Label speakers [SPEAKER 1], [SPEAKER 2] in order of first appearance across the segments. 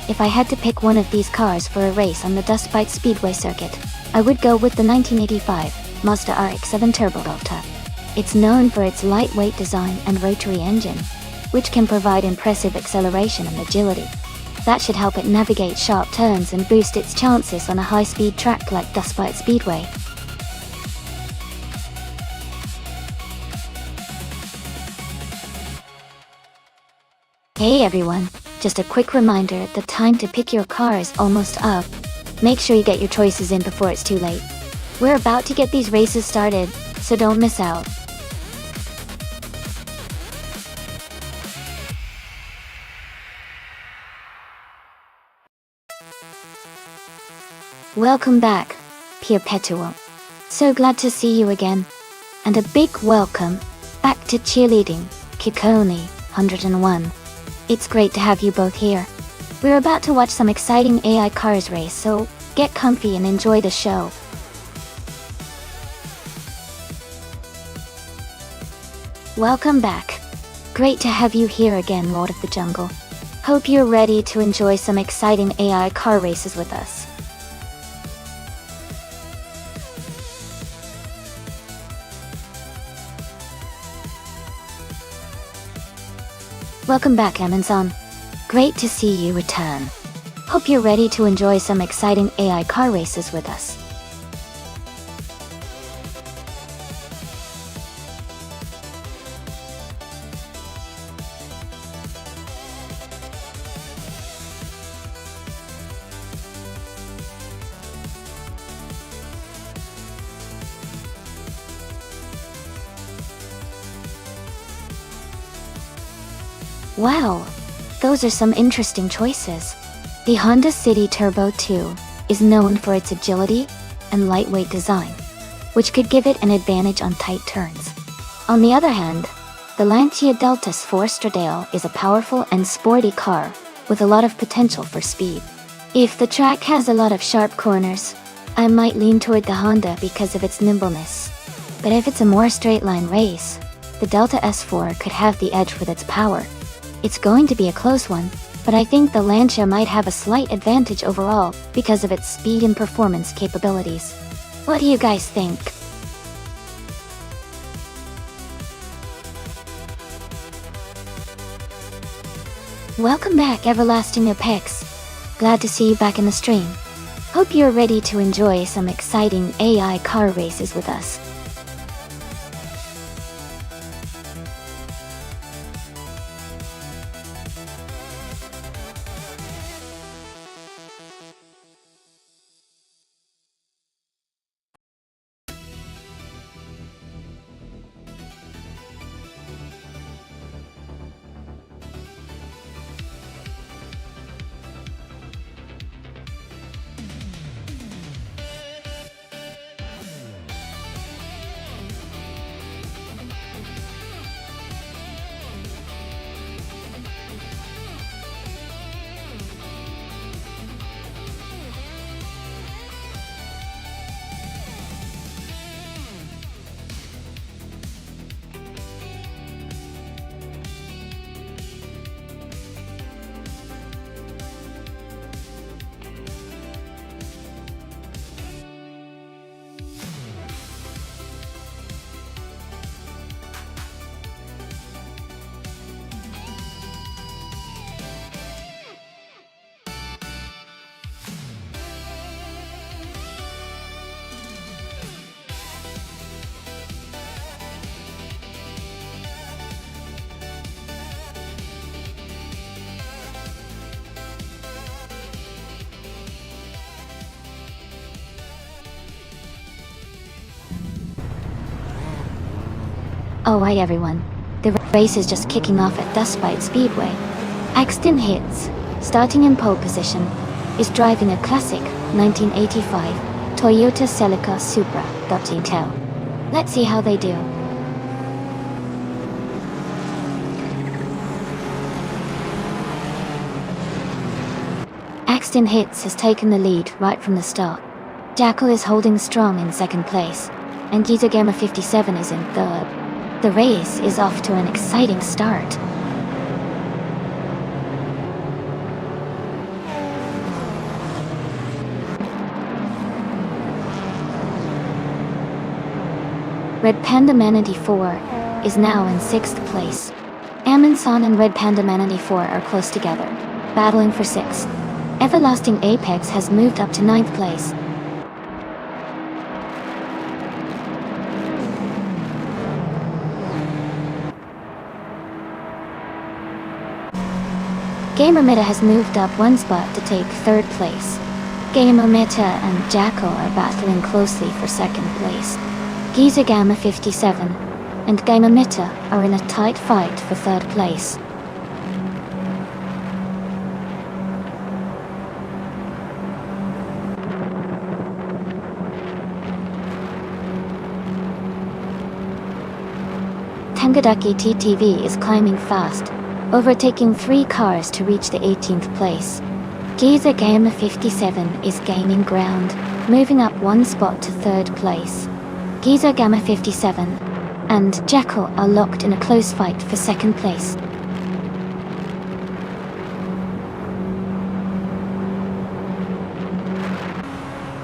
[SPEAKER 1] If I had to pick one of these cars for a race on the Dustbite Speedway circuit, I would go with the 1985 Mazda RX-7 Turbo Delta. It's known for its lightweight design and rotary engine, which can provide impressive acceleration and agility. That should help it navigate sharp turns and boost its chances on a high-speed track like Dustbite Speedway. Hey everyone, just a quick reminder, the time to pick your car is almost up. Make sure you get your choices in before it's too late. We're about to get these races started, so don't miss out. Welcome back, Perpetual. So glad to see you again. And a big welcome back to cheerleading, Kikoni 101. It's great to have you both here. We're about to watch some exciting AI cars race, so get comfy and enjoy the show. Welcome back. Great to have you here again, Lord of the Jungle. Hope you're ready to enjoy some exciting AI car races with us. Welcome back, Amazon. Great to see you return. Hope you're ready to enjoy some exciting AI car races with us. Wow, those are some interesting choices. The Honda City Turbo 2 is known for its agility and lightweight design, which could give it an advantage on tight turns. On the other hand, the Lancia Deltas 4 Stradale is a powerful and sporty car with a lot of potential for speed. If the track has a lot of sharp corners, I might lean toward the Honda because of its nimbleness. But if it's a more straight-line race, the Delta S4 could have the edge with its power. It's going to be a close one, but I think the Lancia might have a slight advantage overall because of its speed and performance capabilities. What do you guys think? Welcome back, Everlasting Apex. Glad to see you back in the stream. Hope you're ready to enjoy some exciting AI car races with us. Alright everyone, the race is just kicking off at Dustbite Speedway. Axton Hits, starting in pole position, is driving a classic 1985 Toyota Celica Supra .GTL. Let's see how they do. Axton Hits has taken the lead right from the start. Jackal is holding strong in second place, and Gitagama 57 is in third. The race is off to an exciting start. Red Panda Man 94 is now in 6th place. Amundsen and Red Panda Man 94 are close together, battling for 6th. Everlasting Apex has moved up to 9th place. Gamer Meta has moved up 1 spot to take 3rd place. Gamer Meta and Jackal are battling closely for 2nd place. Giza Gamma 57 and Gamer Meta are in a tight fight for 3rd place. Tangadaki TTV is climbing fast, overtaking 3 cars to reach the 18th place. Giza Gamma 57 is gaining ground, moving up 1 spot to 3rd place. Giza Gamma 57 and Jackal are locked in a close fight for 2nd place.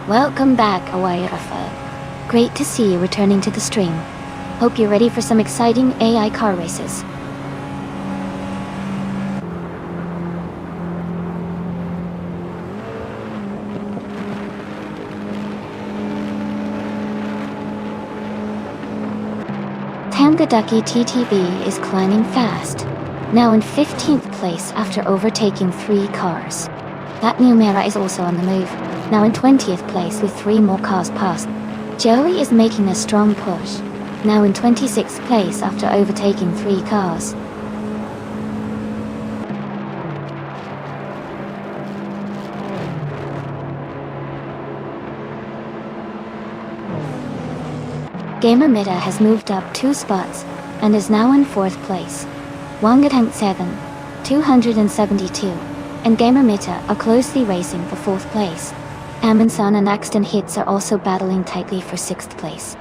[SPEAKER 1] Welcome back, Awayarafa. Great to see you returning to the stream. Hope you're ready for some exciting AI car races. Tangadaki TTV is climbing fast, now in 15th place after overtaking 3 cars. That Numera is also on the move, now in 20th place with 3 more cars past. Joey is making a strong push, now in 26th place after overtaking 3 cars. Gamer Meta has moved up 2 spots and is now in 4th place. Wangatank 7, 272, and Gamer Meta are closely racing for 4th place. Amundsen and Axton Hits are also battling tightly for 6th place.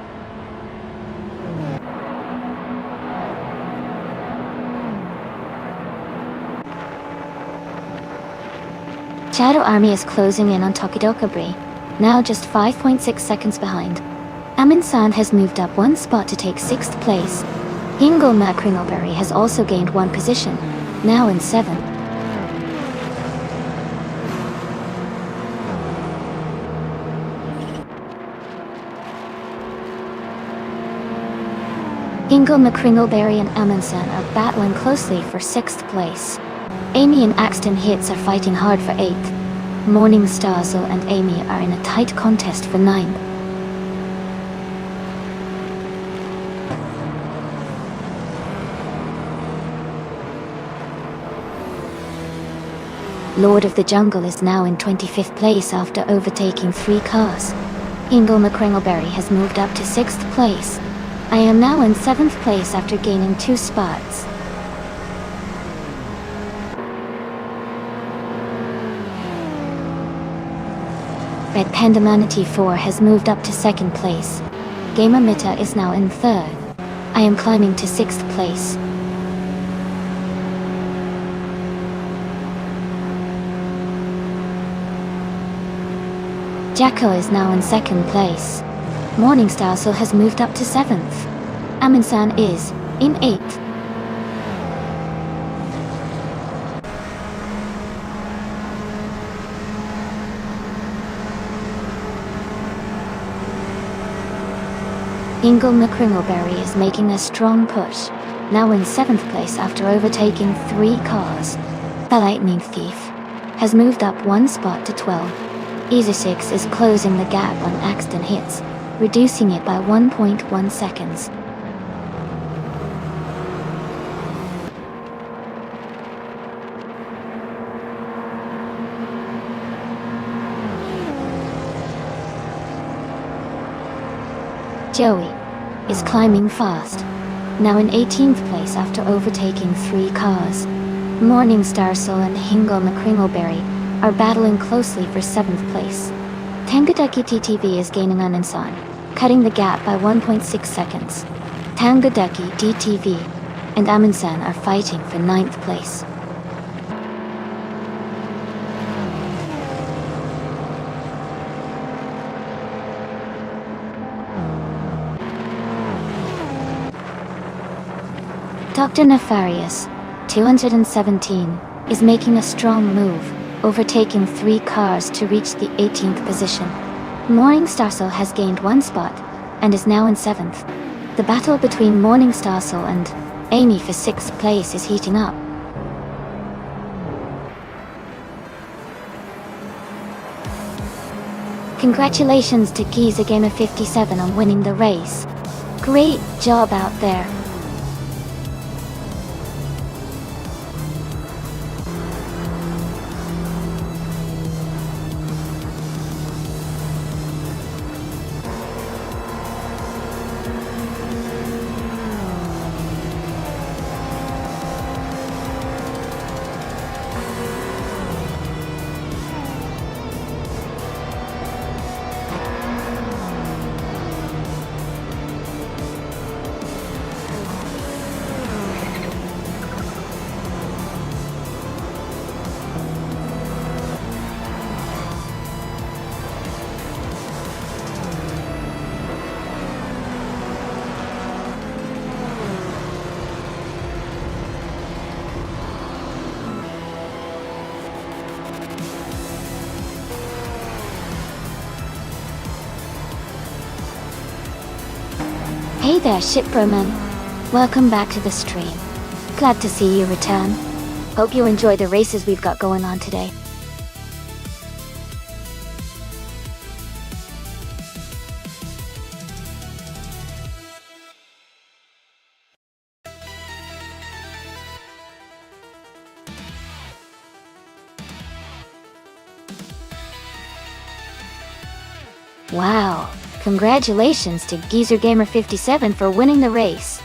[SPEAKER 1] Shadow Army is closing in on Tokidokabri, now just 5.6 seconds behind. Amundsen has moved up 1 spot to take 6th place. Hingle Macringleberry has also gained 1 position, now in 7th. Hingle Macringleberry and Amundsen are battling closely for 6th place. Amy and Axton Hits are fighting hard for 8th. Morning Starsel and Amy are in a tight contest for 9th. Lord of the Jungle is now in 25th place after overtaking 3 cars. Hingle Macringleberry has moved up to 6th place. I am now in 7th place after gaining 2 spots. Red Panda Manatee 4 has moved up to 2nd place. Gamer Mita is now in 3rd. I am climbing to 6th place. Jacko is now in 2nd place. Morning Starsel has moved up to 7th. Amundsen is in 8th. Hingle Macringleberry is making a strong push, now in 7th place after overtaking 3 cars. The Lightning Thief has moved up 1 spot to 12. Easy 6 is closing the gap on Axton Hits, reducing it by 1.1 seconds. Joey is climbing fast, now in 18th place after overtaking 3 cars. Morning Starsel and Hingle Macringleberry are battling closely for 7th place. Tangadaki TTV is gaining on Amundsen, cutting the gap by 1.6 seconds. Tangadaki DTV and Amundsen are fighting for 9th place. Dr. Nefarious, 217, is making a strong move, overtaking 3 cars to reach the 18th position. Morningstar has gained 1 spot, and is now in 7th. The battle between Morningstar and Amy for 6th place is heating up. Congratulations to Geezer Gamer 57 on winning the race. Great job out there. Hey there, Shipbroman. Welcome back to the stream. Glad to see you return. Hope you enjoy the races we've got going on today. Wow. Congratulations to Geezer Gamer 57 for winning the race.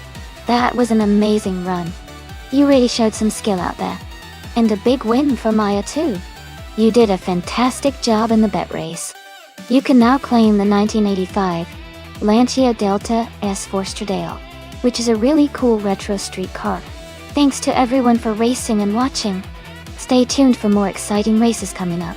[SPEAKER 1] That was an amazing run. You really showed some skill out there. And a big win for Maya too. You did a fantastic job in the bet race. You can now claim the 1985 Lancia Delta S Forstradale, which is a really cool retro street car. Thanks to everyone for racing and watching. Stay tuned for more exciting races coming up.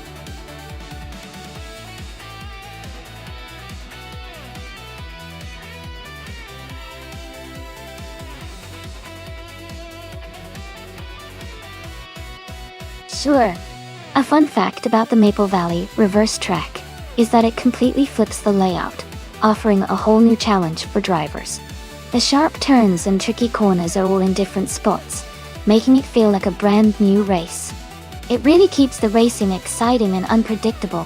[SPEAKER 1] Sure. A fun fact about the Maple Valley reverse track is that it completely flips the layout, offering a whole new challenge for drivers. The sharp turns and tricky corners are all in different spots, making it feel like a brand new race. It really keeps the racing exciting and unpredictable.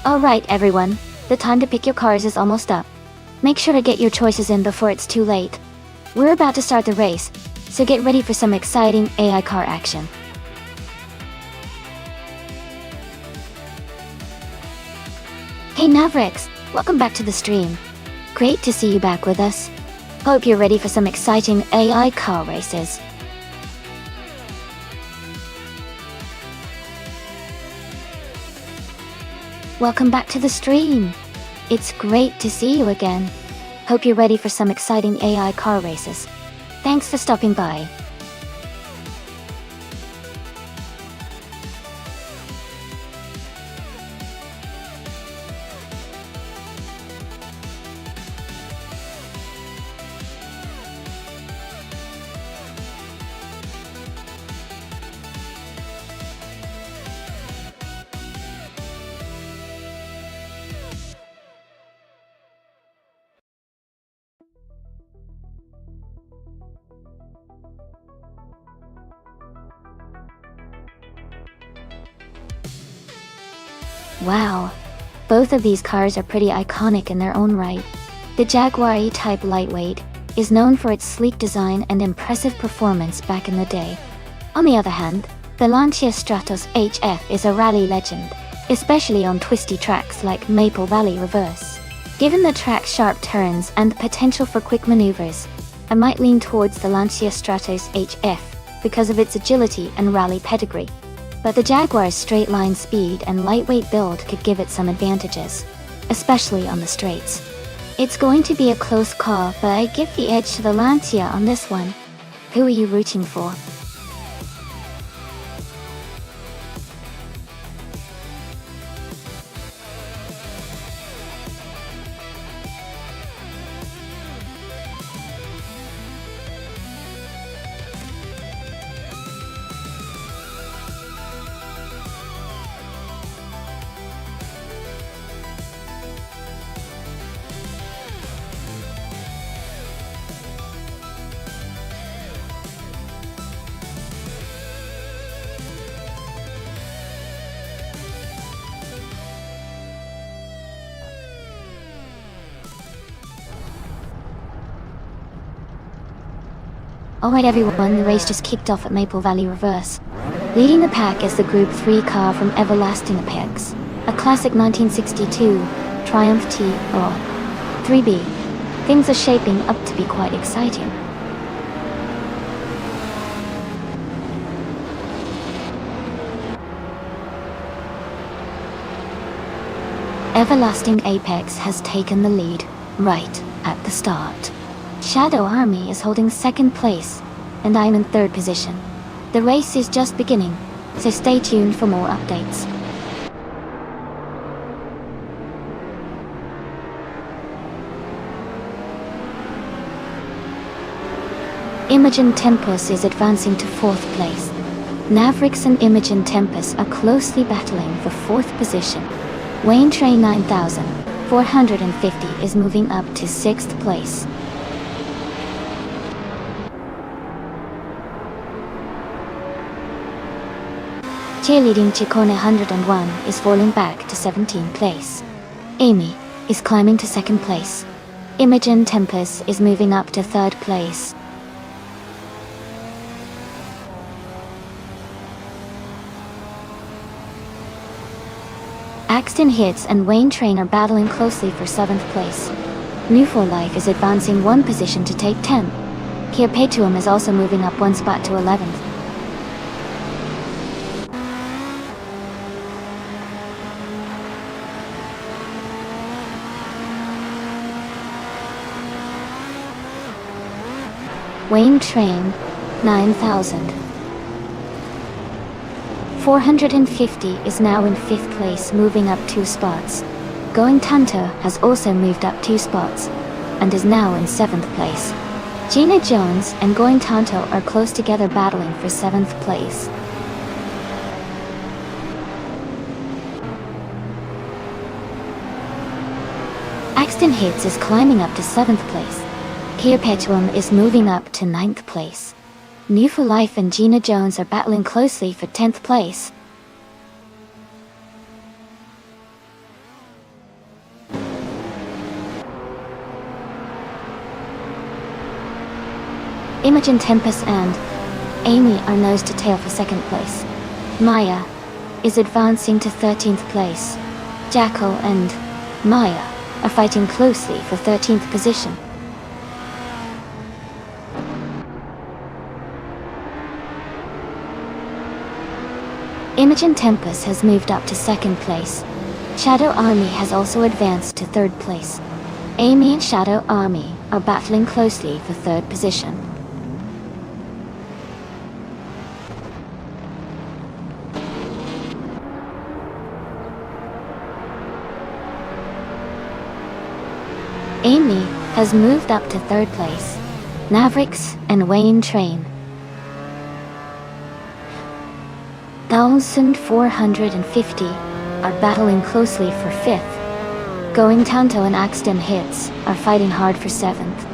[SPEAKER 1] Alright everyone, the time to pick your cars is almost up. Make sure to get your choices in before it's too late. We're about to start the race, so get ready for some exciting AI car action. Hey Mavericks, welcome back to the stream. Great to see you back with us. Hope you're ready for some exciting AI car races. Welcome back to the stream. It's great to see you again. Hope you're ready for some exciting AI car races. Thanks for stopping by. Wow, both of these cars are pretty iconic in their own right. The Jaguar E-Type Lightweight is known for its sleek design and impressive performance back in the day. On the other hand, the Lancia Stratos HF is a rally legend, especially on twisty tracks like Maple Valley Reverse. Given the track's sharp turns and the potential for quick maneuvers, I might lean towards the Lancia Stratos HF because of its agility and rally pedigree. But the Jaguar's straight-line speed and lightweight build could give it some advantages, especially on the straights. It's going to be a close call, but I give the edge to the Lancia on this one. Who are you rooting for? Alright everyone, the race just kicked off at Maple Valley Reverse. Leading the pack is the Group 3 car from Everlasting Apex, a classic 1962 Triumph T or 3B. Things are shaping up to be quite exciting. Everlasting Apex has taken the lead right at the start. Shadow Army is holding second place, and I'm in third position. The race is just beginning, so stay tuned for more updates. Imogen Tempest is advancing to fourth place. Mavericks and Imogen Tempest are closely battling for fourth position. Wayne Train 9450 is moving up to sixth place. Cheerleading Chicone 101 is falling back to 17th place. Amy is climbing to second place. Imogen Tempest is moving up to third place. Axton Hits and Wayne Train are battling closely for 7th place. New for Life is advancing one position to take 10. Kia Petuum is also moving up one spot to 11th. Wayne Train 9450 is now in 5th place, moving up 2 spots. Going Tanto has also moved up 2 spots and is now in 7th place. Gina Jones and Going Tanto are close together battling for 7th place. Axton Hits is climbing up to 7th place. Kia Petuum is moving up to 9th place. New for Life and Gina Jones are battling closely for 10th place. Imogen Tempest and Amy are nose to tail for 2nd place. Maya is advancing to 13th place. Jackal and Maya are fighting closely for 13th position. Imogen Tempest has moved up to 2nd place. Shadow Army has also advanced to 3rd place. Amy and Shadow Army are battling closely for 3rd position. Amy has moved up to 3rd place. Mavericks and Wayne Train 1450 are battling closely for 5th. Going Tanto and Axton Hits are fighting hard for 7th.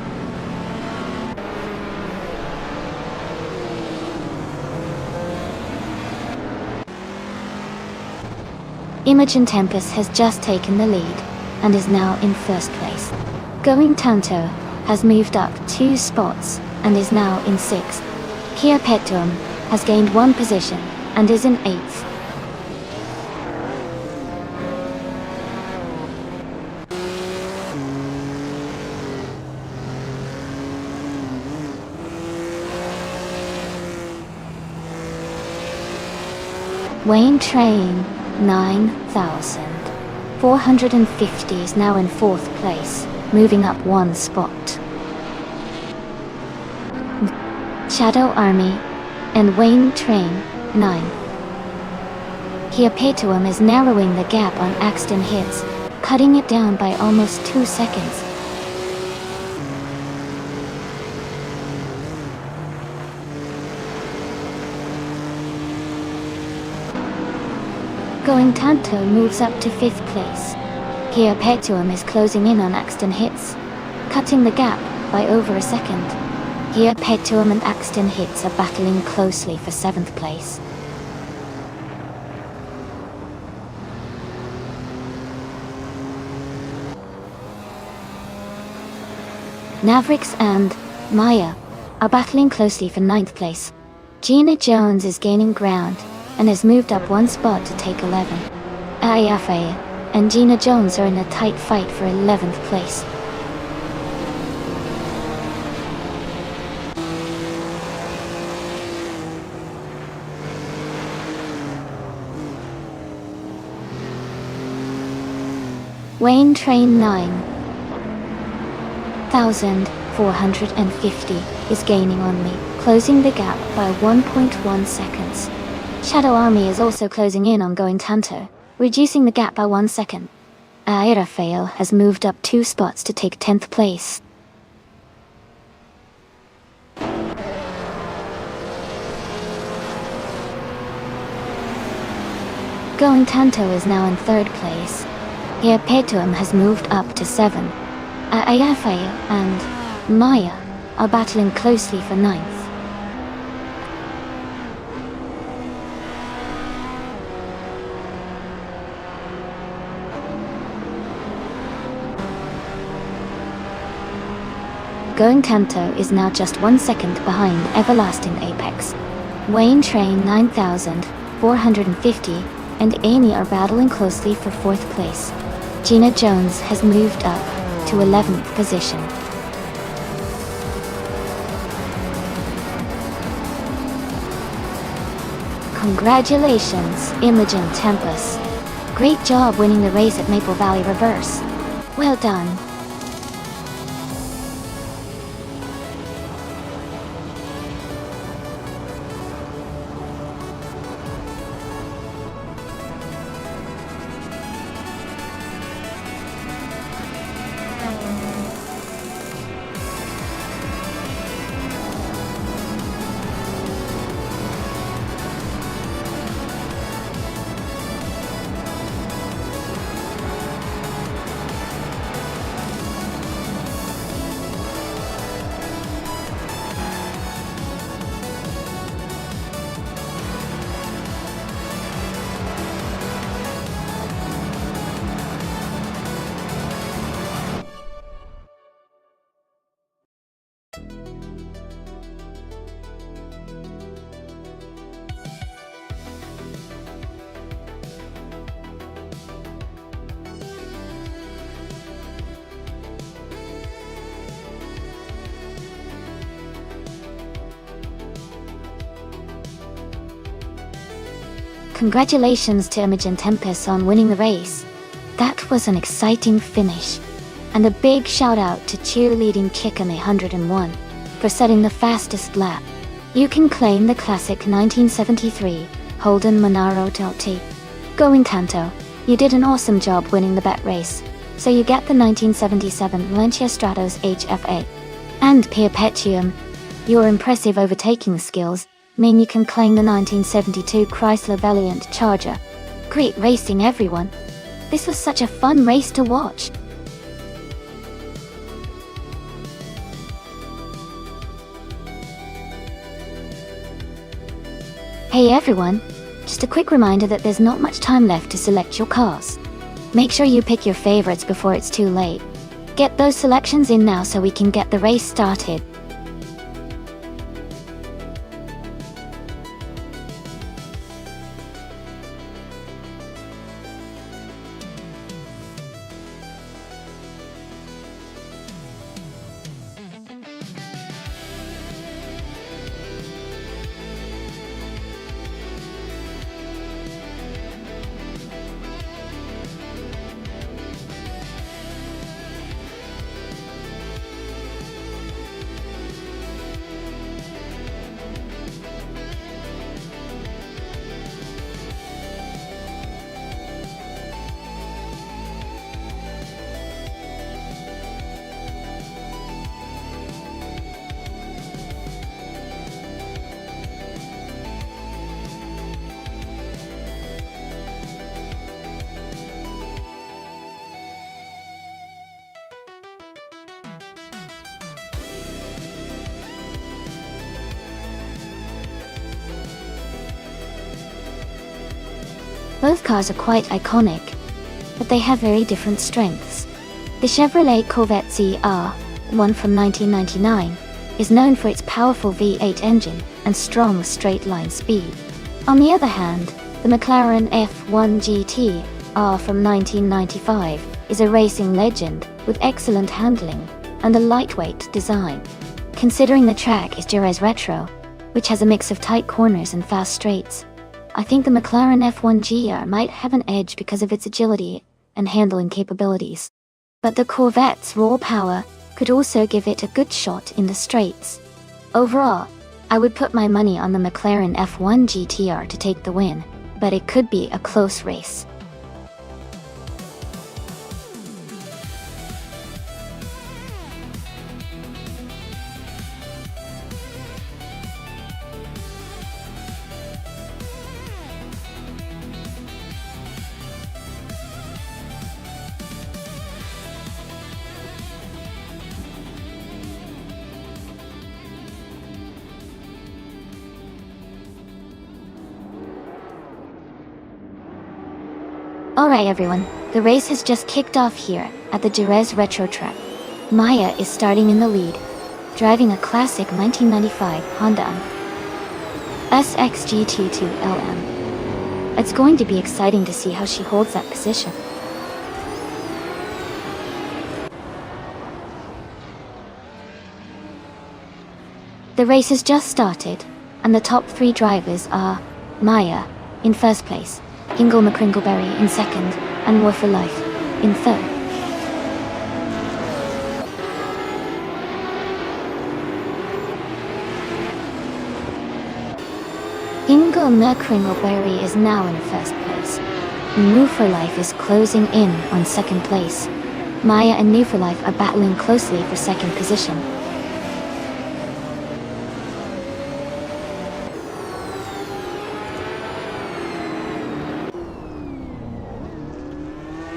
[SPEAKER 1] Imogen Tempest has just taken the lead and is now in 1st place. Going Tanto has moved up 2 spots and is now in 6th. Kia Petuum has gained 1 position and is in 8th. Wayne Train 9450 is now in 4th place, moving up 1 spot. Shadow Army and Wayne Train 9. Kia Petuum is narrowing the gap on Axton Hits, cutting it down by almost 2 seconds. Going Tanto moves up to 5th place. Kia Petuum is closing in on Axton Hits, cutting the gap by over a second. Kia Petuum and Axton Hits are battling closely for 7th place. Mavericks and Maya are battling closely for 9th place. Gina Jones is gaining ground and has moved up 1 spot to take 11. Ayafa and Gina Jones are in a tight fight for 11th place. Wayne Train 9,450 is gaining on me, closing the gap by 1.1 seconds. Shadow Army is also closing in on Going Tanto, reducing the gap by 1 second. Rafael has moved up 2 spots to take 10th place. Going Tanto is now in 3rd place. Here Petuum has moved up to 7. Ayafael and Maya are battling closely for 9th. Going Tanto is now just 1 second behind Everlasting Apex. Wayne Train 9,450 and Amy are battling closely for 4th place. Gina Jones has moved up to 11th position. Congratulations, Imogen Tempest. Great job winning the race at Maple Valley Reverse. Well done. Congratulations to Imogen Tempest on winning the race. That was an exciting finish. And a big shout out to cheerleading Kickin 101 for setting the fastest lap. You can claim the classic 1973 Holden Monaro T. Going Tanto, you did an awesome job winning the bet race, so you get the 1977 Valencia Stratos HFA. And Pia Petuum, your impressive overtaking skills mean you can claim the 1972 Chrysler Valiant Charger. Great racing, everyone. This was such a fun race to watch. Hey everyone, just a quick reminder that there's not much time left to select your cars. Make sure you pick your favorites before it's too late. Get those selections in now so we can get the race started. Both cars are quite iconic, but they have very different strengths. The Chevrolet Corvette ZR, one from 1999, is known for its powerful V8 engine and strong straight-line speed. On the other hand, the McLaren F1 GT-R from 1995 is a racing legend with excellent handling and a lightweight design. Considering the track is Jerez Retro, which has a mix of tight corners and fast straights, I think the McLaren F1 GR might have an edge because of its agility and handling capabilities. But the Corvette's raw power could also give it a good shot in the straights. Overall, I would put my money on the McLaren F1 GTR to take the win, but it could be a close race. Alright everyone, the race has just kicked off here at the Jerez Retro track. Maya is starting in the lead, driving a classic 1995 Honda SXG22LM. It's going to be exciting to see how she holds that position. The race has just started, and the top 3 drivers are Maya in first place, Ingle McCringleberry in second, and War for Life in third. Ingle McCringleberry is now in first place. War for Life is closing in on second place. Maya and War for Life are battling closely for second position.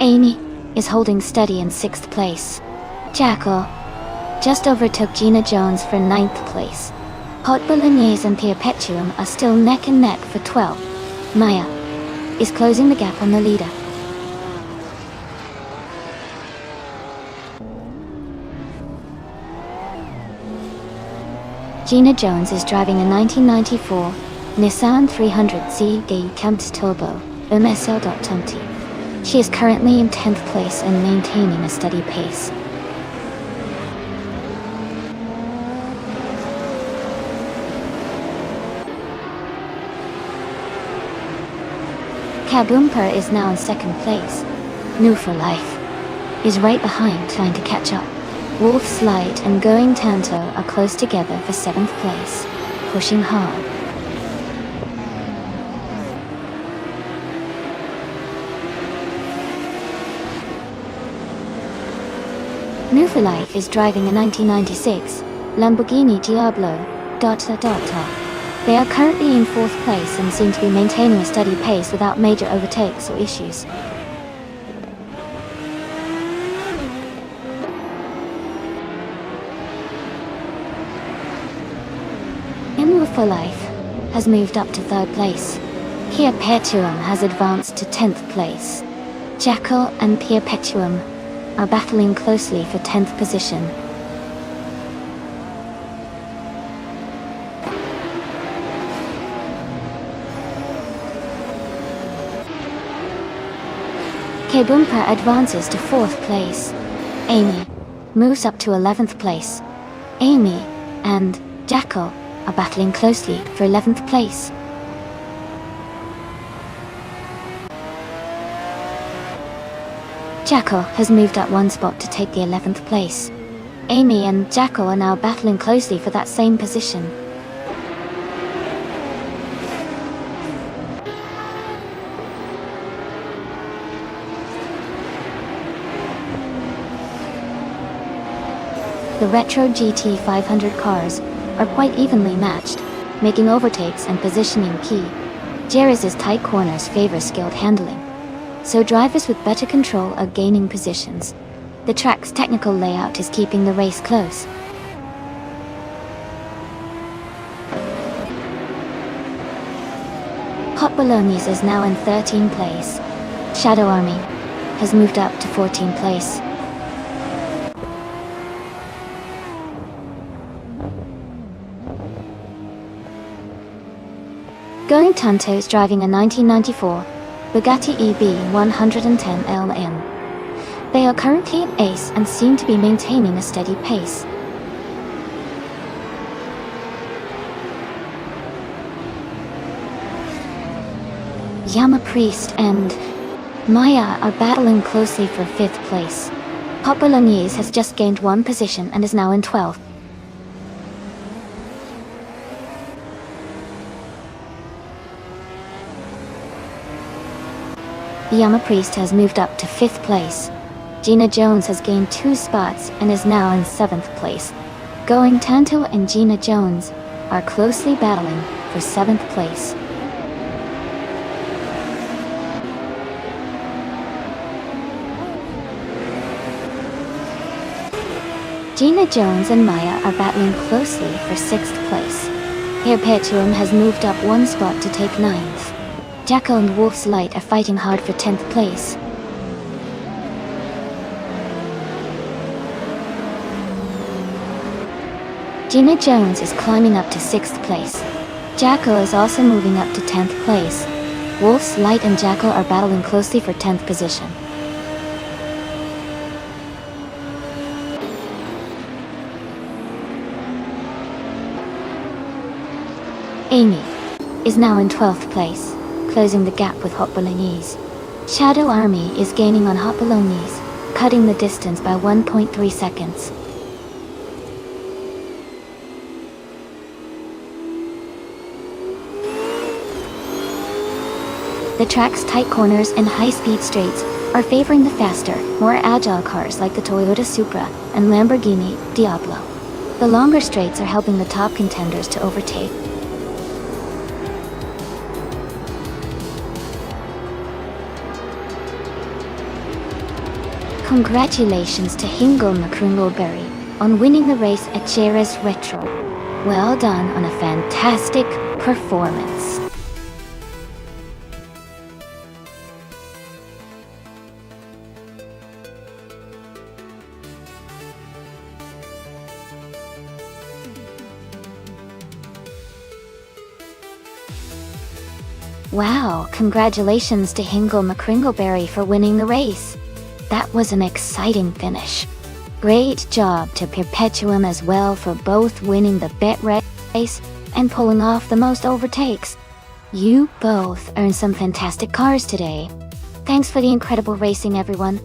[SPEAKER 1] Amy is holding steady in 6th place. Jackal just overtook Gina Jones for 9th place. Hot Bolognese and Perpetuum are still neck and neck for 12th. Maya is closing the gap on the leader. Gina Jones is driving a 1994 Nissan 300Z Camped Turbo MSL.20. She is currently in 10th place and maintaining a steady pace. Kaboomper is now in 2nd place. War for Life is right behind, trying to catch up. Wolf's Light and Going Tanto are close together for 7th place, pushing hard. War for Life is driving a 1996 Lamborghini Diablo. They are currently in 4th place and seem to be maintaining a steady pace without major overtakes or issues. War for Life has moved up to 3rd place. Perpetuum has advanced to 10th place. Jackal and Perpetuum are battling closely for 10th position. Kaboomper advances to 4th place. Amy moves up to 11th place. Amy and Jackal are battling closely for 11th place. Jackal has moved up 1 spot to take the 11th place. Amy and Jackal are now battling closely for that same position. The Retro GT 500 cars are quite evenly matched, making overtakes and positioning key. Jerez's tight corners favor skilled handling, so drivers with better control are gaining positions. The track's technical layout is keeping the race close. Hot Bolognese is now in 13th place. Shadow Army has moved up to 14th place. Going Tanto is driving a 1994 Bugatti EB 110 LM. They are currently in ace and seem to be maintaining a steady pace. Yama Priest and Maya are battling closely for 5th place. Hot Bolognese has just gained 1 position and is now in 12th. Yama Priest has moved up to 5th place. Gina Jones has gained 2 spots and is now in 7th place. Going Tanto and Gina Jones are closely battling for 7th place. Gina Jones and Maya are battling closely for 6th place. Perpetuum has moved up 1 spot to take 9th. Jacko and Wolf's Light are fighting hard for 10th place. Gina Jones is climbing up to 6th place. Jacko is also moving up to 10th place. Wolf's Light and Jacko are battling closely for 10th position. Amy is now in 12th place, closing the gap with Hot Bolognese. Shadow Army is gaining on Hot Bolognese, cutting the distance by 1.3 seconds. The track's tight corners and high-speed straights are favoring the faster, more agile cars like the Toyota Supra and Lamborghini Diablo. The longer straights are helping the top contenders to overtake. Congratulations to Hingle McCringleberry on winning the race at Jerez Retro. Well done on a fantastic performance. Wow, congratulations to Hingle McCringleberry for winning the race. That was an exciting finish. Great job to Perpetuum as well for both winning the bet race and pulling off the most overtakes. You both earned some fantastic cars today. Thanks for the incredible racing, everyone.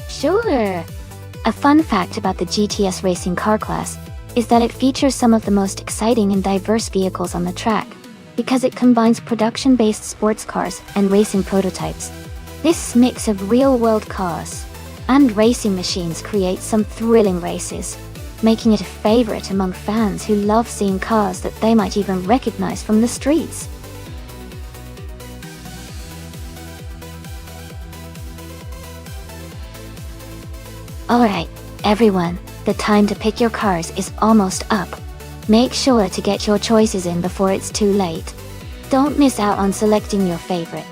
[SPEAKER 1] Sure. A fun fact about the GTS racing car class is that it features some of the most exciting and diverse vehicles on the track, because it combines production-based sports cars and racing prototypes. This mix of real-world cars and racing machines creates some thrilling races, making it a favorite among fans who love seeing cars that they might even recognize from the streets. Alright, everyone, the time to pick your cars is almost up. Make sure to get your choices in before it's too late. Don't miss out on selecting your favorite.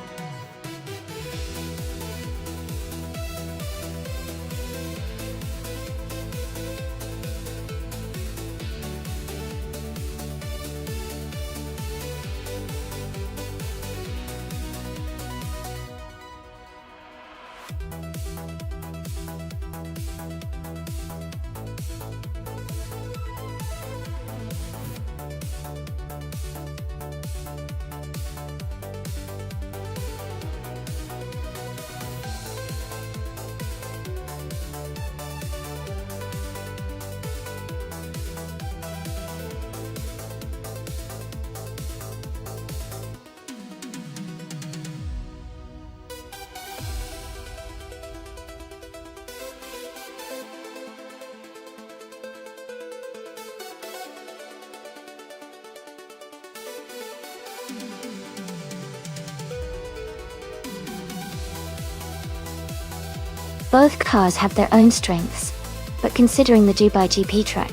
[SPEAKER 1] Both cars have their own strengths, but considering the Dubai GP track,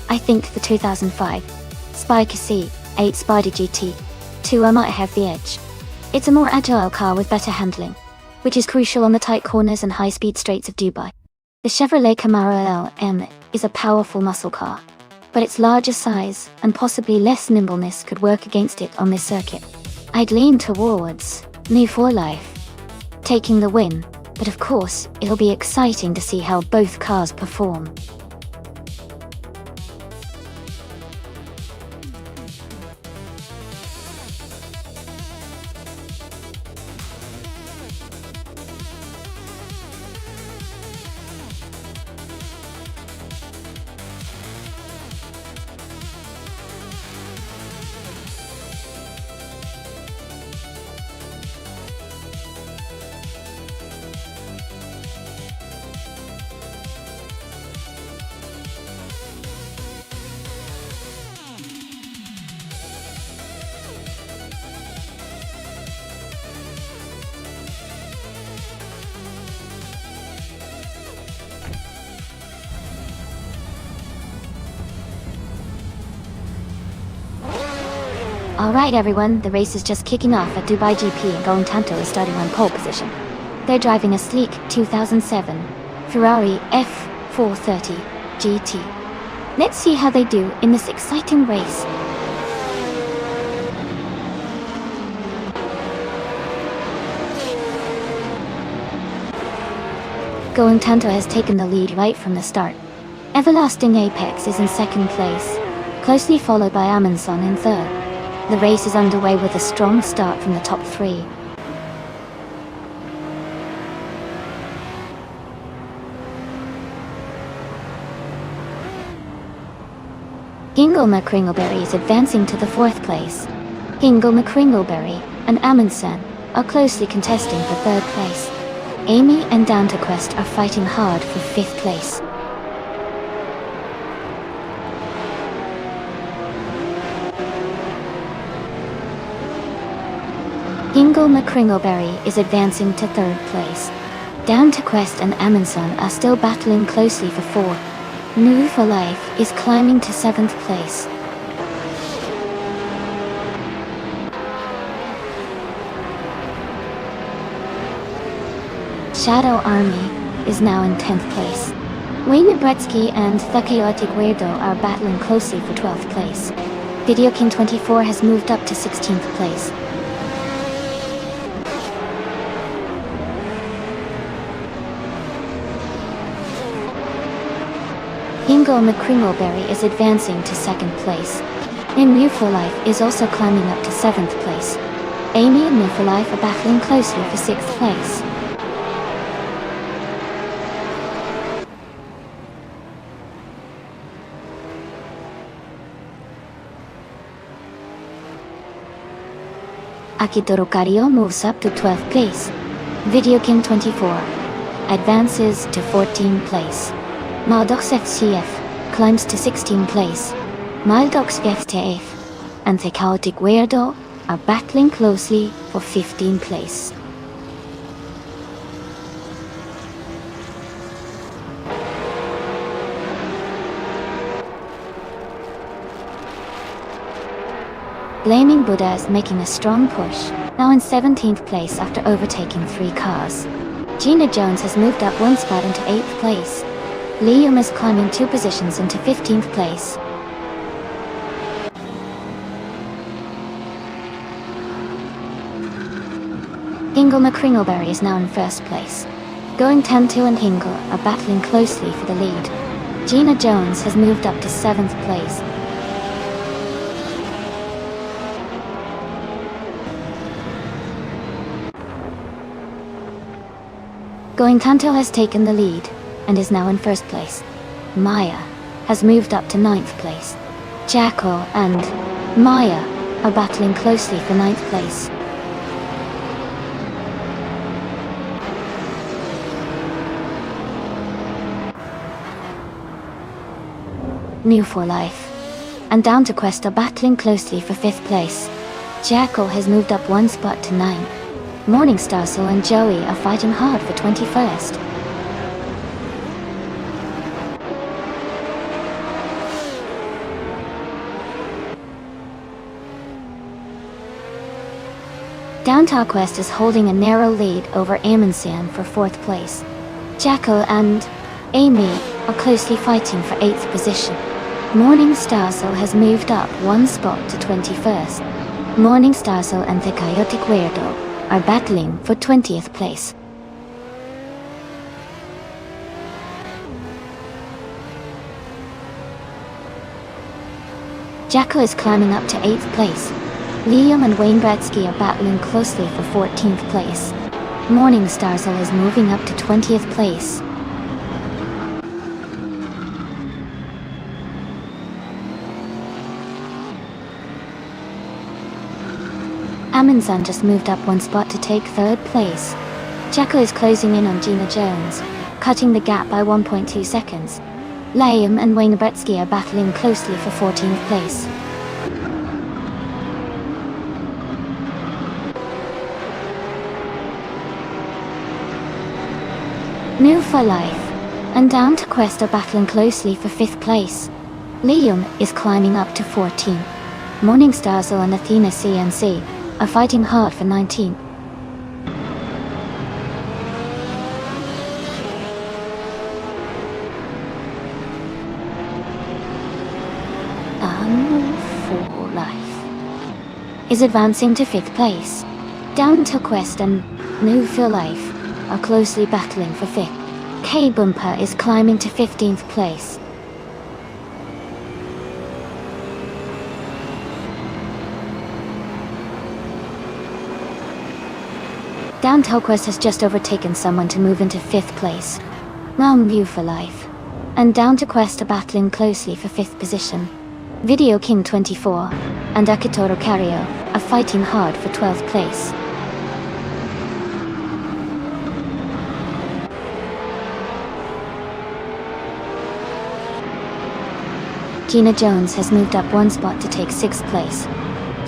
[SPEAKER 1] I think the 2005 Spiker C8 Spider GT 2 might have the edge. It's a more agile car with better handling, which is crucial on the tight corners and high-speed straights of Dubai. The Chevrolet Camaro LM is a powerful muscle car, but its larger size and possibly less nimbleness could work against it on this circuit. I'd lean towards New 4 Life taking the win, but of course, it'll be exciting to see how both cars perform. Alright everyone, the race is just kicking off at Dubai GP and Going Tanto is starting on pole position. They're driving a sleek 2007 Ferrari F430 GT. Let's see how they do in this exciting race. Going Tanto has taken the lead right from the start. Everlasting Apex is in second place, closely followed by Amundsen in third. The race is underway with a strong start from the top three. Hingle McCringleberry is advancing to the fourth place. Hingle McCringleberry and Amundsen are closely contesting for third place. Amy and Dantequest are fighting hard for fifth place. Hingle McCringleberry is advancing to third place. Dantequest and Amundsen are still battling closely for fourth. New for Life is climbing to seventh place. Shadow Army is now in 10th place. Wayne Bretsky and The Chaotic Weirdo are battling closely for 12th place. Video King 24 has moved up to 16th place. Hingle McCringleberry is advancing to second place. New for Life is also climbing up to 7th place. Amy and New for Life are battling closely for 6th place. Akitoru Kario moves up to 12th place. Video King 24 advances to 14th place. Maldox FCF climbs to 16th place. Maldox FTF and The Chaotic Weirdo are battling closely for 15th place. Blaming Buddha is making a strong push, now in 17th place after overtaking 3 cars. Gina Jones has moved up 1 spot into 8th place. Liam is climbing 2 positions into 15th place. Hingle McCringleberry is now in 1st place. Going Tanto and Hingle are battling closely for the lead. Gina Jones has moved up to 7th place. Going Tanto has taken the lead and is now in 1st place. Maya has moved up to 9th place. Jackal and Maya are battling closely for 9th place. New for Life and Down to Quest are battling closely for 5th place. Jackal has moved up 1 spot to 9th. Morningstar Soul and Joey are fighting hard for 21st. Downtown Quest is holding a narrow lead over Amundsen for 4th place. Jackal and Amy are closely fighting for 8th position. Morning Starcell has moved up 1 spot to 21st. Morning Starcell and the Chaotic Weirdo are battling for 20th place. Jackal is climbing up to 8th place. Liam and Wayne Gretzky are battling closely for 14th place. Morning Starcell is moving up to 20th place. Amundsen just moved up 1 spot to take 3rd place. Jackal is closing in on Gina Jones, cutting the gap by 1.2 seconds. Liam and Wayne Gretzky are battling closely for 14th place. New for Life and Down to Quest are battling closely for 5th place. Liam is climbing up to 14. Morning Starcell and Athena CNC are fighting hard for 19. For Life is advancing to 5th place. Down to Quest and New for Life are closely battling for 5th. K-Bumper is climbing to 15th place. Downtown Quest has just overtaken someone to move into 5th place. New for Life and Down to Quest are battling closely for 5th position. Video King 24 and Akitoro Cario are fighting hard for 12th place. Gina Jones has moved up 1 spot to take 6th place.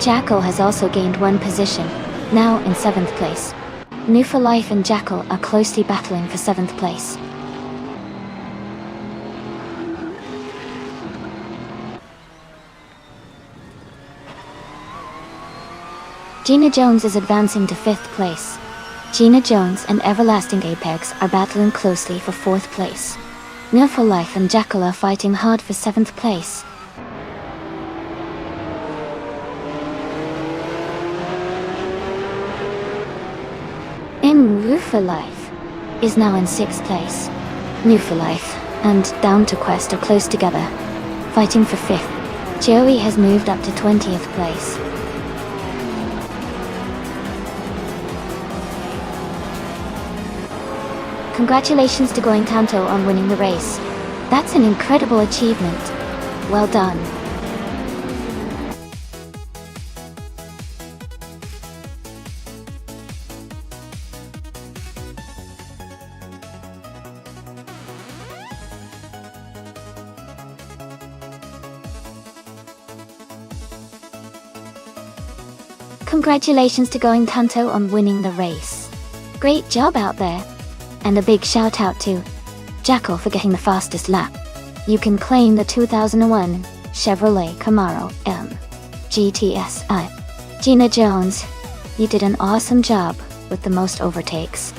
[SPEAKER 1] Jackal has also gained 1 position, now in 7th place. New for Life and Jackal are closely battling for 7th place. Gina Jones is advancing to 5th place. Gina Jones and Everlasting Apex are battling closely for 4th place. New for Life and Jackal are fighting hard for 7th place. New for Life is now in 6th place. New for Life and Down to Quest are close together, fighting for 5th. Joey has moved up to 20th place. Congratulations to Going Tanto on winning the race. That's an incredible achievement. Well done. Congratulations to Going Tanto on winning the race. Great job out there. And a big shout out to Jackal for getting the fastest lap. You can claim the 2001 Chevrolet Camaro M GTSI. Gina Jones, you did an awesome job with the most overtakes.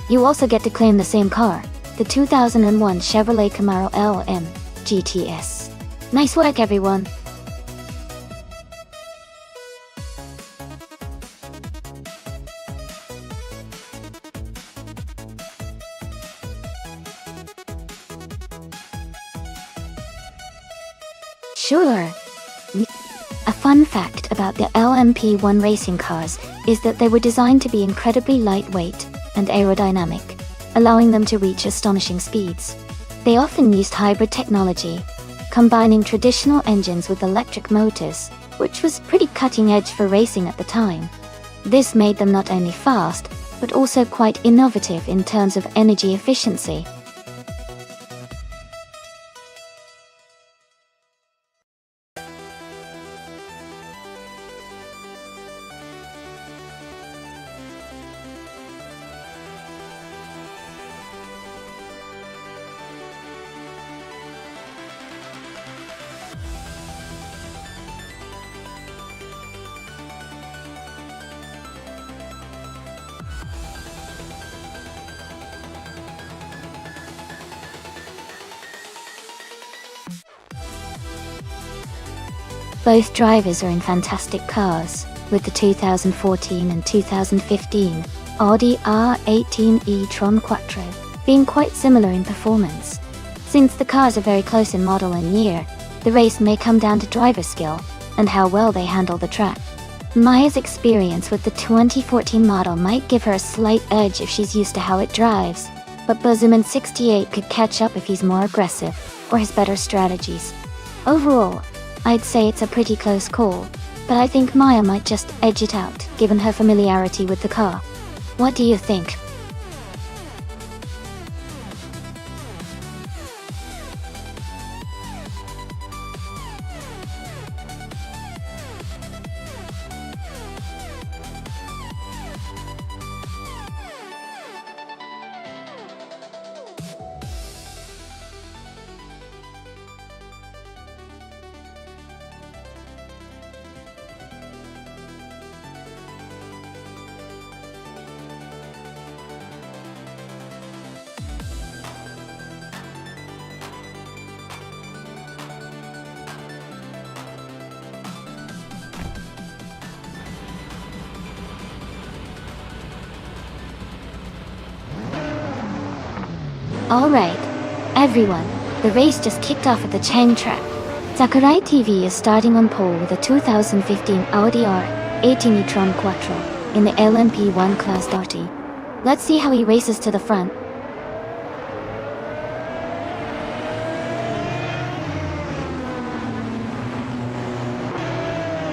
[SPEAKER 1] You also get to claim the same car, the 2001 Chevrolet Camaro LM GTS. Nice work, everyone. Sure. A fun fact about the LMP1 racing cars is that they were designed to be incredibly lightweight and aerodynamic, allowing them to reach astonishing speeds. They often used hybrid technology, combining traditional engines with electric motors, which was pretty cutting edge for racing at the time. This made them not only fast, but also quite innovative in terms of energy efficiency. Both drivers are in fantastic cars, with the 2014 and 2015 Audi R18 e-tron Quattro being quite similar in performance. Since the cars are very close in model and year, the race may come down to driver skill and how well they handle the track. Maya's experience with the 2014 model might give her a slight edge if she's used to how it drives, but Bozeman68 could catch up if he's more aggressive or has better strategies. Overall, I'd say it's a pretty close call, but I think Maya might just edge it out given her familiarity with the car. What do you think? Alright, everyone, the race just kicked off at the Chang track. Sakurai TV is starting on pole with a 2015 Audi R18 e-tron Quattro in the LMP1 class dirty. Let's see how he races to the front.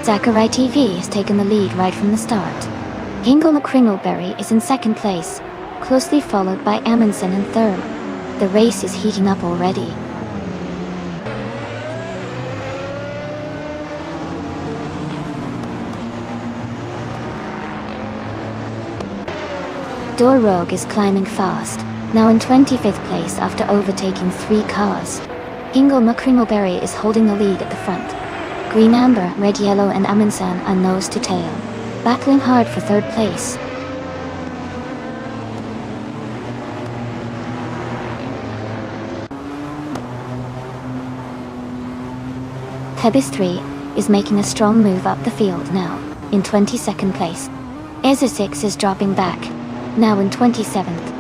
[SPEAKER 1] Sakurai TV has taken the lead right from the start. Hingle McCringleberry is in second place, closely followed by Amundsen in third. The race is heating up already. Rogue is climbing fast, now in 25th place after overtaking 3 cars. Hingle McCringleberry is holding the lead at the front. Green Amber, Red Yellow and Amundsen are nose to tail, battling hard for third place. Tebis 3 is making a strong move up the field now, in 22nd place. Eza 6 is dropping back, now in 27th.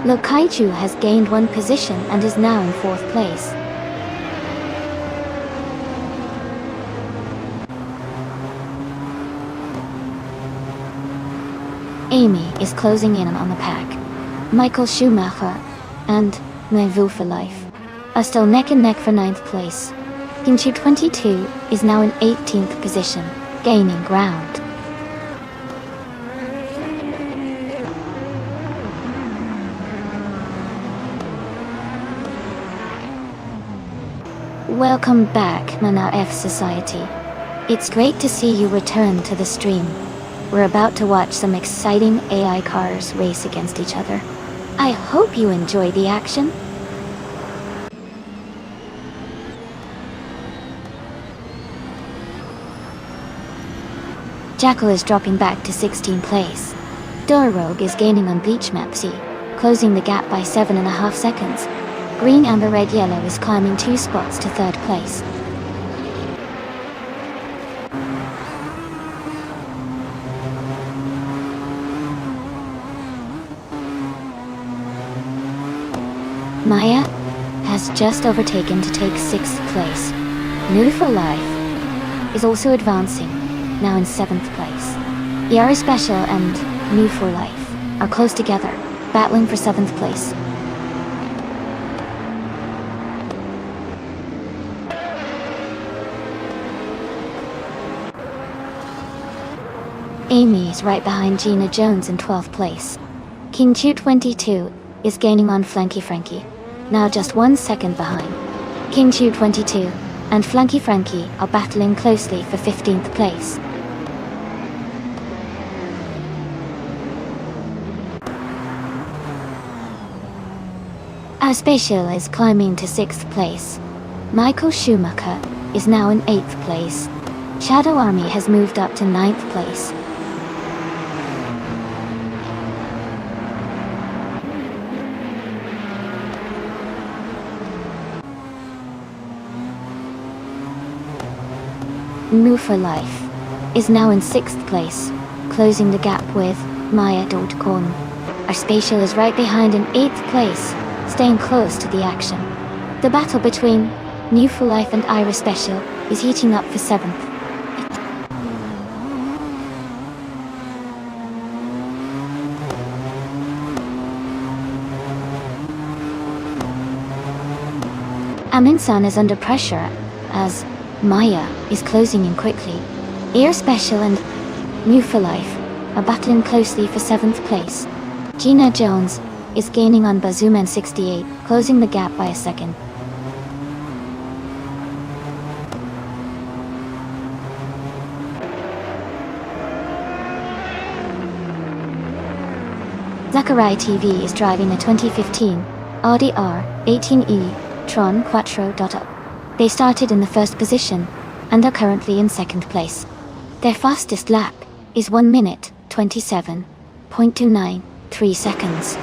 [SPEAKER 1] Lokaiju has gained 1 position and is now in 4th place. Amy is closing in on the pack. Michael Schumacher and Nevu for Life are still neck and neck for 9th place. Kinchu 22 is now in 18th position, gaining ground. Welcome back, Mana F Society. It's great to see you return to the stream. We're about to watch some exciting AI cars race against each other. I hope you enjoy the action. Jackal is dropping back to 16th place. Rogue is gaining on Beach Map C, closing the gap by 7.5 seconds. Green Amber Red Yellow is climbing 2 spots to 3rd place. Maya has just overtaken to take 6th place. New for Life is also advancing, now in 7th place. Yara Special and New for Life are close together, battling for 7th place. Amy is right behind Gina Jones in 12th place. King Chu 22 is gaining on Flanky Frankie, now just 1 second behind. King Chu 22 and Flanky Frankie are battling closely for 15th place. Our Spatial is climbing to 6th place. Michael Schumacher is now in 8th place. Shadow Army has moved up to 9th place. Move for Life, is now in 6th place, closing the gap with Maya.com. Our Spatial is right behind in 8th place, staying close to the action. The battle between New for Life and Ira Special is heating up for 7th. Aminsan is under pressure as Maya is closing in quickly. Air Special and New for Life are battling closely for 7th place. Gina Jones is gaining on Bazuman 68, closing the gap by a second. Zachariah TV is driving a 2015 Audi R18e Tron Quattro. They started in the 1st position and are currently in 2nd place. Their fastest lap is 1 minute 27.293 seconds.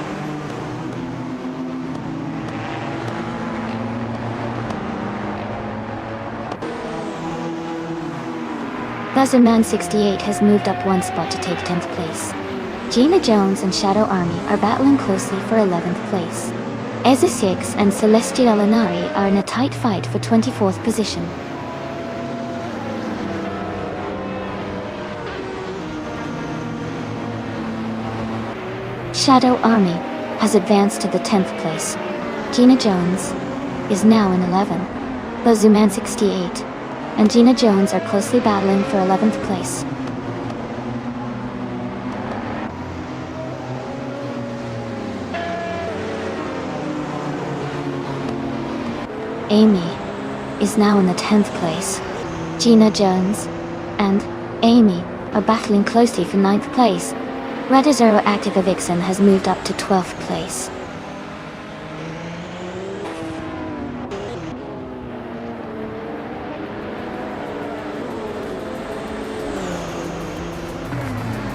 [SPEAKER 1] Buzzerman 68 has moved up 1 spot to take 10th place. Gina Jones and Shadow Army are battling closely for 11th place. Eza 6 and Celestial Inari are in a tight fight for 24th position. Shadow Army has advanced to the 10th place. Gina Jones is now in 11th. Bazuman 68 and Gina Jones are closely battling for 11th place. Amy is now in the 10th place. Gina Jones and Amy are battling closely for 9th place. Rada Zero Active Vixen has moved up to 12th place.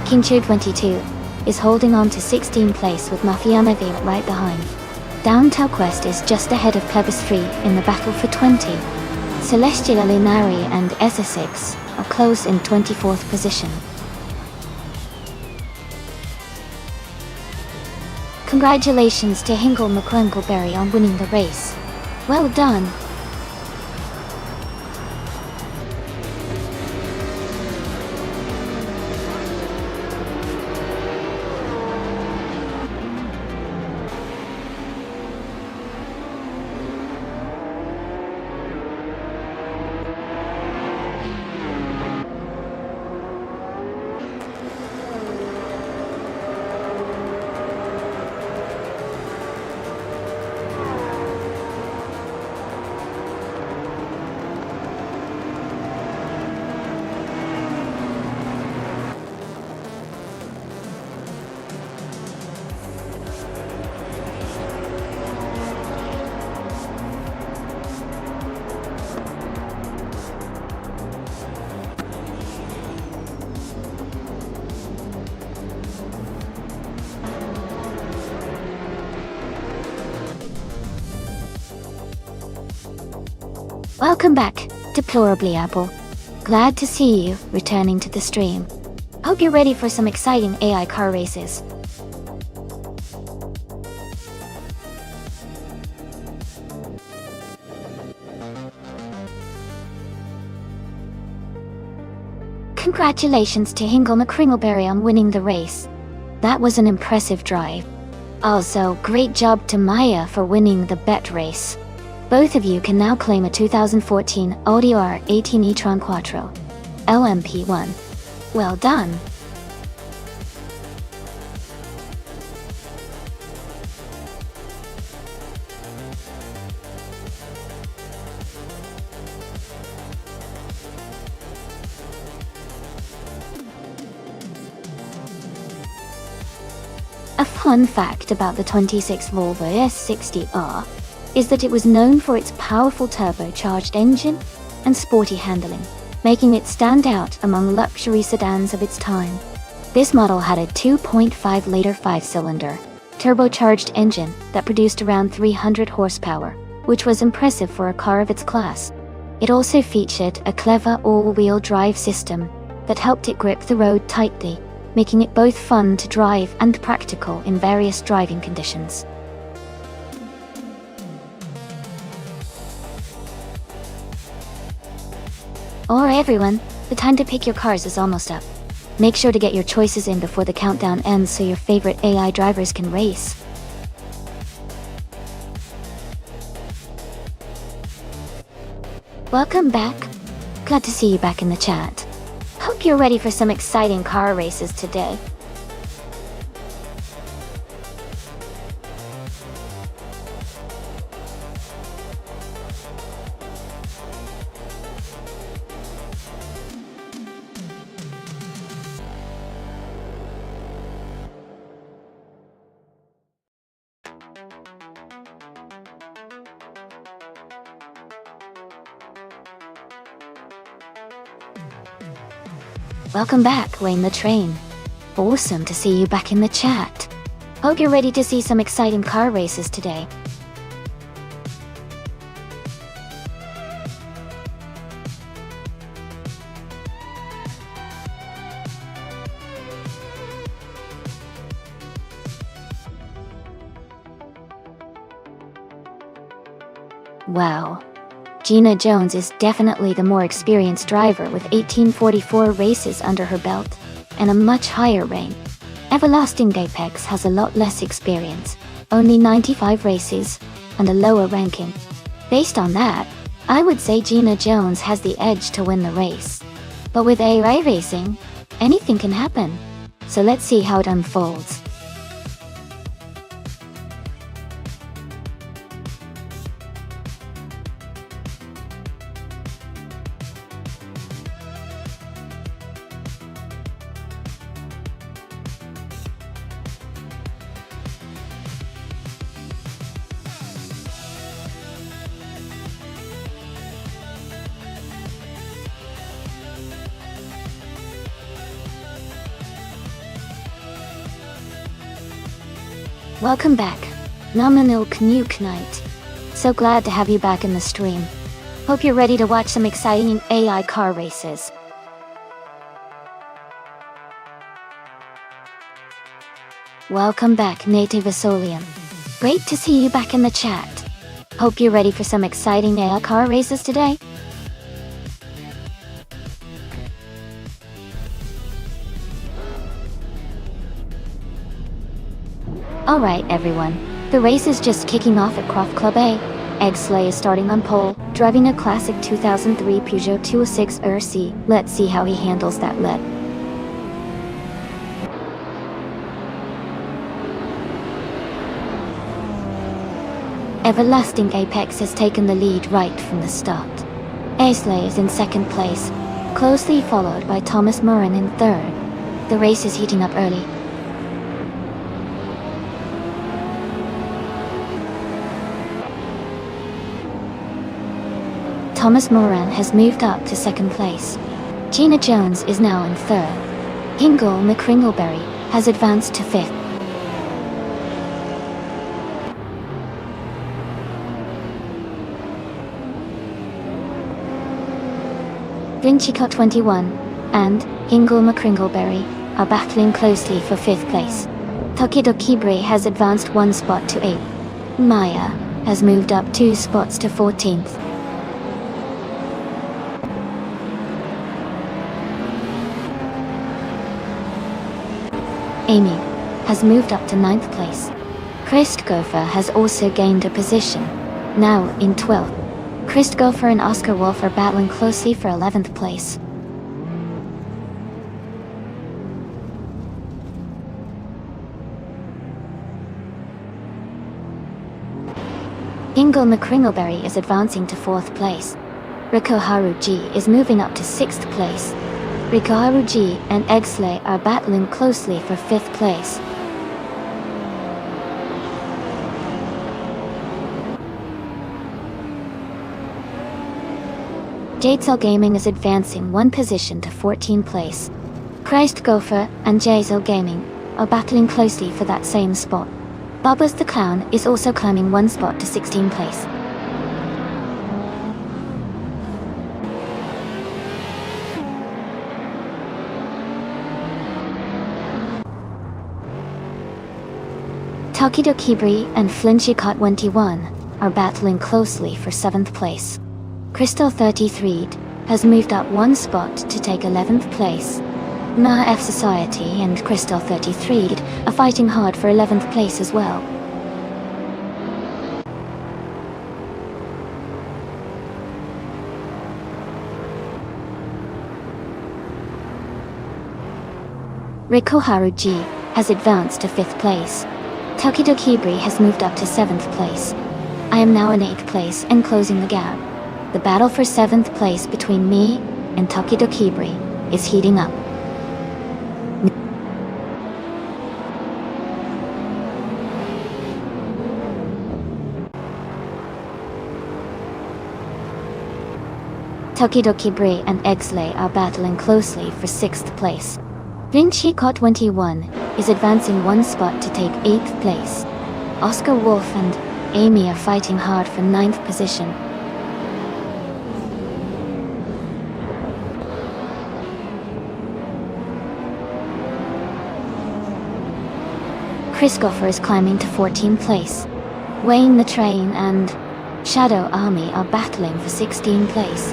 [SPEAKER 1] Kinchu 22 is holding on to 16th place with Mafia Mevi right behind. Downtown Quest is just ahead of Plebis 3 in the battle for 20. Celestial Linari and Essa 6 are close in 24th position. Congratulations to Hingle McCrunkleberry on winning the race. Well done! Welcome back, Deplorably Apple. Glad to see you returning to the stream. Hope you're ready for some exciting AI car races. Congratulations to Hingle McCringleberry on winning the race. That was an impressive drive. Also, great job to Maya for winning the bet race. Both of you can now claim a 2014 Audi R18 e-tron Quattro LMP1. Well done! A fun fact about the 26 Volvo S60R is that it was known for its powerful turbocharged engine and sporty handling, making it stand out among luxury sedans of its time. This model had a 2.5-liter 5-cylinder, turbocharged engine that produced around 300 horsepower, which was impressive for a car of its class. It also featured a clever all-wheel drive system that helped it grip the road tightly, making it both fun to drive and practical in various driving conditions. Alright everyone, the time to pick your cars is almost up. Make sure to get your choices in before the countdown ends so your favorite AI drivers can race. Welcome back. Glad to see you back in the chat. Hope you're ready for some exciting car races today. Welcome back, Wayne the Train. Awesome to see you back in the chat. Hope you're ready to see some exciting car races today. Wow. Gina Jones is definitely the more experienced driver with 1844 races under her belt and a much higher rank. Everlasting Apex has a lot less experience, only 95 races, and a lower ranking. Based on that, I would say Gina Jones has the edge to win the race. But with AI racing, anything can happen. So let's see how it unfolds. Welcome back, Nominal Knuke Knight. So glad to have you back in the stream. Hope you're ready to watch some exciting AI car races. Welcome back, Native Asolium. Great to see you back in the chat. Hope you're ready for some exciting AI car races today. Alright everyone, the race is just kicking off at Croft Club A. Eggsley is starting on pole, driving a classic 2003 Peugeot 206 RC. Let's see how he handles that lead. Everlasting Apex has taken the lead right from the start. Eggsley is in second place, closely followed by Thomas Moran in third. The race is heating up early. Thomas Moran has moved up to second place. Gina Jones is now in third. Hingle McCringleberry has advanced to fifth. Vinchico 21 and Hingle McCringleberry are battling closely for fifth place. Tokido Kibre has advanced one spot to 8th. Maya has moved up 2 spots to 14th. Amy has moved up to 9th place. Christgopher has also gained a position, now in 12th. Christgopher and Oscar Wolf are battling closely for 11th place. Ingle McCringleberry is advancing to 4th place. Rikoharu G is moving up to 6th place. Rikoharu G and Eggsley are battling closely for 5th place. Jadesel Gaming is advancing 1 position to 14th place. Christ Gopher and Jazel Gaming are battling closely for that same spot. Bubba's the Clown is also climbing 1 spot to 16th place. Tokidokibri and Flinchicot21 are battling closely for 7th place. Crystal 33 has moved up 1 spot to take 11th place. Ma F Society and Crystal 33 are fighting hard for 11th place as well. Rikoharu G has advanced to 5th place. Tokidokibri has moved up to 7th place. I am now in 8th place and closing the gap. The battle for 7th place between me and Tokidokibri is heating up. Tokidokibri and Exley are battling closely for 6th place. Flinchicot21 is advancing 1 spot to take 8th place. Oscar Wolf and Amy are fighting hard for 9th position. Chris Goffer is climbing to 14th place. Wayne the Train and Shadow Army are battling for 16th place.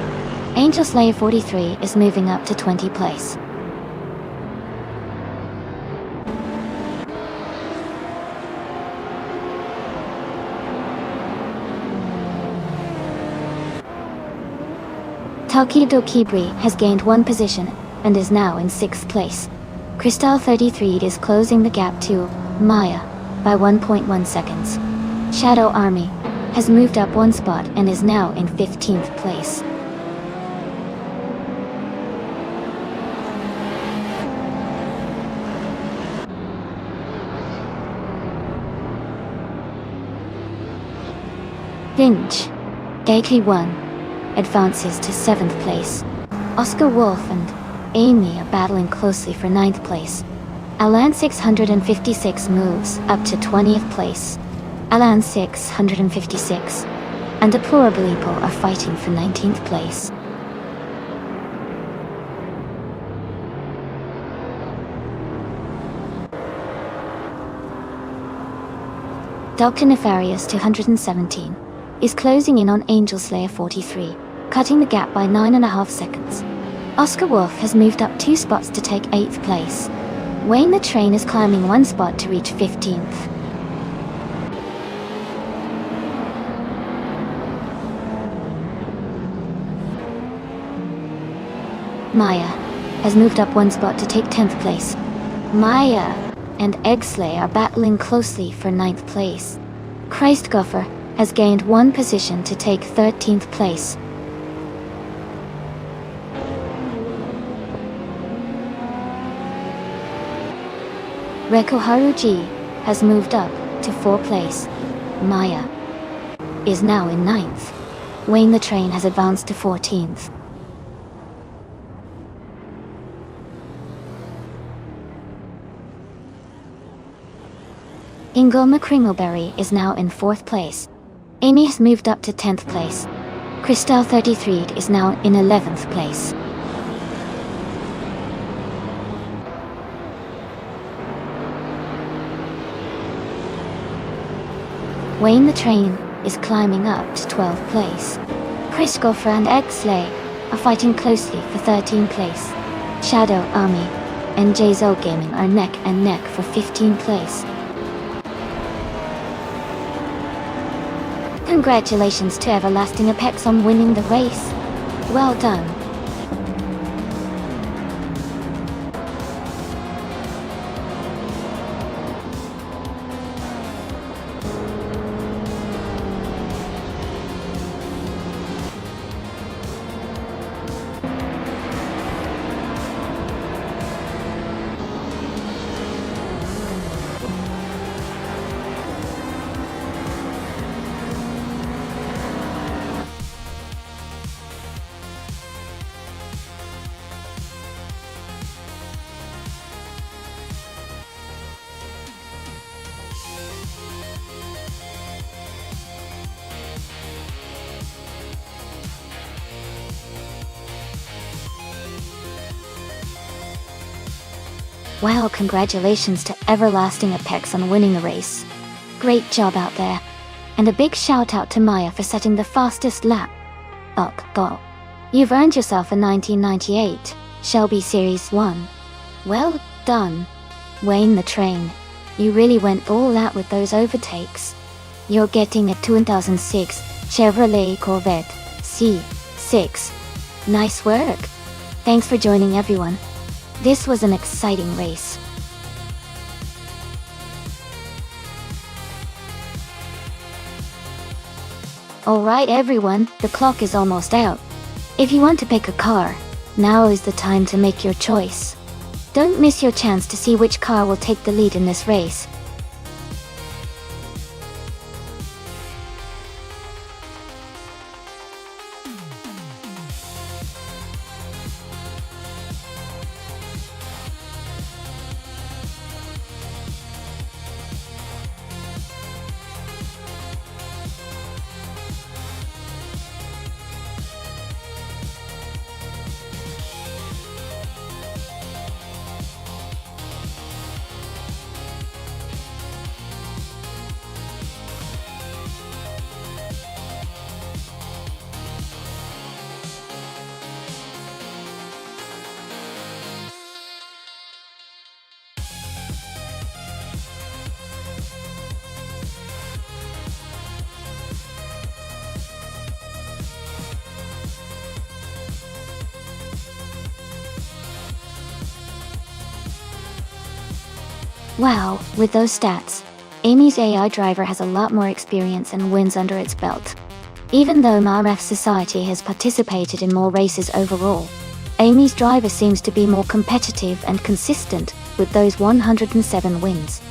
[SPEAKER 1] Angel Slayer 43 is moving up to 20th place. Tokidokibri has gained 1 position and is now in 6th place. Crystal 33 is closing the gap to Maya by 1.1 seconds. Shadow Army has moved up 1 spot and is now in 15th place. Finch, AK1, advances to 7th place. Oscar Wolf and Amy are battling closely for 9th place. Alan 656 moves up to 20th place. Alan 656 and Deplorabilipo are fighting for 19th place. Dr. Nefarious 217 is closing in on Angel Slayer 43, cutting the gap by 9.5 seconds. Oscar Wolf has moved up 2 spots to take 8th place. Wayne the Train is climbing 1 spot to reach 15th. Maya has moved up 1 spot to take 10th place. Maya and Eggsley are battling closely for 9th place. Christgoffer has gained 1 position to take 13th place. Rekoharu G has moved up to 4th place. Maya is now in 9th. Wayne the Train has advanced to 14th. Ingoma Kringleberry is now in 4th place. Amy has moved up to 10th place. Crystal 33 is now in 11th place. Wayne the Train is climbing up to 12th place. Chris Goffer and Exley are fighting closely for 13th place. Shadow Army and Jzo Gaming are neck and neck for 15th place. Congratulations to Everlasting Apex on winning the race. Well done. Wow, congratulations to Everlasting Apex on winning the race. Great job out there. And a big shout out to Maya for setting the fastest lap. Go. You've earned yourself a 1998 Shelby Series 1. Well done. Wayne the Train. You really went all out with those overtakes. You're getting a 2006 Chevrolet Corvette C6. Nice work. Thanks for joining everyone. This was an exciting race. Alright everyone, the clock is almost out. If you want to pick a car, now is the time to make your choice. Don't miss your chance to see which car will take the lead in this race. Wow, with those stats, Amy's AI driver has a lot more experience and wins under its belt. Even though MRF Society has participated in more races overall, Amy's driver seems to be more competitive and consistent with those 107 wins.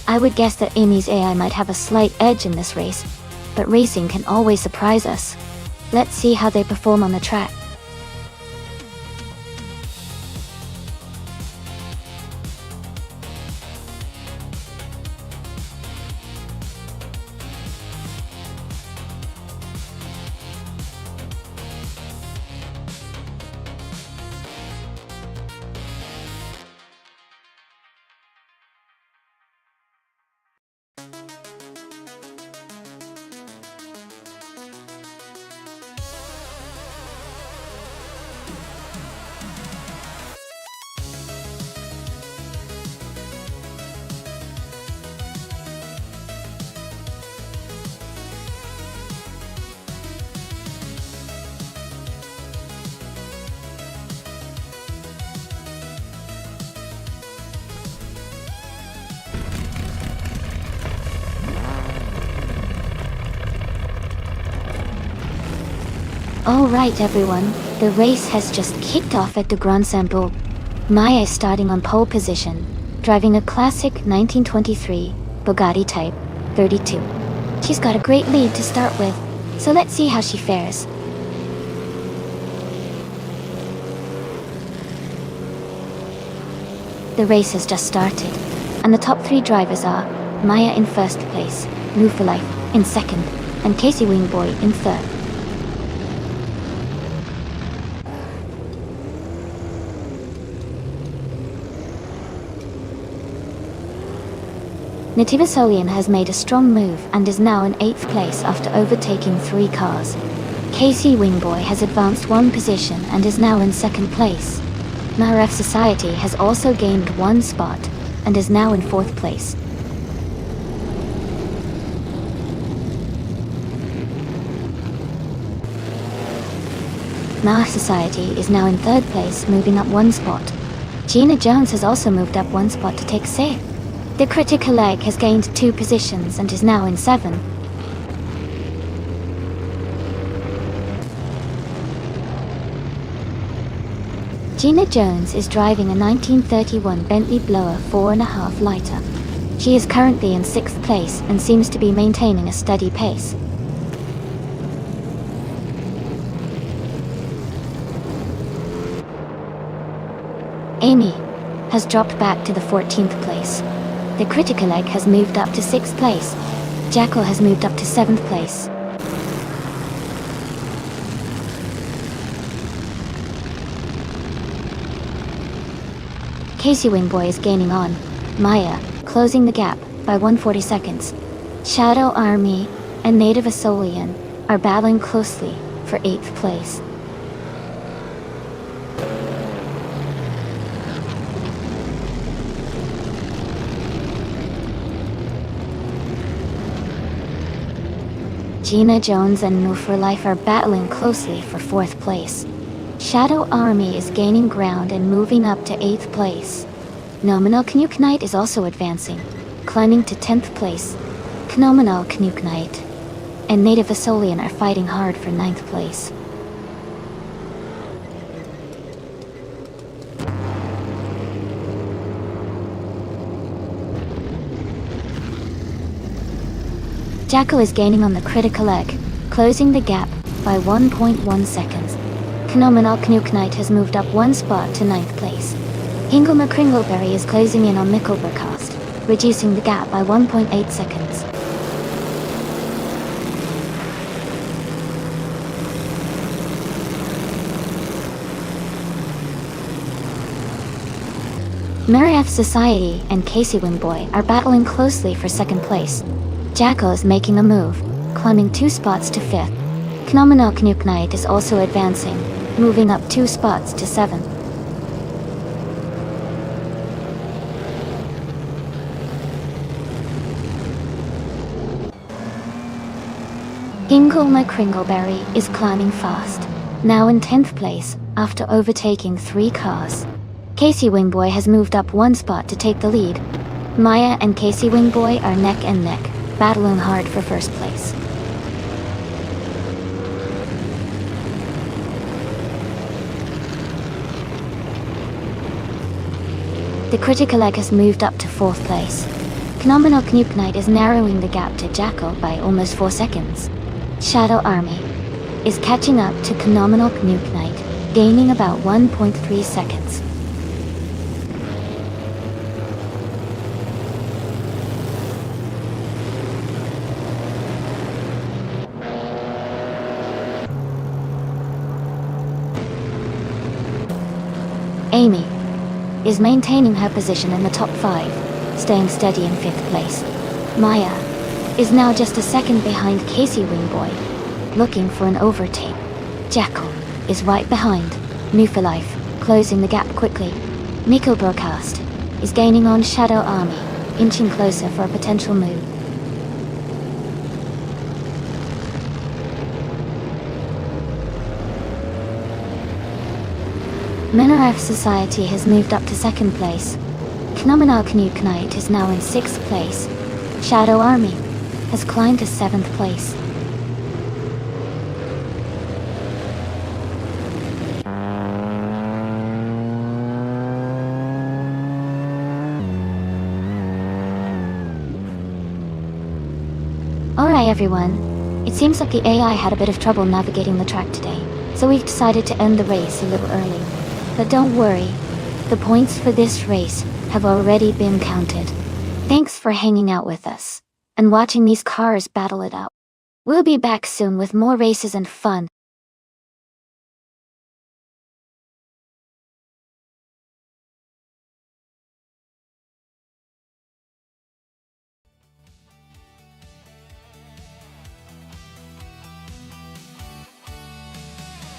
[SPEAKER 1] I would guess that Amy's AI might have a slight edge in this race, but racing can always surprise us. Let's see how they perform on the track. Alright everyone, the race has just kicked off at the Grand Sample. Maya is starting on pole position, driving a classic 1923 Bugatti Type 32. She's got a great lead to start with, so let's see how she fares. The race has just started, and the top three drivers are Maya in first place, Lou for Life in second, and Casey Wingboy in third. Nativa Solian has made a strong move and is now in 8th place after overtaking 3 cars. Casey Wingboy has advanced 1 position and is now in 2nd place. MRF Society has also gained 1 spot and is now in 4th place. MRF Society is now in 3rd place, moving up 1 spot. Gina Jones has also moved up 1 spot to take 6th. The critical leg has gained 2 positions and is now in 7. Gina Jones is driving a 1931 Bentley Blower 4.5 litre. She is currently in 6th place and seems to be maintaining a steady pace. Amy has dropped back to the 14th place. The critical leg has moved up to 6th place. Jackal has moved up to 7th place. Casey Wingboy is gaining on Maya, closing the gap by 140 seconds. Shadow Army and Native Asolian are battling closely for 8th place. Gina Jones and New for Life are battling closely for 4th place. Shadow Army is gaining ground and moving up to 8th place. Nominal Canuck Knight is also advancing, climbing to 10th place. Phenomenal Canuck Knight and Native Asolian are fighting hard for 9th place. Jackal is gaining on the critical egg, closing the gap by 1.1 seconds. Phenomenal Canuck Knight has moved up 1 spot to 9th place. Hingle McCringleberry is closing in on Mickelbercast, reducing the gap by 1.8 seconds. Miraf Society and Casey Wingboy are battling closely for 2nd place. Jackal is making a move, climbing 2 spots to 5th. Phenomenal Canuck Knight is also advancing, moving up 2 spots to 7th. Hingle McCringleberry is climbing fast, now in 10th place after overtaking 3 cars. Casey Wingboy has moved up 1 spot to take the lead. Maya and Casey Wingboy are neck and neck, battling hard for 1st place. The Critical Egg has moved up to 4th place. Phenomenal Canuck Knight is narrowing the gap to Jackal by almost 4 seconds. Shadow Army is catching up to Phenomenal Canuck Knight, gaining about 1.3 seconds. Amy is maintaining her position in the top 5, staying steady in 5th place. Maya is now just a second behind Casey Wingboy, looking for an overtake. Jackal is right behind New for Life, closing the gap quickly. Miko Broadcast is gaining on Shadow Army, inching closer for a potential move. Mineraf Society has moved up to 2nd place. Phenomenal Canuck Knight is now in 6th place. Shadow Army has climbed to 7th place. Alright everyone, it seems like the AI had a bit of trouble navigating the track today, so we've decided to end the race a little early. But don't worry, the points for this race have already been counted. Thanks for hanging out with us and watching these cars battle it out. We'll be back soon with more races and fun.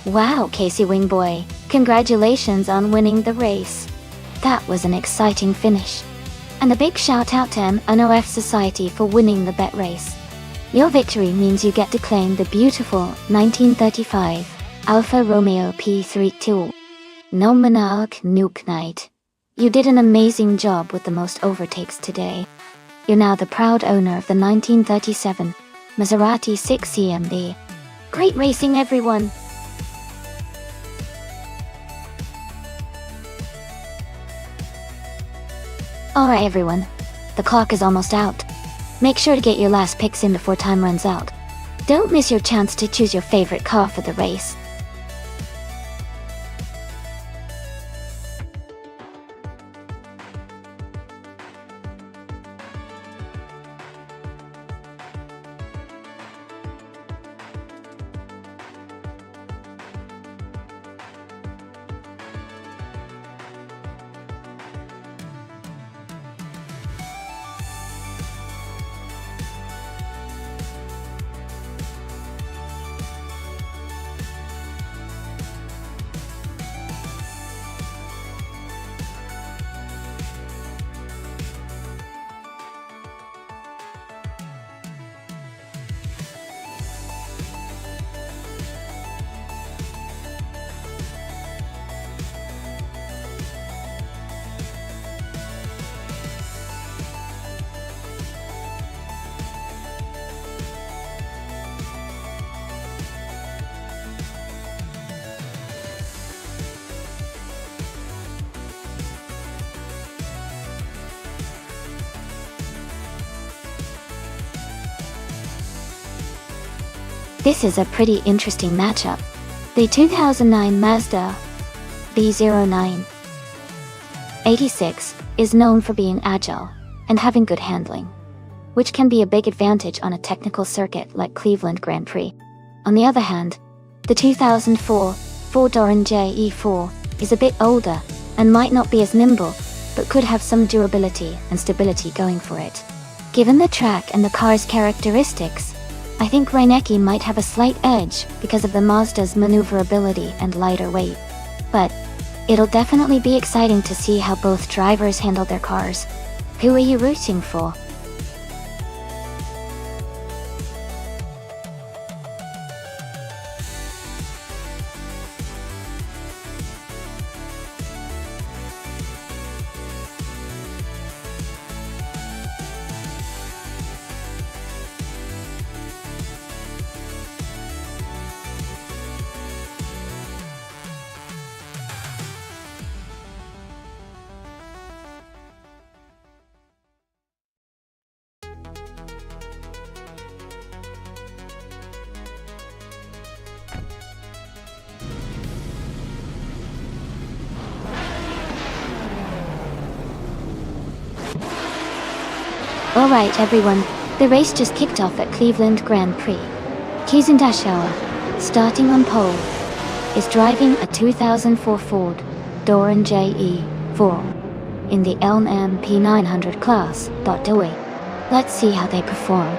[SPEAKER 1] Wow, Casey Wingboy, congratulations on winning the race. That was an exciting finish. And a big shout out to MNOF Society for winning the bet race. Your victory means you get to claim the beautiful 1935 Alfa Romeo P32. Nominal Canuck Knight. You did an amazing job with the most overtakes today. You're now the proud owner of the 1937 Maserati 6 CMB. Great racing, everyone! Alright everyone, the clock is almost out. Make sure to get your last picks in before time runs out. Don't miss your chance to choose your favorite car for the race. This is a pretty interesting matchup. The 2009 Mazda B0986 is known for being agile and having good handling, which can be a big advantage on a technical circuit like Cleveland Grand Prix. On the other hand, the 2004 four-door JE4 is a bit older and might not be as nimble, but could have some durability and stability going for it. Given the track and the car's characteristics, I think Reinecke might have a slight edge because of the Mazda's maneuverability and lighter weight. But it'll definitely be exciting to see how both drivers handle their cars. Who are you rooting for? Alright everyone, the race just kicked off at Cleveland Grand Prix. Keeson Dashauer, starting on pole, is driving a 2004 Ford Doran JE4 in the LMP 900 class. Let's see how they perform.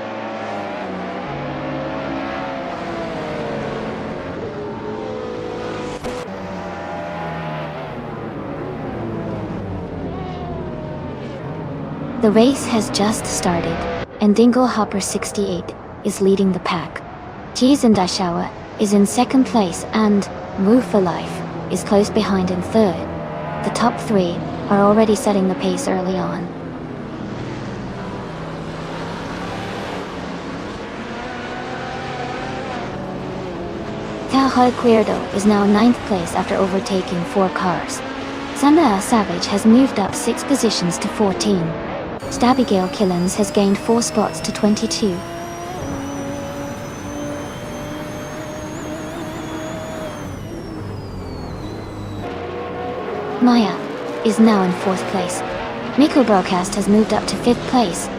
[SPEAKER 1] The race has just started, and Dinglehopper68 is leading the pack. Keeson Dashauer is in second place and Move for Life is close behind in third. The top three are already setting the pace early on. Tahoe Cuerdo is now ninth place after overtaking 4 cars. Samuel Savage has moved up 6 positions to 14. Abigail Killens has gained 4 spots to 22. Maya is now in 4th place. Miko Broadcast has moved up to 5th place.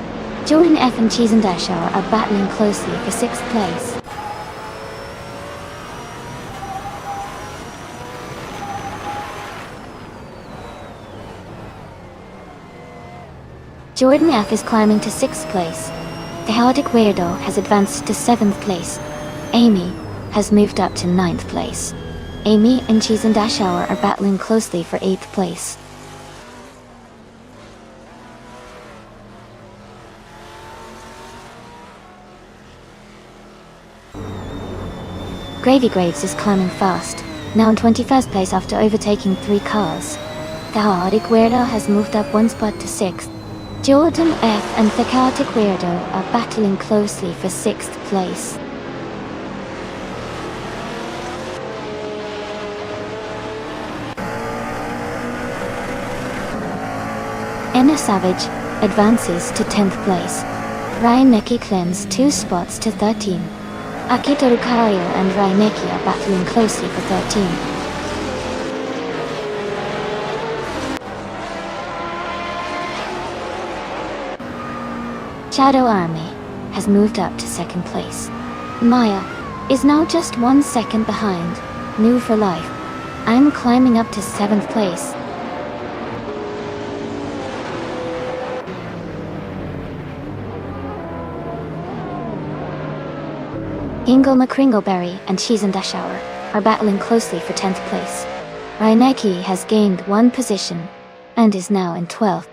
[SPEAKER 1] Jordan F and Keeson Dashauer are battling closely for 6th place. Jordan F is climbing to 6th place. Chaotic Weirdo has advanced to 7th place. Amy has moved up to 9th place. Amy and Keeson Dashauer are battling closely for 8th place. Gravy Graves is climbing fast, now in 21st place after overtaking 3 cars. Chaotic Weirdo has moved up 1 spot to 6th. Jordan F and the Chaotic Weirdo are battling closely for 6th place. Anna Savage advances to 10th place. Reinecke climbs 2 spots to 13. Akito Rukayo and Reinecke are battling closely for 13. Shadow Army has moved up to 2nd place. Maya is now just 1 second behind. New for Life. I'm climbing up to 7th place. Ingle McCringleberry and Keeson Dashauer are battling closely for 10th place. Reinecke has gained 1 position and is now in 12th.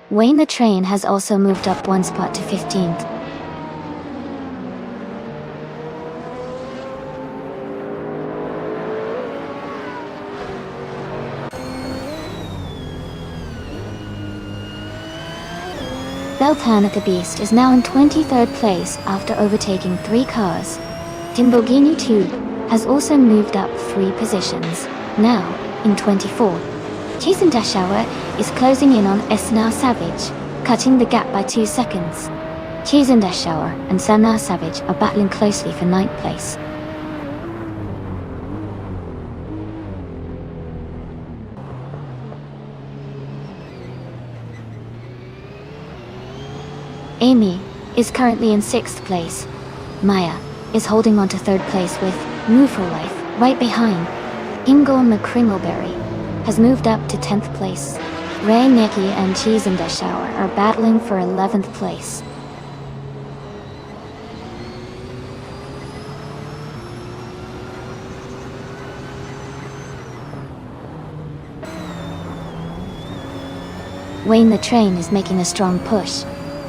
[SPEAKER 1] Wayne the Train has also moved up 1 spot to 15th. Beltana the Beast is now in 23rd place after overtaking 3 cars. Timbogini Tube has also moved up 3 positions, now in 24th. Keeson Dashauer is closing in on Esnar Savage, cutting the gap by 2 seconds. Cheese and Shower and Sana Savage are battling closely for 9th place. Amy is currently in 6th place. Maya is holding on to 3rd place with Move for Life right behind. Ingo McCringleberry has moved up to 10th place. Ray, Nikki, and Cheese and Shower are battling for 11th place. Wayne the Train is making a strong push,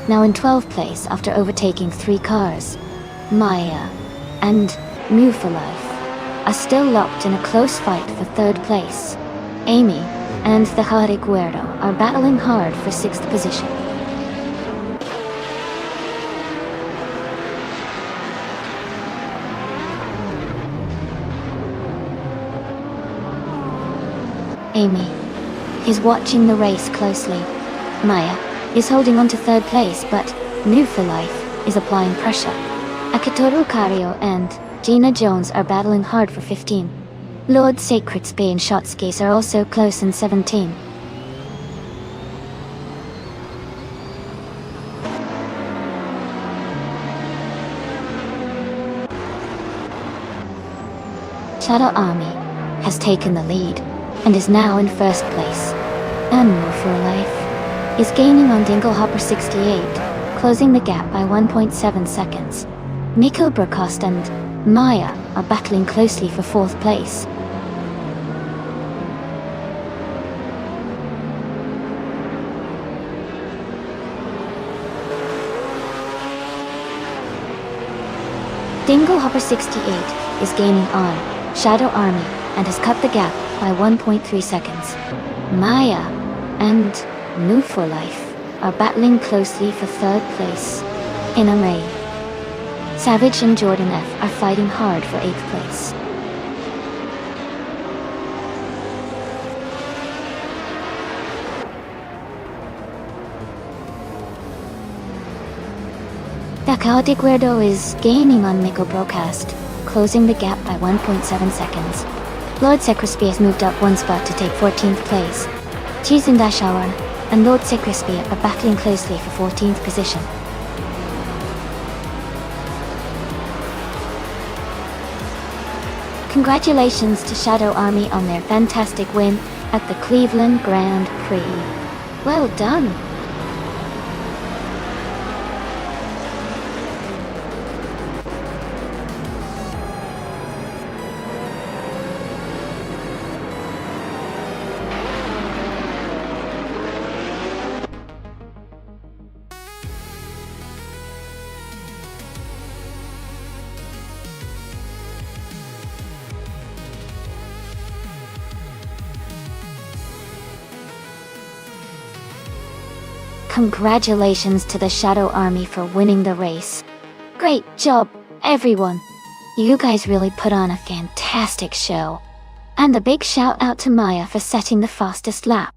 [SPEAKER 1] now in 12th place after overtaking 3 cars. Maya and Move for Life are still locked in a close fight for 3rd place. Amy and the Guerrero are battling hard for 6th position. Amy is watching the race closely. Maya is holding on to 3rd place, but Move for Life is applying pressure. Akitoru Kario and Gina Jones are battling hard for 15. Lord Sacred Spay and Shotskis are also close in 17. Shadow Army has taken the lead and is now in 1st place. And Move for Life is gaining on Dinglehopper 68, closing the gap by 1.7 seconds. Miko Brokost and Maya are battling closely for 4th place. Dinglehopper 68 is gaining on Shadow Army and has cut the gap by 1.3 seconds. Maya and Move for Life are battling closely for 3rd place. In a May, Savage and Jordan F are fighting hard for 8th place. Dakao de Guerdo is gaining on Miko Broadcast, closing the gap by 1.7 seconds. Lord Secrespi has moved up 1 spot to take 14th place. Cheese and Dashour and Lord Secrespi are battling closely for 14th position. Congratulations to Shadow Army on their fantastic win at the Cleveland Grand Prix. Well done! Congratulations to the Shadow Army for winning the race. Great job, everyone. You guys really put on a fantastic show. And a big shout out to Maya for setting the fastest lap.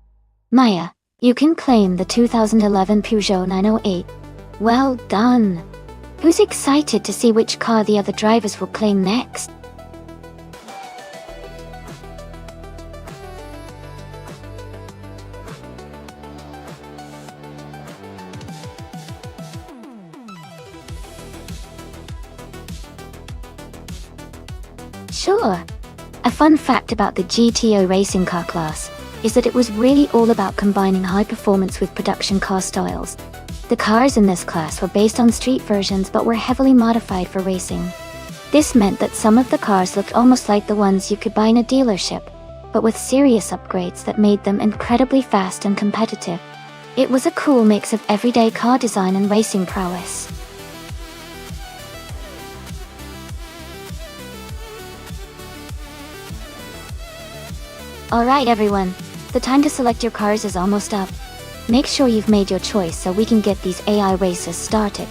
[SPEAKER 1] Maya, you can claim the 2011 Peugeot 908. Well done. Who's excited to see which car the other drivers will claim next? Sure. A fun fact about the GTO racing car class is that it was really all about combining high performance with production car styles. The cars in this class were based on street versions but were heavily modified for racing. This meant that some of the cars looked almost like the ones you could buy in a dealership, but with serious upgrades that made them incredibly fast and competitive. It was a cool mix of everyday car design and racing prowess. Alright everyone, the time to select your cars is almost up. Make sure you've made your choice so we can get these AI races started.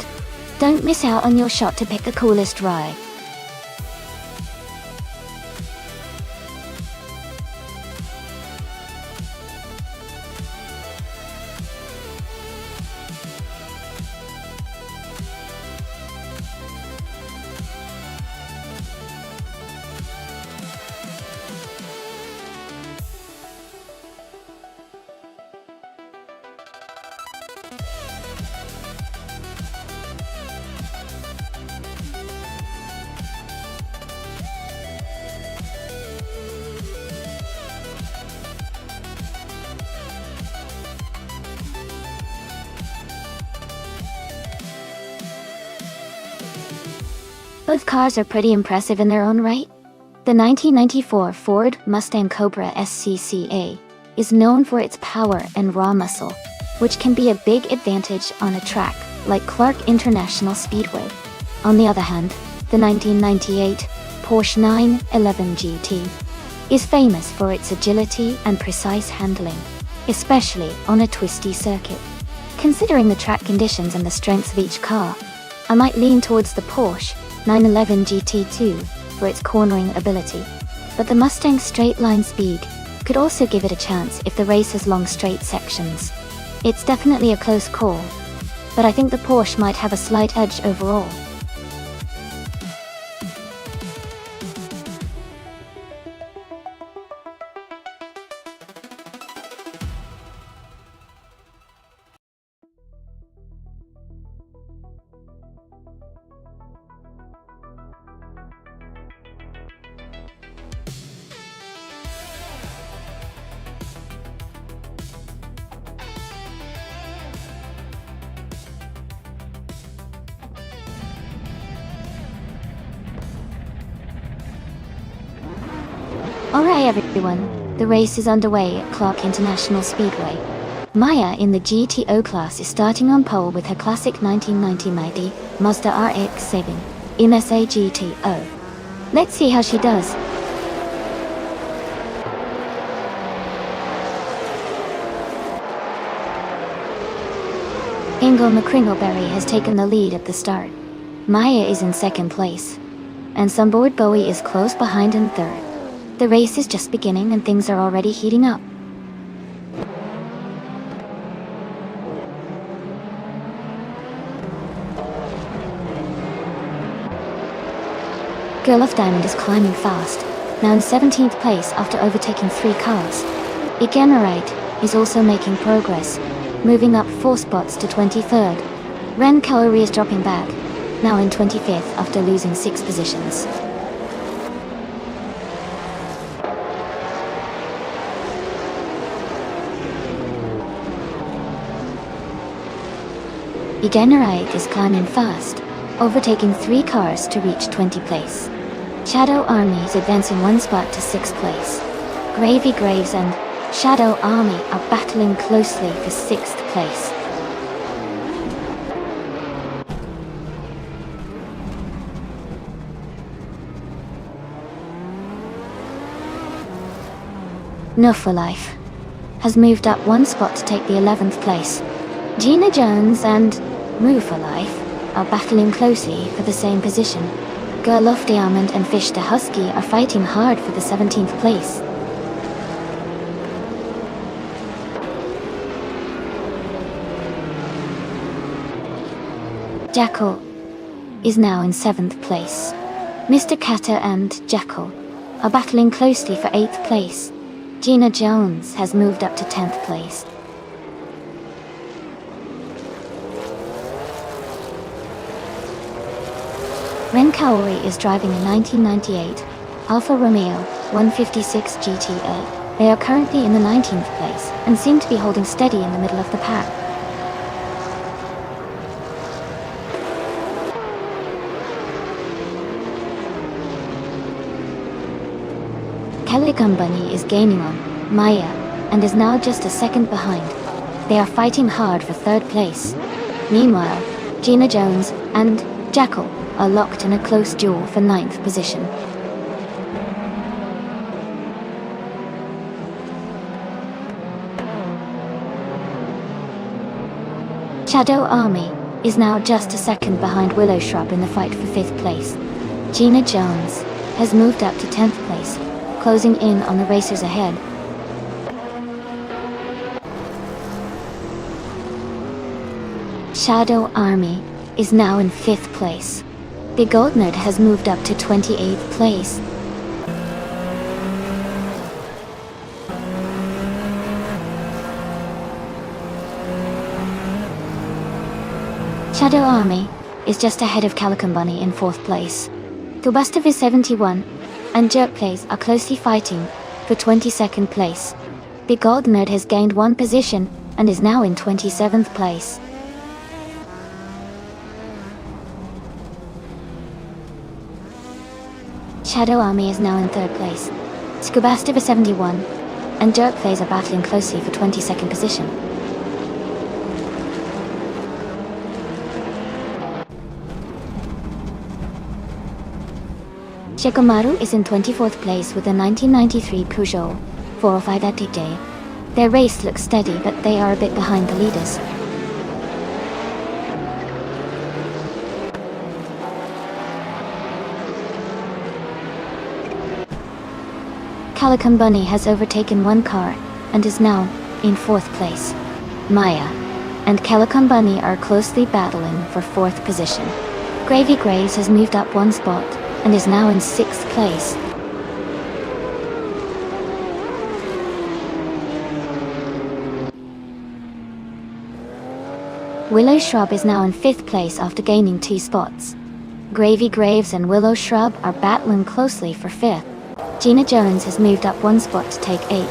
[SPEAKER 1] Don't miss out on your shot to pick the coolest ride. Both cars are pretty impressive in their own right. The 1994 Ford Mustang Cobra SCCA is known for its power and raw muscle, which can be a big advantage on a track like Clark International Speedway. On the other hand, the 1998 Porsche 911 GT is famous for its agility and precise handling, especially on a twisty circuit. Considering the track conditions and the strengths of each car, I might lean towards the Porsche 911 GT2 for its cornering ability, but the Mustang's straight line speed could also give it a chance if the race has long straight sections. It's definitely a close call, but I think the Porsche might have a slight edge overall. Alright everyone, the race is underway at Clark International Speedway. Maya in the GTO class is starting on pole with her classic 1990 Mazda RX-7 MSA GTO. Let's see how she does. Ingo McCringleberry has taken the lead at the start. Maya is in second place, and Sunboard Bowie is close behind in third. The race is just beginning and things are already heating up. Girl of Diamond is climbing fast, now in 17th place after overtaking 3 cars. Igenerite is also making progress, moving up 4 spots to 23rd. Ren Kaori is dropping back, now in 25th after losing 6 positions. Igenerite is climbing fast, overtaking 3 cars to reach 20th place. Shadow Army is advancing 1 spot to 6th place. Gravy Graves and Shadow Army are battling closely for 6th place. No for Life has moved up 1 spot to take the 11th place. Gina Jones and Move for Life are battling closely for the same position. Girl of Diamond and Fish the Husky are fighting hard for the 17th place. Jackal is now in 7th place. Mr. Kata and Jackal are battling closely for 8th place. Gina Jones has moved up to 10th place. Ren Kaori is driving a 1998 Alfa Romeo 156 GTO. They are currently in the 19th place and seem to be holding steady in the middle of the pack. Calico Bunny is gaining on Maya and is now just a second behind. They are fighting hard for 3rd place. Meanwhile, Gina Jones and Jackal are locked in a close duel for 9th position. Shadow Army is now just a second behind Willow Shrub in the fight for 5th place. Gina Jones has moved up to 10th place, closing in on the racers ahead. Shadow Army is now in 5th place. The Gold Nerd has moved up to 28th place. Shadow Army is just ahead of Calico Bunny in 4th place. Gilbustov is 71, and Jerk Plays are closely fighting for 22nd place. The Gold Nerd has gained 1 position and is now in 27th place. Shadow Army is now in 3rd place. Scubastiva 71 and Dirt Plays are battling closely for 22nd position. Shikomaru is in 24th place with a 1993 Peugeot 405 ATJ. Their race looks steady, but they are a bit behind the leaders. Calican Bunny has overtaken one car and is now in 4th place. Maya and Calican Bunny are closely battling for 4th position. Gravy Graves has moved up one spot and is now in 6th place. Willow Shrub is now in 5th place after gaining 2 spots. Gravy Graves and Willow Shrub are battling closely for 5th. Gina Jones has moved up one spot to take 8th.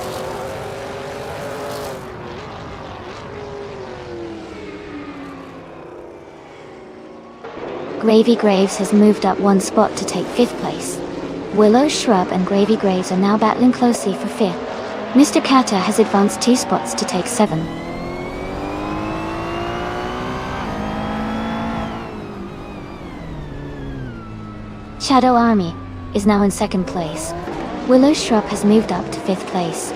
[SPEAKER 1] Gravy Graves has moved up one spot to take 5th place. Willow Shrub and Gravy Graves are now battling closely for 5th. Mr. Kata has advanced 2 spots to take 7th. Shadow Army is now in 2nd place. Willow Shrub has moved up to 5th place.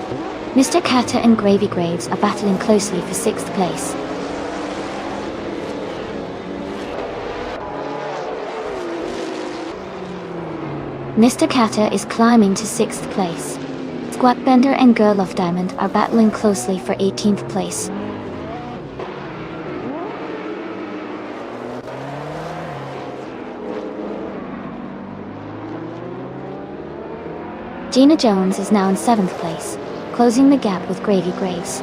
[SPEAKER 1] Mr. Kata and Gravy Graves are battling closely for 6th place. Mr. Kata is climbing to 6th place. Squatbender and Girl of Diamond are battling closely for 18th place. Gina Jones is now in 7th place, closing the gap with Gravy Graves.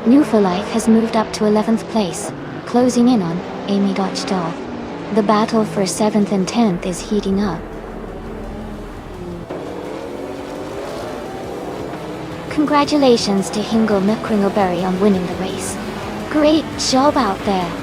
[SPEAKER 1] New for Life has moved up to 11th place, closing in on Amy Dodgedahl. The battle for 7th and 10th is heating up. Congratulations to Hingle McCringleberry on winning the race. Great job out there!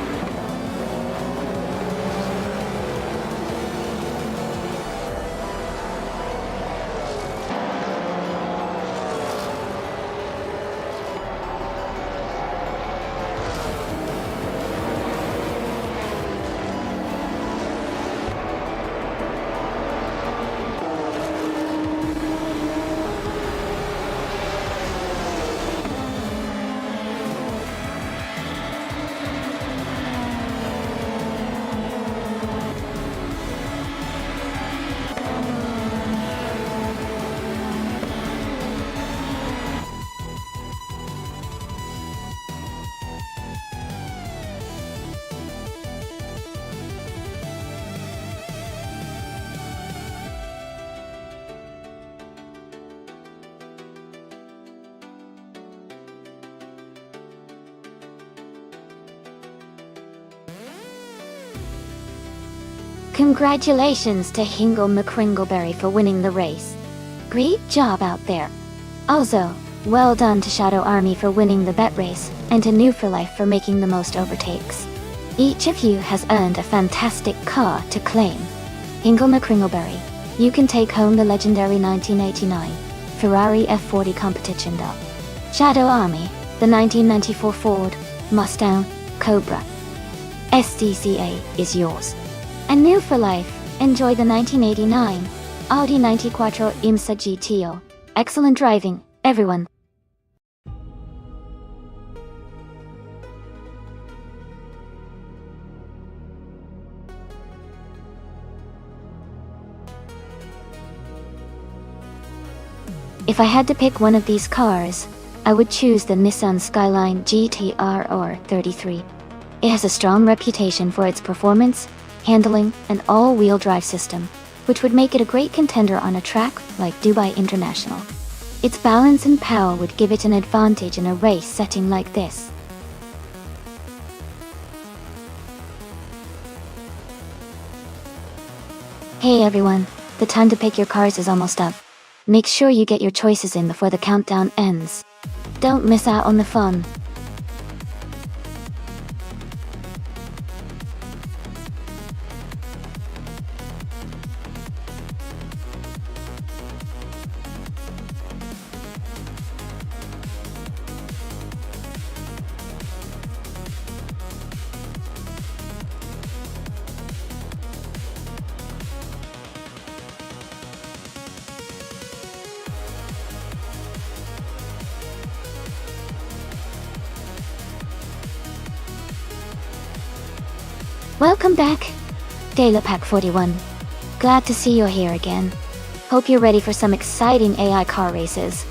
[SPEAKER 1] Congratulations to Hingle McCringleberry for winning the race. Great job out there. Also, well done to Shadow Army for winning the bet race, and to New for Life for making the most overtakes. Each of you has earned a fantastic car to claim. Hingle McCringleberry, you can take home the legendary 1989 Ferrari F40 competition dog. Shadow Army, the 1994 Ford Mustang Cobra SDCA is yours. And New for Life, enjoy the 1989 Audi 94 IMSA GTO. Excellent driving, everyone. If I had to pick one of these cars, I would choose the Nissan Skyline GT-R or 33. It has a strong reputation for its performance, handling, and all-wheel drive system, which would make it a great contender on a track like Dubai International. Its balance and power would give it an advantage in a race setting like this. Hey everyone, the time to pick your cars is almost up. Make sure you get your choices in before the countdown ends. Don't miss out on the fun. Welcome back, Data Pack 41. Glad to see you're here again. Hope you're ready for some exciting AI car races.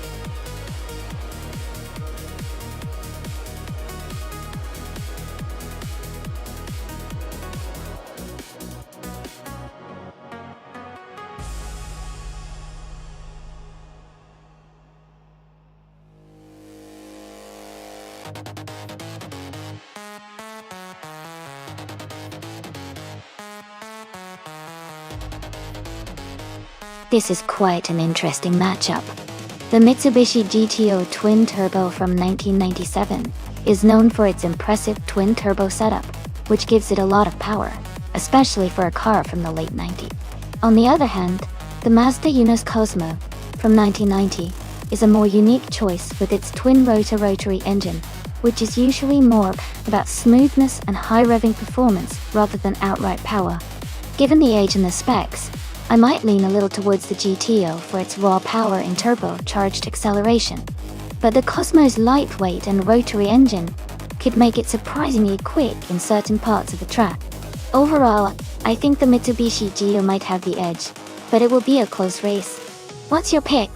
[SPEAKER 1] This is quite an interesting matchup. The Mitsubishi GTO twin-turbo from 1997 is known for its impressive twin-turbo setup, which gives it a lot of power, especially for a car from the late 90s. On the other hand, the Mazda Yunus Cosmo from 1990 is a more unique choice with its twin-rotor rotary engine, which is usually more about smoothness and high-revving performance rather than outright power. Given the age and the specs, I might lean a little towards the GTO for its raw power and turbocharged acceleration, but the Cosmo's lightweight and rotary engine could make it surprisingly quick in certain parts of the track. Overall, I think the Mitsubishi GTO might have the edge, but it will be a close race. What's your pick?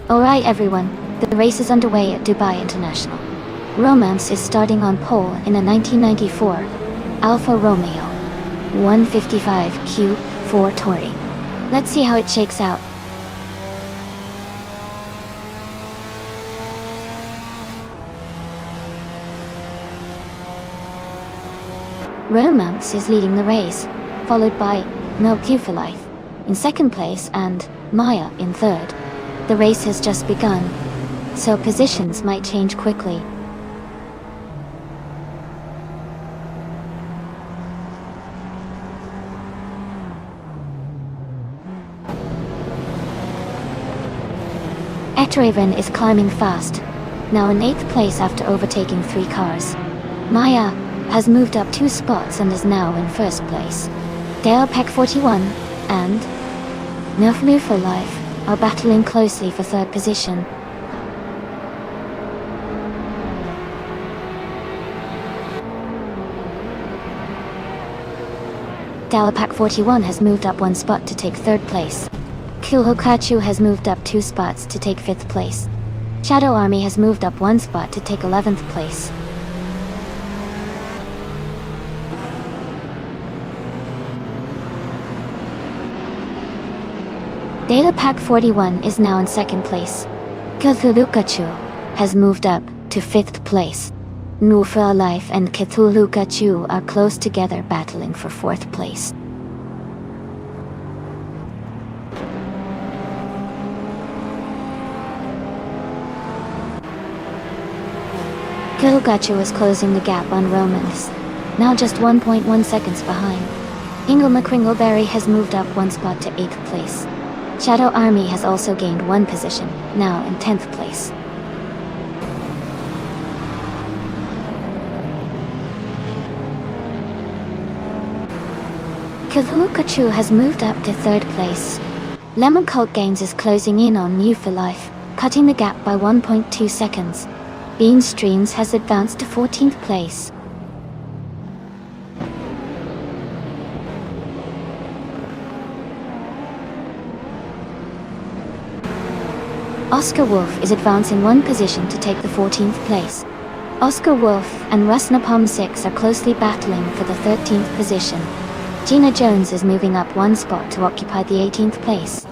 [SPEAKER 1] Alright everyone, the race is underway at Dubai International. Romance is starting on pole in a 1994 Alfa Romeo 155Q4 Touring. Let's see how it shakes out. Romance is leading the race, followed by No Q for Life in second place and Maya in third. The race has just begun, so positions might change quickly. Etraven is climbing fast, now in 8th place after overtaking 3 cars. Maya has moved up 2 spots and is now in 1st place. Dale Pack 41 and No for Life are battling closely for 3rd position. Dalapack 41 has moved up 1 spot to take 3rd place. Kilhokachu has moved up 2 spots to take 5th place. Shadow Army has moved up 1 spot to take 11th place. Data Pack 41 is now in 2nd place. Cthulhukachu has moved up to 5th place. Nufa Life and Cthulhukachu are close together battling for 4th place. Cthulhukachu is closing the gap on Romance, now just 1.1 seconds behind. Ingle McCringleberry has moved up 1 spot to 8th place. Shadow Army has also gained 1 position, now in 10th place. Cthulhukachu has moved up to 3rd place. Lemon Cult Games is closing in on New for Life, cutting the gap by 1.2 seconds. Bean Streams has advanced to 14th place. Oscar Wolf is advancing 1 position to take the 14th place. Oscar Wolf and Rusnapalm 6 are closely battling for the 13th position. Gina Jones is moving up 1 spot to occupy the 18th place.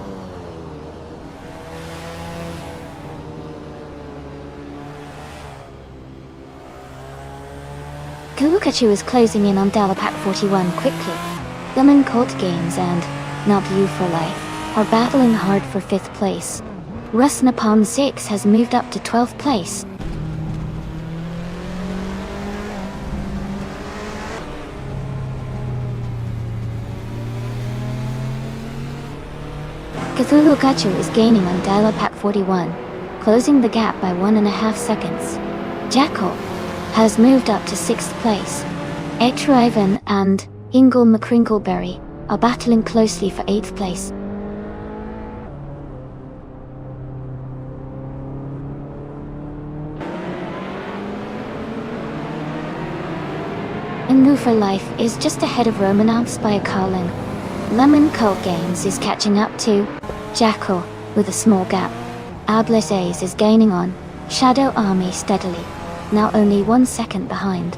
[SPEAKER 1] Cthulhukachu is closing in on Dalapack 41 quickly. Lemon Cult Games and Not You for Life are battling hard for 5th place. Rusnapalm 6 has moved up to 12th place. Cthulhu Gachu is gaining on Dial-Pack 41, closing the gap by 1.5 seconds. Jackal has moved up to 6th place. Etriven and Ingle McCringleberry are battling closely for 8th place. And New for Life is just ahead of Romance by a car length. Lemon Cult Games is catching up to Jackal with a small gap. Ablis A's is gaining on Shadow Army steadily, now only 1 second behind.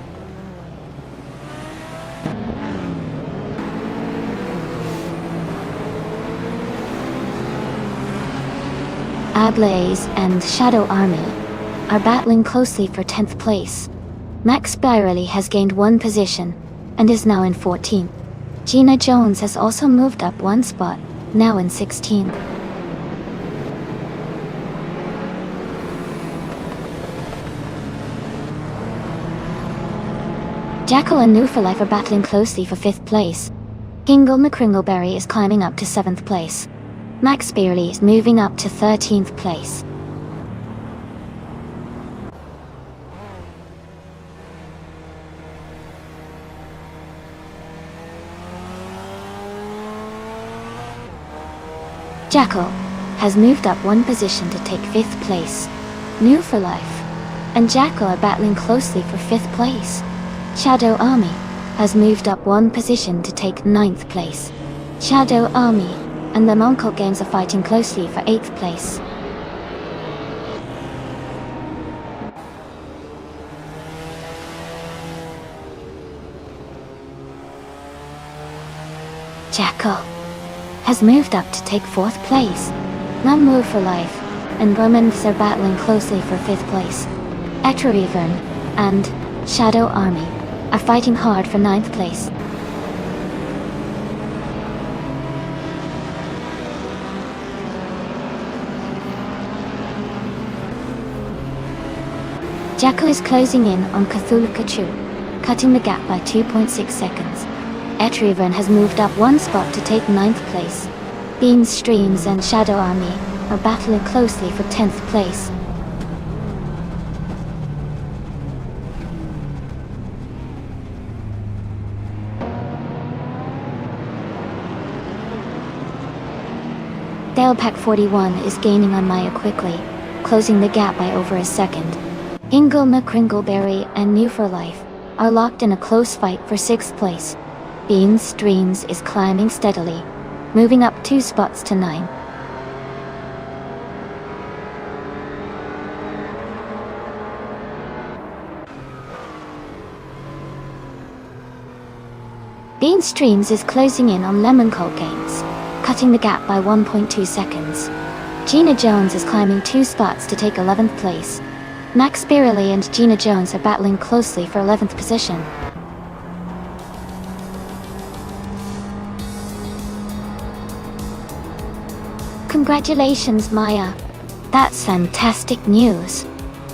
[SPEAKER 1] Ablaze and Shadow Army are battling closely for 10th place. Max Spirally has gained 1 position and is now in 14th. Gina Jones has also moved up 1 spot, now in 16th. Jackal and New for Life are battling closely for 5th place. Ingle McCringleberry is climbing up to 7th place. Max Spearley is moving up to 13th place. Jackal has moved up 1 position to take 5th place. New for Life and Jackal are battling closely for 5th place. Shadow Army has moved up 1 position to take 9th place. Shadow Army and the Monko Games are fighting closely for 8th place. Jackal has moved up to take 4th place. Namu for Life and Romans are battling closely for 5th place. Etriven and Shadow Army are fighting hard for 9th place. Jackal is closing in on Cthulhu Gachu, cutting the gap by 2.6 seconds. Etriven has moved up 1 spot to take 9th place. Beans Streams and Shadow Army are battling closely for 10th place. Dial-Pack 41 is gaining on Maya quickly, closing the gap by over a second. Ingle McCringleberry and New for Life are locked in a close fight for 6th place. Beans Streams is climbing steadily, moving up 2 spots to 9. Beans Streams is closing in on Lemon Cult Games, cutting the gap by 1.2 seconds. Gina Jones is climbing 2 spots to take 11th place. Max Spirally and Gina Jones are battling closely for 11th position. Congratulations, Maya. That's fantastic news.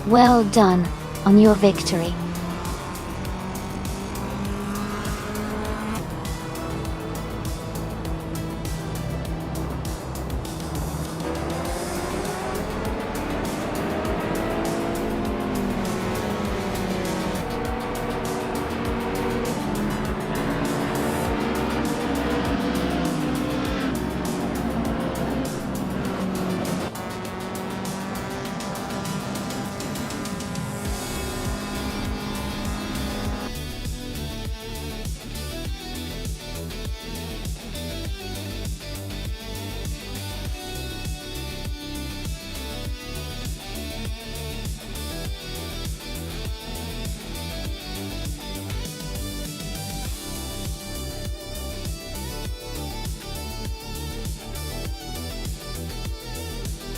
[SPEAKER 1] Well done on your victory.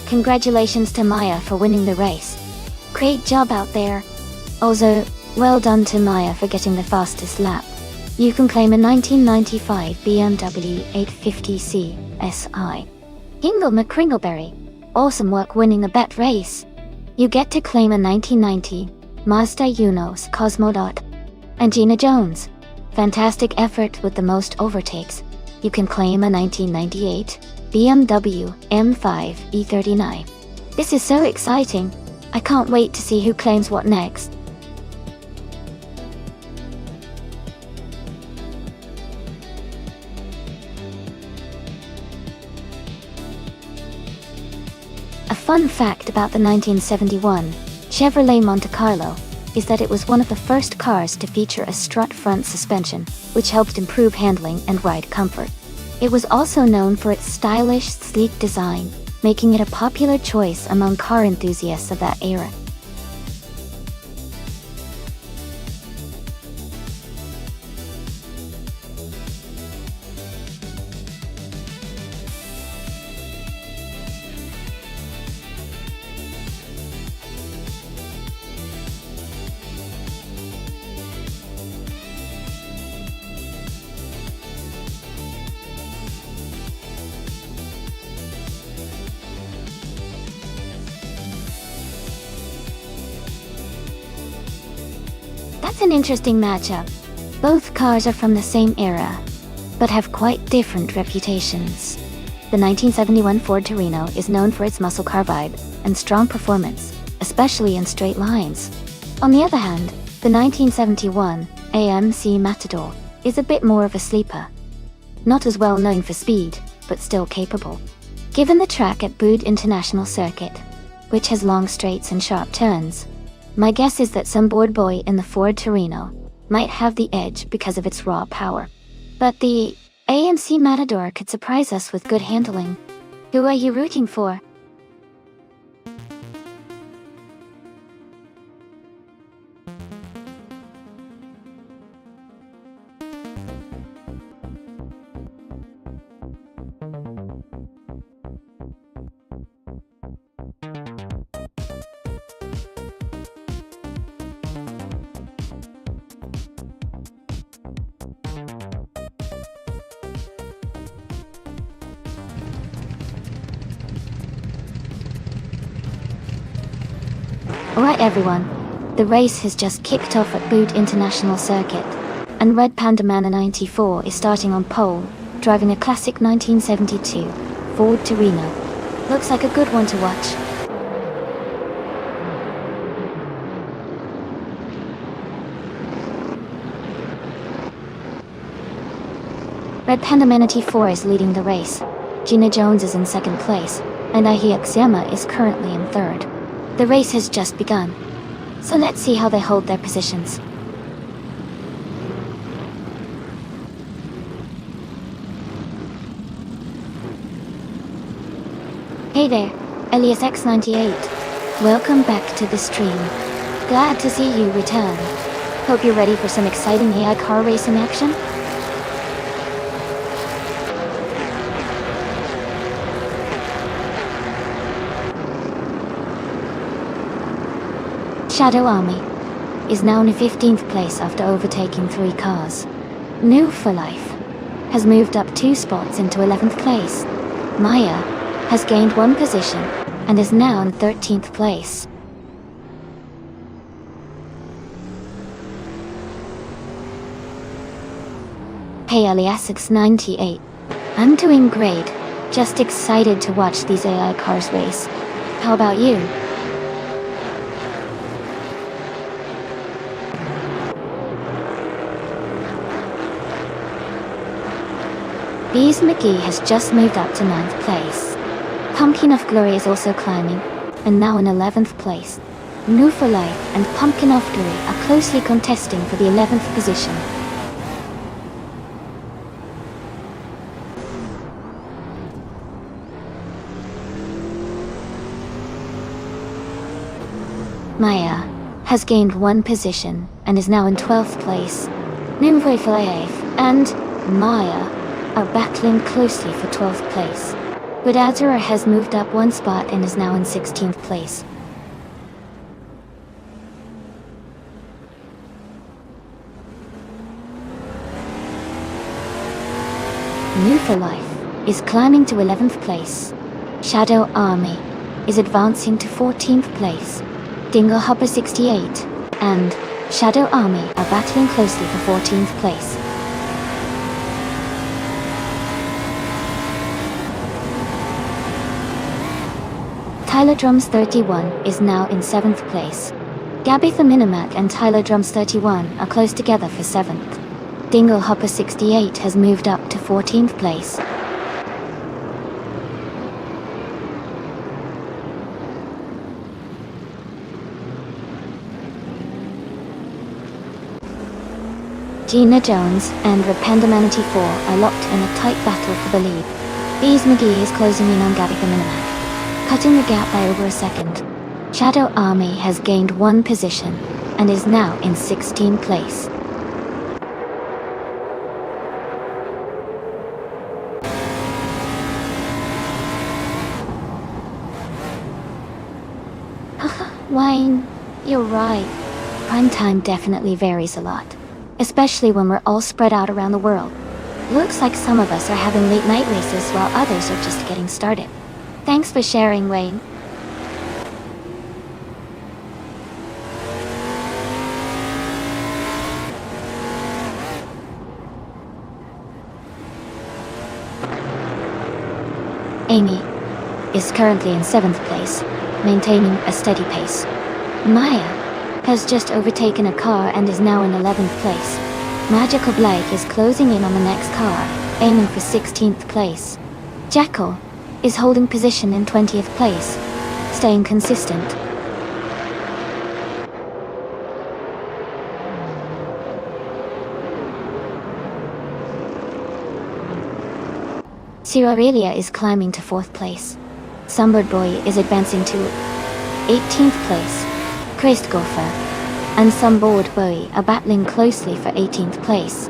[SPEAKER 1] Congratulations to Maya for winning the race. Great job out there. Also, well done to Maya for getting the fastest lap. You can claim a 1995 BMW 850C SI. Ingle McCringleberry, awesome work winning the bet race. You get to claim a 1990 Mazda Unos Cosmodot. And Gina Jones, fantastic effort with the most overtakes. you can claim a 1998 BMW M5 E39. This is so exciting. I can't wait to see who claims what next. A fun fact about the 1971 Chevrolet Monte Carlo is that it was one of the first cars to feature a strut front suspension, which helped improve handling and ride comfort. It was also known for its stylish, sleek design, making it a popular choice among car enthusiasts of that era. That's an interesting matchup. Both cars are from the same era, but have quite different reputations. The 1971 Ford Torino is known for its muscle car vibe and strong performance, especially in straight lines. On the other hand, the 1971 AMC Matador is a bit more of a sleeper. Not as well known for speed, but still capable. Given the track at Boud International Circuit, which has long straights and sharp turns, my guess is that some bored boy in the Ford Torino might have the edge because of its raw power. But the AMC Matador could surprise us with good handling. Who are you rooting for? Alright everyone, the race has just kicked off at Boud International Circuit, and Red Panda Mana 94 is starting on pole, driving a classic 1972 Ford Torino. Looks like a good one to watch. Red Panda Mana 94 is leading the race. Gina Jones is in second place, and Ahi Axioma is currently in third. The race has just begun, so let's see how they hold their positions. Hey there, Elias X98. Welcome back to the stream. Glad to see you return. Hope you're ready for some exciting AI car racing action? Shadow Army is now in 15th place after overtaking 3 cars. New for Life has moved up 2 spots into 11th place. Maya has gained 1 position and is now in 13th place. Hey Eliasix 98. I'm doing great. Just excited to watch these AI cars race. How about you? Bees McGee has just moved up to 9th place. Pumpkin of Glory is also climbing, and now in 11th place. New for Life and Pumpkin of Glory are closely contesting for the 11th position. Maya has gained 1 position and is now in 12th place. Nimvoy Filaev and Maya are battling closely for 12th place. But Azura has moved up 1 spot and is now in 16th place. New for Life is climbing to 11th place. Shadow Army is advancing to 14th place. Dingo Hopper 68 and Shadow Army are battling closely for 14th place. Tyler Drums 31 is now in 7th place. Gabby the Minimac and Tyler Drums 31 are close together for 7th. Dingle Hopper 68 has moved up to 14th place. Gina Jones and Rapandamanity 4 are locked in a tight battle for the lead. Bees McGee is closing in on Gabby the Minimac, cutting the gap by over a second. Shadow Army has gained 1 position and is now in 16th place. Wayne, you're right. Prime time definitely varies a lot, especially when we're all spread out around the world. Looks like some of us are having late night races while others are just getting started. Thanks for sharing, Wayne. Amy is currently in 7th place, maintaining a steady pace. Maya has just overtaken a car and is now in 11th place. Magical Blake is closing in on the next car, aiming for 16th place. Jekyll is holding position in 20th place, staying consistent. Aurelia is climbing to 4th place. Sunbird Boy is advancing to 18th place. Christgopher and Sunboard Boy are battling closely for 18th place.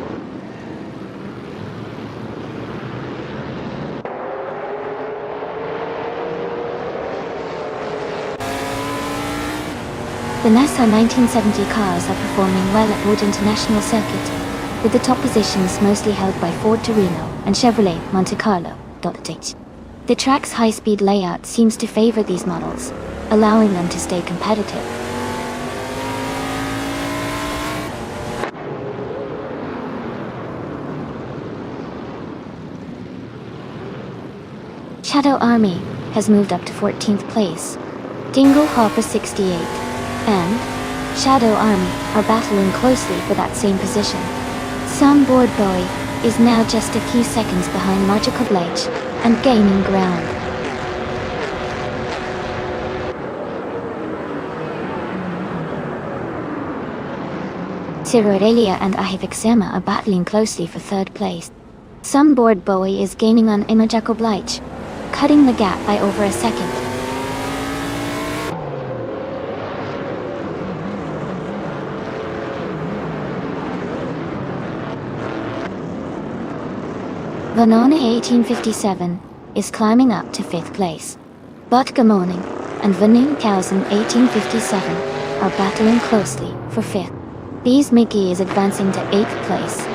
[SPEAKER 1] The NASA 1970 cars are performing well at Wood International Circuit, with the top positions mostly held by Ford Torino and Chevrolet Monte Carlo. The track's high-speed layout seems to favor these models, allowing them to stay competitive. Shadow Army has moved up to 14th place. Dingle Hopper 68 and Shadow Army are battling closely for that same position. Sunboard Boy is now just a few seconds behind Magical Blake and gaining ground. Aurelia and Ahivixema are battling closely for 3rd place. Sunboard Boy is gaining on Magical Blake, cutting the gap by over a second. Vanona 1857 is climbing up to 5th place. Butga Morning and Vanoon 1857 are battling closely for 5th. Bees Mickey is advancing to 8th place.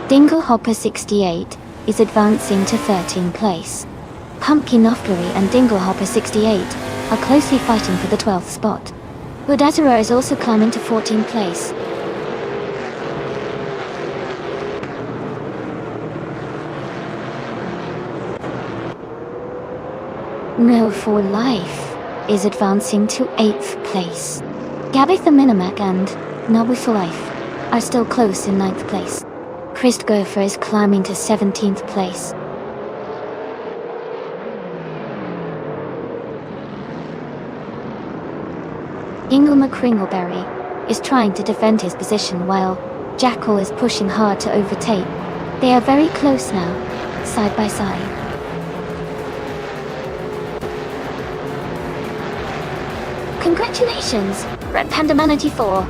[SPEAKER 1] Dingle Hopper 68 is advancing to 13th place. Pumpkin Offery and Dingle Hopper 68 are closely fighting for the 12th spot. Woodazara is also climbing to 14th place. No for Life is advancing to 8th place. Gabby the Minimac and Nabu for Life are still close in 9th place. Christgopher is climbing to 17th place. Ingle McCringleberry is trying to defend his position while Jackal is pushing hard to overtake. They are very close now, side by side. Congratulations, Red Panda Manatee 4.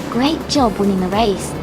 [SPEAKER 1] Great job winning the race.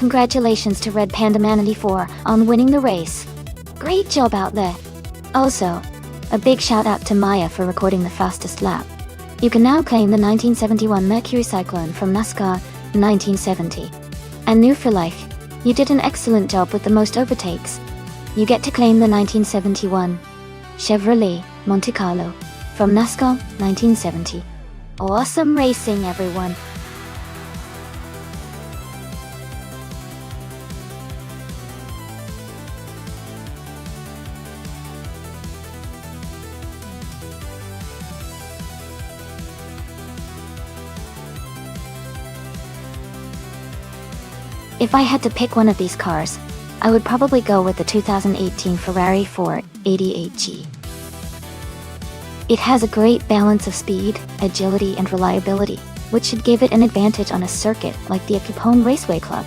[SPEAKER 1] congratulations to Red Panda Man 84 on winning the race. Great job out there. Also, a big shout out to Maya for recording the fastest lap. You can now claim the 1971 Mercury Cyclone from NASCAR 1970. And new for life, you did an excellent job with the most overtakes. You get to claim the 1971 Chevrolet Monte Carlo from NASCAR 1970. Awesome racing, everyone! If I had to pick one of these cars, I would probably go with the 2018 Ferrari 488G. It has a great balance of speed, agility, and reliability, which should give it an advantage on a circuit like the Capone Raceway Club.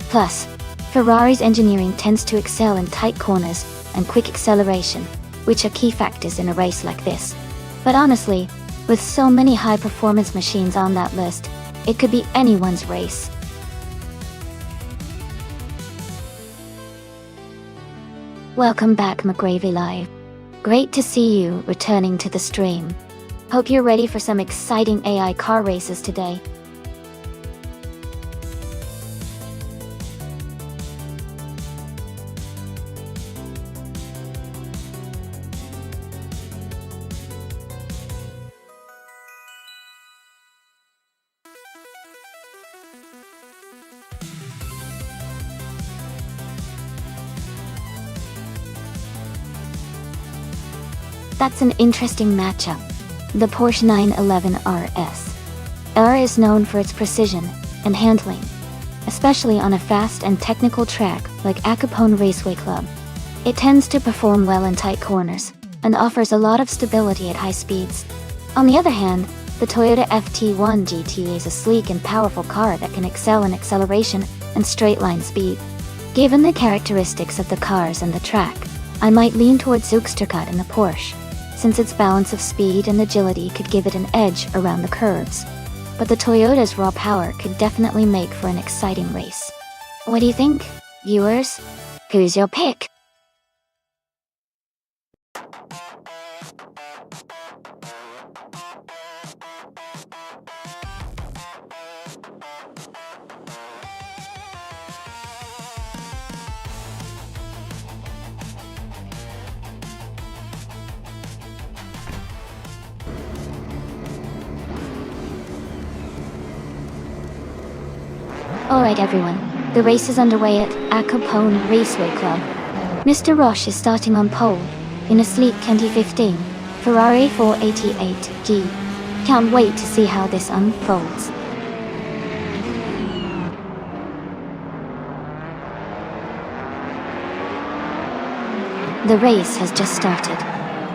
[SPEAKER 1] Plus, Ferrari's engineering tends to excel in tight corners and quick acceleration, which are key factors in a race like this. But honestly, with so many high-performance machines on that list, it could be anyone's race. Welcome back, McGravy Live. Great to see you returning to the stream. Hope you're ready for some exciting AI car races today. That's an interesting matchup. The Porsche 911 RS. R is known for its precision and handling, especially on a fast and technical track like Capone Raceway Club. It tends to perform well in tight corners and offers a lot of stability at high speeds. On the other hand, the Toyota FT1 GT is a sleek and powerful car that can excel in acceleration and straight-line speed. Given the characteristics of the cars and the track, I might lean towards Zugstercut in the Porsche, since its balance of speed and agility could give it an edge around the curves. But the Toyota's raw power could definitely make for an exciting race. What do you think, viewers? Who's your pick? Alright everyone, the race is underway at Capone Raceway Club. Mr. Roche is starting on pole, in a sleek 2015 Ferrari 488G. Can't wait to see how this unfolds. The race has just started,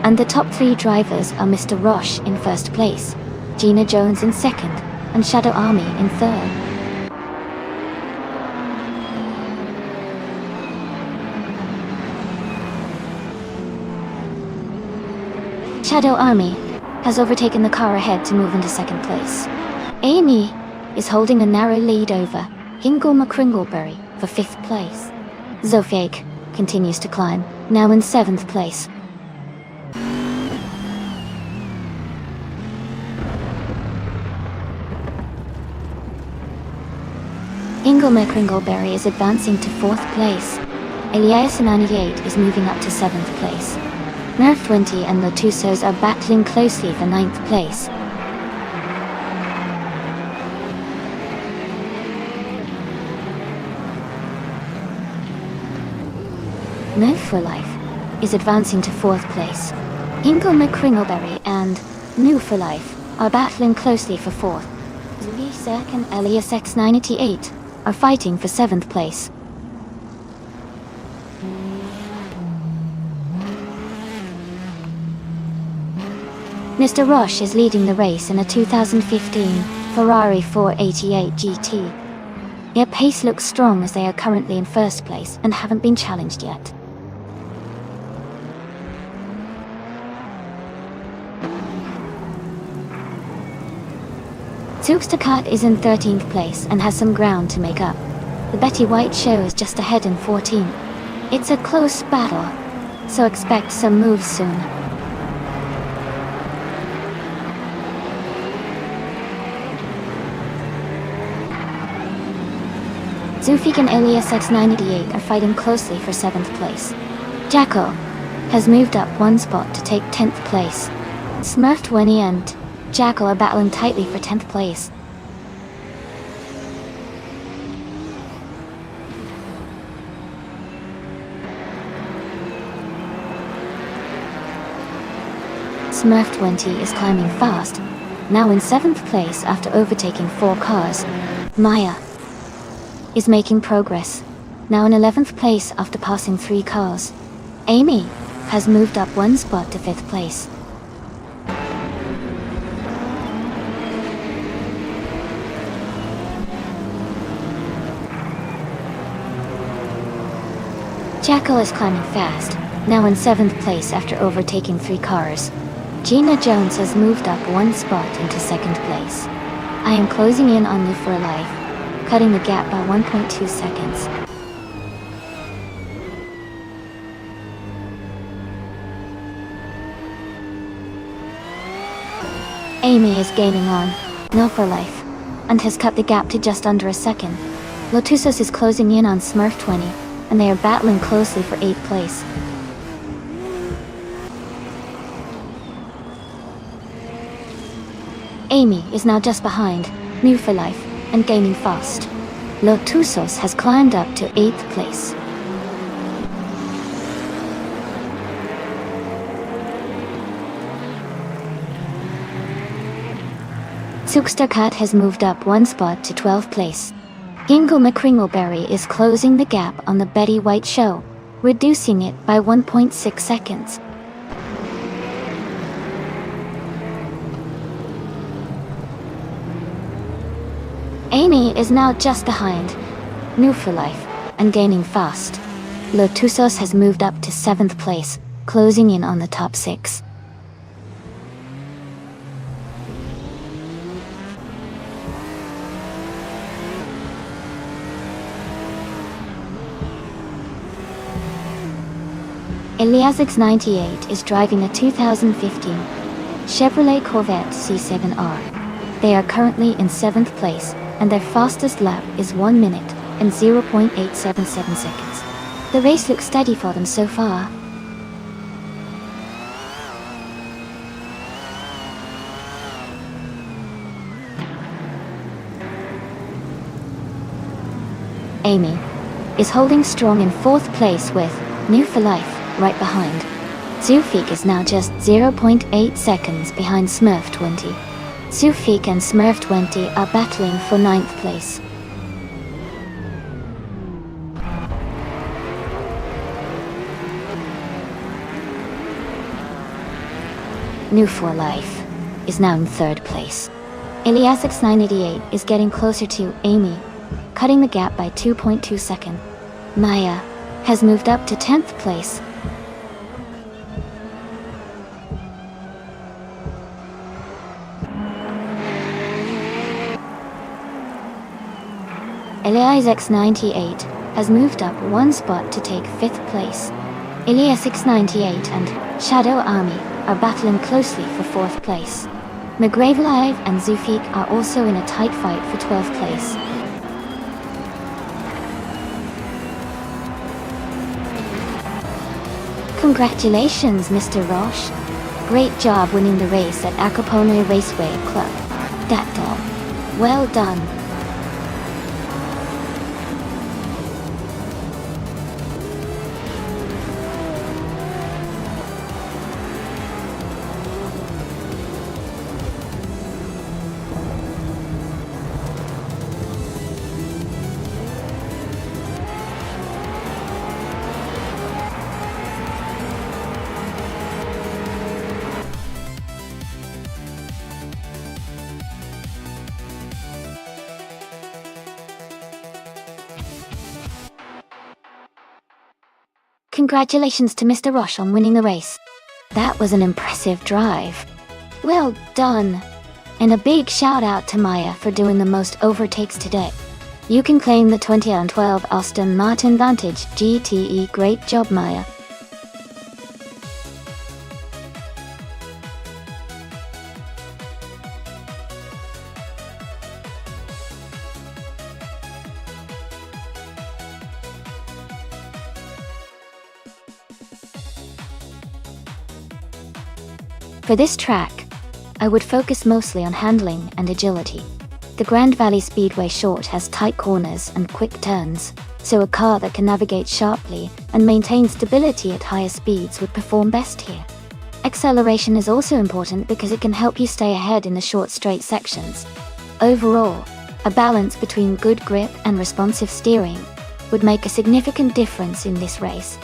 [SPEAKER 1] and the top three drivers are Mr. Roche in first place, Gina Jones in second, and Shadow Army in third. Shadow Army has overtaken the car ahead to move into second place. Amy is holding a narrow lead over Hingle McCringleberry for fifth place. Zofiake continues to climb, now in seventh place. Hingle McCringleberry is advancing to fourth place. Elias 98 is moving up to seventh place. Nerf 20 and Lotusos are battling closely for ninth place. Nerf for Life is advancing to fourth place. Hingle McCringleberry and New for Life are battling closely for fourth. Zuli Sek and Elias X98 are fighting for seventh place. Mr. Roche is leading the race in a 2015 Ferrari 488 GT. Their pace looks strong as they are currently in first place and haven't been challenged yet. Zugstercut is in 13th place and has some ground to make up. The Betty White show is just ahead in 14. It's a close battle, so expect some moves soon. Zufik and Elias X988 are fighting closely for 7th place. Jacko has moved up 1 spot to take 10th place. Smurf 20 and Jacko are battling tightly for 10th place. Smurf 20 is climbing fast, now in 7th place after overtaking 4 cars. Maya is making progress, now in 11th place after passing 3 cars. Amy has moved up 1 spot to 5th place. Jackal is climbing fast, now in 7th place after overtaking 3 cars. Gina Jones has moved up 1 spot into 2nd place. I am closing in on Live for Life, cutting the gap by 1.2 seconds. Amy is gaining on No for Life, and has cut the gap to just under a second. Lotusos is closing in on Smurf 20, and they are battling closely for 8th place. Amy is now just behind New for Life and gaining fast. Lotusos has climbed up to 8th place. Sookstercat has moved up 1 spot to 12th place. Gingle McCringleberry is closing the gap on the Betty White show, reducing it by 1.6 seconds. Amy is now just behind New for Life and gaining fast. Lotusos has moved up to 7th place, closing in on the top 6. Eliasix 98 is driving a 2015 Chevrolet Corvette C7R. They are currently in 7th place, and their fastest lap is 1 minute and 0.877 seconds. The race looks steady for them so far. Amy is holding strong in 4th place with New for Life right behind. Zufik is now just 0.8 seconds behind Smurf 20. Zufik and Smurf 20 are battling for 9th place. New for Life is now in 3rd place. Eliasix 988 is getting closer to Amy, cutting the gap by 2.2 seconds. Maya has moved up to 10th place. Eliasix 98 has moved up 1 spot to take 5th place. Eliasix 98 and Shadow Army are battling closely for 4th place. McGrave Live and Zufik are also in a tight fight for 12th place. Congratulations, Mr. Roche. Great job winning the race at Acapone Raceway Club. That dog. Well done. Congratulations to Mr. Roche on winning the race. That was an impressive drive. Well done. And a big shout out to Maya for doing the most overtakes today. You can claim the 2012 Aston Martin Vantage GTE. Great job, Maya. For this track, I would focus mostly on handling and agility. The Grand Valley Speedway Short has tight corners and quick turns, so a car that can navigate sharply and maintain stability at higher speeds would perform best here. Acceleration is also important because it can help you stay ahead in the short straight sections. Overall, a balance between good grip and responsive steering would make a significant difference in this race.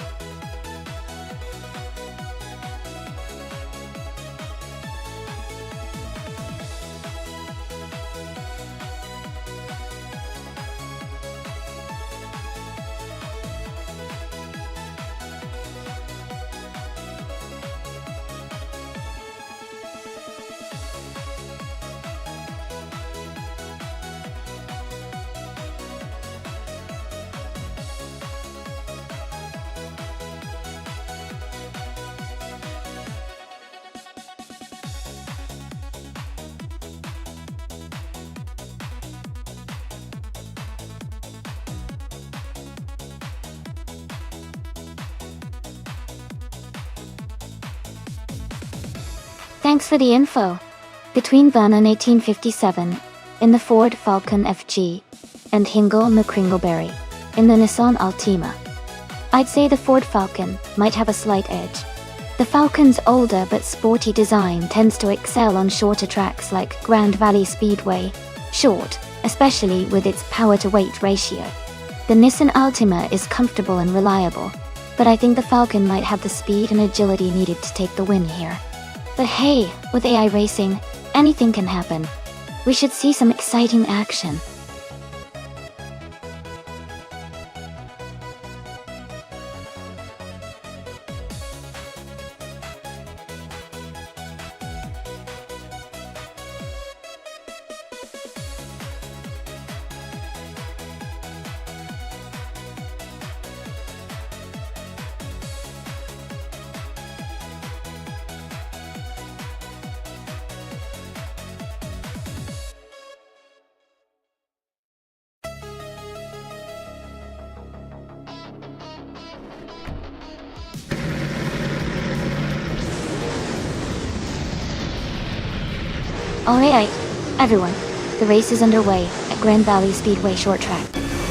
[SPEAKER 1] Thanks for the info. Between Vernon 1857 in the Ford Falcon FG and Hingle McCringleberry in the Nissan Altima, I'd say the Ford Falcon might have a slight edge. The Falcon's older but sporty design tends to excel on shorter tracks like Grand Valley Speedway Short, especially with its power-to-weight ratio. The Nissan Altima is comfortable and reliable, but I think the Falcon might have the speed and agility needed to take the win here. But hey, with AI racing, anything can happen. We should see some exciting action. Alright, everyone, the race is underway at Grand Valley Speedway Short Track.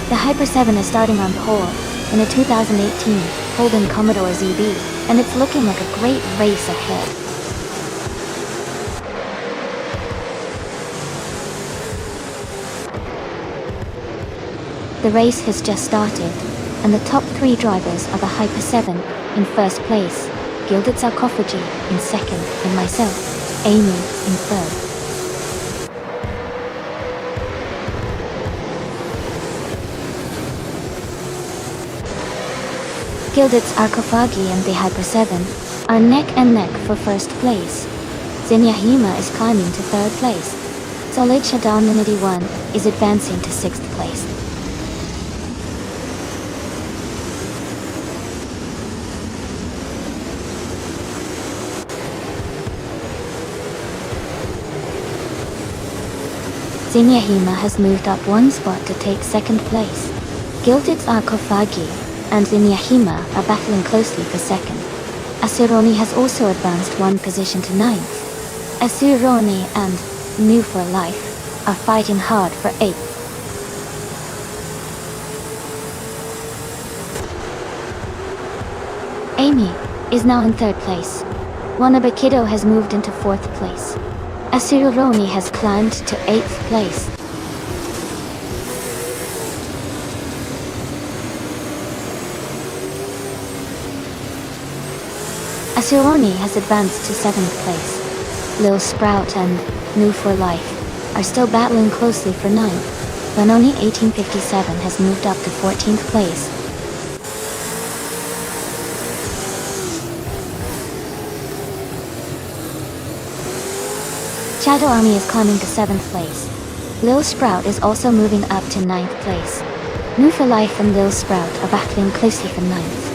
[SPEAKER 1] The Hyper 7 is starting on pole in a 2018 Holden Commodore ZB, and it's looking like a great race ahead. The race has just started, and the top 3 drivers are the Hyper 7 in first place, Gilded Sarcophagy in second, and myself, Amy, in third. Gilded Sarcophagi and the Hyper 7 are neck and neck for first place. Zinyahima is climbing to third place. Solid Shadam 1 is advancing to sixth place. Zinyahima has moved up one spot to take second place. Gilded Sarcophagi and Zinyahima are battling closely for second. Asuroni has also advanced one position to ninth. Asuroni and New for Life are fighting hard for eighth. Amy is now in third place. Wanabakido has moved into fourth place. Asuroni has climbed to eighth place. Asuroni has advanced to 7th place. Lil Sprout and New for Life are still battling closely for 9th. Benoni 1857 has moved up to 14th place. Shadow Army is climbing to 7th place. Lil Sprout is also moving up to 9th place. Move for Life and Lil Sprout are battling closely for 9th.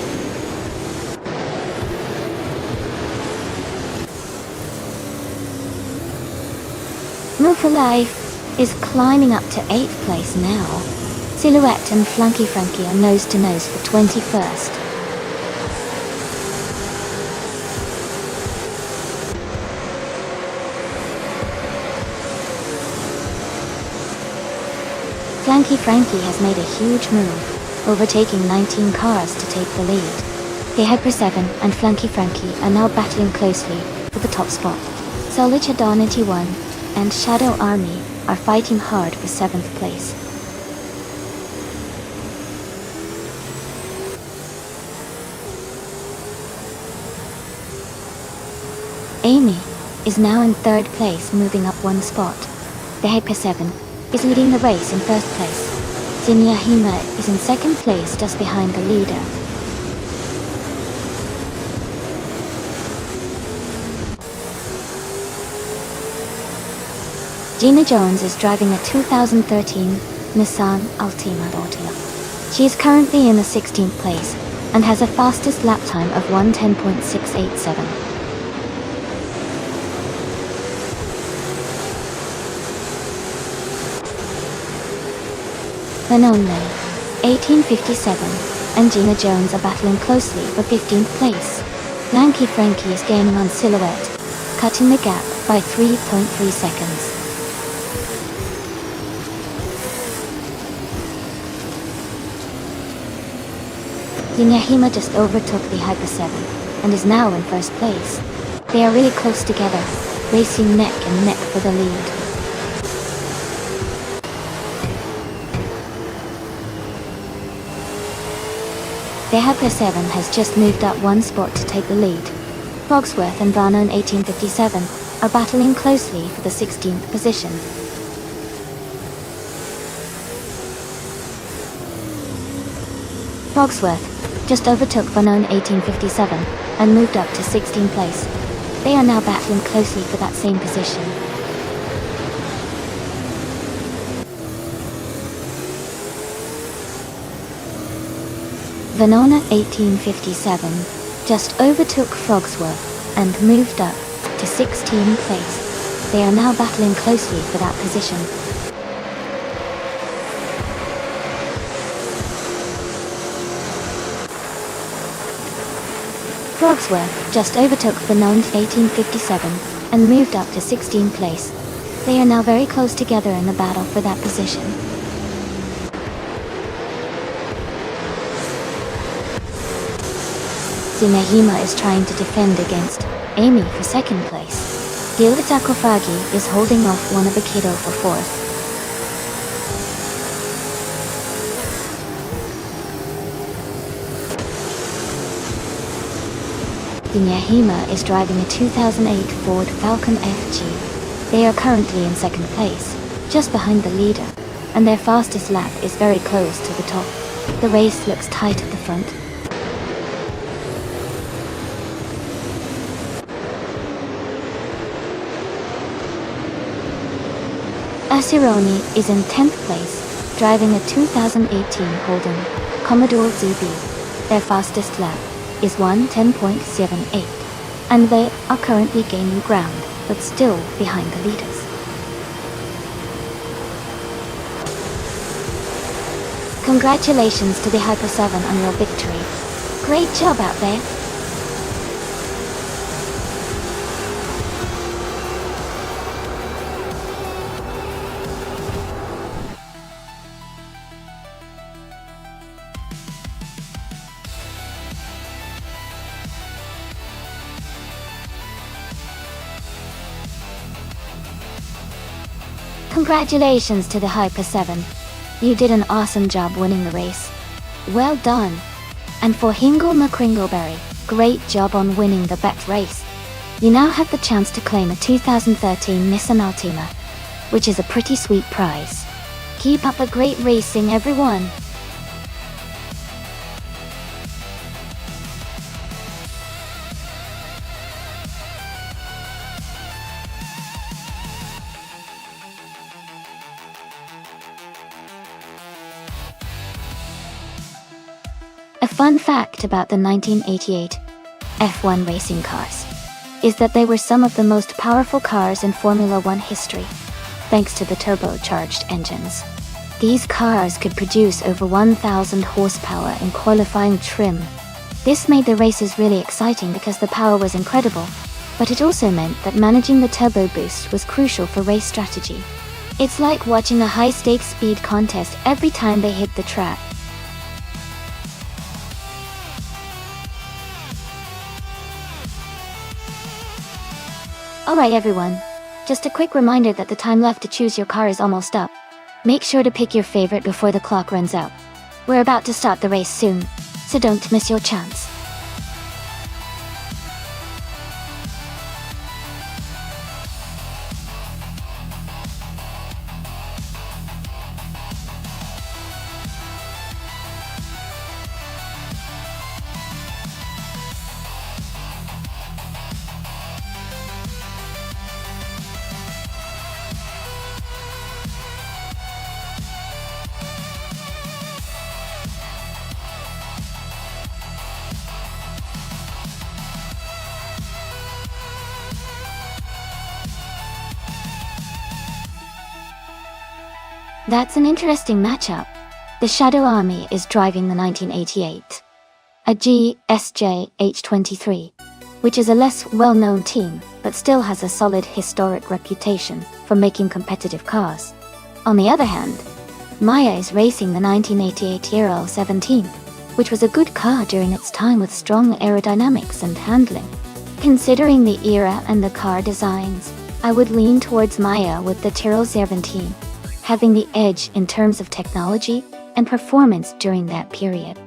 [SPEAKER 1] Move for Life is climbing up to 8th place now. Silhouette and Flunky Frankie are nose to nose for 21st. Flanky Frankie has made a huge move, overtaking 19 cars to take the lead. The Hyper 7 and Flanky Frankie are now battling closely for the top spot. Solid 91 and Shadow Army are fighting hard for 7th place. Amy is now in 3rd place, moving up 1 spot. The Hyper 7 is leading the race in 1st place. Zinya Hima is in 2nd place, just behind the leader. Gina Jones is driving a 2013 Nissan Altima. She is currently in the 16th place and has a fastest lap time of 1:10.687. Vanonne, 1857, and Gina Jones are battling closely for 15th place. Lanky Frankie is gaining on Silhouette, cutting the gap by 3.3 seconds. Yinyahima just overtook the Hyper 7 and is now in 1st place. They are really close together, racing neck and neck for the lead. The Hyper 7 has just moved up 1 spot to take the lead. Fogsworth and Varnon 1857 are battling closely for the 16th position. Fogsworth just overtook Varnon 1857 and moved up to 16th place. They are now battling closely for that same position. Venona 1857 just overtook Fogsworth and moved up to 16th place. They are now battling closely for that position. Fogsworth just overtook Venona 1857 and moved up to 16th place. They are now very close together in the battle for that position. Zinahima is trying to defend against Amy for 2nd place. Gilbert Akofagi is holding off Wanabakido for 4th. Zinahima is driving a 2008 Ford Falcon FG. They are currently in 2nd place, just behind the leader, and their fastest lap is very close to the top. The race looks tight at the front. Asironi is in 10th place, driving a 2018 Holden Commodore ZB. Their fastest lap is 1:10.78, and they are currently gaining ground, but still behind the leaders. Congratulations to the Hyper 7 on your victory. Great job out there. Congratulations to the Hyper 7. You did an awesome job winning the race. Well done. And for Hingle McCringleberry, great job on winning the bet race. You now have the chance to claim a 2013 Nissan Altima, which is a pretty sweet prize. Keep up the great racing, everyone. fun fact about the 1988 F1 racing cars is that they were some of the most powerful cars in Formula One history, thanks to the turbocharged engines. These cars could produce over 1,000 horsepower in qualifying trim. This made the races really exciting because the power was incredible, but it also meant that managing the turbo boost was crucial for race strategy. It's like watching a high-stakes speed contest every time they hit the track. Alright everyone, just a quick reminder that the time left to choose your car is almost up. Make sure to pick your favorite before the clock runs out. We're about to start the race soon, so don't miss your chance. That's an interesting matchup. The Shadow Army is driving the 1988 a GSJ H23, which is a less well-known team, but still has a solid historic reputation for making competitive cars. On the other hand, Maya is racing the 1988 Euro 17, which was a good car during its time with strong aerodynamics and handling. Considering the era and the car designs, I would lean towards Maya with the Tyrrell 17, having the edge in terms of technology and performance during that period.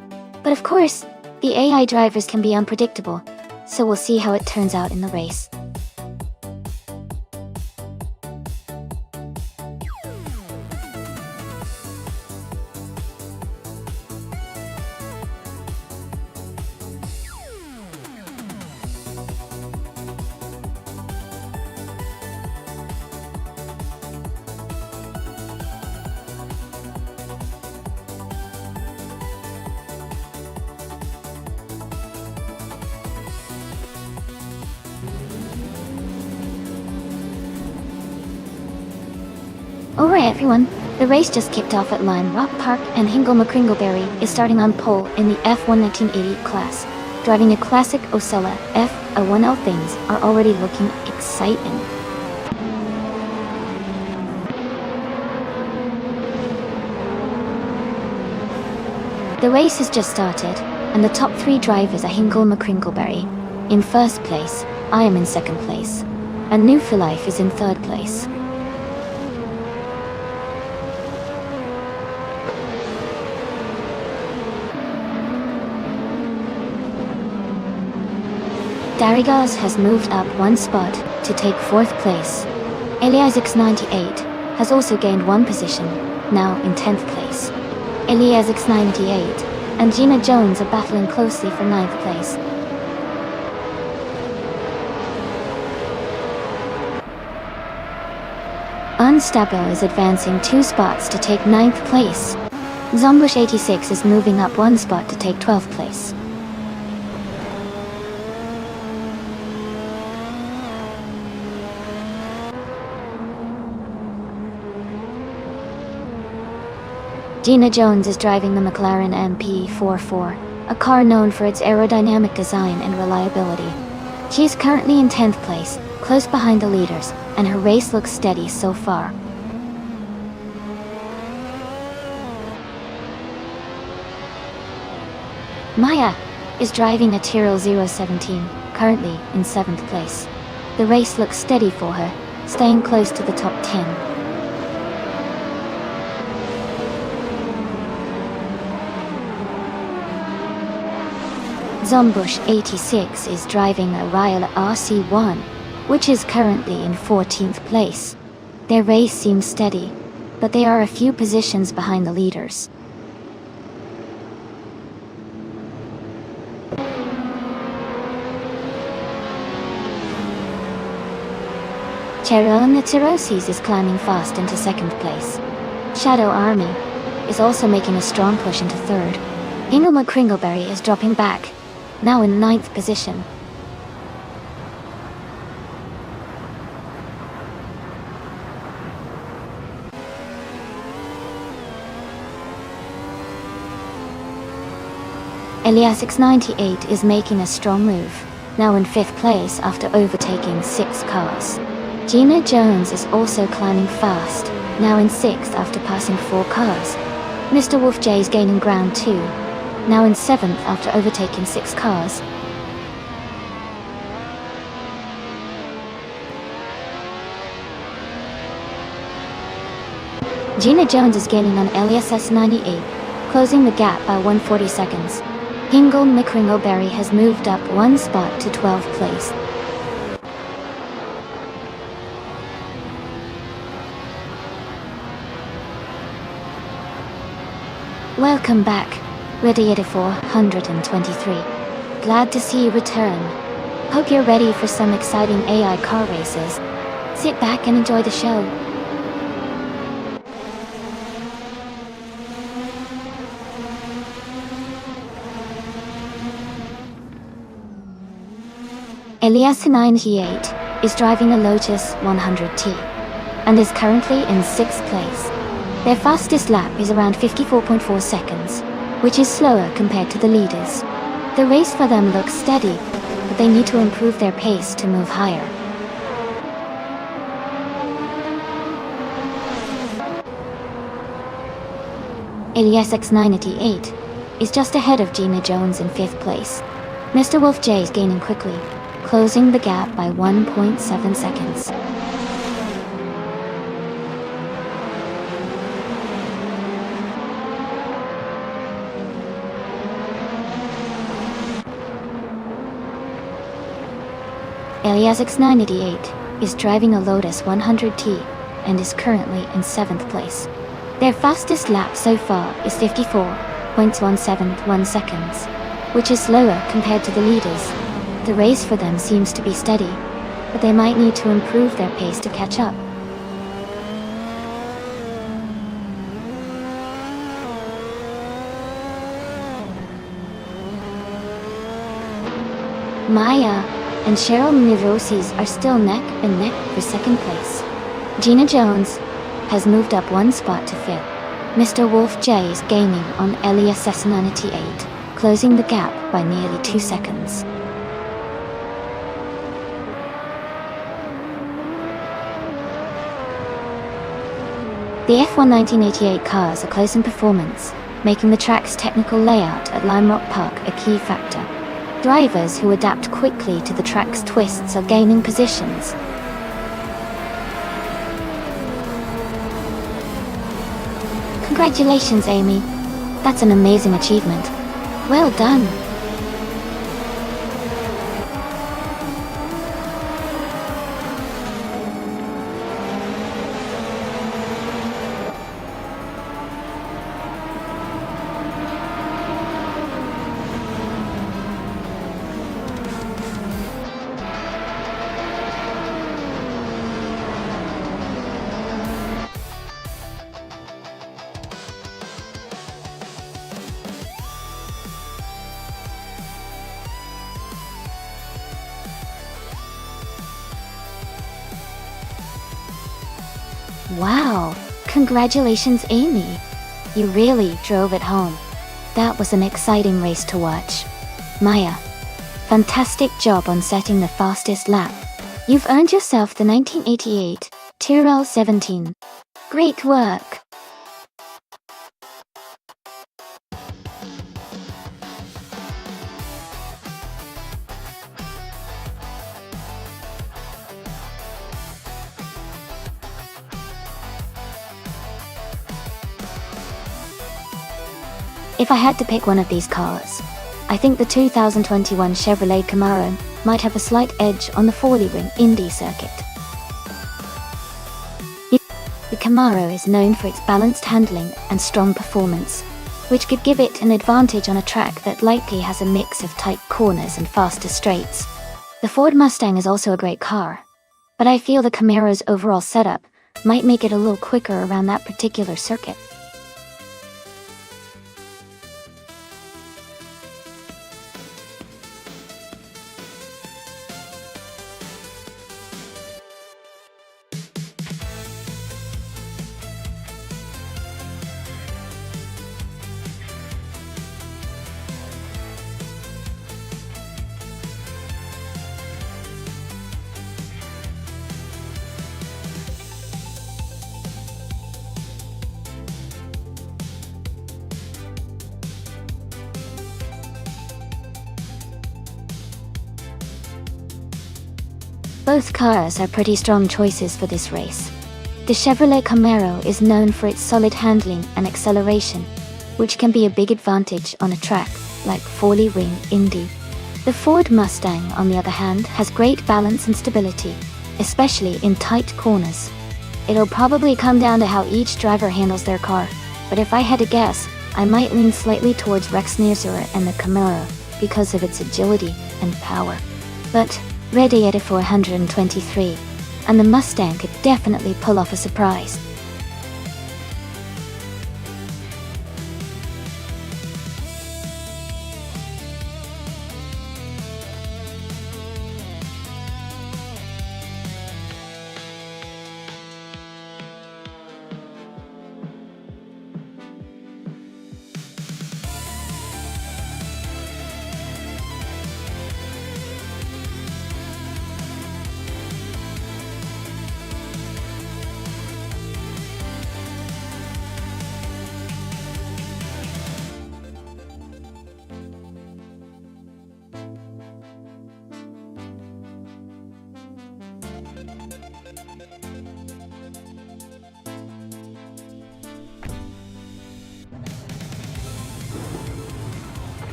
[SPEAKER 1] But of course, the AI drivers can be unpredictable, so we'll see how it turns out in the race. Alright everyone, the race just kicked off at Lime Rock Park and Hingle McCringleberry is starting on pole in the F1 1980 class. Driving a classic Osella F1L, things are already looking exciting. The race has just started, and the top three drivers are Hingle McCringleberry in first place, I am in second place, and New for Life is in third place. Darrigas has moved up one spot to take fourth place. Eliasix 98 has also gained one position, now in 10th place. Eliasix 98 and Gina Jones are battling closely for 9th place. Unstable is advancing 2 spots to take 9th place. Zombush 86 is moving up 1 spot to take 12th place. Gina Jones is driving the McLaren MP44, a car known for its aerodynamic design and reliability. She is currently in 10th place, close behind the leaders, and her race looks steady so far. Maya is driving a Tyrrell 017, currently in 7th place. The race looks steady for her, staying close to the top 10. Zombush 86 is driving a Ryle RC1, which is currently in 14th place. Their race seems steady, but they are a few positions behind the leaders. Cherone Tirosis is climbing fast into 2nd place. Shadow Army is also making a strong push into 3rd. Ingelma Kringleberry is dropping back, now in 9th position. Elias 698 is making a strong move, now in 5th place after overtaking 6 cars. Gina Jones is also climbing fast, now in 6th after passing 4 cars. Mr. Wolf J is gaining ground too, now in 7th after overtaking 6 cars. Gina Jones is gaining on Elias S98, closing the gap by 140 seconds. Hingle Mickringleberry has moved up 1 spot to 12th place. Welcome back, Radiator 423. Glad to see you return. Hope you're ready for some exciting AI car races. Sit back and enjoy the show. Elias 98 is driving a Lotus 100T and is currently in 6th place. Their fastest lap is around 54.4 seconds, which is slower compared to the leaders. The race for them looks steady, but they need to improve their pace to move higher. Elias X98 is just ahead of Gina Jones in 5th place. Mr. Wolf J is gaining quickly, closing the gap by 1.7 seconds. Elias X98 is driving a Lotus 100T and is currently in 7th place. Their fastest lap so far is 54.171 seconds, which is slower compared to the leaders. The race for them seems to be steady, but they might need to improve their pace to catch up. Maya and Cheryl Mirosis are still neck and neck for 2nd place. Gina Jones has moved up 1 spot to 5th. Mr. Wolf J is gaining on Elias S98, closing the gap by nearly 2 seconds. The F1 1988 cars are close in performance, making the track's technical layout at Lime Rock Park a key factor. Drivers who adapt quickly to the track's twists are gaining positions. Congratulations, Amy. That's an amazing achievement. Well done. Wow, congratulations, Amy. You really drove it home. That was an exciting race to watch. Maya, fantastic job on setting the fastest lap. You've earned yourself the 1988 Tyrrell 17. Great work. If I had to pick one of these cars, I think the 2021 Chevrolet Camaro might have a slight edge on the four-ring Indy circuit. The Camaro is known for its balanced handling and strong performance, which could give it an advantage on a track that likely has a mix of tight corners and faster straights. The Ford Mustang is also a great car, but I feel the Camaro's overall setup might make it a little quicker around that particular circuit. Both cars are pretty strong choices for this race. The Chevrolet Camaro is known for its solid handling and acceleration, which can be a big advantage on a track like Foley Ring Indy. The Ford Mustang, on the other hand, has great balance and stability, especially in tight corners. It'll probably come down to how each driver handles their car, but if I had to guess, I might lean slightly towards Rex Nirzura and the Camaro because of its agility and power. But ready at it for 123, and the Mustang could definitely pull off a surprise.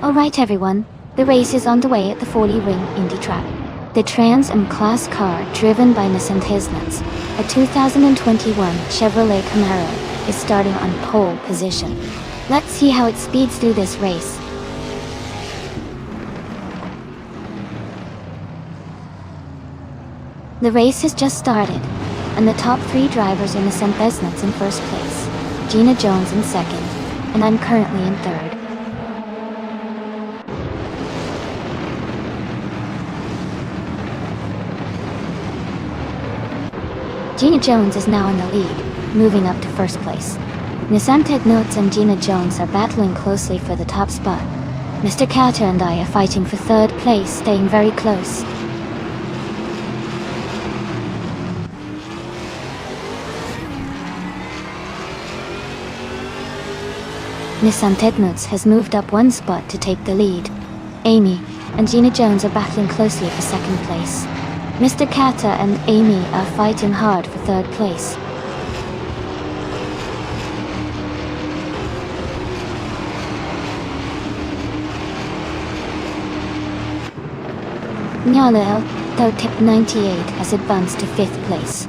[SPEAKER 1] Alright everyone, the race is underway at the Foley Ring Indy track. The Trans Am class car driven by Nissan Tesnats, a 2021 Chevrolet Camaro, is starting on pole position. Let's see how it speeds through this race. The race has just started, and the top 3 drivers are Nissan Tesnats in first place, Gina Jones in second, and I'm currently in third. Gina Jones is now in the lead, moving up to first place. Nissan Tesnats and Gina Jones are battling closely for the top spot. Mr. Carter and I are fighting for third place, staying very close. Nissan Tesnats has moved up 1 spot to take the lead. Amy and Gina Jones are battling closely for second place. Mr. Carter and Amy are fighting hard for third place. Nyalel, Tip 98 has advanced to 5th place.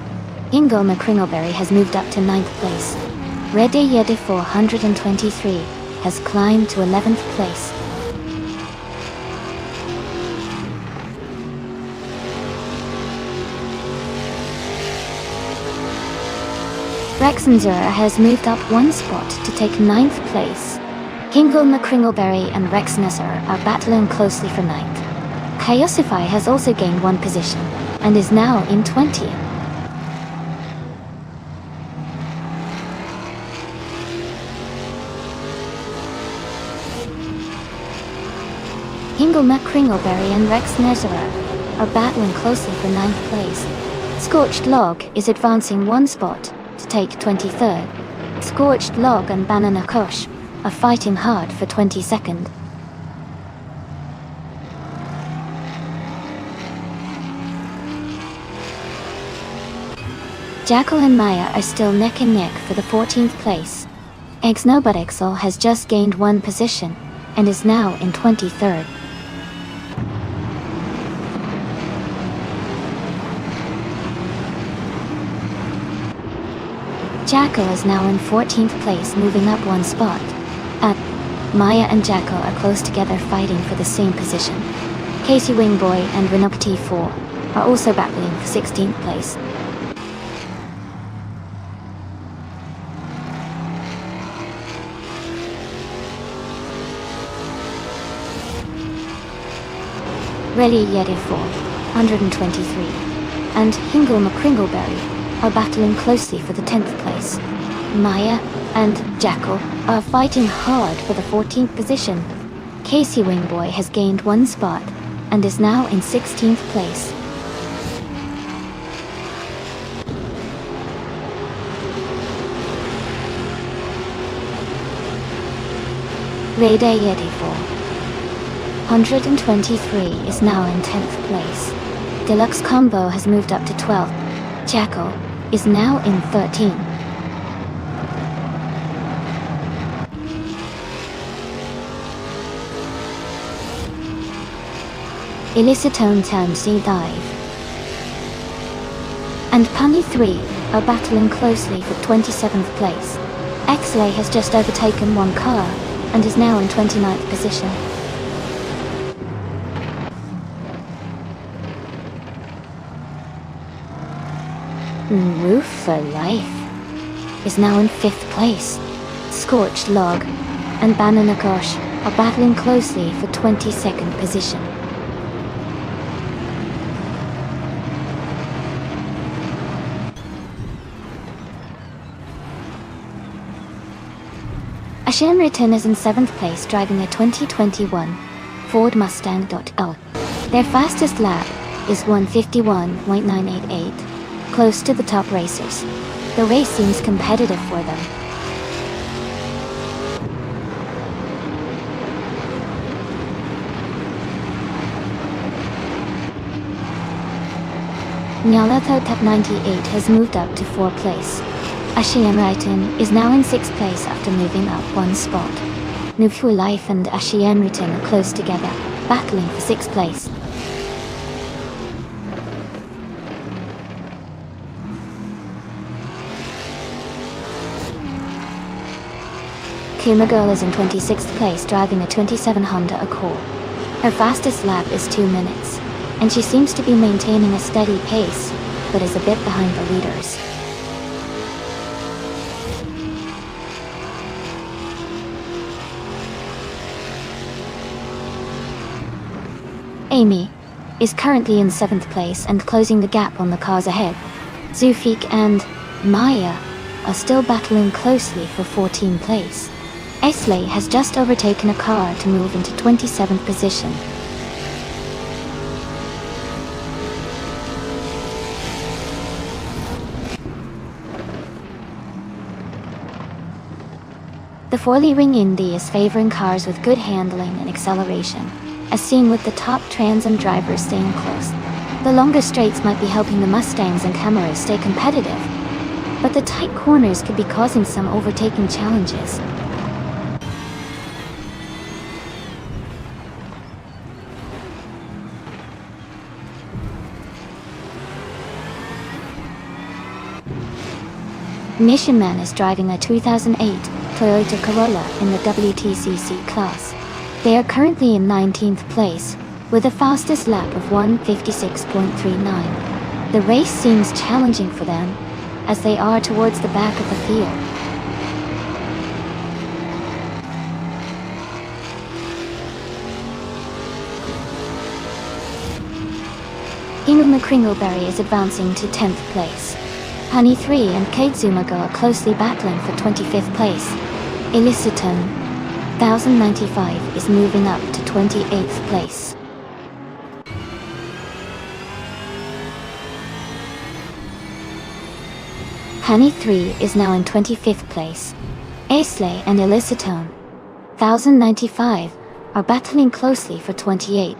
[SPEAKER 1] Ingo McCringleberry has moved up to 9th place. Rede Yedi 423 has climbed to 11th place. Rex Nirzura has moved up 1 spot to take 9th place. Ingo McCringleberry and Rex Nirzura are battling closely for 9th. Kayosify has also gained 1 position, and is now in 20th. Ingo McCringleberry and Rex Nirzura are battling closely for 9th place. Scorched Log is advancing 1 spot to take 23rd. Scorched Log and Banana Kosh are fighting hard for 22nd. Jackal and Maya are still neck and neck for the 14th place. Exnobotexel has just gained 1 position and is now in 23rd. Jackal is now in 14th place, moving up 1 spot. Maya and Jackal are close together fighting for the same position. Casey Wingboy and Renok T4 are also battling for 16th place. Relly Yedi 423 and Ingo McCringleberry are battling closely for the 10th place. Maya and Jackal are fighting hard for the 14th position. Casey Wingboy has gained 1 spot and is now in 16th place. Rede Yedi 4 123 is now in 10th place. Deluxe Combo has moved up to 12th. Jackal is now in 13. Illicitone Town Sea Dive and Punny 3 are battling closely for 27th place. Xley has just overtaken one car and is now in 29th position. Roof for Life is now in 5th place. Scorched Log and Bananakosh are battling closely for 22nd position. Ashenriton is in 7th place driving a 2021 Ford Mustang. Their fastest lap is 1:51.988, close to the top racers. The race seems competitive for them. Nyalathotep 98 has moved up to 4th place. Ashenriton is now in 6th place after moving up one spot. Nufu Life and Ashenriton are close together, battling for 6th place. Kuma Girl is in 26th place driving a 27 Honda Accord. Her fastest lap is 2 minutes, and she seems to be maintaining a steady pace, but is a bit behind the leaders. Amy is currently in 7th place and closing the gap on the cars ahead. Zufik and Maya are still battling closely for 14th place. Esley has just overtaken a car to move into 27th position. The Forley Ring Indy is favoring cars with good handling and acceleration, as seen with the top Trans Am drivers staying close. The longer straights might be helping the Mustangs and Camaros stay competitive, but the tight corners could be causing some overtaking challenges. Mission Man is driving a 2008 Toyota Corolla in the WTCC class. They are currently in 19th place, with a fastest lap of 1:56.39. The race seems challenging for them, as they are towards the back of the field. Ingham Kringleberry is advancing to 10th place. Honey 3 and Kate Zumago are closely battling for 25th place. Illicitone 1095 is moving up to 28th place. Honey 3 is now in 25th place. Aisley and Illicitone 1095 are battling closely for 28th.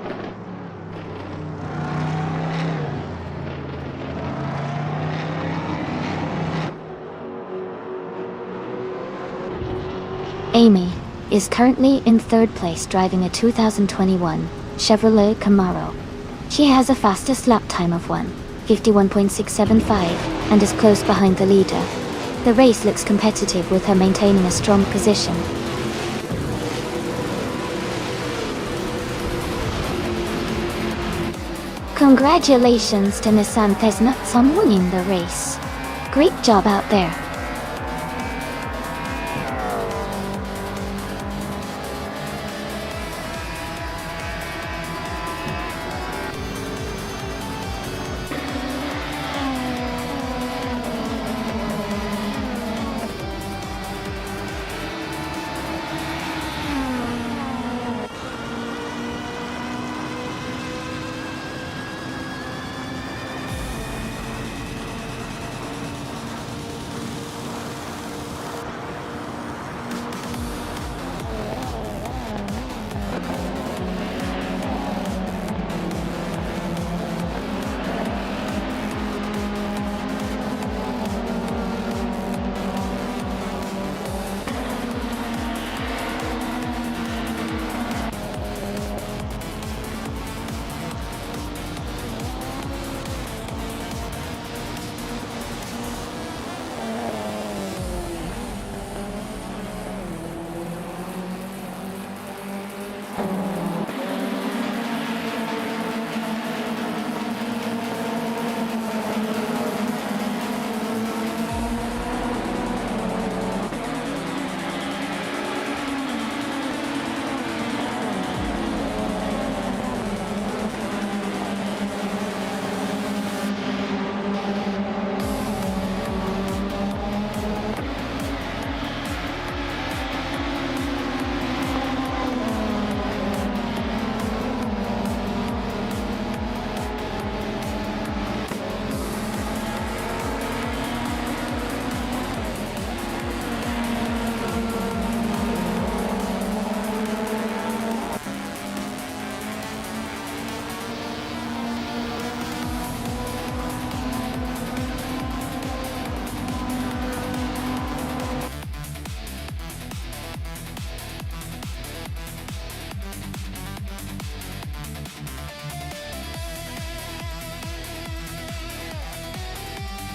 [SPEAKER 1] Amy is currently in 3rd place driving a 2021 Chevrolet Camaro. She has a fastest lap time of 1:51.675 and is close behind the leader. The race looks competitive with her maintaining a strong position. Congratulations to Nissan Chestnuts on winning the race. Great job out there.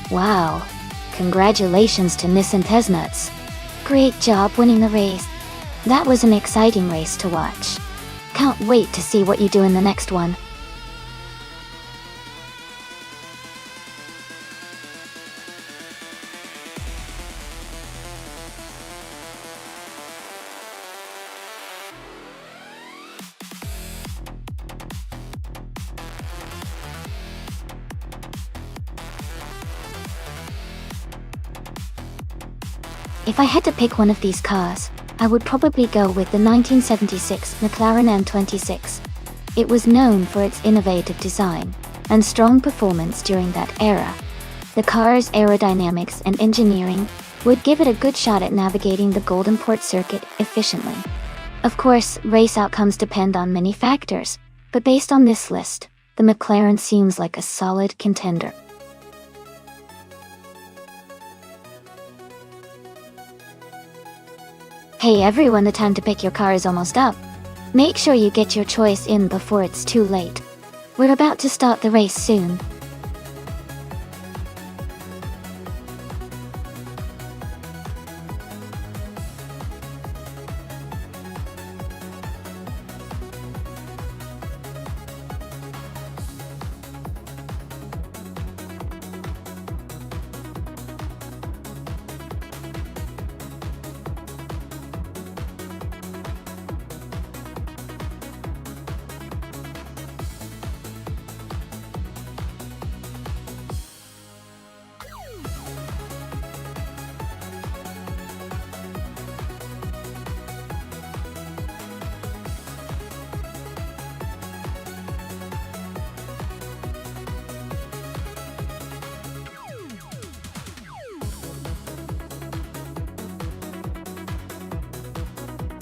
[SPEAKER 1] Wow. Congratulations to Nissan Tesnuts. Great job winning the race. That was an exciting race to watch. Can't wait to see what you do in the next one. If I had to pick one of these cars, I would probably go with the 1976 McLaren M26. It was known for its innovative design and strong performance during that era. The car's aerodynamics and engineering would give it a good shot at navigating the Golden Port circuit efficiently. Of course, race outcomes depend on many factors, but based on this list, the McLaren seems like a solid contender. Hey everyone, the time to pick your car is almost up. Make sure you get your choice in before it's too late. We're about to start the race soon.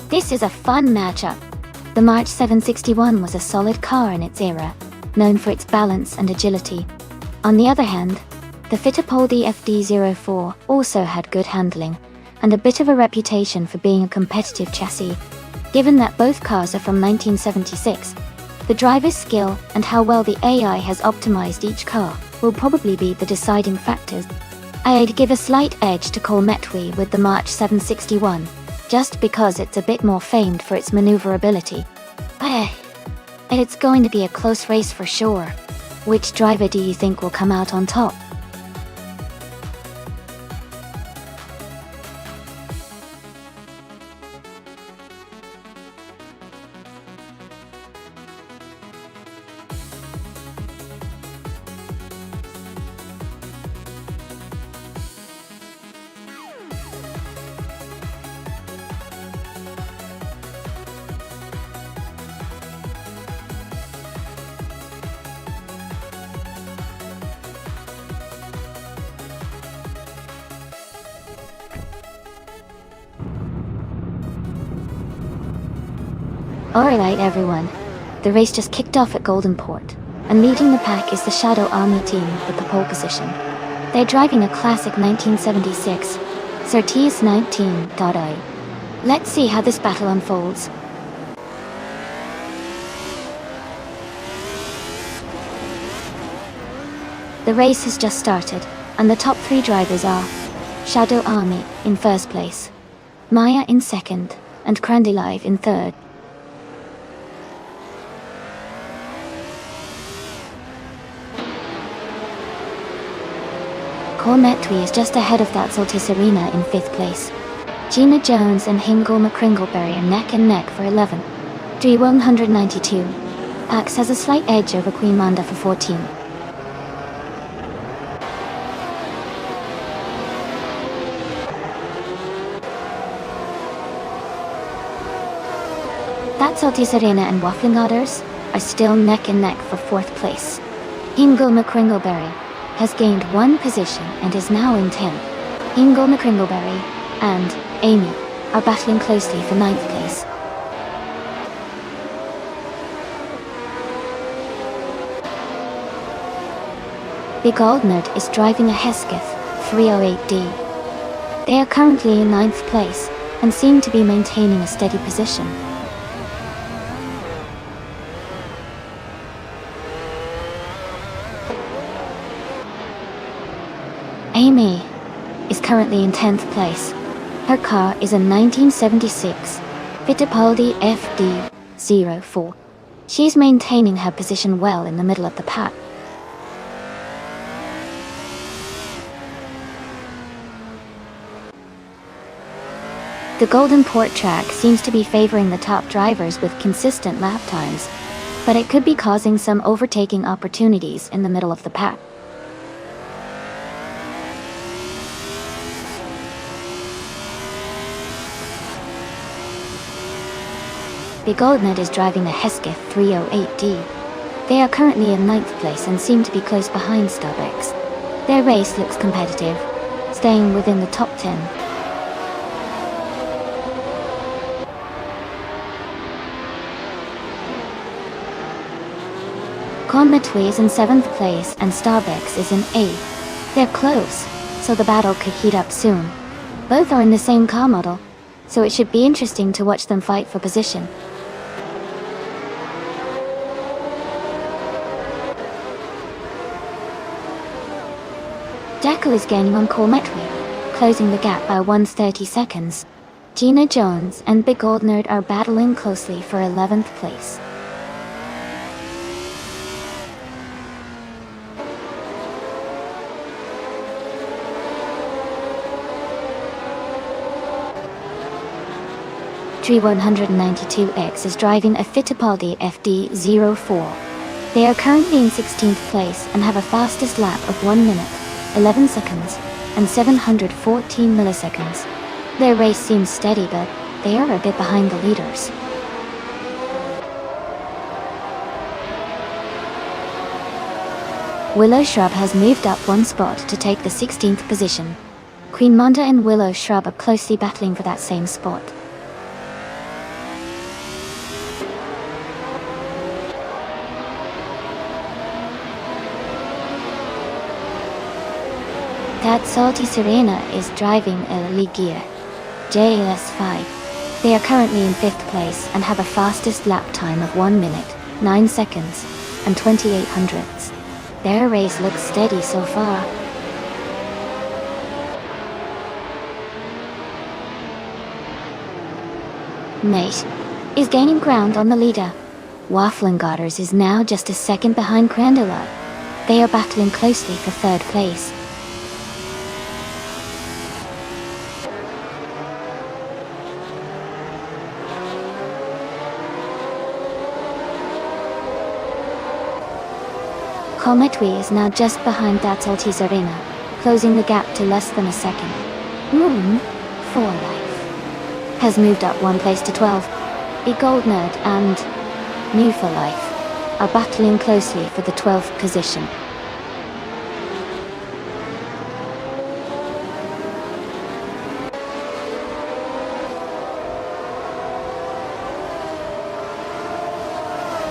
[SPEAKER 1] This is a fun matchup. The March 761 was a solid car in its era, known for its balance and agility. On the other hand, the Fittipaldi FD04 also had good handling, and a bit of a reputation for being a competitive chassis. Given that both cars are from 1976, the driver's skill and how well the AI has optimized each car will probably be the deciding factors. I'd give a slight edge to Cole Metwi with the March 761, just because it's a bit more famed for its maneuverability. But it's going to be a close race for sure. Which driver do you think will come out on top? Alright everyone, the race just kicked off at Golden Port, and leading the pack is the Shadow Army team with the pole position. They're driving a classic 1976 Surtees 19.I. Let's see how this battle unfolds. The race has just started, and the top three drivers are Shadow Army in first place, Maya in second, and Krandilive in third. Cole Metwi is just ahead of that Soltis Arena in 5th place. Gina Jones and Hingle McCringleberry are neck and neck for 11. D192. Axe has a slight edge over Queen Manda for 14. That Soltis Arena and Waffling Otters are still neck and neck for 4th place. Hingle McCringleberry has gained 1 position and is now in 10th. Ingo McCringleberry and Amy are battling closely for 9th place. Big Aldnerd is driving a Hesketh 308D. They are currently in 9th place and seem to be maintaining a steady position. Amy is currently in 10th place. Her car is a 1976 Fittipaldi FD04. She's maintaining her position well in the middle of the pack. The Golden Port track seems to be favoring the top drivers with consistent lap times, but it could be causing some overtaking opportunities in the middle of the pack. Big Oldnut is driving the Hesketh 308D. They are currently in 9th place and seem to be close behind Starbucks. Their race looks competitive, staying within the top 10. Conmetwy is in 7th place and Starbucks is in 8th. They're close, so the battle could heat up soon. Both are in the same car model, so it should be interesting to watch them fight for position. Jackal is gaining on Conmetwy, closing the gap by 130 seconds. Gina Jones and Big Old Nerd are battling closely for 11th place. Tree192X is driving a Fittipaldi FD04. They are currently in 16th place and have a fastest lap of 1 minute, 11 seconds, and 714 milliseconds. Their race seems steady, but they are a bit behind the leaders. Willow Shrub has moved up 1 spot to take the 16th position. Queen Monda and Willow Shrub are closely battling for that same spot. That Salty Serena is driving a Ligier JS5. They are currently in 5th place and have a fastest lap time of 1 minute, 9 seconds, and 28 hundredths. Their race looks steady so far. Mate is gaining ground on the leader. Wafflingotters is now just a second behind Crandula. They are battling closely for 3rd place. Conmetwy is now just behind that Salty Serena, closing the gap to less than a second. Moon, for Life, has moved up 1 place to 12. Big Old Nerd and New for Life are battling closely for the 12th position.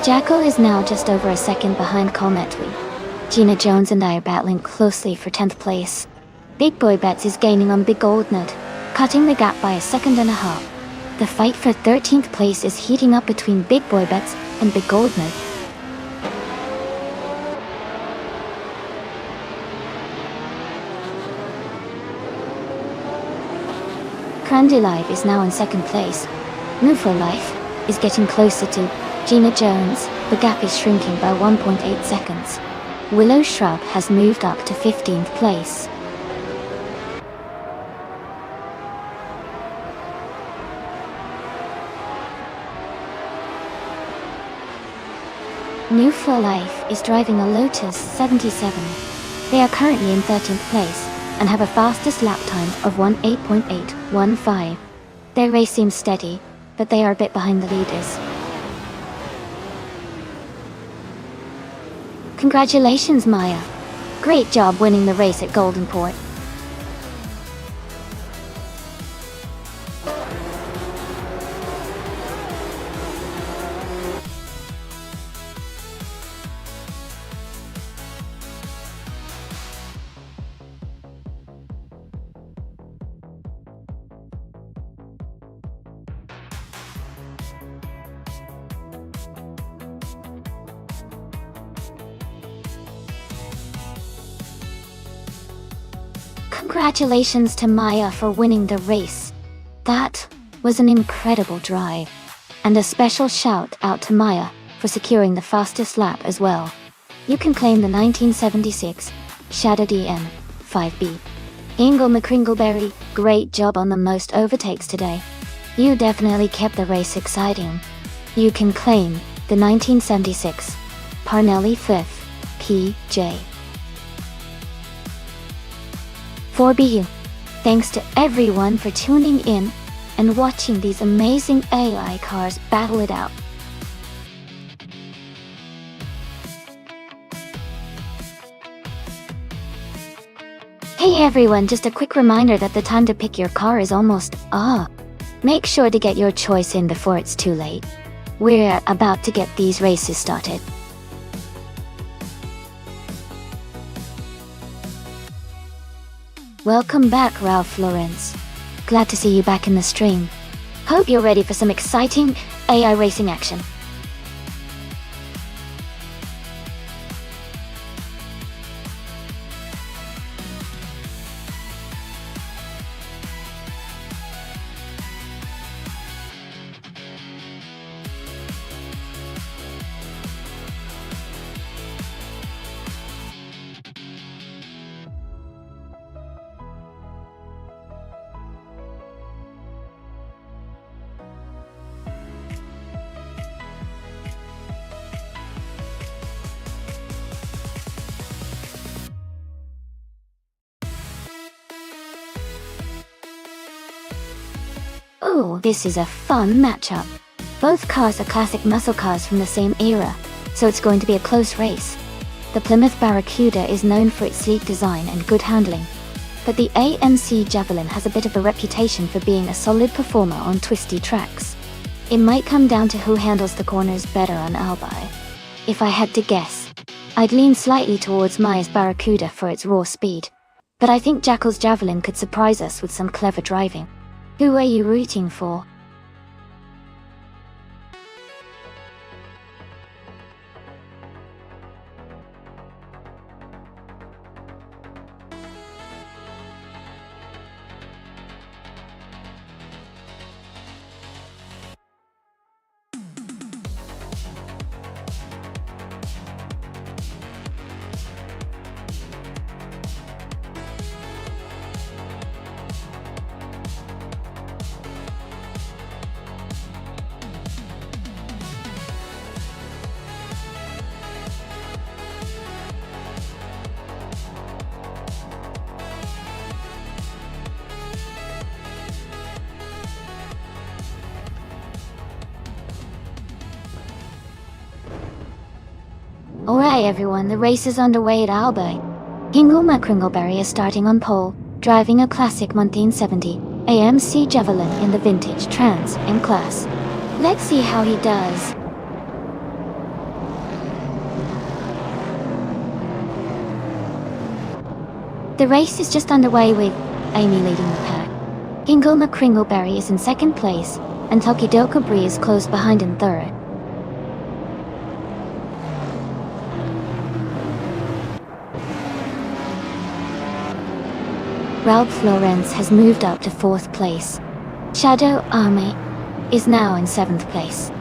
[SPEAKER 1] Jackal is now just over a second behind Conmetwy. Gina Jones and I are battling closely for 10th place. Big Boy Bets is gaining on Big Old Nut, cutting the gap by a second and a half. The fight for 13th place is heating up between Big Boy Bets and Big Old Nut. Crandy Live is now in 2nd place. Move for Life is getting closer to Gina Jones. The gap is shrinking by 1.8 seconds. Willow Shrub has moved up to 15th place. New for Life is driving a Lotus 77. They are currently in 13th place and have a fastest lap time of 18.815. Their race seems steady, but they are a bit behind the leaders. Congratulations, Maya. Great job winning the race at Golden Port. Congratulations to Maya for winning the race. That was an incredible drive. And a special shout out to Maya for securing the fastest lap as well. You can claim the 1976 Shadow DM 5B. Ingle McCringleberry, great job on the most overtakes today. You definitely kept the race exciting. You can claim the 1976 Parnelli 5th PJ. 4BU. Thanks to everyone for tuning in and watching these amazing AI cars battle it out. Hey everyone, just a quick reminder that the time to pick your car is almost up. Make sure to get your choice in before it's too late. We're about to get these races started. Welcome back, Ralph Lawrence. Glad to see you back in the stream. Hope you're ready for some exciting AI racing action. Oh, this is a fun matchup. Both cars are classic muscle cars from the same era, so it's going to be a close race. The Plymouth Barracuda is known for its sleek design and good handling, but the AMC Javelin has a bit of a reputation for being a solid performer on twisty tracks. It might come down to who handles the corners better on Albi. If I had to guess, I'd lean slightly towards Maya's Barracuda for its raw speed, but I think Jackal's Javelin could surprise us with some clever driving. Who are you rooting for? Alright everyone, the race is underway at Albi. Hingle McCringleberry is starting on pole, driving a classic 1970 AMC Javelin in the vintage Trans M class. Let's see how he does. The race is just underway with Amy leading the pack. Hingle McCringleberry is in second place, and Tokidoka Bree is close behind in third. Ralph Lawrence has moved up to 4th place. Shadow Army is now in 7th place.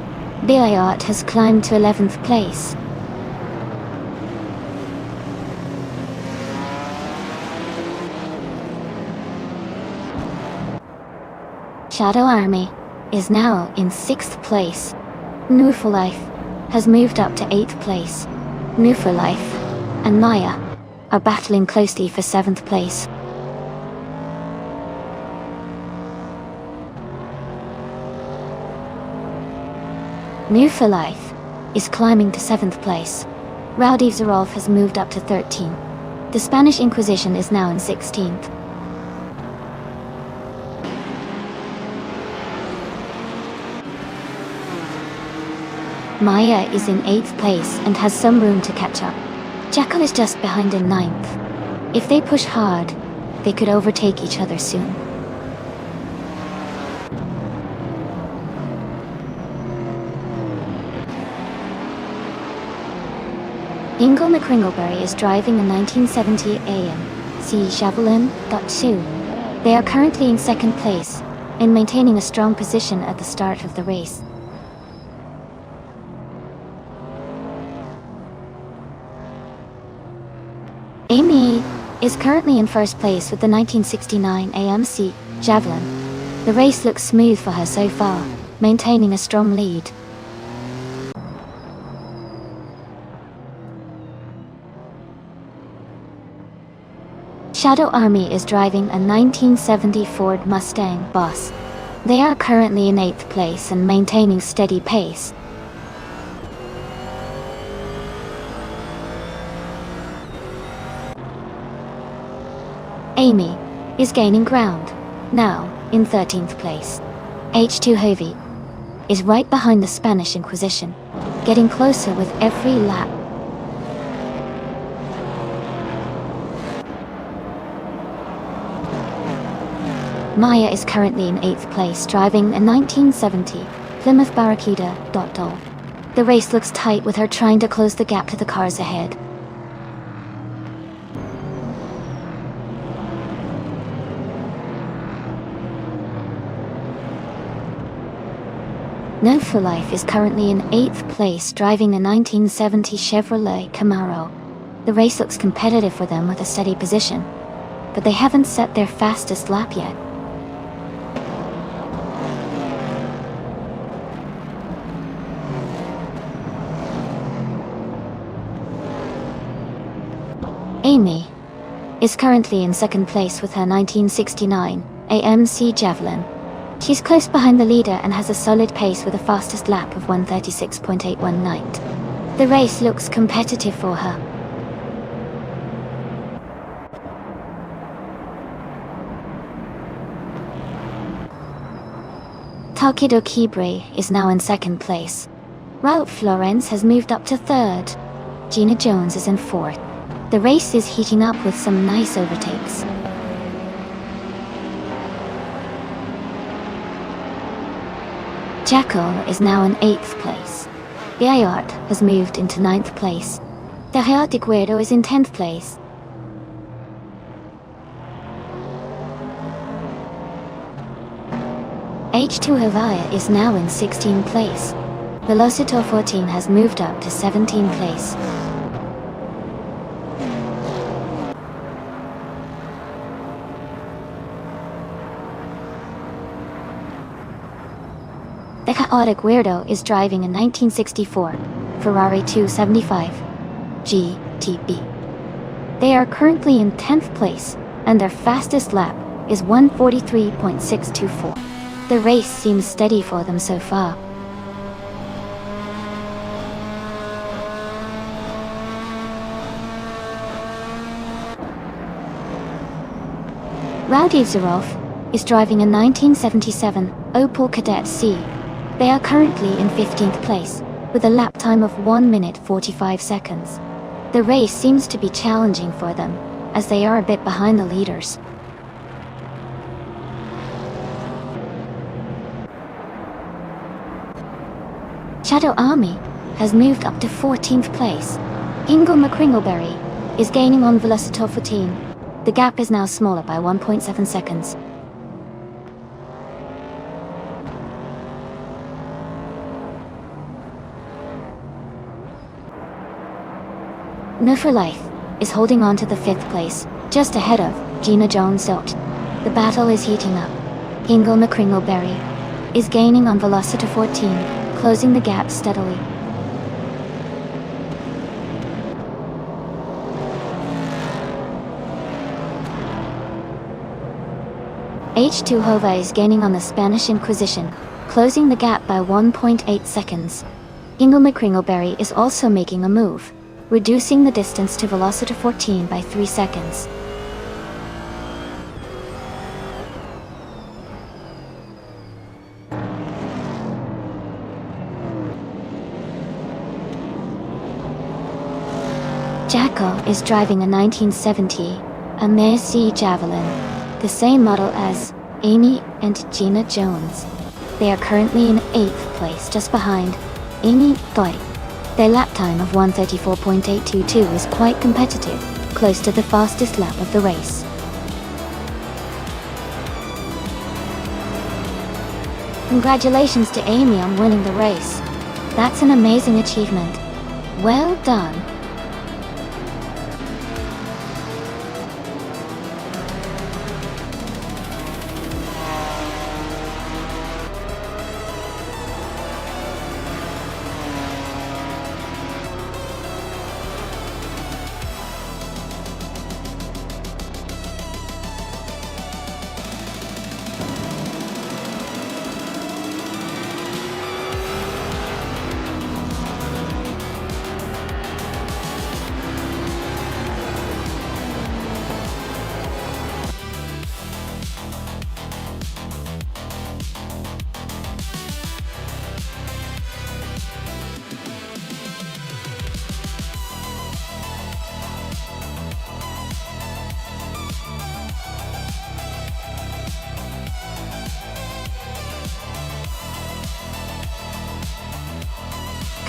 [SPEAKER 1] Billy Art has climbed to 11th place. Shadow Army is now in 6th place. New for Life has moved up to 8th place. New for Life and Maya are battling closely for 7th place. New for Life is climbing to 7th place. Rowdy Zarolf has moved up to 13. The Spanish Inquisition is now in 16th. Maya is in 8th place and has some room to catch up. Jackal is just behind in 9th. If they push hard, they could overtake each other soon. Ingle McCringleberry is driving a 1970 AM MSC Javelin.2. They are currently in second place and maintaining a strong position at the start of the race. Amy is currently in first place with the 1969 AMC Javelin. The race looks smooth for her so far, maintaining a strong lead. Shadow Army is driving a 1970 Ford Mustang Boss. They are currently in 8th place and maintaining steady pace. Amy is gaining ground, now in 13th place. H2 Hovey is right behind the Spanish Inquisition, getting closer with every lap. Maya is currently in 8th place, driving a 1970 Plymouth Barracuda. The race looks tight with her trying to close the gap to the cars ahead. No for Life is currently in 8th place, driving a 1970 Chevrolet Camaro. The race looks competitive for them with a steady position, but they haven't set their fastest lap yet. Amy is currently in second place with her 1969 AMC Javelin. She's close behind the leader and has a solid pace with a fastest lap of 1:36.819. The race looks competitive for her. Takedo Kibre is now in second place. Ralph Florence has moved up to third. Gina Jones is in fourth. The race is heating up with some nice overtakes. Jackal is now in 8th place. Bayard has moved into 9th place. Terra de Guerrero is in 10th place. H2 Havaya is now in 16th place. Velocitor 14 has moved up to 17th place. The Chaotic Weirdo is driving a 1964 Ferrari 275 GTB. They are currently in 10th place, and their fastest lap is 1:43.624. The race seems steady for them so far. Rowdy Zarov is driving a 1977 Opel Kadett C. They are currently in 15th place, with a lap time of 1 minute 45 seconds. The race seems to be challenging for them, as they are a bit behind the leaders. Shadow Army has moved up to 14th place. Ingle McCringleberry is gaining on Velocitor 14. The gap is now smaller by 1.7 seconds. No for Life is holding on to the 5th place, just ahead of Gina Jones. The battle is heating up. Ingle McCringleberry is gaining on Velocitor 14, closing the gap steadily. H2 Hova is gaining on the Spanish Inquisition, closing the gap by 1.8 seconds. Ingle McCringleberry is also making a move, reducing the distance to Velocitor 14 by 3 seconds. Jackal is driving a 1970 MSC Javelin, the same model as Amy and Gina Jones. They are currently in 8th place, just behind Amy Thoi. Their lap time of 1:34.822 is quite competitive, close to the fastest lap of the race. Congratulations to Amy on winning the race. That's an amazing achievement. Well done.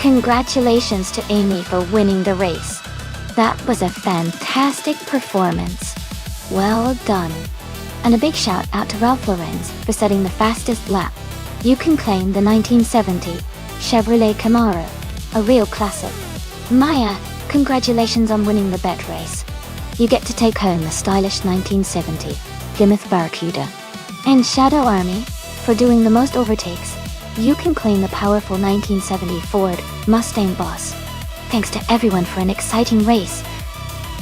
[SPEAKER 1] Congratulations to Amy for winning the race. That was a fantastic performance. Well done. And a big shout out to Ralph Lorenz for setting the fastest lap. You can claim the 1970 Chevrolet Camaro, a real classic. Maya, congratulations on winning the bet race. You get to take home the stylish 1970 Plymouth Barracuda. And Shadow Army, for doing the most overtakes, you can claim the powerful 1970 Ford Mustang Boss. Thanks to everyone for an exciting race,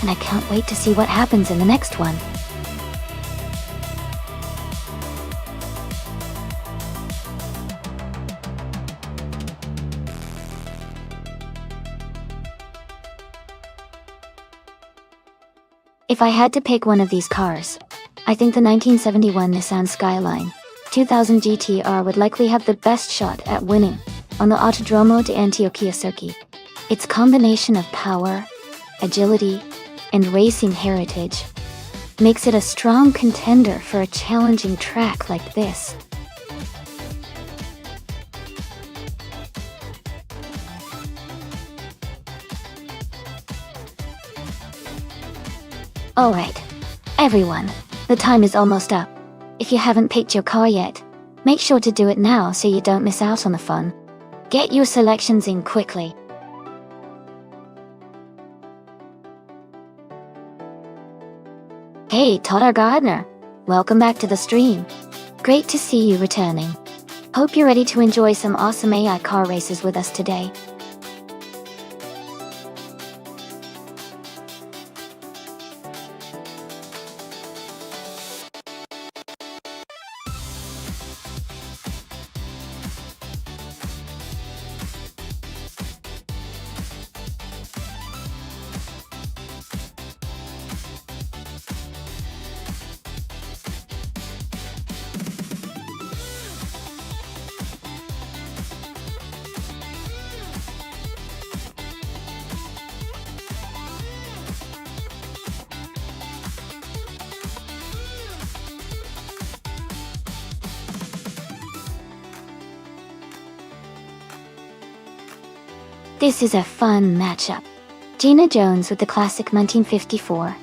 [SPEAKER 1] and I can't wait to see what happens in the next one. If I had to pick one of these cars, I think the 1971 Nissan Skyline 2000 GTR would likely have the best shot at winning on the Autodromo de Antioquia circuit. Its combination of power, agility, and racing heritage makes it a strong contender for a challenging track like this. Alright, everyone, the time is almost up. If you haven't picked your car yet, make sure to do it now so you don't miss out on the fun. Get your selections in quickly. Hey, Todd Gardner. Welcome back to the stream. Great to see you returning. Hope you're ready to enjoy some awesome AI car races with us today. This is a fun matchup. Gina Jones with the classic 1954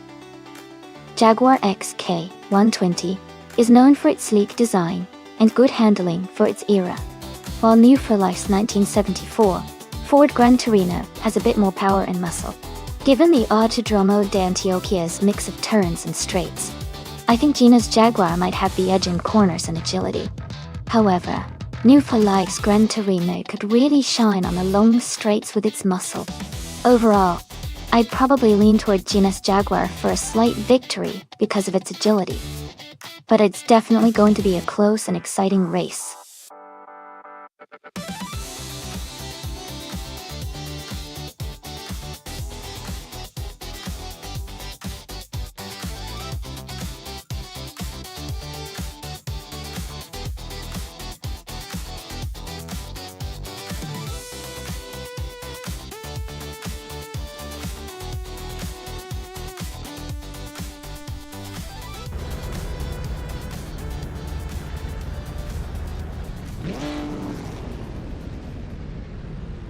[SPEAKER 1] Jaguar XK 120 is known for its sleek design and good handling for its era, while new for life's 1974 Ford Gran Torino has a bit more power and muscle. Given the Autodromo de Antioquia's mix of turns and straights, I think Gina's Jaguar might have the edge in corners and agility. However, New for Life's Gran Torino could really shine on the long straights with its muscle. Overall, I'd probably lean toward Gina's Jaguar for a slight victory because of its agility. But it's definitely going to be a close and exciting race.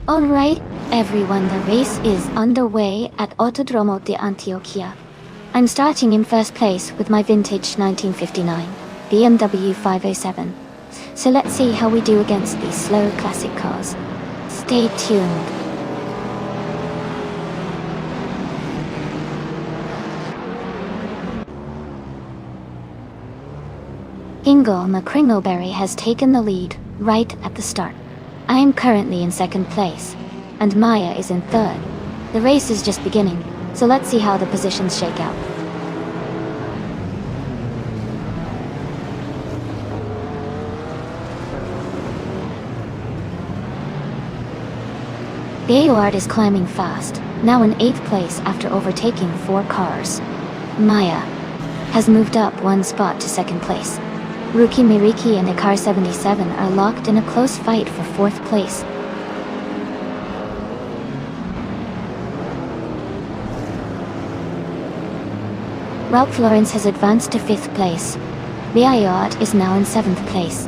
[SPEAKER 1] Alright, Everyone, the race is underway at Autodromo de Antioquia. I'm starting in first place with my vintage 1959 BMW 507. So let's see how we do against these slow classic cars. Stay tuned. Ingo McCringleberry has taken the lead right at the start. I am currently in second place, and Maya is in third. The race is just beginning, so let's see how the positions shake out. Bayard is climbing fast, now in 8th place after overtaking 4 cars. Maya has moved up 1 spot to 2nd place. Rookie Miriki and Ikar 77 are locked in a close fight for 4th place. Ralph Laurenz has advanced to 5th place. Bayard is now in 7th place.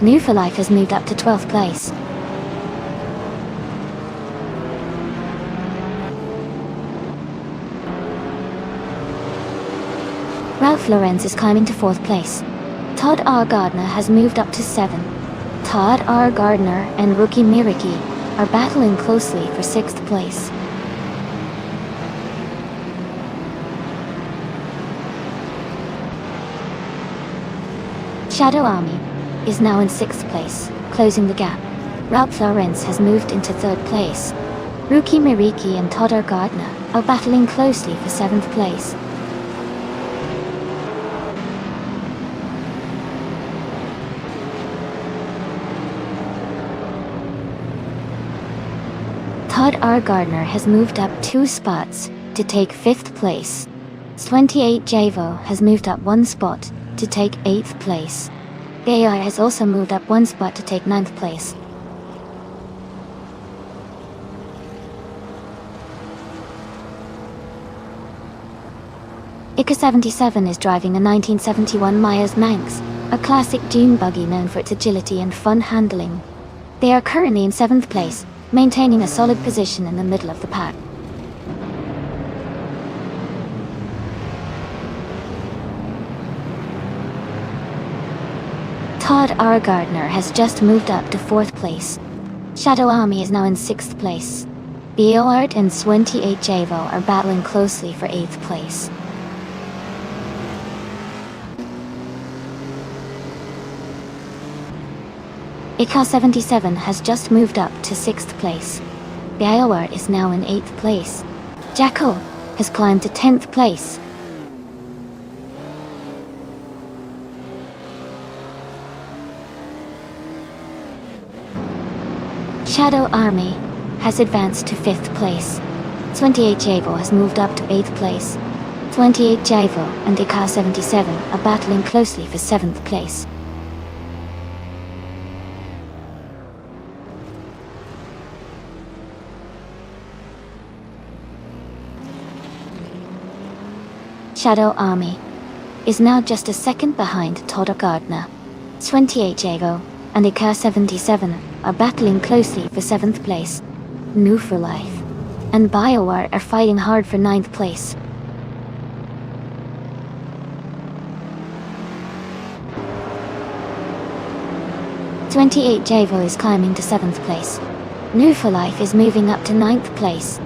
[SPEAKER 1] New for Life has moved up to 12th place. Ralph Laurenz is climbing to 4th place. Todd R. Gardner has moved up to 7. Todd R. Gardner and Rookie Miriki are battling closely for 6th place. Shadow Army is now in 6th place, closing the gap. Ralph Laurenz has moved into 3rd place. Rookie Miriki and Todd R. Gardner are battling closely for 7th place. Todd R. Gardner has moved up 2 spots to take 5th place. 28 Javo has moved up 1 spot to take 8th place. AI has also moved up 1 spot to take 9th place. Ika 77 is driving a 1971 Myers Manx, a classic dune buggy known for its agility and fun handling. They are currently in 7th place, maintaining a solid position in the middle of the pack. Todd R. Gardner has just moved up to 4th place. Shadow Army is now in 6th place. Bayard and 28 Javo are battling closely for 8th place. Ika 77 has just moved up to 6th place. Bayard is now in 8th place. Jacko has climbed to 10th place. Shadow Army has advanced to 5th place. 28 Javo has moved up to 8th place. 28 Javo and Ika 77 are battling closely for 7th place. Shadow Army is now just a second behind Todd R. Gardner. 28 Javo and Ika 77 are battling closely for 7th place. New for Life and BioWare are fighting hard for 9th place. "28 Javo is climbing to 7th place. New for Life is moving up to 9th place.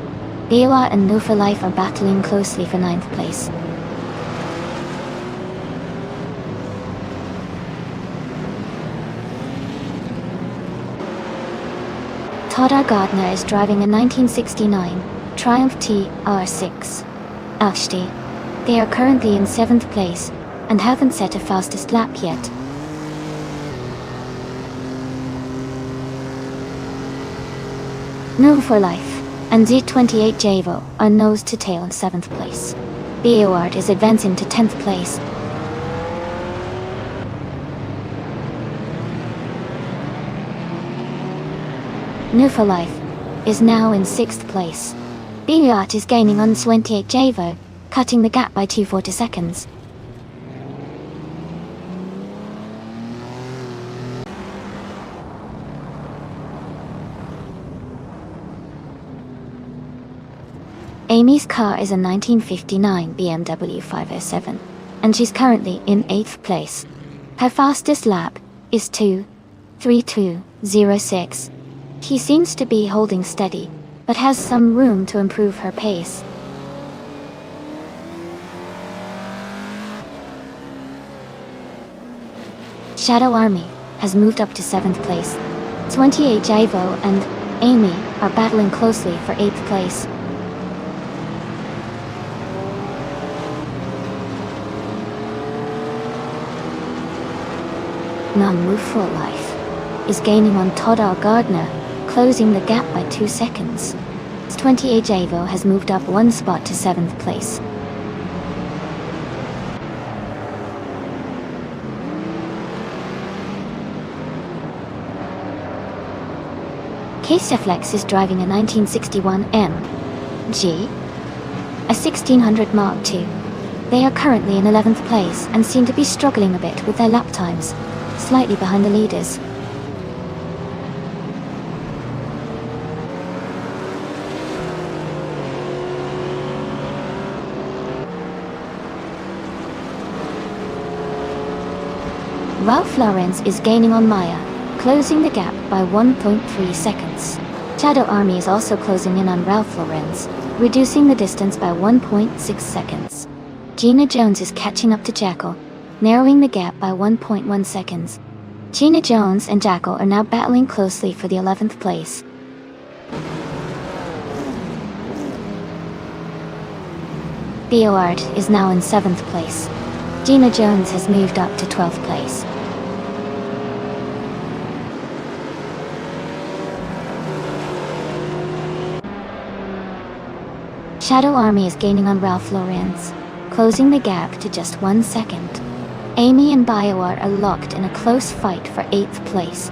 [SPEAKER 1] Biwa and New for Life are battling closely for 9th place. Todd R. Gardner is driving a 1969 Triumph TR6 Ashti. They are currently in 7th place and haven't set a fastest lap yet. No for Life and Z28 Javo are nose to tail in 7th place. Bayard is advancing to 10th place. New for Life is now in 6th place. Bayard is gaining on 28 Javo, cutting the gap by 240 seconds. Amy's car is a 1959 BMW 507, and she's currently in 8th place. Her fastest lap is 2:32.06. She seems to be holding steady, but has some room to improve her pace. Shadow Army has moved up to 7th place. 28 Jaivo and Amy are battling closely for 8th place. Full Life is gaining on Todd Gardner, closing the gap by 2 seconds. 28 Jaivo has moved up 1 spot to 7th place. Flex is driving a 1961 MG, a 1600 Mark II. They are currently in 11th place and seem to be struggling a bit with their lap times, slightly behind the leaders. Ralph Lauren is gaining on Maya, closing the gap by 1.3 seconds. Shadow Army is also closing in on Ralph Lauren, reducing the distance by 1.6 seconds. Gina Jones is catching up to Jackal, narrowing the gap by 1.1 seconds. Gina Jones and Jackal are now battling closely for the 11th place. Beoard is now in 7th place. Gina Jones has moved up to 12th place. Shadow Army is gaining on Ralph Lauren, closing the gap to just 1 second. Amy and Biowar are locked in a close fight for 8th place.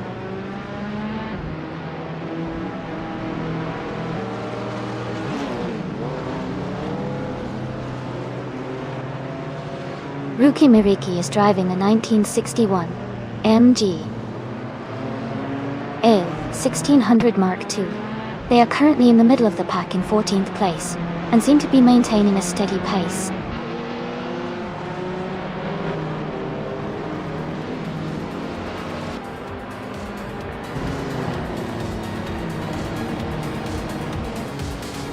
[SPEAKER 1] Ruki Miriki is driving a 1961 MG L 1600 Mark II. They are currently in the middle of the pack in 14th place, and seem to be maintaining a steady pace.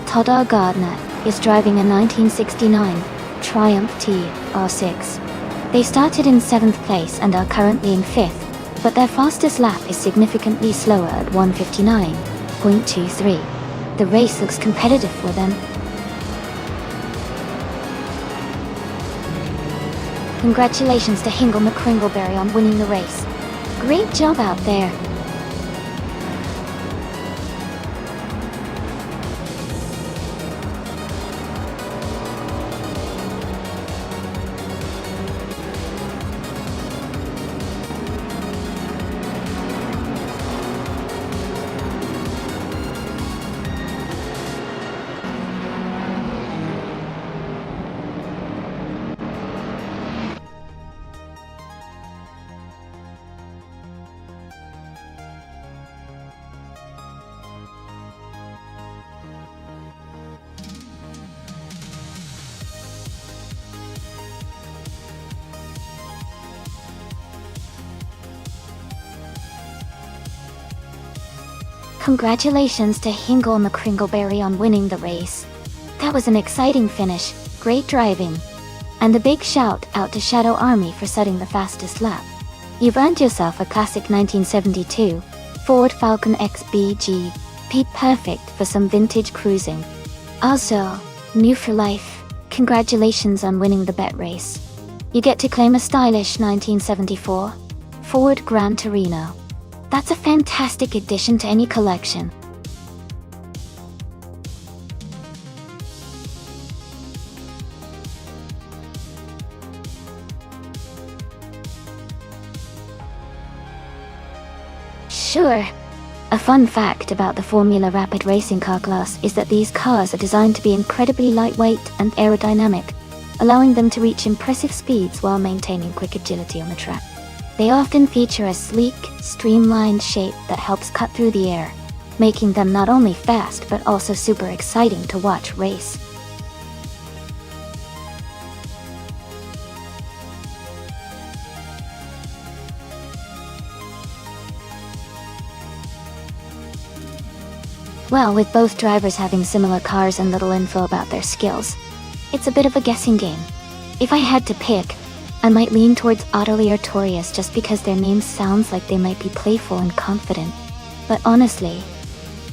[SPEAKER 1] Todd Gardner is driving a 1969 Triumph TR6. They started in 7th place and are currently in 5th, but their fastest lap is significantly slower at 1:59.23. The race looks competitive for them. Congratulations to Hingle McCringleberry on winning the race. Great job out there. Congratulations to Hingle McCringleberry on winning the race. That was an exciting finish, great driving. And a big shout out to Shadow Army for setting the fastest lap. You've earned yourself a classic 1972 Ford Falcon XBG, Pete perfect for some vintage cruising. Also, new for life, congratulations on winning the bet race. You get to claim a stylish 1974 Ford Gran Torino. That's a fantastic addition to any collection. Sure. A fun fact about the Formula Rapid racing car class is that these cars are designed to be incredibly lightweight and aerodynamic, allowing them to reach impressive speeds while maintaining quick agility on the track. They often feature a sleek, streamlined shape that helps cut through the air, making them not only fast but also super exciting to watch race. Well, with both drivers having similar cars and little info about their skills, it's a bit of a guessing game. If I had to pick, I might lean towards Ottoli or Torius just because their names sounds like they might be playful and confident. But honestly,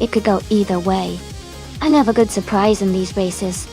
[SPEAKER 1] it could go either way. I love a good surprise in these races.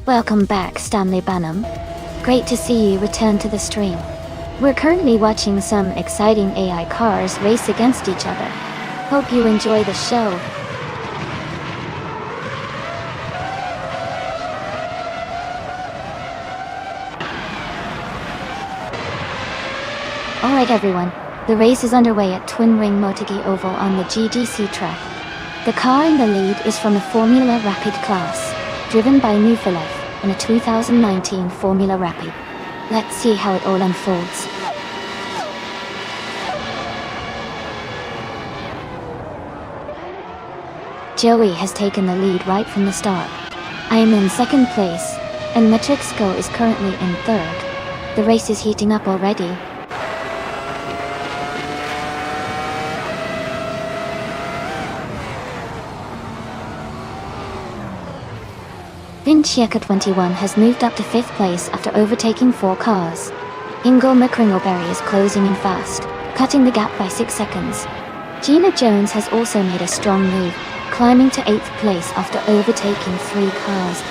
[SPEAKER 1] Welcome back, Stanley Banham. Great to see you return to the stream. We're currently watching some exciting AI cars race against each other. Hope you enjoy the show. Alright everyone, the race is underway at Twin Ring Motegi Oval on the GGC track. The car in the lead is from the Formula Rapid class, driven by Nufilev in a 2019 Formula Rapid. Let's see how it all unfolds. Joey has taken the lead right from the start. I am in second place, and Metrixco is currently in third. The race is heating up already. Vincieka 21 has moved up to 5th place after overtaking 4 cars. Ingo McCringleberry is closing in fast, cutting the gap by 6 seconds. Gina Jones has also made a strong move, climbing to 8th place after overtaking 3 cars.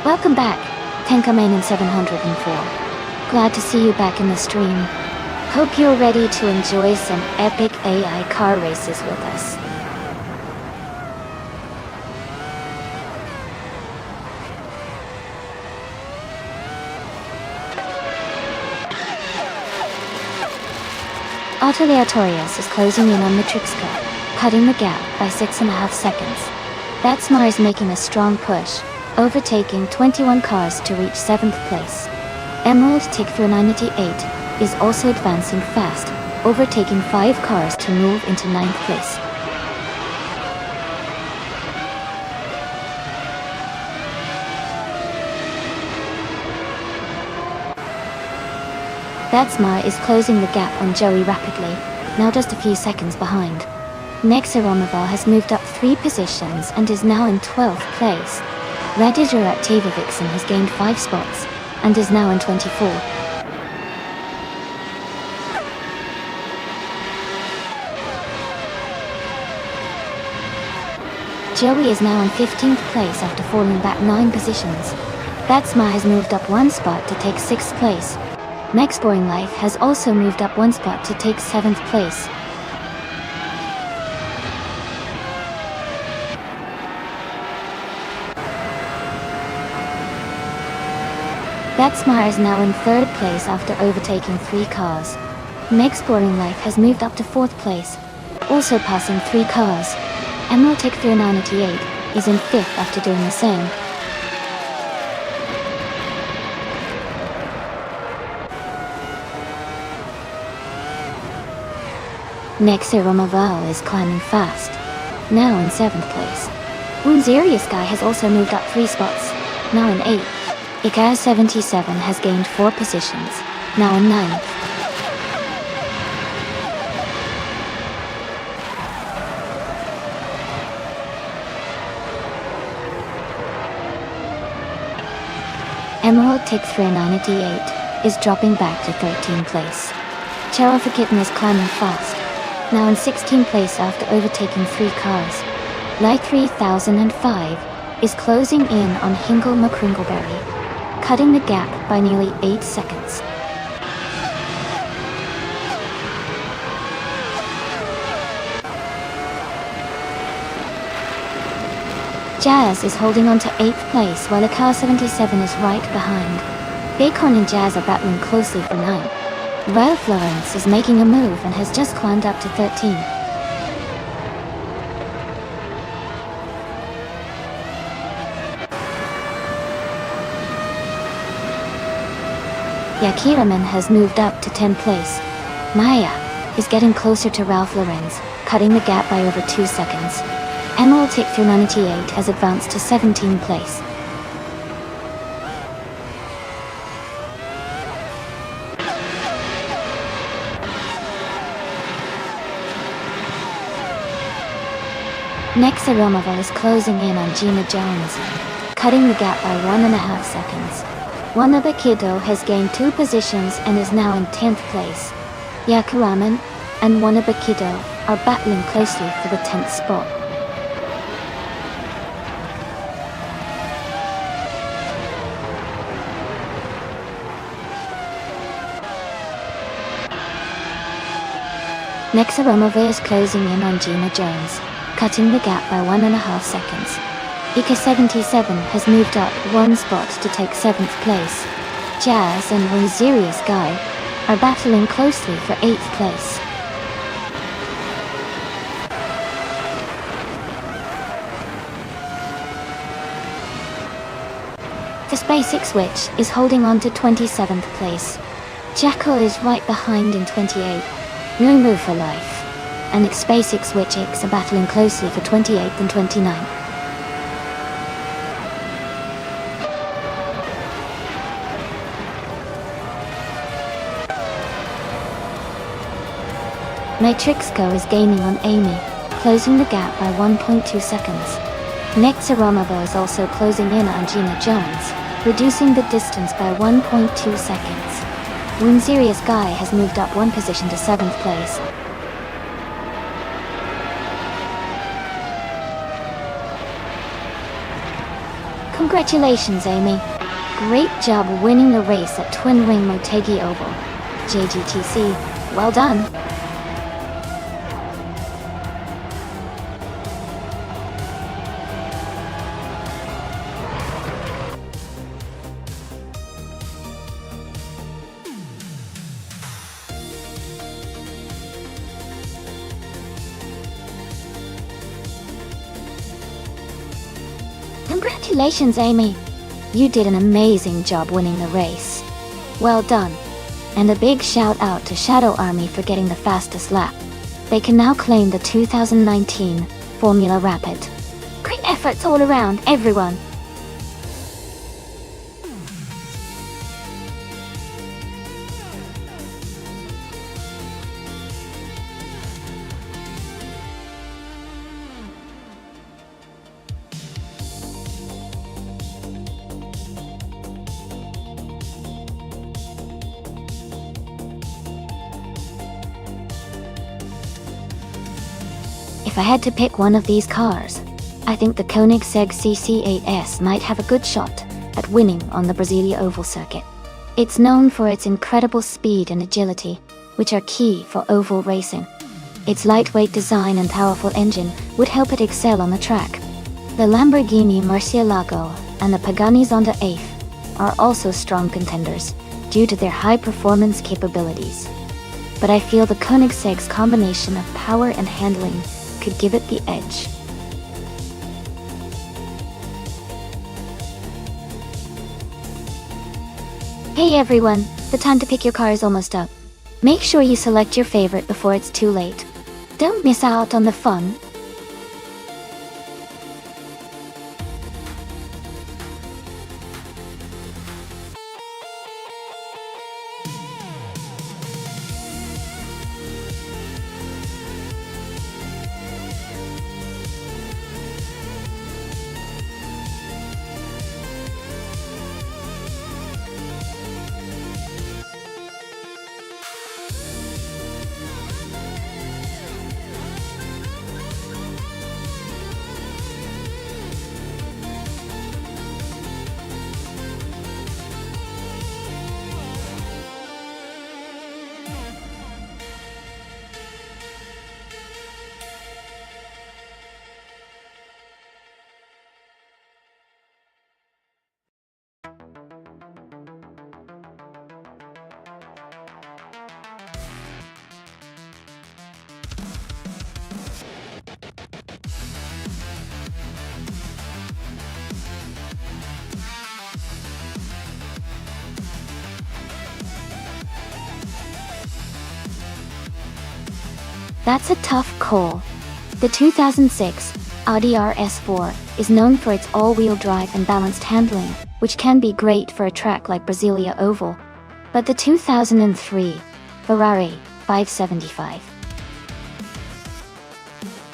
[SPEAKER 1] Welcome back, Tenkaman in 704. Glad to see you back in the stream. Hope you're ready to enjoy some epic AI car races with us. Ottoli Torius is closing in on Matrixco, cutting the gap by 6.5 seconds. Batsmar is making a strong push, overtaking 21 cars to reach 7th place. Emerald Tick through 98 is also advancing fast, overtaking 5 cars to move into 9th place. Batsmar is closing the gap on Joey rapidly, now just a few seconds behind. Nexaromoval has moved up 3 positions and is now in 12th place. Radiger Activa Vixen has gained 5 spots, and is now in 24. Joey is now in 15th place after falling back 9 positions. Batsma has moved up 1 spot to take 6th place. Next Boring Life has also moved up 1 spot to take 7th place. Batsmar is now in 3rd place after overtaking 3 cars. Next Boring Life has moved up to 4th place, also passing 3 cars. Emerald Tick 398 is in 5th after doing the same. Nexaromoval is climbing fast, now in 7th place. Woonzerius Guy has also moved up 3 spots, now in 8th. Ikaz 77 has gained 4 positions, now in 9th. Emerald Tick 398 is dropping back to 13th place. Cheryl for Kitten is climbing fast, now in 16th place after overtaking 3 cars. Light 3005 is closing in on Hingle McCringleberry, cutting the gap by nearly 8 seconds. Jazz is holding on to 8th place while the car 77 is right behind. Bacon and Jazz are battling closely for 9. Ralph Lawrence is making a move and has just climbed up to 13. Yakiraman has moved up to 10th place. Maya is getting closer to Ralph Lauren's, cutting the gap by over 2 seconds. Emerald Tick through 98 has advanced to 17th place. Next, Aromova is closing in on Gina Jones, cutting the gap by 1.5 seconds. Wanabakido has gained 2 positions and is now in 10th place. Yakiraman and Wanabakido are battling closely for the 10th spot. Next, Aromova is closing in on Gina Jones, cutting the gap by 1.5 seconds. Ika 77 has moved up 1 spot to take 7th place. Jazz and Rosarius Guy are battling closely for 8th place. The SpaceX Witch is holding on to 27th place. Jackal is right behind in 28. No move for life. And SpaceX Witch X are battling closely for 28th and 29th. Nitrixco is gaining on Amy, closing the gap by 1.2 seconds. Next, Aromova is also closing in on Gina Jones, reducing the distance by 1.2 seconds. Winserious Guy has moved up 1 position to 7th place. Congratulations, Amy. Great job winning the race at Twin Ring Motegi Oval. JGTC, well done. Congratulations, Amy. You did an amazing job winning the race. Well done. And a big shout out to Shadow Army for getting the fastest lap. They can now claim the 2019 Formula Rapid. Great efforts all around, everyone. If I had to pick one of these cars, I think the Koenigsegg CC8S might have a good shot at winning on the Brasilia Oval Circuit. It's known for its incredible speed and agility, which are key for oval racing. Its lightweight design and powerful engine would help it excel on the track. The Lamborghini Murcielago and the Pagani Zonda 8 are also strong contenders due to their high performance capabilities. But I feel the Koenigsegg's combination of power and handling could give it the edge. Hey everyone, the time to pick your car is almost up. Make sure you select your favorite before it's too late. Don't miss out on the fun. That's a tough call. The 2006 Audi RS4 is known for its all-wheel drive and balanced handling, which can be great for a track like Brasilia Oval. But the 2003 Ferrari 575.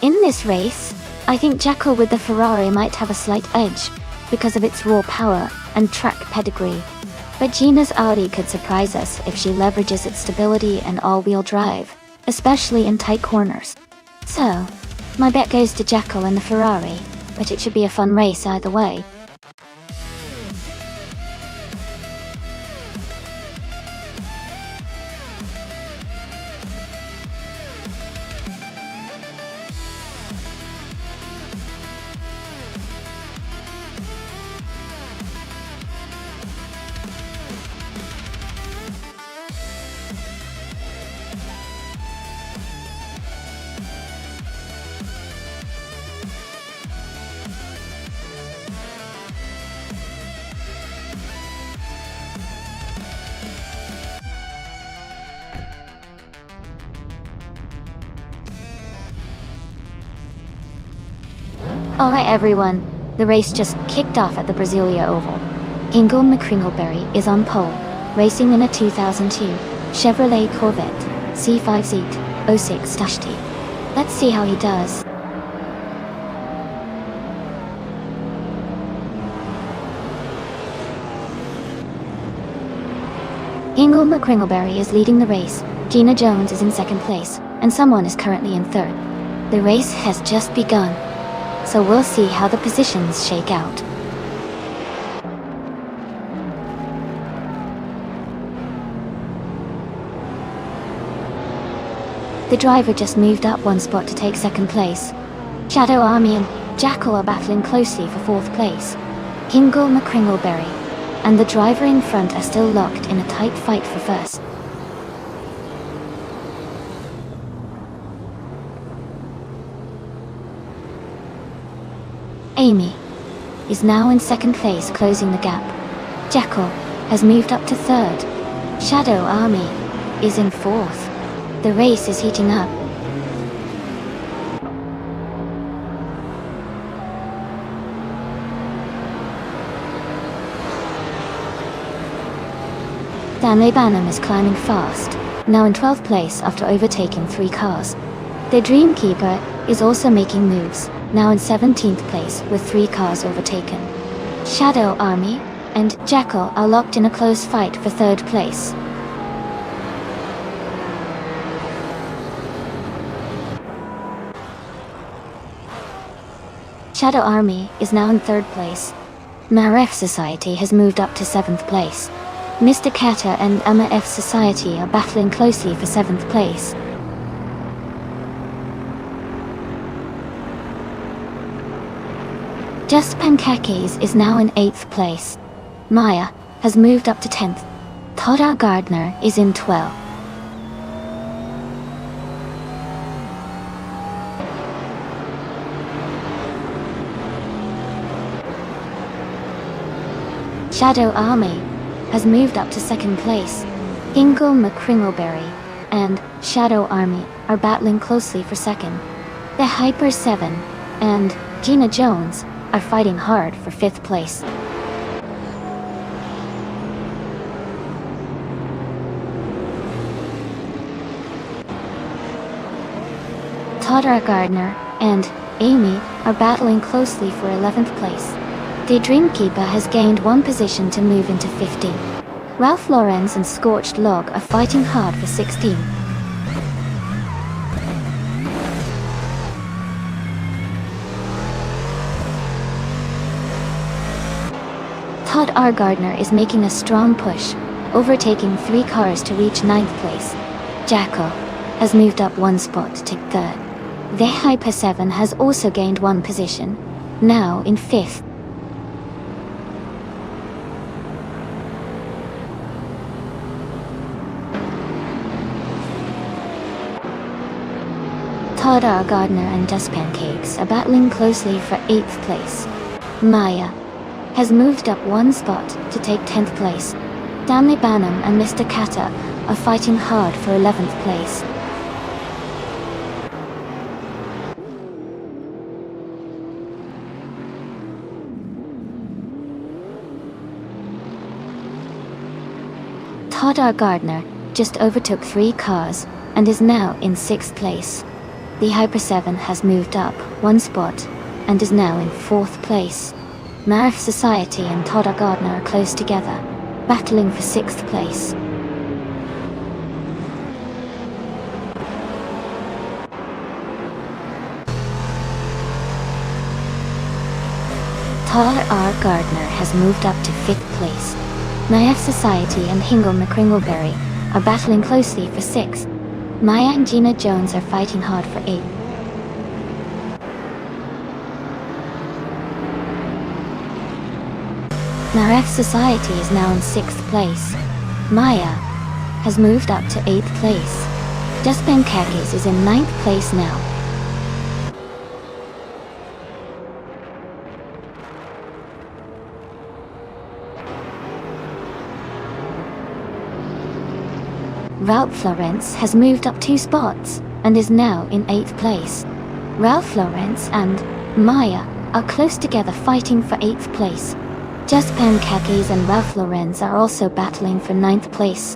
[SPEAKER 1] In this race, I think Jacko with the Ferrari might have a slight edge because of its raw power and track pedigree. But Gina's Audi could surprise us if she leverages its stability and all-wheel drive, especially in tight corners. So, my bet goes to Jacko and the Ferrari, but it should be a fun race either way. Alright everyone, the race just kicked off at the Brasilia Oval. Ingo McCringleberry is on pole, racing in a 2002 Chevrolet Corvette C5 Seat 06-T. Let's see how he does. Ingo McCringleberry is leading the race, Gina Jones is in second place, and someone is currently in third. The race has just begun, so we'll see how the positions shake out. The driver just moved up one spot to take second place. Shadow Army and Jacko are battling closely for fourth place. Ingo McCringleberry and the driver in front are still locked in a tight fight for first. Amy is now in second place, closing the gap. Jacko has moved up to third. Shadow Army is in fourth. The race is heating up. Stanley Banham is climbing fast, now in 12th place after overtaking 3 cars. The Dreamkeeper is also making moves, now in 17th place with 3 cars overtaken. Shadow Army and Jacko are locked in a close fight for 3rd place. Shadow Army is now in 3rd place. Maref Society has moved up to 7th place. Mr. Kata and Emma F Society are battling closely for 7th place. Just Pancakes is now in 8th place. Maya has moved up to 10th. Todd Gardner is in 12th. Shadow Army has moved up to 2nd place. Ingo McCringleberry and Shadow Army are battling closely for 2nd. The Hyper 7 and Gina Jones are fighting hard for 5th place. Todd Gardner and Amy are battling closely for 11th place. The Dreamkeeper has gained 1 position to move into 15. Ralph Lauren's and Scorched Log are fighting hard for 16. Todd R. Gardner is making a strong push, overtaking 3 cars to reach 9th place. Jacko has moved up 1 spot to take 3rd. The Hyper 7 has also gained 1 position, now in 5th. Todd R. Gardner and Just Pancakes are battling closely for 8th place. Maya has moved up 1 spot to take 10th place. Stanley Banham and Mr. Kata are fighting hard for 11th place. Todd R. Gardner just overtook 3 cars and is now in 6th place. The Hyper 7 has moved up 1 spot and is now in 4th place. Marath Society and Todd R. Gardner are close together, battling for 6th place. Todd R. Gardner has moved up to 5th place. Marath Society and Hingle McCringleberry are battling closely for 6th. Maya and Gina Jones are fighting hard for 8th. Marath Society is now in 6th place. Maya has moved up to 8th place. Just Pancakes is in 9th place now. Ralph Lawrence has moved up 2 spots and is now in 8th place. Ralph Lawrence and Maya are close together fighting for 8th place. Just Pancakes and Ralph Lawrence are also battling for 9th place.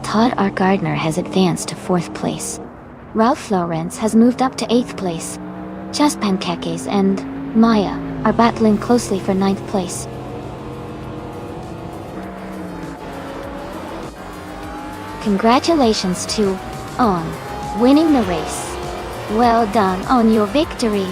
[SPEAKER 1] Todd R. Gardner has advanced to 4th place. Ralph Lawrence has moved up to 8th place. Just Pancakes and Maya are battling closely for 9th place. Congratulations to On winning the race. Well done on your victory.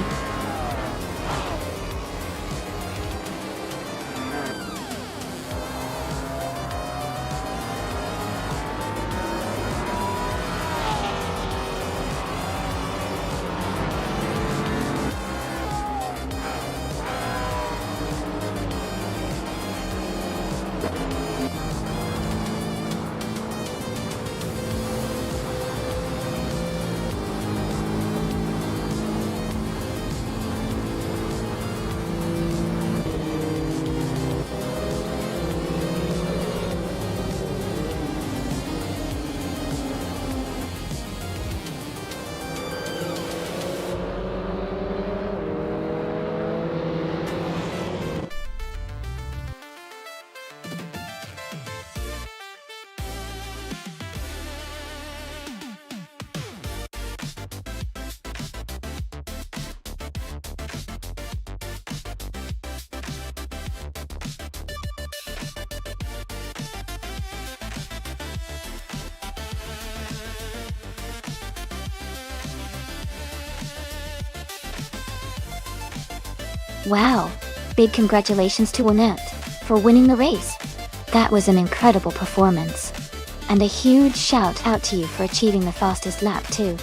[SPEAKER 1] Wow! Big congratulations to Annette for winning the race. That was an incredible performance. And a huge shout out to you for achieving the fastest lap too.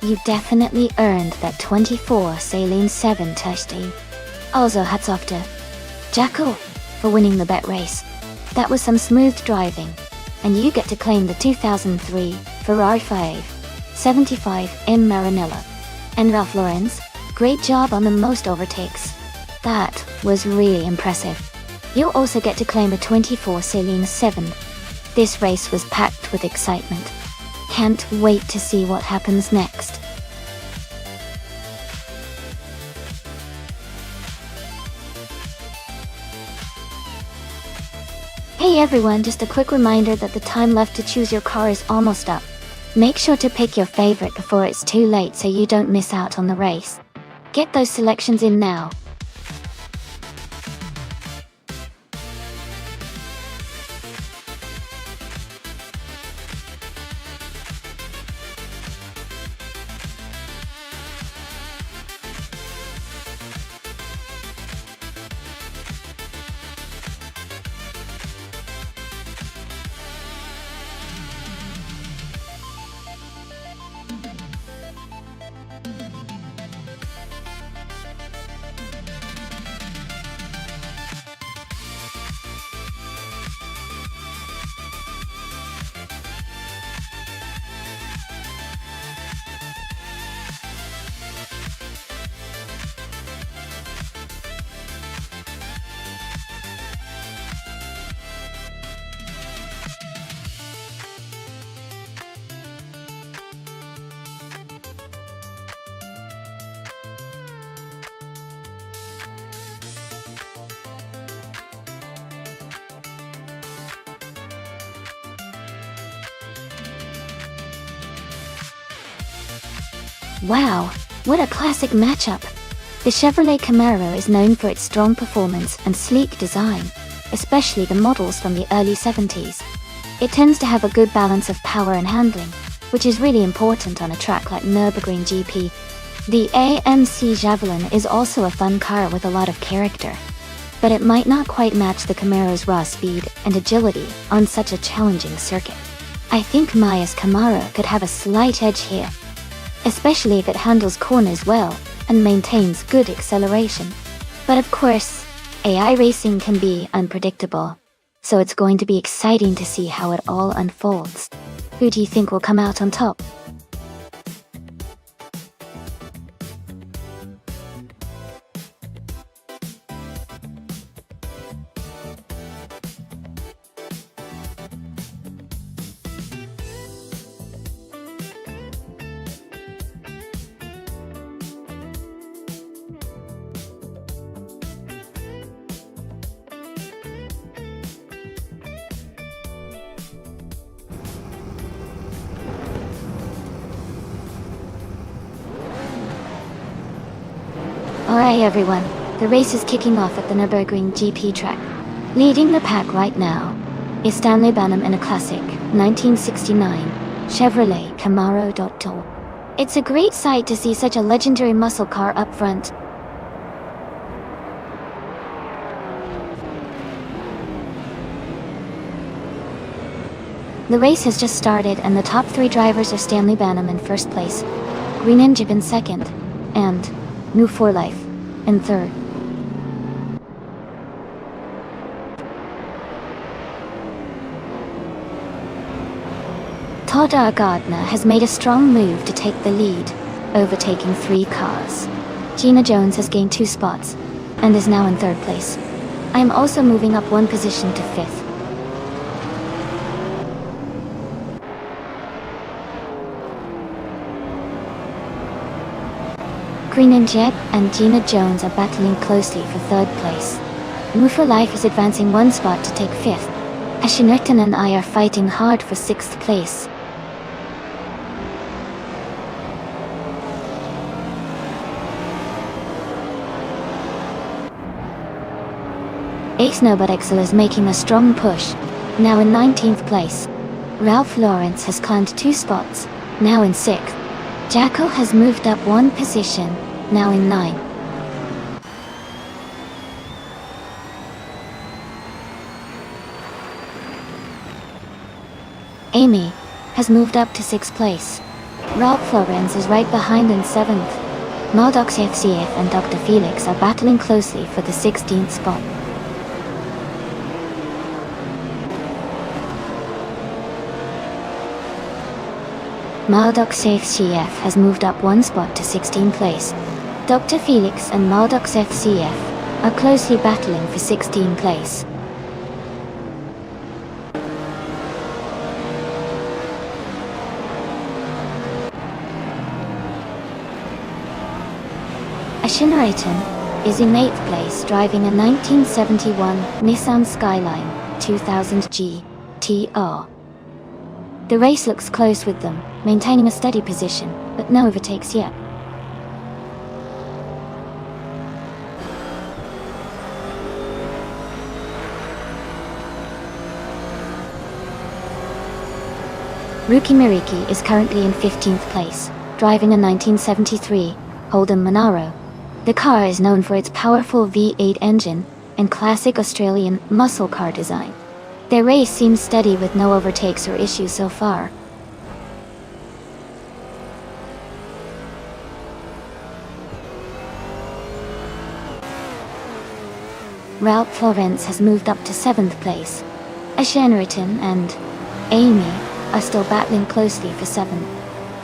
[SPEAKER 1] You definitely earned that 24 Saline 7 testing. Also hats off to Jacko for winning the bet race. That was some smooth driving. And you get to claim the 2003 Ferrari 575M Maranello. And Ralph Lawrence, great job on the most overtakes. That was really impressive. You'll also get to claim a 24 Saline 7. This race was packed with excitement. Can't wait to see what happens next. Hey everyone, just a quick reminder that the time left to choose your car is almost up. Make sure to pick your favorite before it's too late so you don't miss out on the race. Get those selections in now. Wow, what a classic matchup! The Chevrolet Camaro is known for its strong performance and sleek design, especially the models from the early 70s. It tends to have a good balance of power and handling, which is really important on a track like Nürburgring GP. The AMC Javelin is also a fun car with a lot of character, but it might not quite match the Camaro's raw speed and agility on such a challenging circuit. I think Maya's Camaro could have a slight edge here, especially if it handles corners well and maintains good acceleration. But of course, AI racing can be unpredictable, so it's going to be exciting to see how it all unfolds. Who do you think will come out on top? Alright everyone, the race is kicking off at the Nürburgring GP track. Leading the pack right now is Stanley Banham in a classic 1969 Chevrolet Camaro. It's a great sight to see such a legendary muscle car up front. The race has just started and the top three drivers are Stanley Banham in first place, Green Engine in second, and New For Life in third. Todd R. Gardner has made a strong move to take the lead, overtaking three cars. Gina Jones has gained 2 spots and is now in third place. I am also moving up 1 position to fifth. Green Engine and Gina Jones are battling closely for third place. Move for Life is advancing 1 spot to take fifth. Ashinurton and I are fighting hard for 6th place. Ace Nobodexel is making a strong push, now in 19th place. Ralph Lawrence has climbed 2 spots, now in 6th. Jacko has moved up 1 position, now in 9th. Amy has moved up to 6th place. Ralph Lawrence is right behind in 7th. Maldox FCF and Dr. Felix are battling closely for the 16th spot. Maldox FCF has moved up 1 spot to 16th place. Dr. Felix and Maldox FCF are closely battling for 16th place. Ashinurton is in 8th place driving a 1971 Nissan Skyline 2000 GTR. The race looks close with them, maintaining a steady position, but no overtakes yet. Ruki Miriki is currently in 15th place, driving a 1973 Holden Monaro. The car is known for its powerful V8 engine and classic Australian muscle car design. Their race seems steady with no overtakes or issues so far. Ralph Lawrence has moved up to 7th place. Ashinurton and Amy are still battling closely for 7th.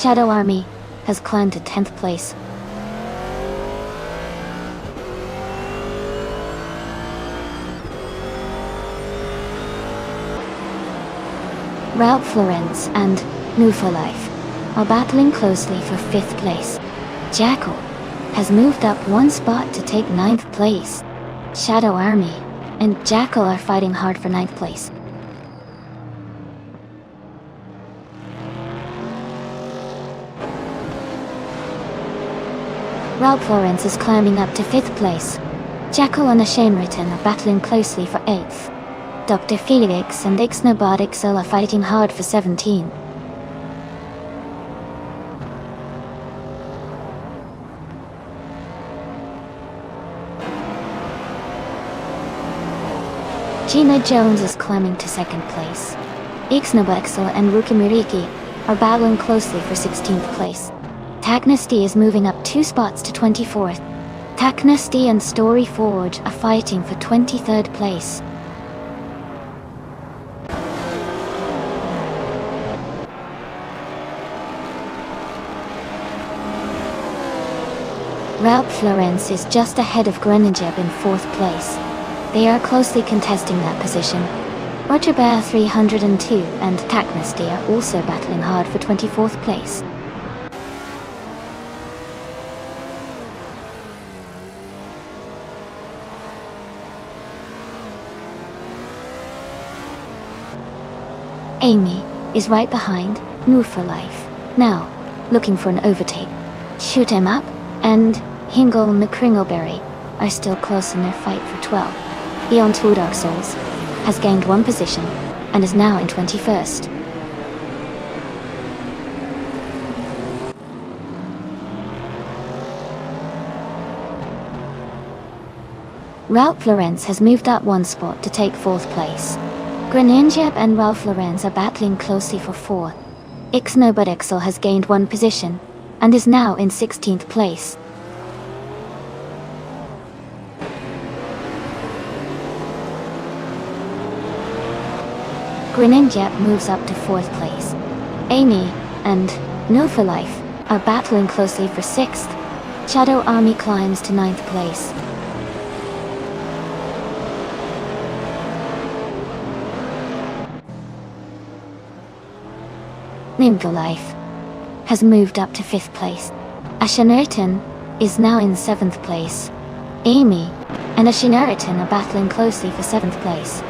[SPEAKER 1] Shadow Army has climbed to 10th place. Ralph Lawrence and New For Life are battling closely for 5th place. Jackal has moved up 1 spot to take 9th place. Shadow Army and Jackal are fighting hard for 9th place. Ralph Lauren is climbing up to 5th place. Jekyll and Ashenriton are battling closely for 8th. Dr. Felix and Ixnobotixel are fighting hard for 17. Gina Jones is climbing to 2nd place. Ixnobotixel and Rukimiriki are battling closely for 16th place. Taknasty is moving up 2 spots to 24th. Taknasty and Story Forge are fighting for 23rd place. Ralph Lauren is just ahead of Greningeb in 4th place. They are closely contesting that position. Roger Bear 302 and Taknasty are also battling hard for 24th place. Amy is right behind New for Life, now looking for an overtake. Shoot 'em Up and Hingle McCringleberry are still close in their fight for 12. Beyond Two Dark Souls has gained 1 position and is now in 21st. Ralph Lauren has moved up 1 spot to take 4th place. Greningeb and Ralph Lauren are battling closely for 4th. Ixnobotixel has gained 1 position and is now in 16th place. Greningeb moves up to 4th place. Amy and No for Life are battling closely for 6th. Shadow Army climbs to 9th place. Nimble Life has moved up to 5th place. Ashenriton is now in 7th place. Amy and Ashenriton are battling closely for 7th place.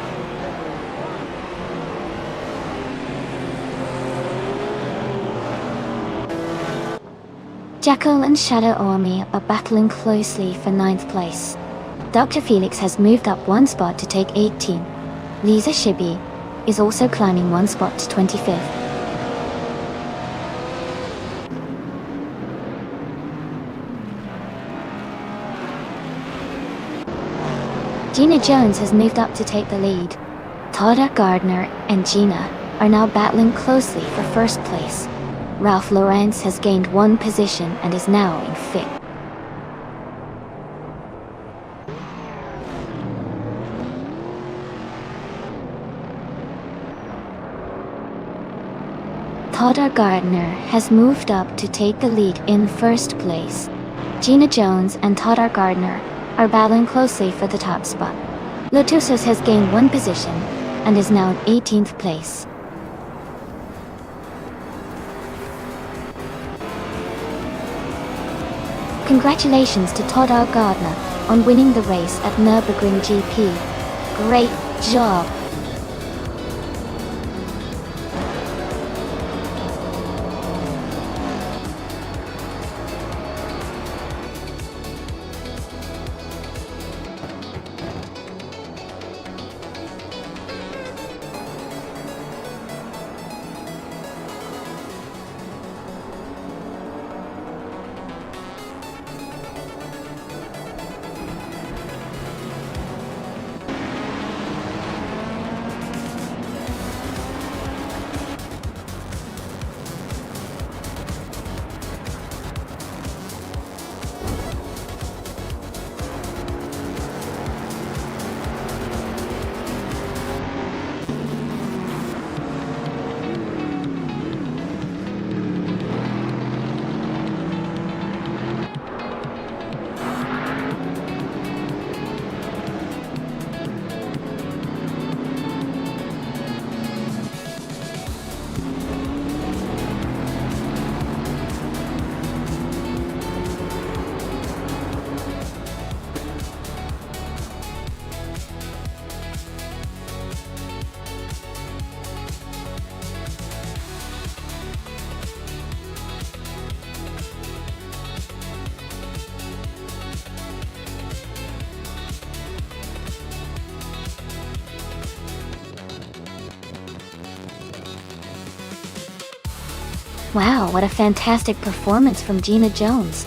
[SPEAKER 1] Jekyll and Shadow Army are battling closely for 9th place. Dr. Felix has moved up 1 spot to take 18. Lisa Shibi is also climbing 1 spot to 25th. Gina Jones has moved up to take the lead. Todd Gardner and Gina are now battling closely for 1st place. Ralph Lauren has gained 1 position and is now in 5th. Todd Gardner has moved up to take the lead in 1st place. Gina Jones and Todd Gardner are battling closely for the top spot. Lotusos has gained 1 position and is now in 18th place. Congratulations to Todd Gardner on winning the race at Nürburgring GP. Great job! Wow, what a fantastic performance from Gina Jones.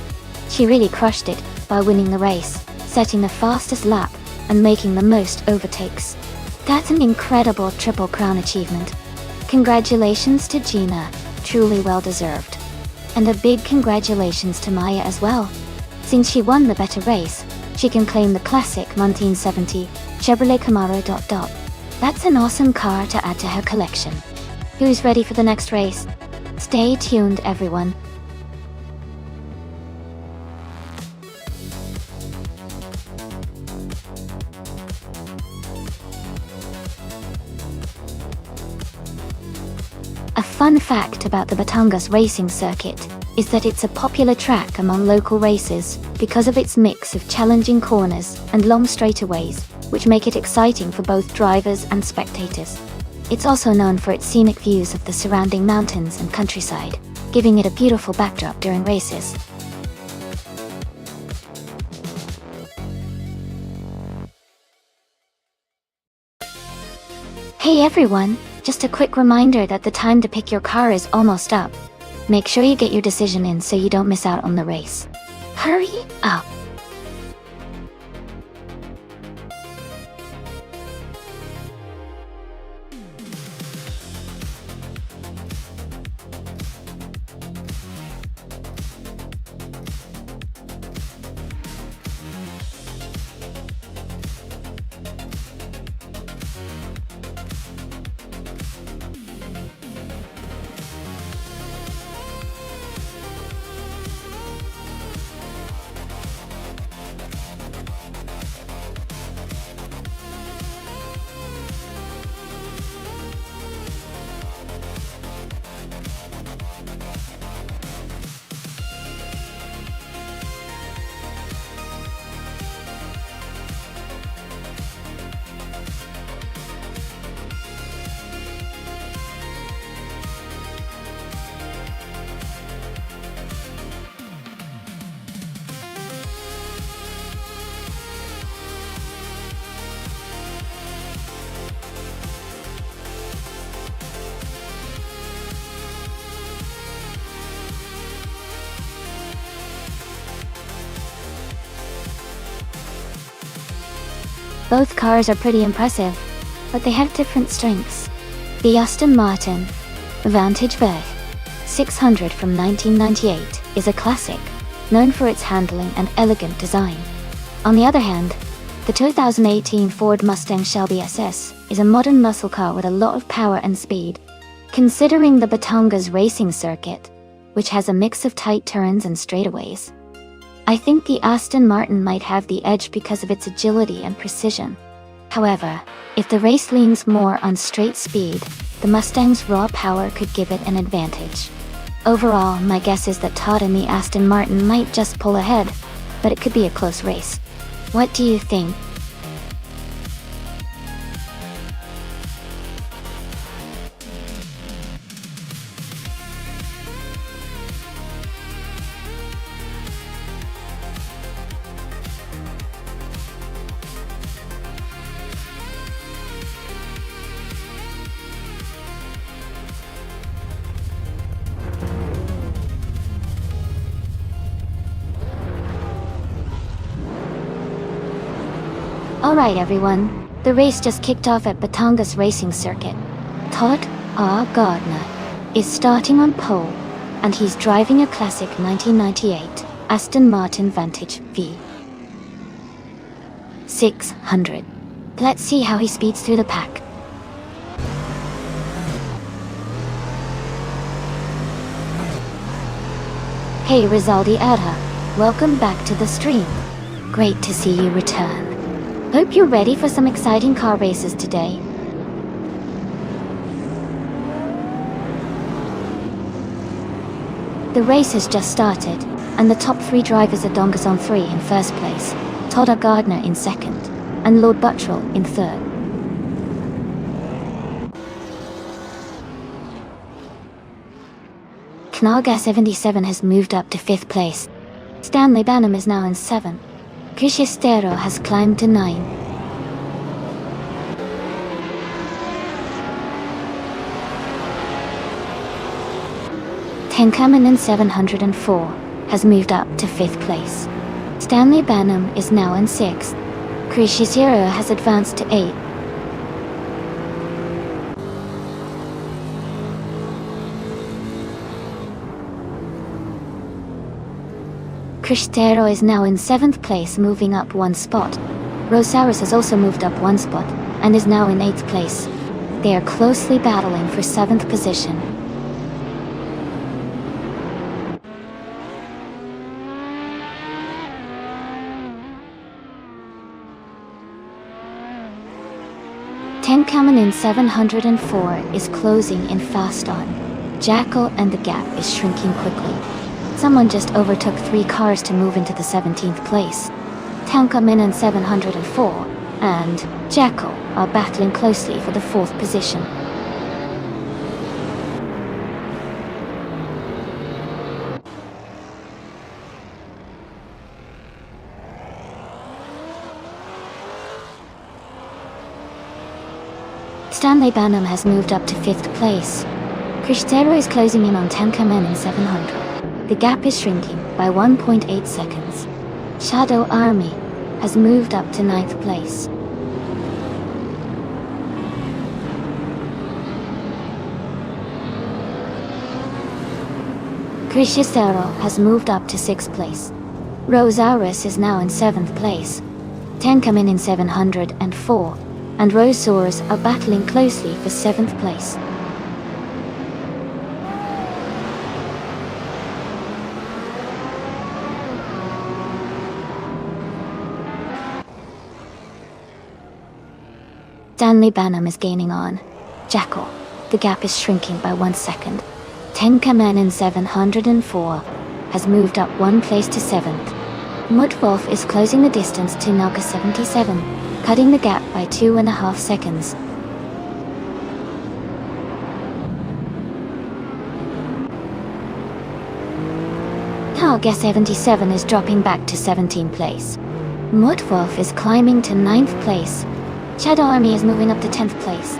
[SPEAKER 1] She really crushed it by winning the race, setting the fastest lap, and making the most overtakes. That's an incredible Triple Crown achievement. Congratulations to Gina, truly well deserved. And a big congratulations to Maya as well. Since she won the better race, she can claim the classic 1970 Chevrolet Camaro ... That's an awesome car to add to her collection. Who's ready for the next race? Stay tuned, everyone. A fun fact about the Batangas racing circuit is that it's a popular track among local racers because of its mix of challenging corners and long straightaways, which make it exciting for both drivers and spectators. It's also known for its scenic views of the surrounding mountains and countryside, giving it a beautiful backdrop during races. Hey everyone! Just a quick reminder that the time to pick your car is almost up. Make sure you get your decision in so you don't miss out on the race. Hurry up! Both cars are pretty impressive, but they have different strengths. The Aston Martin Vantage V 600 from 1998 is a classic, known for its handling and elegant design. On the other hand, the 2018 Ford Mustang Shelby SS is a modern muscle car with a lot of power and speed. Considering the Batangas racing circuit, which has a mix of tight turns and straightaways, I think the Aston Martin might have the edge because of its agility and precision. However, if the race leans more on straight speed, the Mustang's raw power could give it an advantage. Overall, my guess is that Todd and the Aston Martin might just pull ahead, but it could be a close race. What do you think? Alright everyone, the race just kicked off at Batangas racing circuit. Todd R. Gardner is starting on pole, and he's driving a classic 1998 Aston Martin Vantage V 600. Let's see how he speeds through the pack. Hey Rizaldi Adha, welcome back to the stream. Great to see you return. Hope you're ready for some exciting car races today. The race has just started, and the top three drivers are Dongas on 3 in first place, Todd R. Gardner in second, and Lord Buttrell in third. Knaga 77 has moved up to 5th place. Stanley Banham is now in 7th. Cristero has climbed to 9. Tenkamen in 704 has moved up to 5th place. Stanley Banham is now in 6th. Krishishiro has advanced to 8th. Krishtero is now in 7th place, moving up 1 spot. Rosaurus has also moved up 1 spot, and is now in 8th place. They are closely battling for 7th position. Tenkamen in 704 is closing in fast on. Jackal and the gap is shrinking quickly. Someone just overtook 3 cars to move into the 17th place. Tenkamen in 704 and Jackal are battling closely for the 4th position. Stanley Banham has moved up to 5th place. Krishtero is closing in on Tenkamen in 700. The gap is shrinking by 1.8 seconds. Shadow Army has moved up to 9th place. Krishishiro has moved up to 6th place. Rosaurus is now in 7th place. Tenkamen in 704 and Rosaurus are battling closely for 7th place. Stanley Banham is gaining on Jackal. The gap is shrinking by 1 second. Tenkamen in 704 has moved up 1 place to 7th. Mudwolf is closing the distance to Naga 77, cutting the gap by 2.5 seconds. Naga 77 is dropping back to 17th place. Mudwolf is climbing to 9th place. Shadow Army is moving up to 10th place.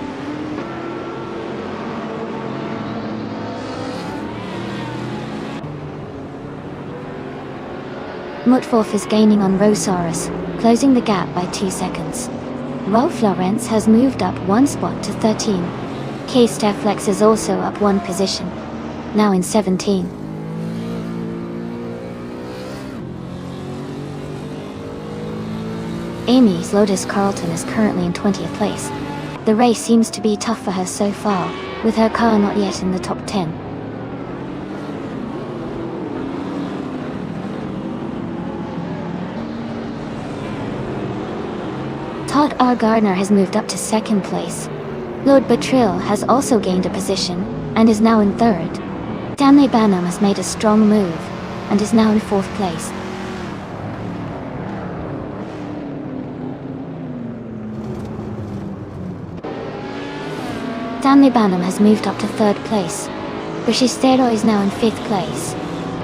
[SPEAKER 1] Mudwolf is gaining on Rosaurus, closing the gap by 2 seconds. Rolf Lawrence has moved up 1 spot to 13. K-Staflex is also up 1 position, now in 17. Amy's Lotus Carlton is currently in 20th place. The race seems to be tough for her so far, with her car not yet in the top 10. Todd R. Gardner has moved up to 2nd place. Lord Batril has also gained a position, and is now in 3rd. Stanley Banham has made a strong move, and is now in 4th place. Stanley Banham has moved up to 3rd place. Krishishiro is now in 5th place.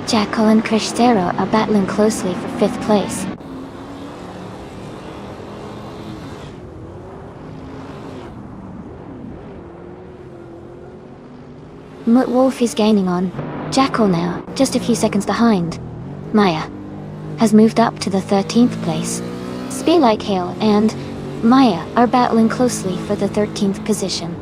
[SPEAKER 1] Jackal and Krishishiro are battling closely for 5th place. Mudwolf is gaining on Jackal now, just a few seconds behind. Maya has moved up to the 13th place. Spearlike Hail and Maya are battling closely for the 13th position.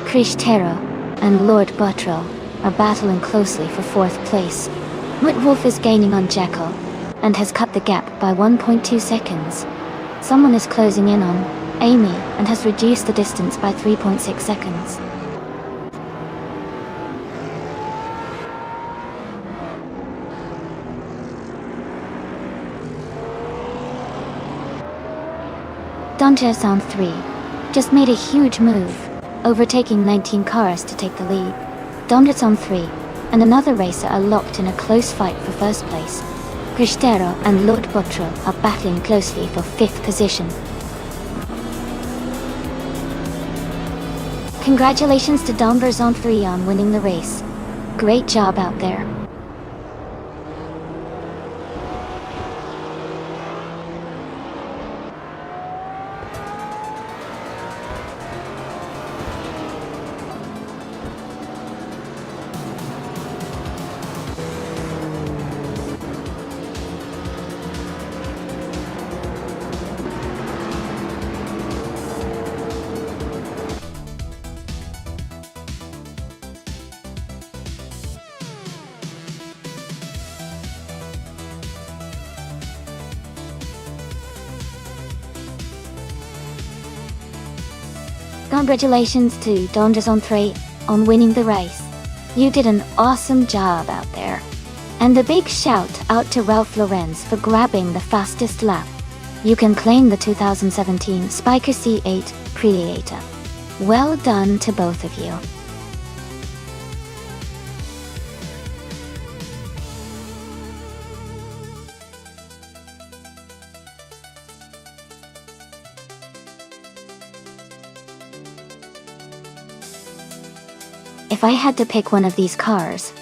[SPEAKER 1] Krishtero and Lord Buttrell are battling closely for 4th place. Mudwolf is gaining on Jackal, and has cut the gap by 1.2 seconds. Someone is closing in on Amy, and has reduced the distance by 3.6 seconds. Donjason 3 just made a huge move, overtaking 19 cars to take the lead. Donjason 3 and another racer are locked in a close fight for 1st place. Krishtero and Lord Buttrell are battling closely for 5th position. Congratulations to Donverzon 3 on winning the race. Great job out there. Congratulations to Donderzon3 on winning the race. You did an awesome job out there. And a big shout out to Ralph Lorenz for grabbing the fastest lap. You can claim the 2017 Spiker C8 Predator. Well done to both of you. If I had to pick one of these cars,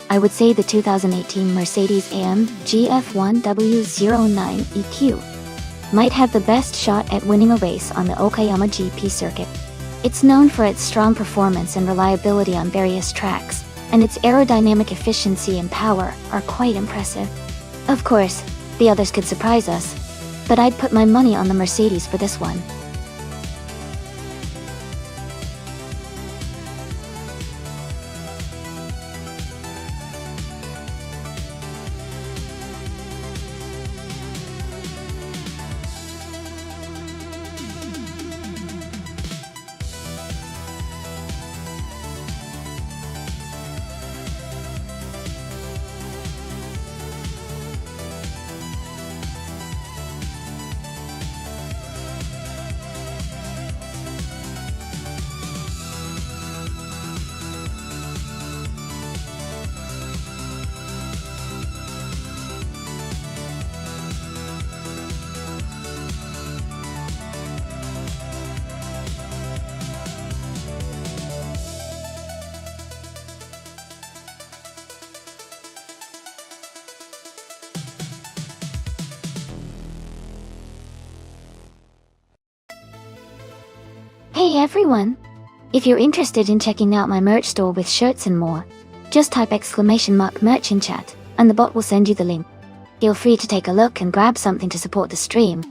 [SPEAKER 1] I would say the 2018 Mercedes-AMG F1W09 EQ might have the best shot at winning a race on the Okayama GP circuit. It's known for its strong performance and reliability on various tracks, and its aerodynamic efficiency and power are quite impressive. Of course, the others could surprise us, but I'd put my money on the Mercedes for this one. Hey everyone! If you're interested in checking out my merch store with shirts and more, just type !merch in chat, and the bot will send you the link. Feel free to take a look and grab something to support the stream.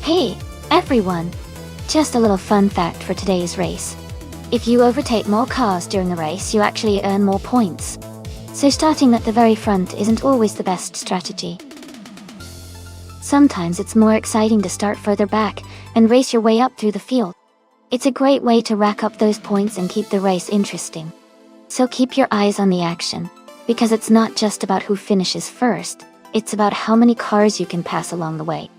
[SPEAKER 1] Hey, everyone! Just a little fun fact for today's race. If you overtake more cars during the race, you actually earn more points. So starting at the very front isn't always the best strategy. Sometimes it's more exciting to start further back and race your way up through the field. It's a great way to rack up those points and keep the race interesting. So keep your eyes on the action, because it's not just about who finishes first, it's about how many cars you can pass along the way.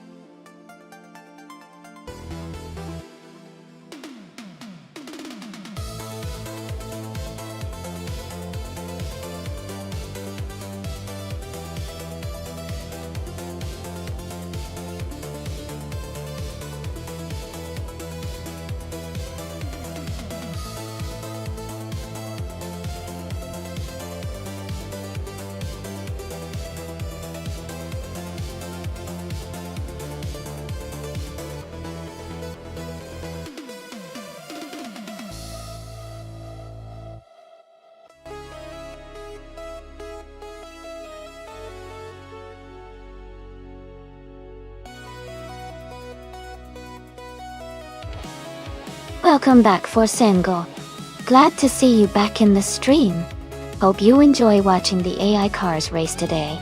[SPEAKER 1] Welcome back for Sengo. Glad to see you back in the stream. Hope you enjoy watching the AI cars race today.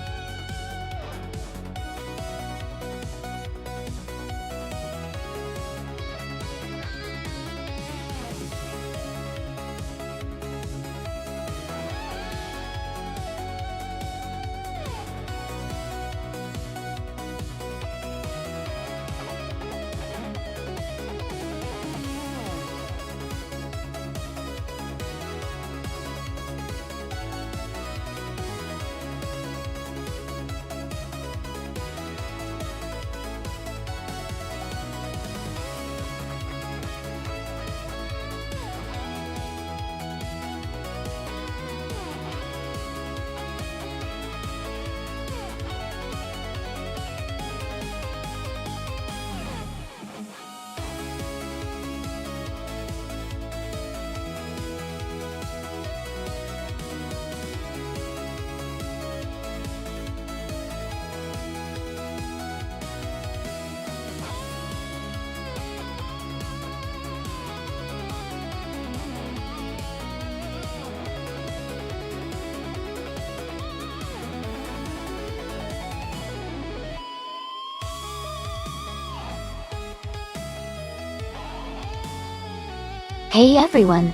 [SPEAKER 1] Hey everyone!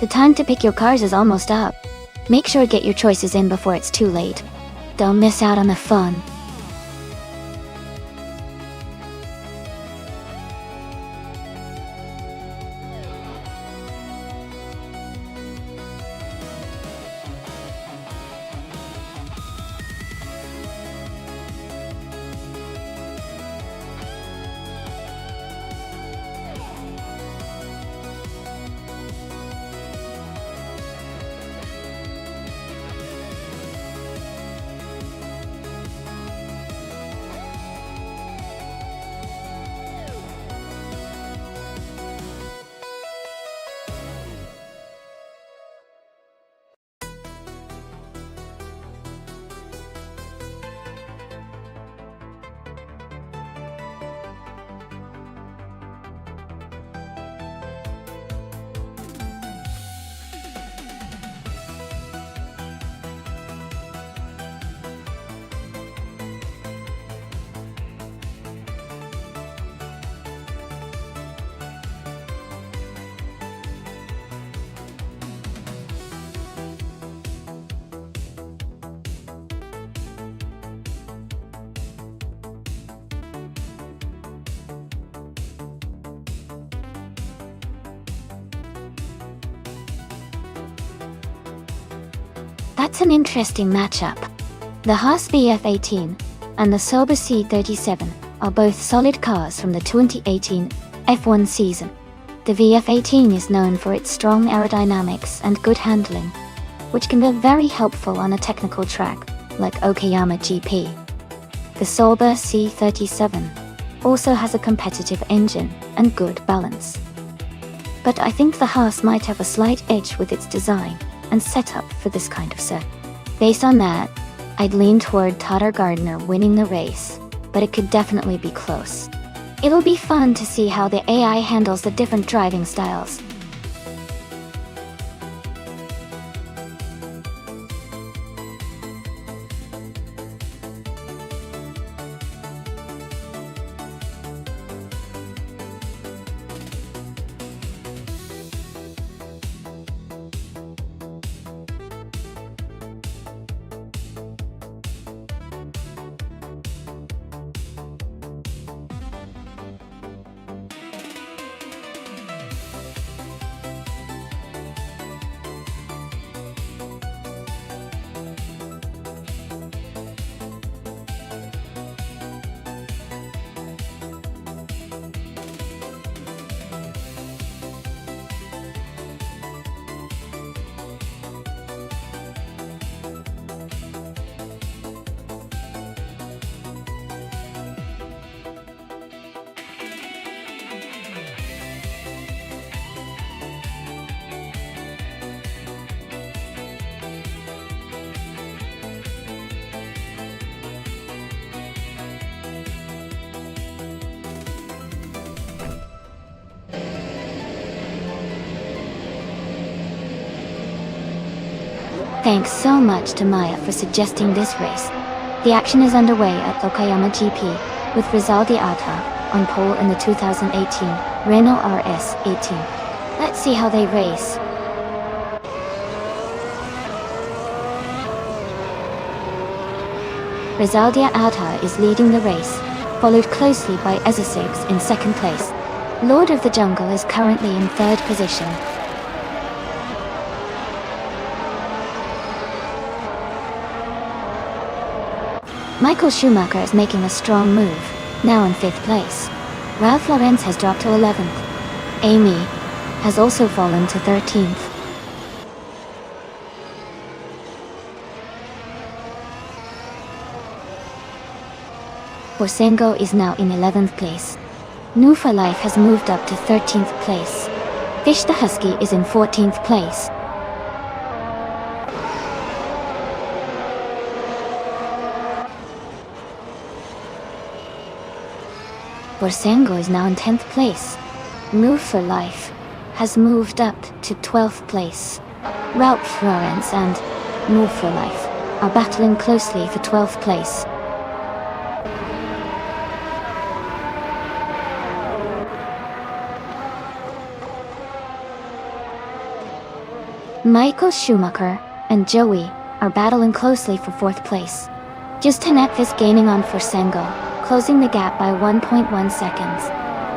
[SPEAKER 1] The time to pick your cars is almost up. Make sure to get your choices in before it's too late. Don't miss out on the fun. That's an interesting matchup. The Haas VF18 and the Sauber C37 are both solid cars from the 2018 F1 season. The VF18 is known for its strong aerodynamics and good handling, which can be very helpful on a technical track like Okayama GP. The Sauber C37 also has a competitive engine and good balance. But I think the Haas might have a slight edge with its design and setup for this kind of set. Based on that, I'd lean toward Todder Gardner winning the race, but it could definitely be close. It'll be fun to see how the AI handles the different driving styles. Thanks so much to Maya for suggesting this race. The action is underway at Okayama GP, with Rizaldi Adha on pole in the 2018 Renault RS18. Let's see how they race. Rizaldi Adha is leading the race, followed closely by Ezesigs in second place. Lord of the Jungle is currently in third position. Michael Schumacher is making a strong move, now in 5th place. Ralph Laurenz has dropped to 11th. Amy has also fallen to 13th. Borsengo is now in 11th place. New for Life has moved up to 13th place. Fish the Husky is in 14th place. Borsengo is now in 10th place. Move for Life has moved up to 12th place. Ralph Laurenz and Move for Life are battling closely for 12th place. Michael Schumacher and Joey are battling closely for 4th place. Justin is gaining on Borsengo, closing the gap by 1.1 seconds.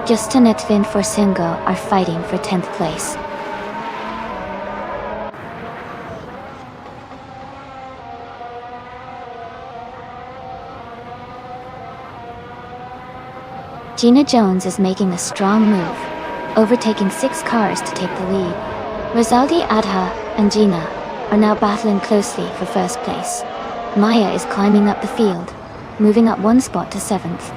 [SPEAKER 1] Justin and Borsengo are fighting for 10th place. Gina Jones is making a strong move, overtaking 6 cars to take the lead. Rizaldi Adha and Gina are now battling closely for 1st place. Maya is climbing up the field, moving up 1 spot to 7th.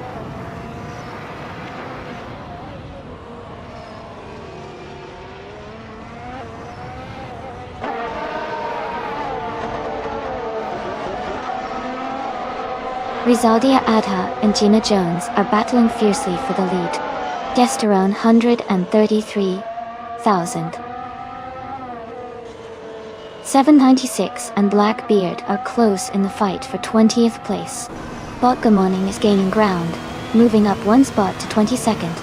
[SPEAKER 1] Rizaldi Adha and Gina Jones are battling fiercely for the lead. Testosterone 133,000. 796 and Blackbeard are close in the fight for 20th place. Botgamoning is gaining ground, moving up 1 spot to 22nd.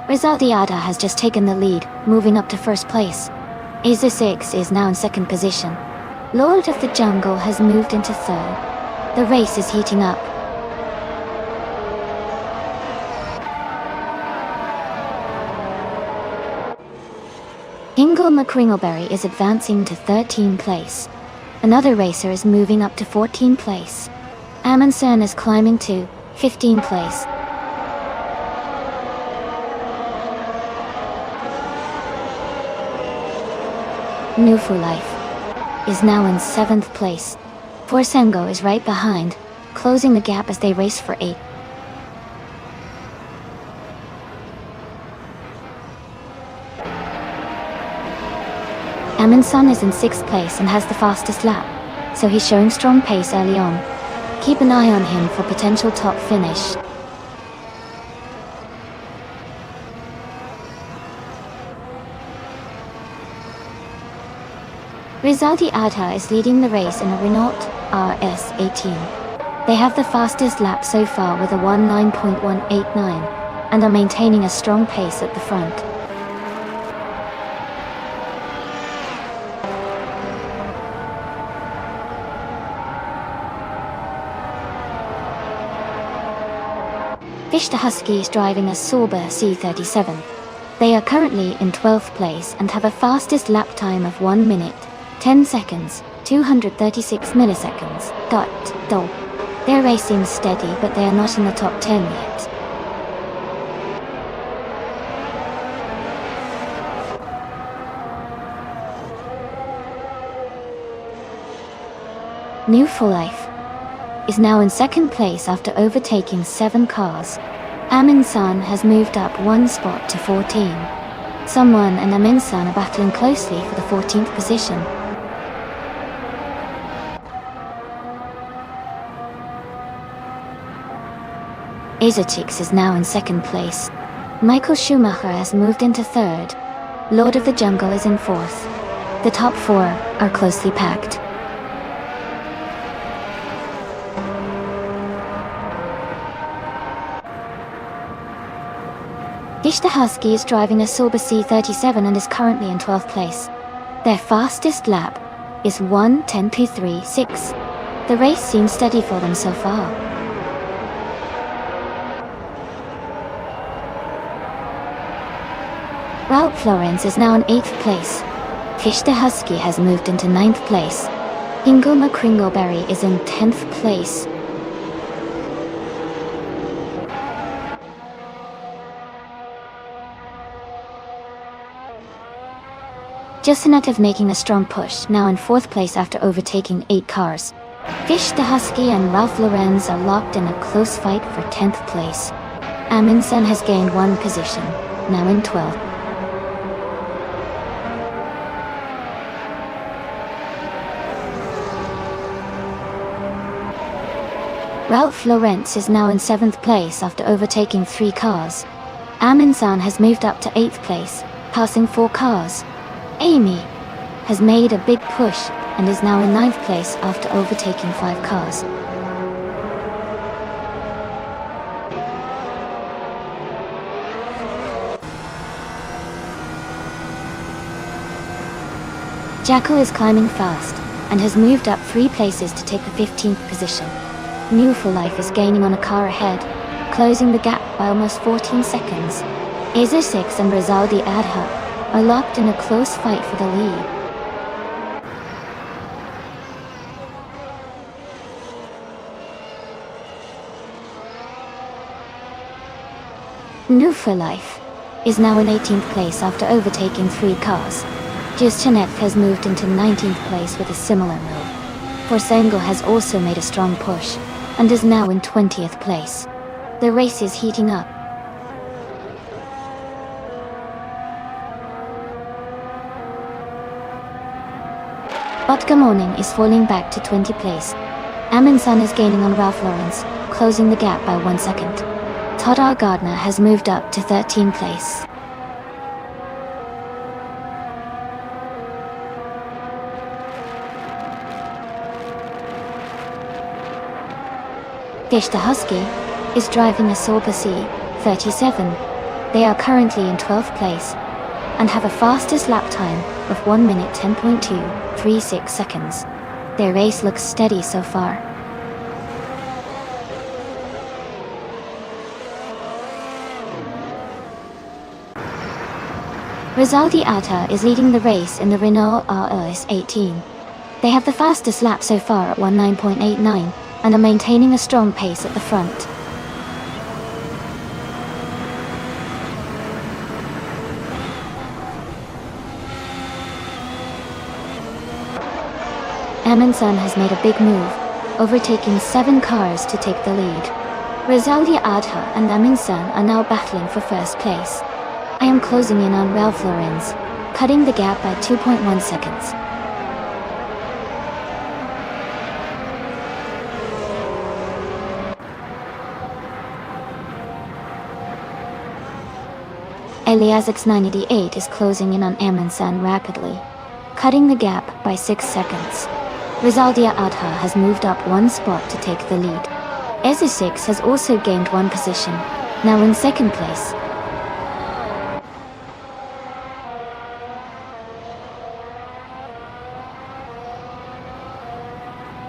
[SPEAKER 1] Rizaldi Adha has just taken the lead, moving up to 1st place. Aza6 is now in 2nd position. Lord of the Jungle has moved into 3rd. The race is heating up. Ingle McCringleberry is advancing to 13th place. Another racer is moving up to 14th place. Amundsen is climbing to 15th place. New for Life is now in 7th place. Borsengo is right behind, closing the gap as they race for 8th. Amundsen is in 6th place and has the fastest lap, so he's showing strong pace early on. Keep an eye on him for potential top finish. Rizaldi Adha is leading the race in a Renault RS18. They have the fastest lap so far with a 19.189, and are maintaining a strong pace at the front. Fish the Husky is driving a Sauber C37. They are currently in 12th place and have a fastest lap time of 1 minute, 10 seconds, 236 milliseconds. They're racing steady, but they are not in the top 10 yet. New for Life is now in 2nd place after overtaking 7 cars. Amundsen has moved up 1 spot to 14. Someone and Amundsen are battling closely for the 14th position. Azotix is now in second place. Michael Schumacher has moved into third. Lord of the Jungle is in fourth. The top four are closely packed. Gishta Husky is driving a Sauber C37 and is currently in 12th place. Their fastest lap is 1:10.36. The race seems steady for them so far. Ralph Laurenz is now in 8th place. Gishta Husky has moved into 9th place. Ingoma Kringleberry is in 10th place. Justinetov making a strong push, now in 4th place after overtaking 8 cars. Gishta Husky and Ralph Laurenz are locked in a close fight for 10th place. Amundsen has gained 1 position, now in 12th. Ralph Laurenz is now in 7th place after overtaking 3 cars. Amundsen has moved up to 8th place, passing 4 cars. Amy has made a big push and is now in 9th place after overtaking 5 cars. Jacko is climbing fast and has moved up 3 places to take the 15th position. New for Life is gaining on a car ahead, closing the gap by almost 14 seconds. Azotix and Rizaldi Adha are locked in a close fight for the lead. New for Life is now in 18th place after overtaking 3 cars. Justinetov has moved into 19th place with a similar move. Forsengo has also made a strong push and is now in 20th place. The race is heating up. Botka Morning is falling back to 20th place. Amundsen is gaining on Ralph Laurenz, closing the gap by 1 second. Todd R. Gardner has moved up to 13th place. Gishta Husky is driving a Sauber C37. They are currently in 12th place and have a fastest lap time of 1 minute 10.236 seconds. Their race looks steady so far. Rizaldi Ata is leading the race in the Renault RS 18. They have the fastest lap so far at 19.89 and are maintaining a strong pace at the front. Amundsen has made a big move, overtaking 7 cars to take the lead. Rizaldi Adha and Amundsen are now battling for first place. I am closing in on Ralph Laurenz, cutting the gap by 2.1 seconds. Eliasix 988 is closing in on Amundsen rapidly, cutting the gap by 6 seconds. Rizaldi Adha has moved up 1 spot to take the lead. Azotix has also gained 1 position, now in 2nd place.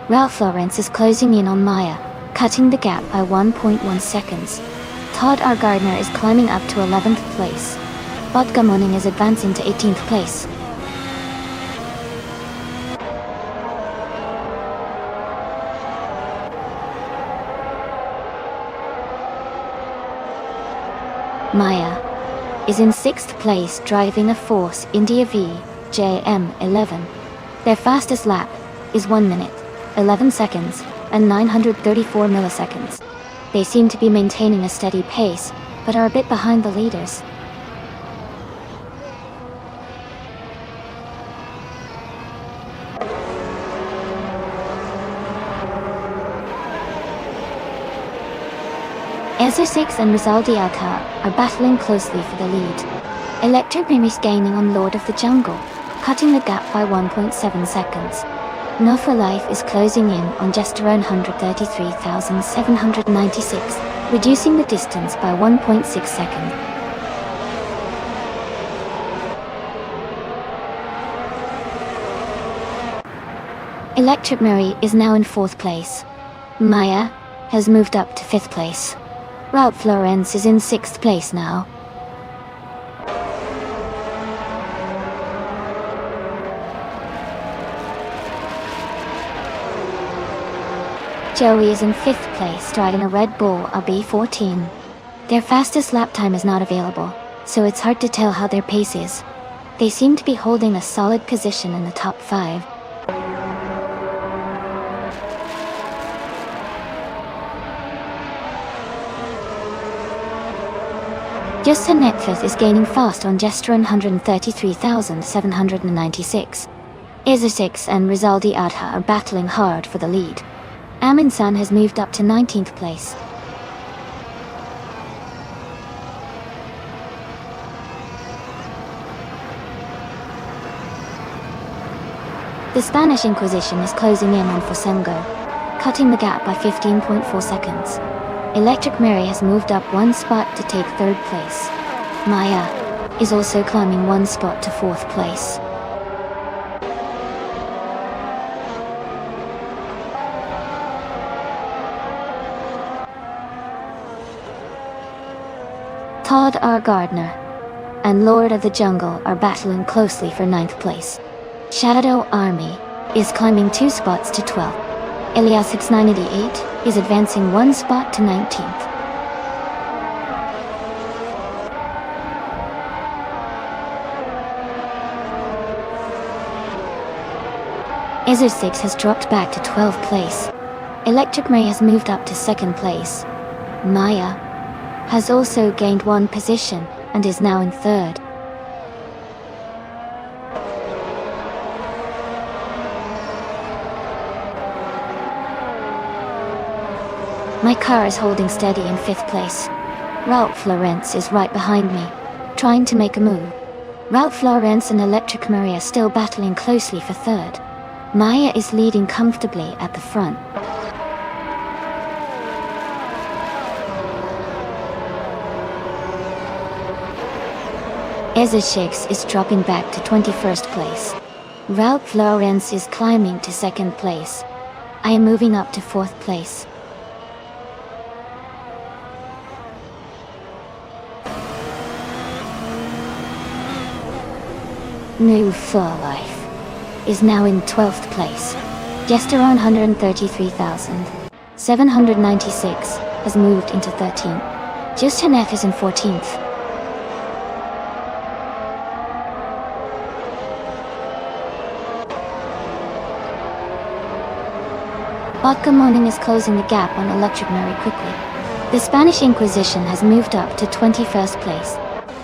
[SPEAKER 1] Ralph Laurenz is closing in on Maya, cutting the gap by 1.1 seconds. Todd R. Gardner is climbing up to 11th place. Botka Morning is advancing to 18th place. Maya is in 6th place driving a Force India V JM11. Their fastest lap is 1 minute, 11 seconds, and 934 milliseconds. They seem to be maintaining a steady pace, but are a bit behind the leaders. Ezra6 and Rizaldi Alka are battling closely for the lead. Electric Mimi is gaining on Lord of the Jungle, cutting the gap by 1.7 seconds. No for Life is closing in on just around 133,796, reducing the distance by 1.6 seconds. Electric Mary is now in 4th place. Maya has moved up to 5th place. Ralph Florence is in 6th place now. Joey is in 5th place driving a Red Bull RB14. Their fastest lap time is not available, so it's hard to tell how their pace is. They seem to be holding a solid position in the top 5. Justin Netflix is gaining fast on just around 133,796. Ezra6 and Rizaldi Adha are battling hard for the lead. Amin-san has moved up to 19th place. The Spanish Inquisition is closing in on Fosengo, cutting the gap by 15.4 seconds. Electric Mary has moved up 1 spot to take 3rd place. Maya is also climbing 1 spot to 4th place. Todd R. Gardner and Lord of the Jungle are battling closely for 9th place. Shadow Army is climbing 2 spots to 12th. Elias 6988 is advancing 1 spot to 19th. Ezra6 has dropped back to 12th place. Electric Mary has moved up to 2nd place. Maya has also gained 1 position and is now in 3rd. My car is holding steady in 5th place. Ralph Florence is right behind me, trying to make a move. Ralph Florence and Electric Mary are still battling closely for 3rd. Maya is leading comfortably at the front. Ezra6 is dropping back to 21st place. Ralph Florence is climbing to 2nd place. I am moving up to 4th place. New For Life is now in 12th place. Just around 133,796 has moved into 13th. Justin F is in 14th. Vodka Morning is closing the gap on Electric Mary quickly. The Spanish Inquisition has moved up to 21st place.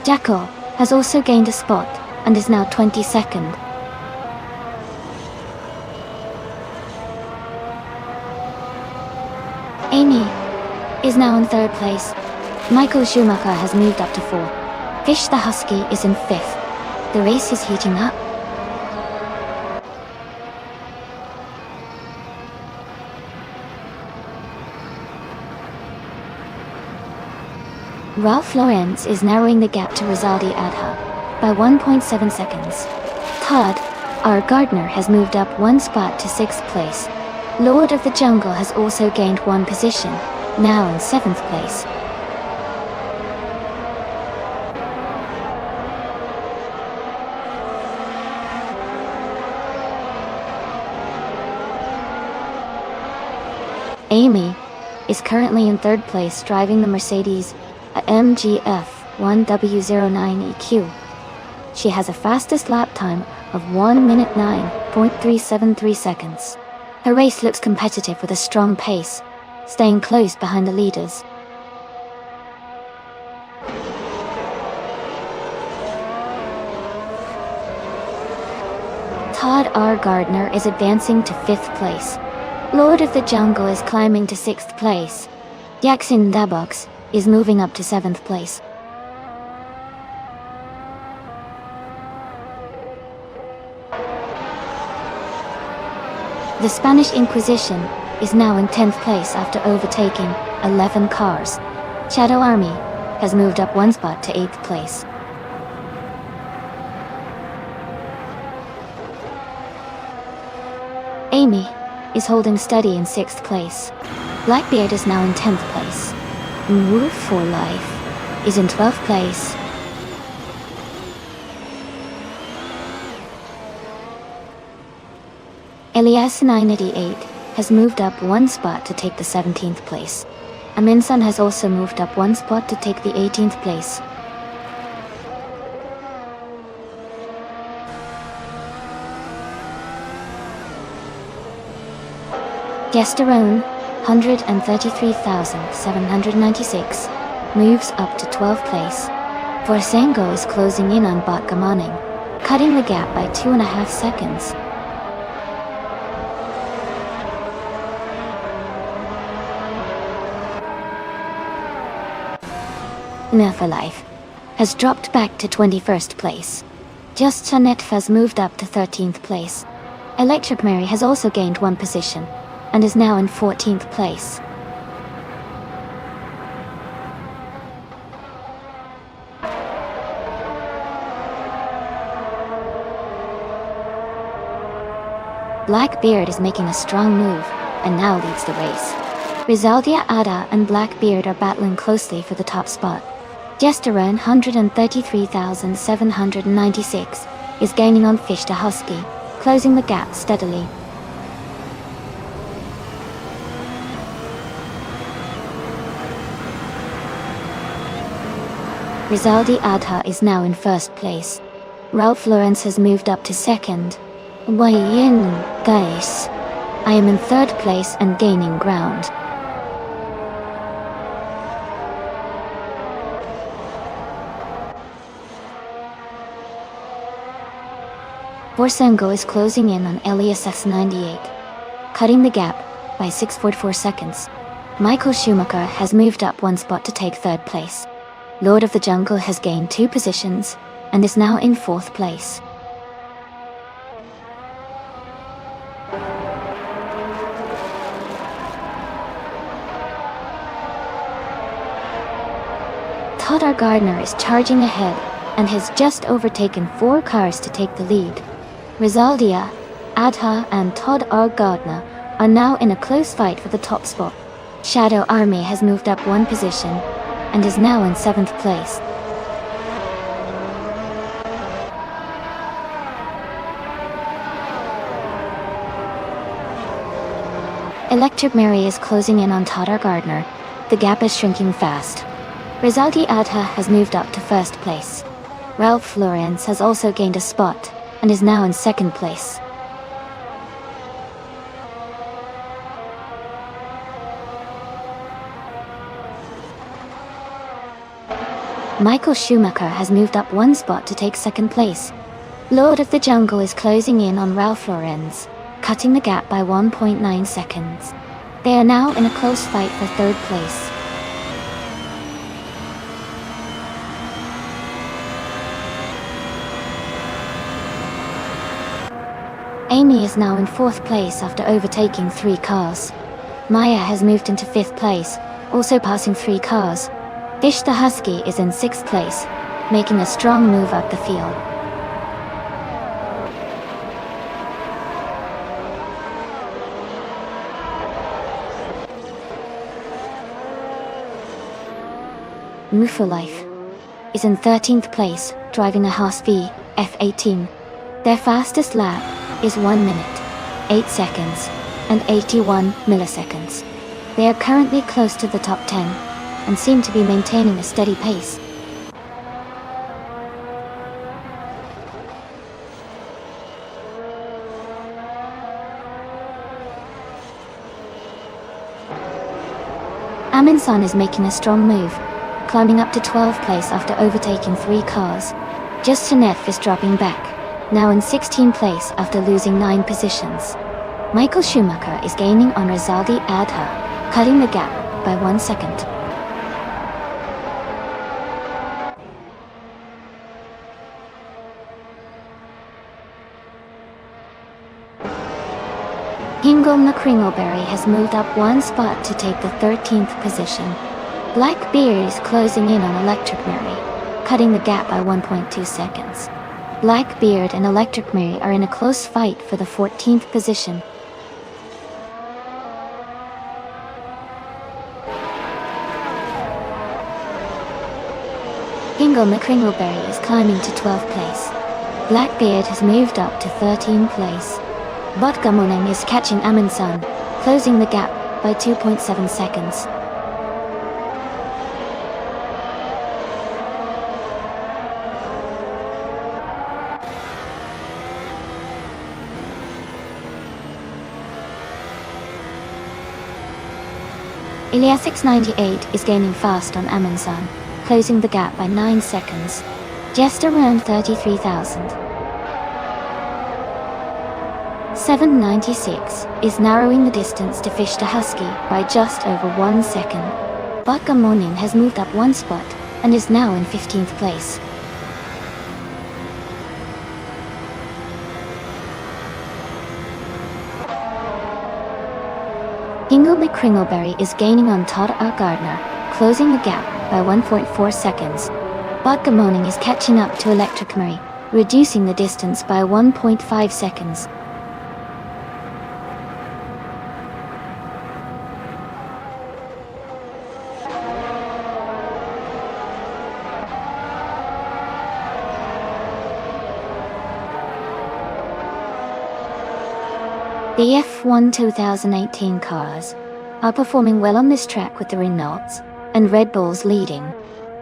[SPEAKER 1] Jackal has also gained a spot and is now 22nd. Amy is now in 3rd place. Michael Schumacher has moved up to 4th. Fish the Husky is in 5th. The race is heating up. Ralph Laurenz is narrowing the gap to Rizaldi Adha by 1.7 seconds. Todd R. Gardner has moved up 1 spot to 6th place. Lord of the Jungle has also gained 1 position, now in 7th place. Amy is currently in 3rd place driving the Mercedes MGF 1W09EQ. She has a fastest lap time of 1 minute 9.373 seconds. Her race looks competitive with a strong pace, staying close behind the leaders. Todd R. Gardner is advancing to 5th place. Lord of the Jungle is climbing to 6th place. Jackson Dabox is moving up to 7th place. The Spanish Inquisition is now in 10th place after overtaking 11 cars. Shadow Army has moved up 1 spot to 8th place. Amy is holding steady in 6th place. Blackbeard is now in 10th place. Wolf for Life is in 12th place. Elias 988 has moved up 1 spot to take the 17th place. Aminsan has also moved up 1 spot to take the 18th place. Gesterone, 133,796, moves up to 12th place. Forsengo is closing in on Botgamaning, cutting the gap by 2.5 seconds. For Life has dropped back to 21st place. Just Janet has moved up to 13th place. Electric Mary has also gained 1 position and is now in 14th place. Blackbeard is making a strong move and now leads the race. Rizaldia Ada and Blackbeard are battling closely for the top spot. Gesterone 133,796 is gaining on Fish the Husky, closing the gap steadily. Rizaldi Adha is now in 1st place. Ralph Lawrence has moved up to 2nd. Weigh in, guys. I am in 3rd place and gaining ground. Forsengo is closing in on Elias X98, cutting the gap by 6.4 seconds. Michael Schumacher has moved up 1 spot to take 3rd place. Lord of the Jungle has gained 2 positions and is now in 4th place. Todd R. Gardner is charging ahead and has just overtaken 4 cars to take the lead. Rizaldia, Adha and Todd R. Gardner are now in a close fight for the top spot. Shadow Army has moved up 1 position and is now in 7th place. Electric Mary is closing in on Todd R. Gardner. The gap is shrinking fast. Rizaldi Adha has moved up to 1st place. Ralph Lawrence has also gained a spot and is now in 2nd place. Michael Schumacher has moved up 1 spot to take 2nd place. Lord of the Jungle is closing in on Ralph Laurenz, cutting the gap by 1.9 seconds. They are now in a close fight for 3rd place. Amy is now in 4th place after overtaking 3 cars. Maya has moved into 5th place, also passing 3 cars. Fish the Husky is in 6th place, making a strong move up the field. Move for Life is in 13th place, driving a Haas V F18. Their fastest lap is 1 minute, 8 seconds, and 81 milliseconds. They are currently close to the top 10, and seem to be maintaining a steady pace. Aminsan is making a strong move, climbing up to 12th place after overtaking 3 cars. Just Janeth is dropping back, now in 16th place after losing 9 positions. Michael Schumacher is gaining on Rizaldi Adha, cutting the gap by 1 second. Hingle McCringleberry has moved up one spot to take the 13th position. Blackbeard is closing in on Electric Mary, cutting the gap by 1.2 seconds. Blackbeard and Electric Mary are in a close fight for the 14th position. Hingle McCringleberry is climbing to 12th place. Blackbeard has moved up to 13th place. Botgamoning is catching Amundsen, closing the gap by 2.7 seconds. Iliasix98 is gaining fast on Amundsen, closing the gap by 9 seconds, just around 33,000. 796 is narrowing the distance to Fish to Husky by just over 1 second. Botga Morning has moved up one spot and is now in 15th place. Hingle McCringleberry is gaining on Todd R. Gardner, closing the gap by 1.4 seconds. Botga Morning is catching up to Electric Mary, reducing the distance by 1.5 seconds. The F1 2018 cars are performing well on this track with the Renaults and Red Bulls leading.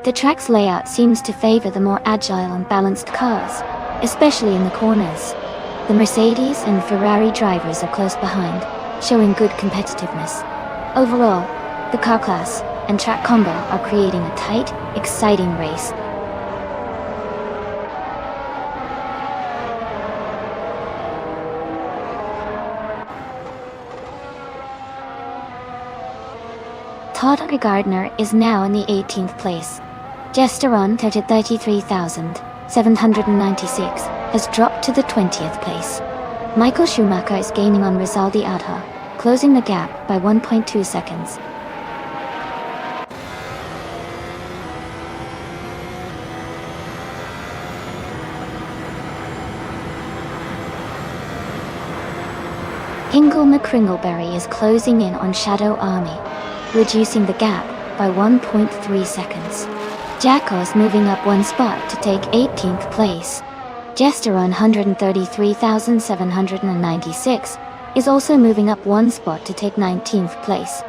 [SPEAKER 1] The track's layout seems to favor the more agile and balanced cars, especially in the corners. The Mercedes and Ferrari drivers are close behind, showing good competitiveness. Overall, the car class and track combo are creating a tight, exciting race. Todd R. Gardner is now in the 18th place. Gesteron 33,796 has dropped to the 20th place. Michael Schumacher is gaining on Rizaldi Adha, closing the gap by 1.2 seconds. Hingle McCringleberry is closing in on Shadow Army, reducing the gap by 1.3 seconds. Jacko is moving up one spot to take 18th place. Gesteron 133,796 is also moving up one spot to take 19th place.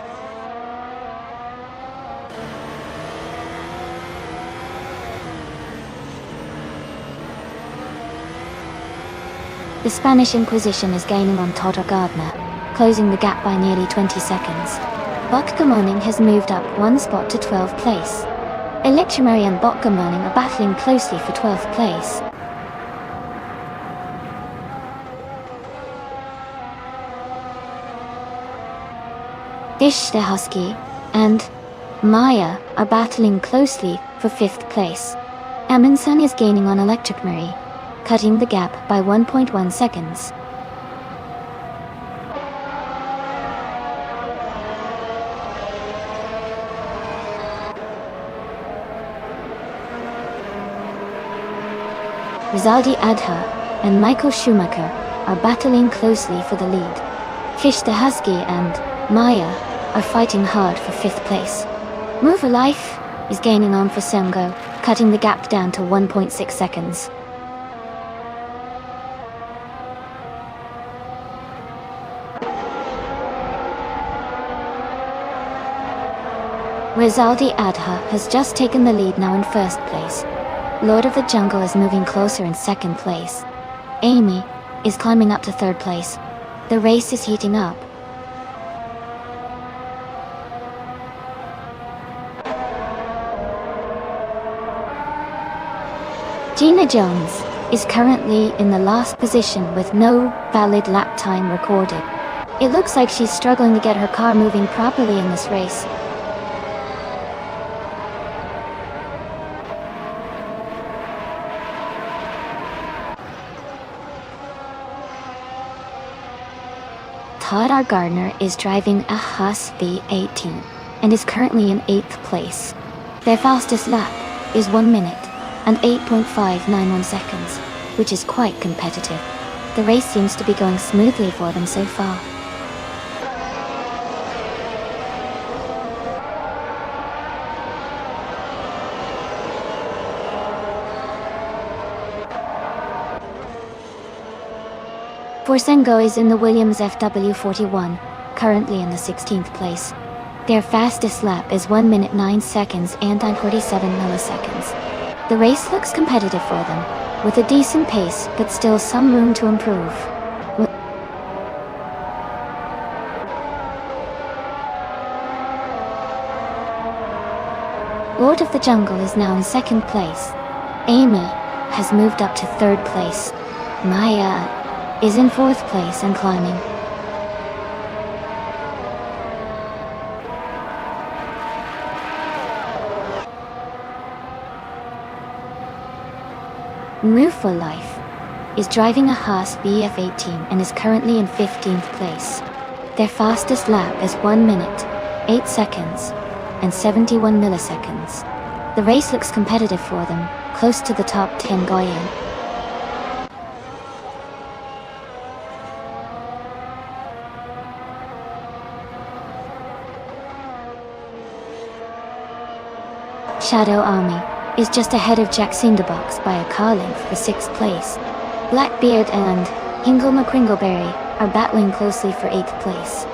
[SPEAKER 1] The Spanish Inquisition is gaining on Todd R. Gardner, closing the gap by nearly 20 seconds. Botga Morning has moved up one spot to 12th place. Electromary and Botga Morning are battling closely for 12th place. Fish the Husky and Maya are battling closely for 5th place. Amundsen is gaining on Electric Mary, cutting the gap by 1.1 seconds. Rizaldi Adha and Michael Schumacher are battling closely for the lead. Fish the Husky and Maya are fighting hard for 5th place. Mover Life is gaining on Fusengo, cutting the gap down to 1.6 seconds. Rizaldi Adha has just taken the lead now in 1st place. Lord of the Jungle is moving closer in 2nd place. Amy is climbing up to 3rd place. The race is heating up. Gina Jones is currently in the last position with no valid lap time recorded. It looks like she's struggling to get her car moving properly in this race. Todd R. Gardner is driving a Haas V18 and is currently in 8th place. Their fastest lap is 1 minute and 8.591 seconds, which is quite competitive. The race seems to be going smoothly for them so far. Forsengo is in the Williams FW41, currently in the 16th place. Their fastest lap is 1 minute 9 seconds and 947 milliseconds. The race looks competitive for them, with a decent pace but still some room to improve. Lord of the Jungle is now in 2nd place. Amy has moved up to 3rd place. Maya is in 4th place and climbing. Move for Life is driving a Haas BF18 and is currently in 15th place. Their fastest lap is 1 minute, 8 seconds, and 71 milliseconds. The race looks competitive for them, close to the top 10 going in. Shadow Army is just ahead of Jack Cinderbox by a car length for 6th place. Blackbeard and Hingle McCringleberry are battling closely for 8th place.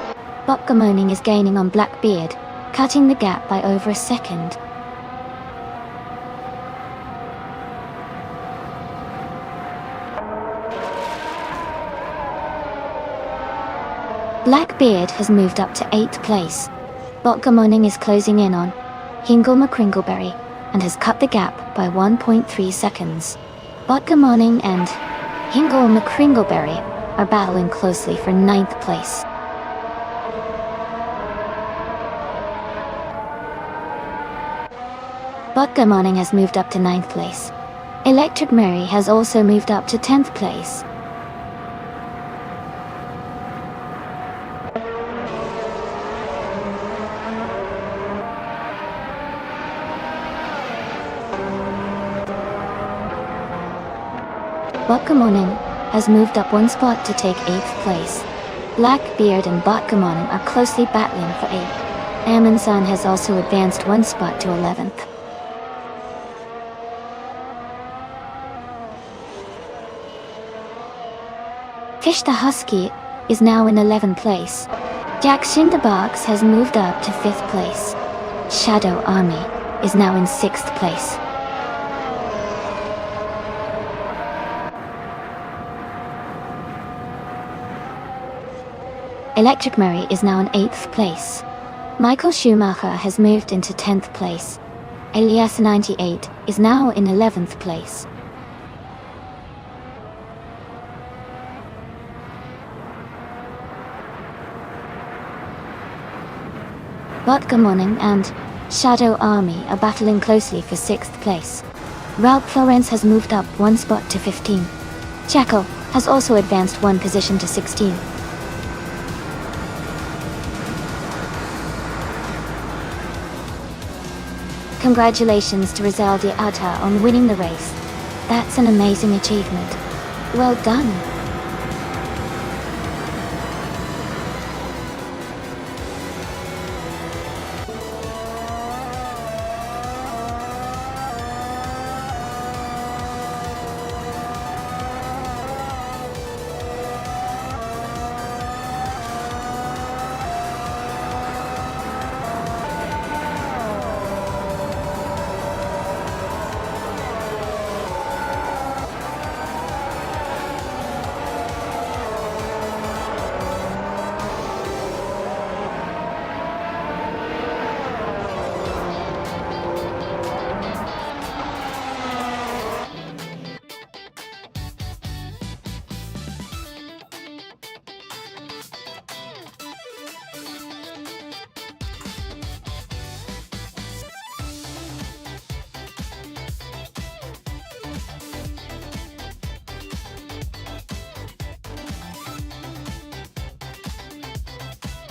[SPEAKER 1] Botgamoning is gaining on Blackbeard, cutting the gap by over a second. Blackbeard has moved up to 8th place. Botgamoning is closing in on Hingle McCringleberry and has cut the gap by 1.3 seconds. Botgamoning and Hingle McCringleberry are battling closely for 9th place. Botgamoning has moved up to 9th place. Electric Mary has also moved up to 10th place. Botgamoning has moved up 1 spot to take 8th place. Blackbeard and Botgamoning are closely battling for 8th. Amundsen has also advanced 1 spot to 11th. Fish the Husky is now in 11th place. Jack Cinderbox has moved up to 5th place. Shadow Army is now in 6th place. Electric Mary is now in 8th place. Michael Schumacher has moved into 10th place. Elias 98 is now in 11th place. Botgamoning and Shadow Army are battling closely for 6th place. Ralph Florence has moved up 1 spot to 15. Chaco has also advanced 1 position to 16. Congratulations to Rizaldi Atta on winning the race. That's an amazing achievement. Well done.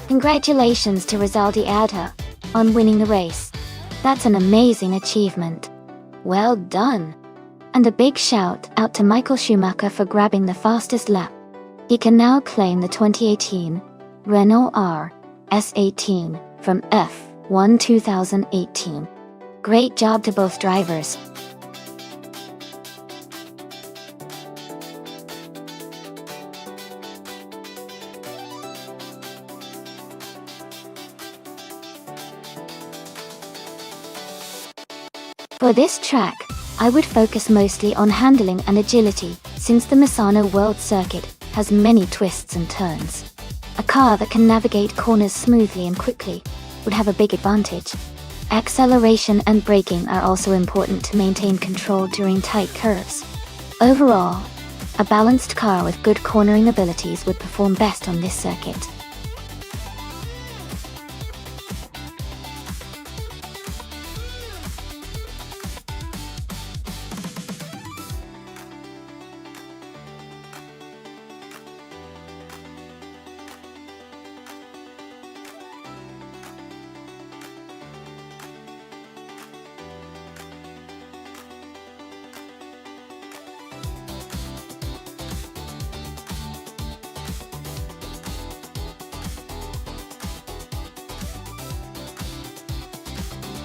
[SPEAKER 1] Congratulations to Rizaldi Adha on winning the race. That's an amazing achievement. Well done. And a big shout out to Michael Schumacher for grabbing the fastest lap. He can now claim the 2018 Renault RS18 from F1 2018. Great job to both drivers. For this track, I would focus mostly on handling and agility, since the Misano World Circuit has many twists and turns. A car that can navigate corners smoothly and quickly would have a big advantage. Acceleration and braking are also important to maintain control during tight curves. Overall, a balanced car with good cornering abilities would perform best on this circuit.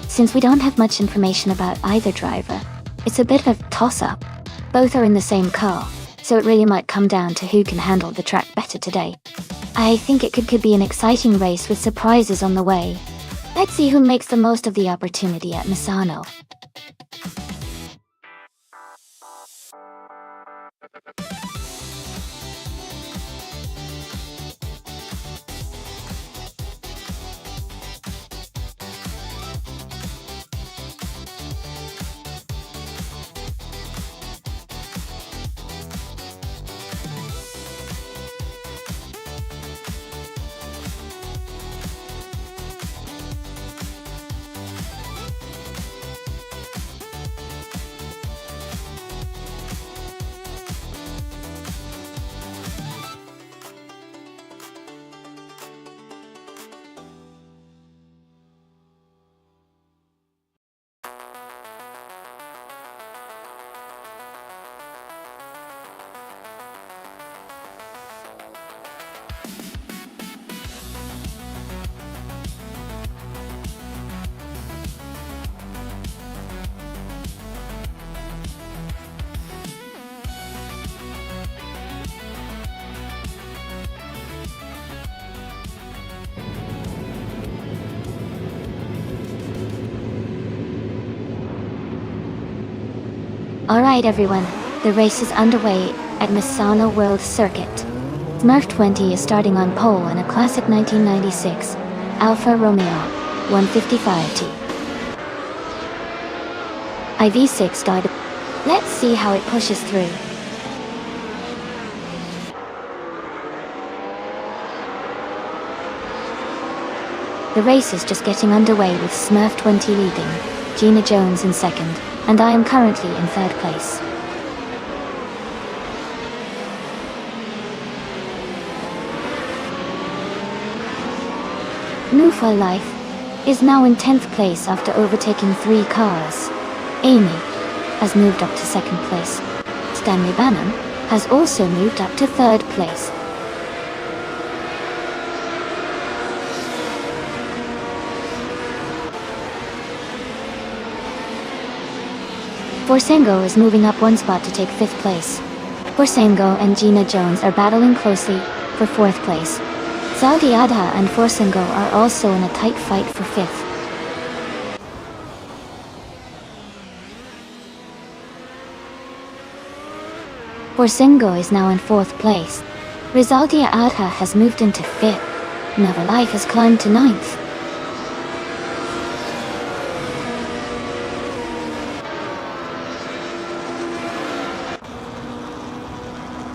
[SPEAKER 1] Since we don't have much information about either driver, it's a bit of a toss-up. Both are in the same car, so it really might come down to who can handle the track better today. I think it could be an exciting race with surprises on the way. Let's see who makes the most of the opportunity at Misano. Alright everyone, the race is underway at Misano World Circuit. Smurf 20 is starting on pole in a classic 1996 Alfa Romeo 155T. IV6 started. Let's see how it pushes through. The race is just getting underway with Smurf 20 leading, Gina Jones in second, and I am currently in third place. New for Life is now in 10th place after overtaking 3 cars. Amy has moved up to second place. Stanley Banham has also moved up to third place. Forsengo is moving up 1 spot to take 5th place. Forsengo and Gina Jones are battling closely for 4th place. Zaldi Adha and Forsengo are also in a tight fight for 5th. Forsengo is now in 4th place. Rizaldi Adha has moved into 5th. Never Life has climbed to 9th.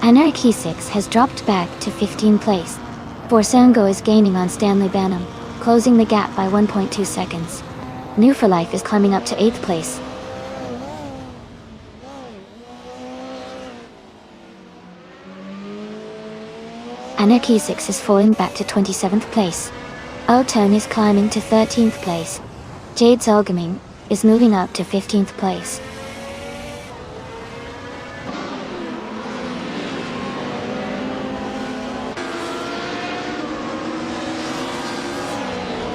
[SPEAKER 1] Anarchy 6 has dropped back to 15th place. Forsengo is gaining on Stanley Banham, closing the gap by 1.2 seconds. New for Life is climbing up to 8th place. Anarchy 6 is falling back to 27th place. Otone is climbing to 13th place. Jade Zolgaming is moving up to 15th place.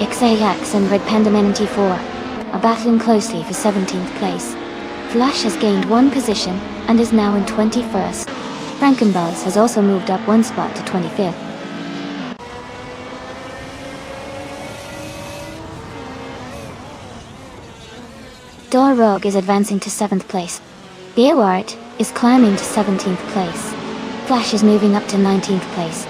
[SPEAKER 1] Xajax and Red Panda 94 are battling closely for 17th place. Flash has gained 1 position and is now in 21st. Frankenbuzz has also moved up 1 spot to 25th. Dorrogue is advancing to 7th place. Beowart is climbing to 17th place. Flash is moving up to 19th place.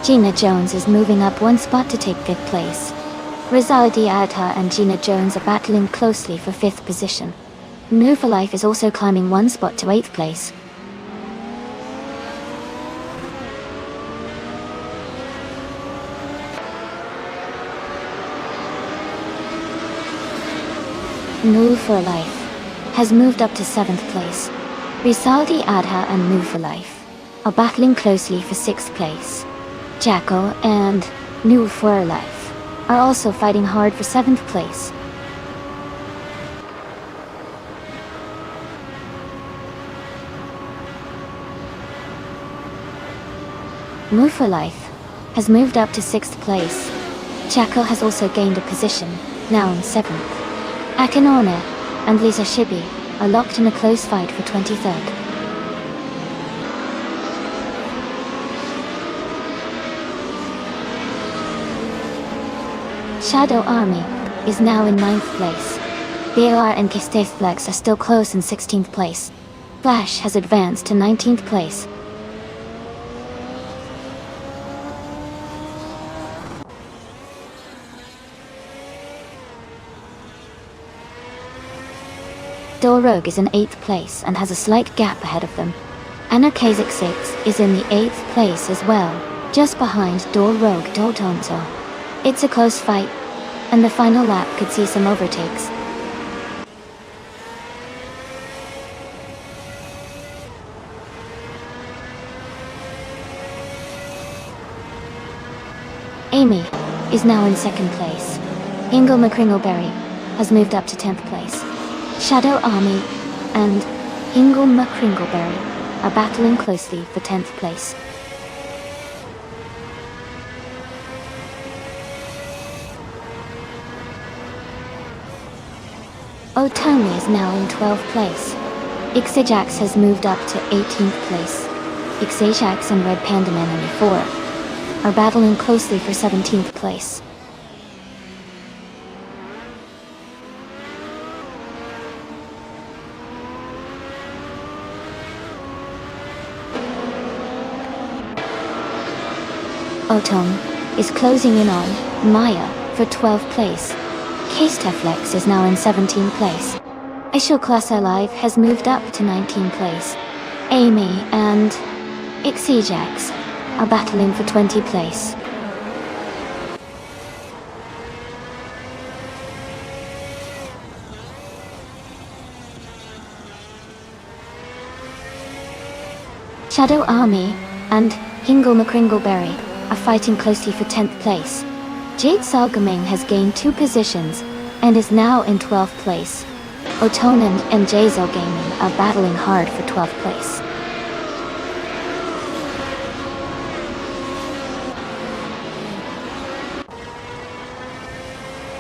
[SPEAKER 1] Gina Jones is moving up 1 spot to take 5th place. Rizaldi Adha and Gina Jones are battling closely for 5th position. New for Life is also climbing 1 spot to 8th place. New for Life has moved up to 7th place. Rizaldi Adha and New for Life are battling closely for 6th place. Jackal and New for Life are also fighting hard for 7th place. New for Life has moved up to 6th place. Jackal has also gained a position, now in 7th. Akinona and Lisa Shibi are locked in a close fight for 23rd. Shadow Army is now in 9th place. BAR and Kisteflex are still close in 16th place. Flash has advanced to 19th place. Dorrogue is in 8th place and has a slight gap ahead of them. Anna Kazak 6 is in the 8th place as well, just behind Dorrogue Dotonto. It's a close fight, and the final lap could see some overtakes. Amy is now in 2nd place. Ingle McCringleberry has moved up to 10th place. Shadow Army and Ingle McCringleberry are battling closely for 10th place. Otome is now in 12th place. Xajax has moved up to 18th place. Xajax and Red Panda 94 are battling closely for 17th place. Otome is closing in on Maya for 12th place. Kasteflex is now in 17th place. Ishil Class Alive has moved up to 19th place. Amy and Xajax are battling for 20th place. Shadow Army and Hingle McCringleberry are fighting closely for 10th place. Jade Salgaming has gained 2 positions and is now in 12th place. Otonan and Jazel Gaming are battling hard for 12th place.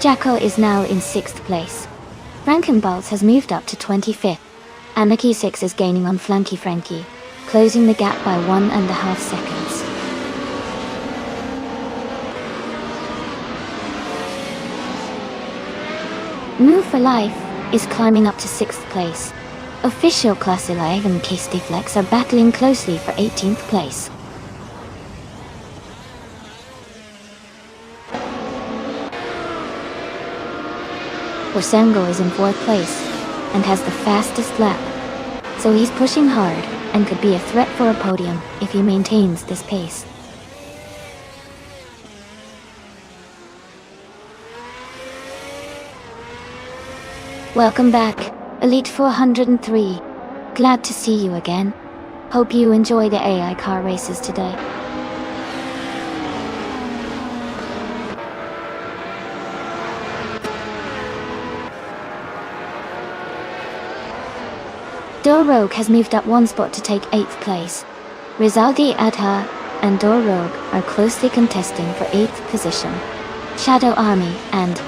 [SPEAKER 1] Jackal is now in 6th place. Frankenballs has moved up to 25th. Anarchy 6 is gaining on Flanky Frankie, closing the gap by 1.5 seconds. Move for Life is climbing up to 6th place. Official Class Alive and Kasteflex are battling closely for 18th place. Orsengo is in 4th place and has the fastest lap, so he's pushing hard and could be a threat for a podium if he maintains this pace. Welcome back. Elite 403. Glad to see you again. Hope you enjoy the AI car races today. Dorog has moved up one spot to take 8th place. Rizaldi Adha and Dorog are closely contesting for 8th position. Shadow Army and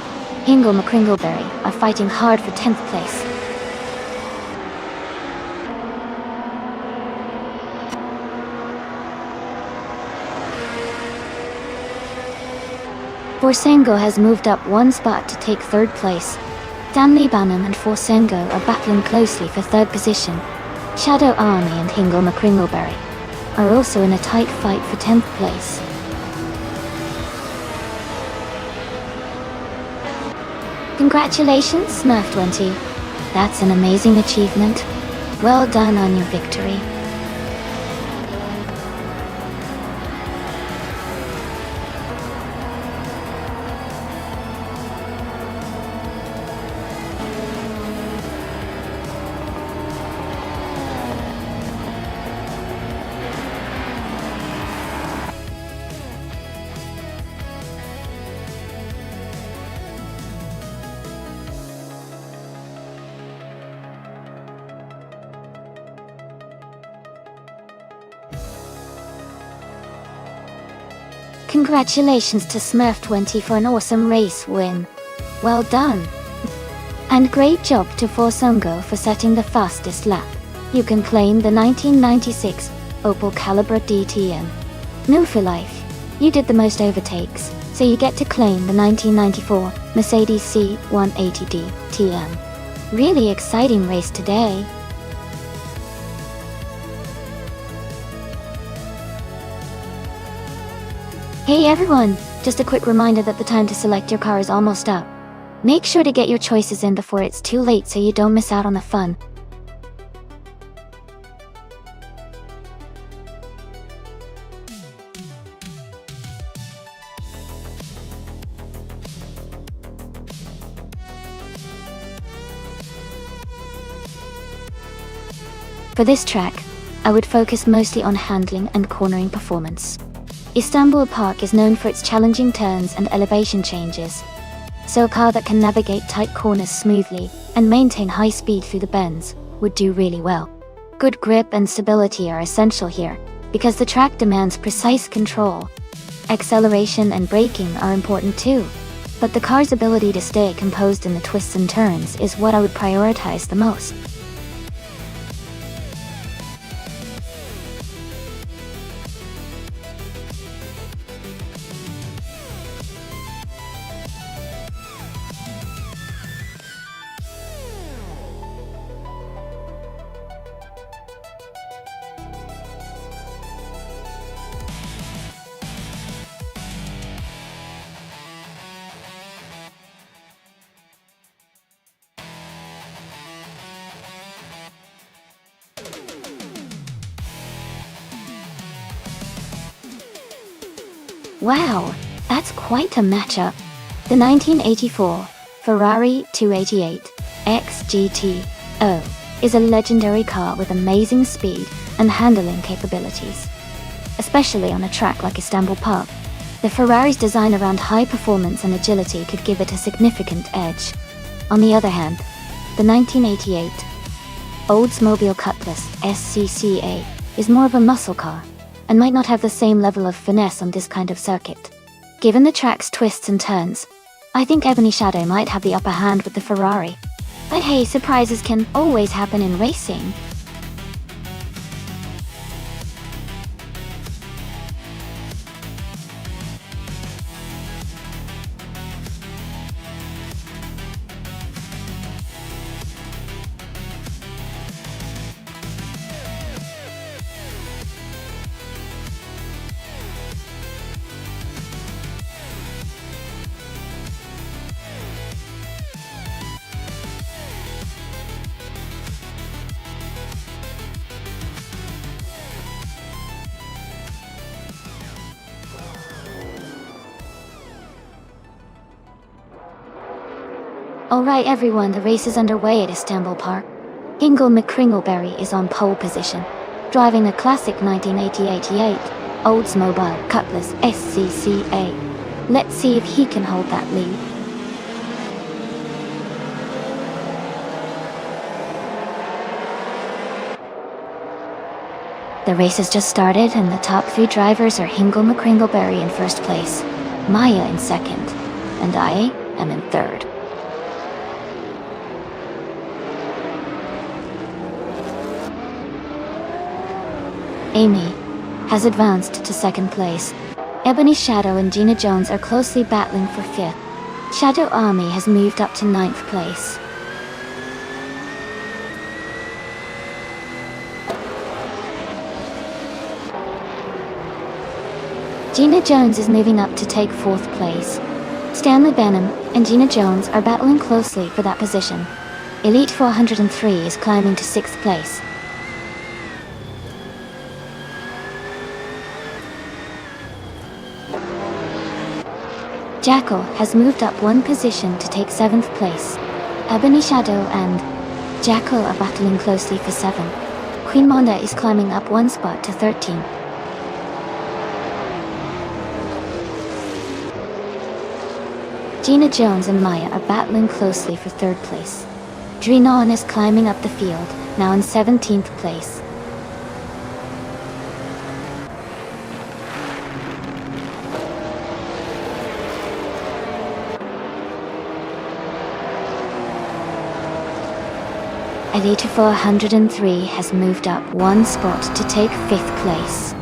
[SPEAKER 1] Hingle McCringleberry are fighting hard for 10th place. Forsengo has moved up one spot to take 3rd place. Stanley Banham and Forsengo are battling closely for 3rd position. Shadow Army and Hingle McCringleberry are also in a tight fight for 10th place. Congratulations, Smurf20. That's an amazing achievement. Well done on your victory. Congratulations to Smurf20 for an awesome race win. Well done. And great job to Forsengo for setting the fastest lap. You can claim the 1996 Opel Calibra DTM. New for life. You did the most overtakes, so you get to claim the 1994 Mercedes C180D TM. Really exciting race today. Hey everyone, just a quick reminder that the time to select your car is almost up. Make sure to get your choices in before it's too late so you don't miss out on the fun. For this track, I would focus mostly on handling and cornering performance. Istanbul Park is known for its challenging turns and elevation changes, so a car that can navigate tight corners smoothly and maintain high speed through the bends would do really well. Good grip and stability are essential here, because the track demands precise control. Acceleration and braking are important too, but the car's ability to stay composed in the twists and turns is what I would prioritize the most. Wow, that's quite a matchup. The 1984 Ferrari 288 XGT-O is a legendary car with amazing speed and handling capabilities. Especially on a track like Istanbul Park, the Ferrari's design around high performance and agility could give it a significant edge. On the other hand, the 1988 Oldsmobile Cutlass SCCA is more of a muscle car, and might not have the same level of finesse on this kind of circuit. Given the track's twists and turns, I think Ebony Shadow might have the upper hand with the Ferrari. But hey, surprises can always happen in racing. Alright everyone, the race is underway at Istanbul Park. Ingle McCringleberry is on pole position, driving a classic 1988 Oldsmobile Cutlass SCCA. Let's see if he can hold that lead. The race has just started and the top 3 drivers are Ingle McCringleberry in first place, Maya in second, and I am in third. Amy has advanced to second place. Ebony Shadow and Gina Jones are closely battling for fifth. Shadow Army has moved up to ninth place. Gina Jones is moving up to take fourth place. Stanley Benham and Gina Jones are battling closely for that position. Elite 403 is climbing to sixth place. Jackal has moved up one position to take 7th place. Ebony Shadow and Jackal are battling closely for 7. Queen Monda is climbing up one spot to 13. Gina Jones and Maya are battling closely for 3rd place. Drinon is climbing up the field, now in 17th place. Elite 403 has moved up one spot to take 5th place.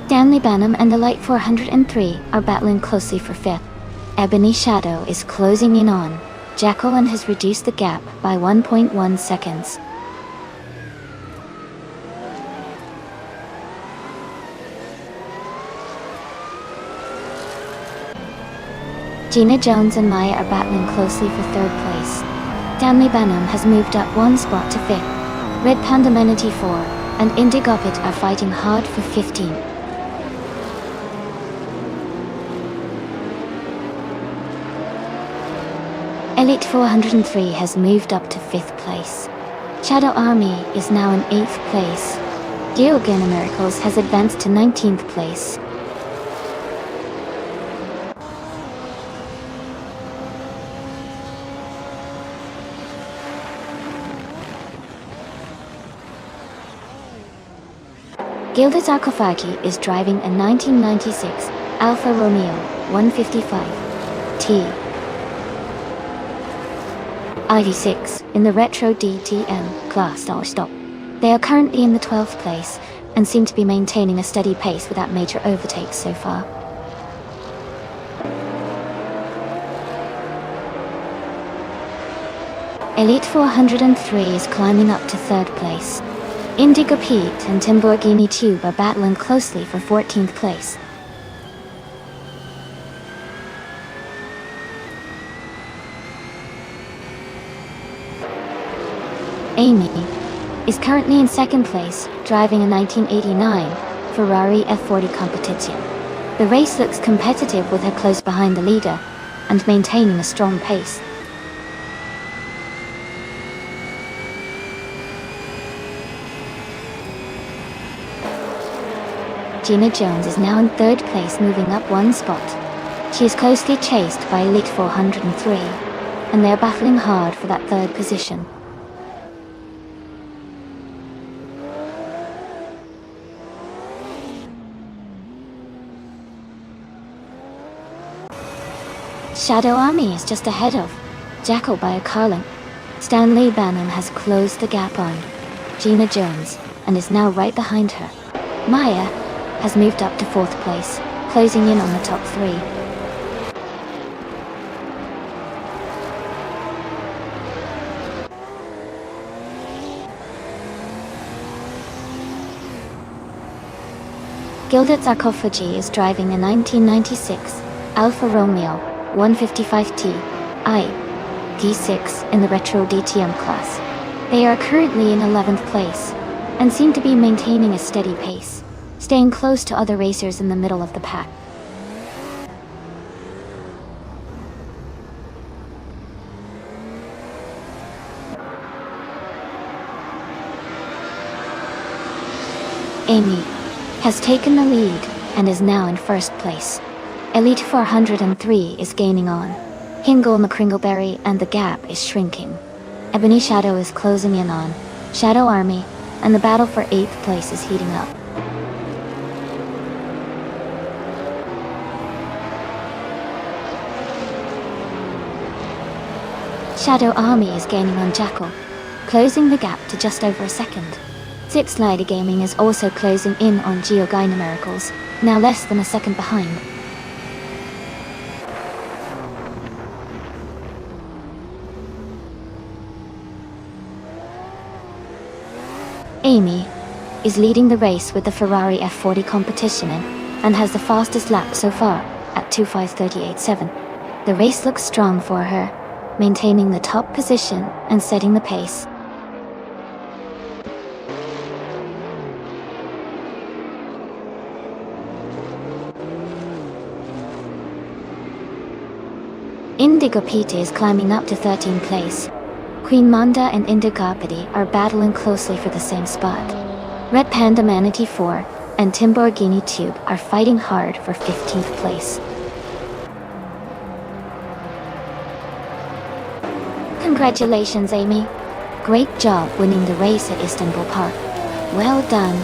[SPEAKER 1] Stanley Benham and Elite 403 are battling closely for 5th. Ebony Shadow is closing in on Jackal and has reduced the gap by 1.1 seconds. Gina Jones and Maya are battling closely for 3rd place. Stanley Benham has moved up one spot to 5th. Red Panda Menity 4 and Indigopit are fighting hard for 15. Elite 403 has moved up to 5th place. Shadow Army is now in 8th place. Geogana Miracles has advanced to 19th place. Gilded Sarkophagi is driving a 1996 Alfa Romeo 155T ID6 in the Retro DTM class. Stop. They are currently in the 12th place and seem to be maintaining a steady pace without major overtakes so far. Elite 403 is climbing up to 3rd place. Indigo Pete and Timborghini Tube are battling closely for 14th place. Amy is currently in 2nd place, driving a 1989 Ferrari F40 Competizione. The race looks competitive with her close behind the leader and maintaining a strong pace. Gina Jones is now in 3rd place, moving up one spot. She is closely chased by Elite 403, and they are battling hard for that 3rd position. Shadow Army is just ahead of Jackal by a car length. Stanley Bannon has closed the gap on Gina Jones and is now right behind her. Maya has moved up to 4th place, closing in on the top 3. Gilded Sarkophagi is driving a 1996 Alfa Romeo 155T ID6 in the Retro DTM class. They are currently in 11th place and seem to be maintaining a steady pace, staying close to other racers in the middle of the pack. Amy has taken the lead and is now in first place. Elite 403 is gaining on Hingle McCringleberry and the gap is shrinking. Ebony Shadow is closing in on Shadow Army and the battle for 8th place is heating up. Shadow Army is gaining on Jackal, closing the gap to just over a second. Six Lady Gaming is also closing in on Geogynumericals, now less than a second behind. Amy is leading the race with the Ferrari F40 competition in, and has the fastest lap so far, at 2:5:38.7. The race looks strong for her, maintaining the top position and setting the pace. Indigo Pete is climbing up to 13th place. Queen Manda and Indigapity are battling closely for the same spot. Red Panda Manatee 4 and Timborghini Tube are fighting hard for 15th place. Congratulations, Amy. Great job winning the race at Istanbul Park. Well done.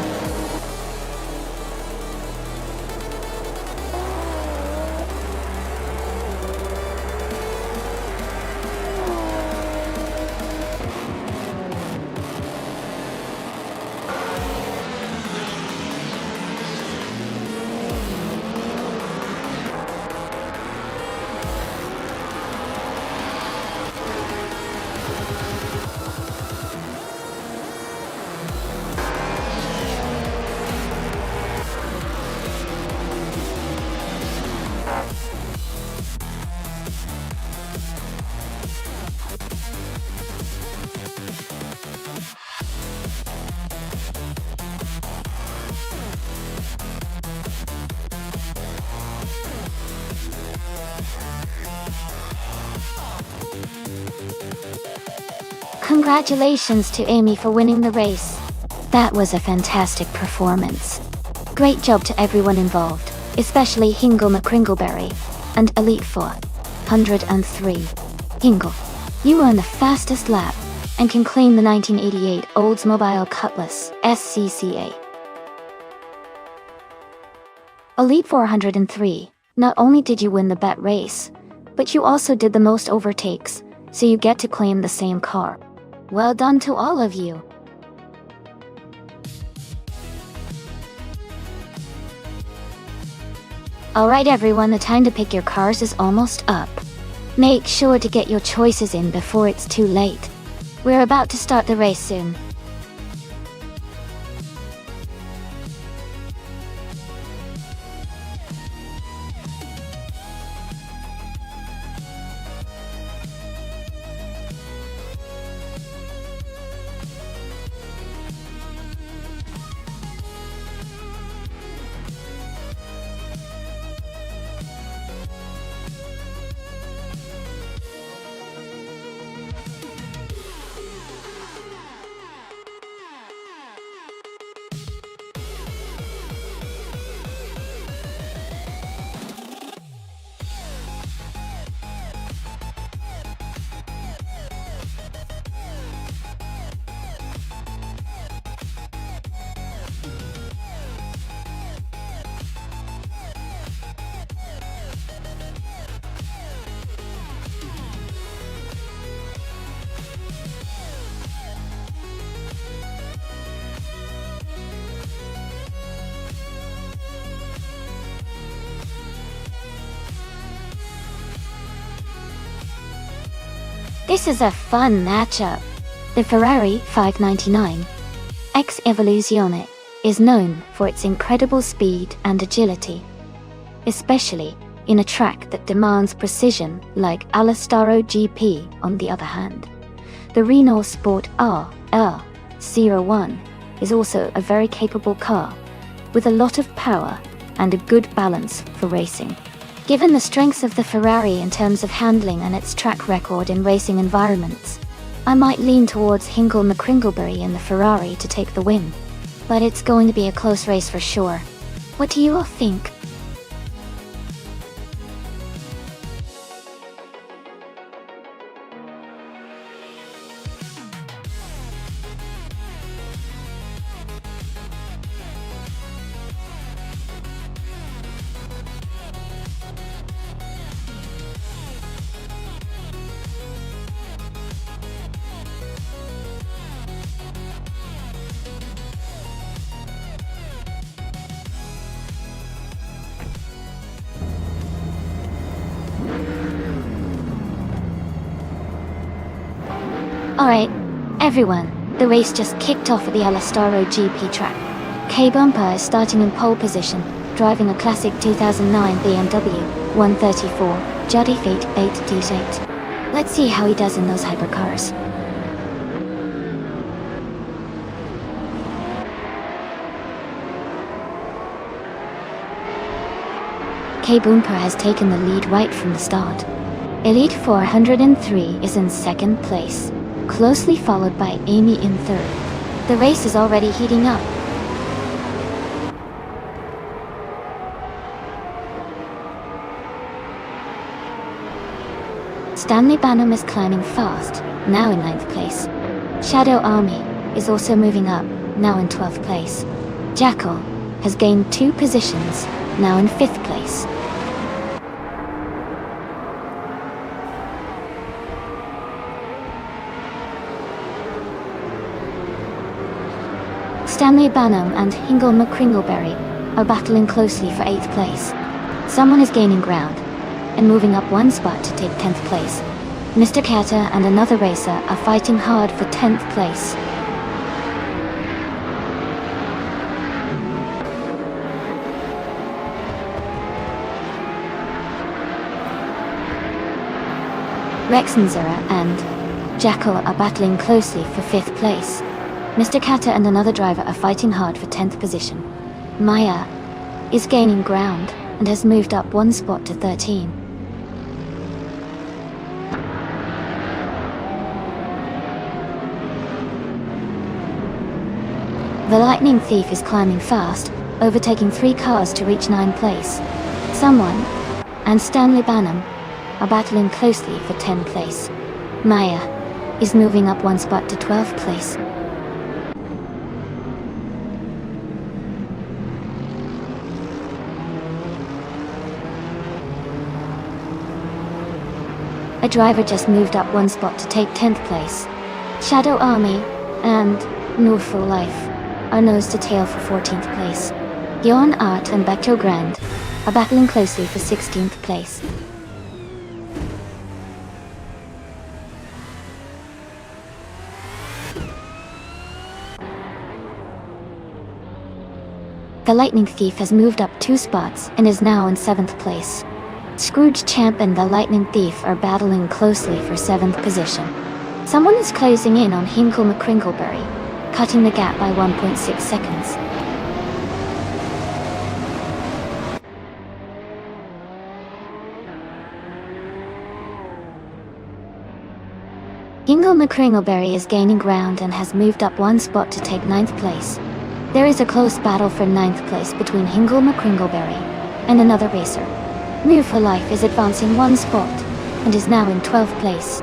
[SPEAKER 1] Congratulations to Amy for winning the race. That was a fantastic performance. Great job to everyone involved, especially Hingle McCringleberry and Elite 403. Hingle, you were on the fastest lap and can claim the 1988 Oldsmobile Cutlass SCCA. Elite 403, not only did you win the bet race, but you also did the most overtakes, so you get to claim the same car. Well done to all of you. Alright everyone, the time to pick your cars is almost up. Make sure to get your choices in before it's too late. We're about to start the race soon. This is a fun matchup. The Ferrari 599 X Evoluzione is known for its incredible speed and agility, especially in a track that demands precision like Alastaro GP. On the other hand, the Renault Sport RR01 is also a very capable car, with a lot of power and a good balance for racing. Given the strengths of the Ferrari in terms of handling and its track record in racing environments, I might lean towards Hingle McCringleberry in the Ferrari to take the win. but it's going to be a close race for sure. What do you all think? Alright, everyone, the race just kicked off at the Alastaro GP track. K-Bumper is starting in pole position, driving a classic 2009 BMW 134 Juddy Fate 828. Let's see how he does in those hypercars. K-Bumper has taken the lead right from the start. Elite 403 is in second place, closely followed by Amy in third. The race is already heating up. Stanley Banham is climbing fast, now in 9th place. Shadow Army is also moving up, now in 12th place. Jackal has gained 2 positions, now in 5th place. Stanley Banham and Hingle McCringleberry are battling closely for 8th place. Someone is gaining ground and moving up 1 spot to take 10th place. Mr. Carter and another racer are fighting hard for 10th place. Rexenzera and Jackal are battling closely for 5th place. Mr. Carter and another driver are fighting hard for 10th position. Maya is gaining ground and has moved up 1 spot to 13. The Lightning Thief is climbing fast, overtaking 3 cars to reach 9th place. Someone and Stanley Banham are battling closely for 10th place. Maya is moving up 1 spot to 12th place. A driver just moved up 1 spot to take 10th place. Shadow Army and Nur for Life are nose to tail for 14th place. Yon Art and Beto Grand are battling closely for 16th place. The Lightning Thief has moved up 2 spots and is now in 7th place. Scrooge Champ and the Lightning Thief are battling closely for 7th position. Someone is closing in on Hinkle McCringleberry, cutting the gap by 1.6 seconds. Hinkle McCringleberry is gaining ground and has moved up 1 spot to take 9th place. There is a close battle for 9th place between Hinkle McCringleberry and another racer. New for Life is advancing 1 spot and is now in 12th place.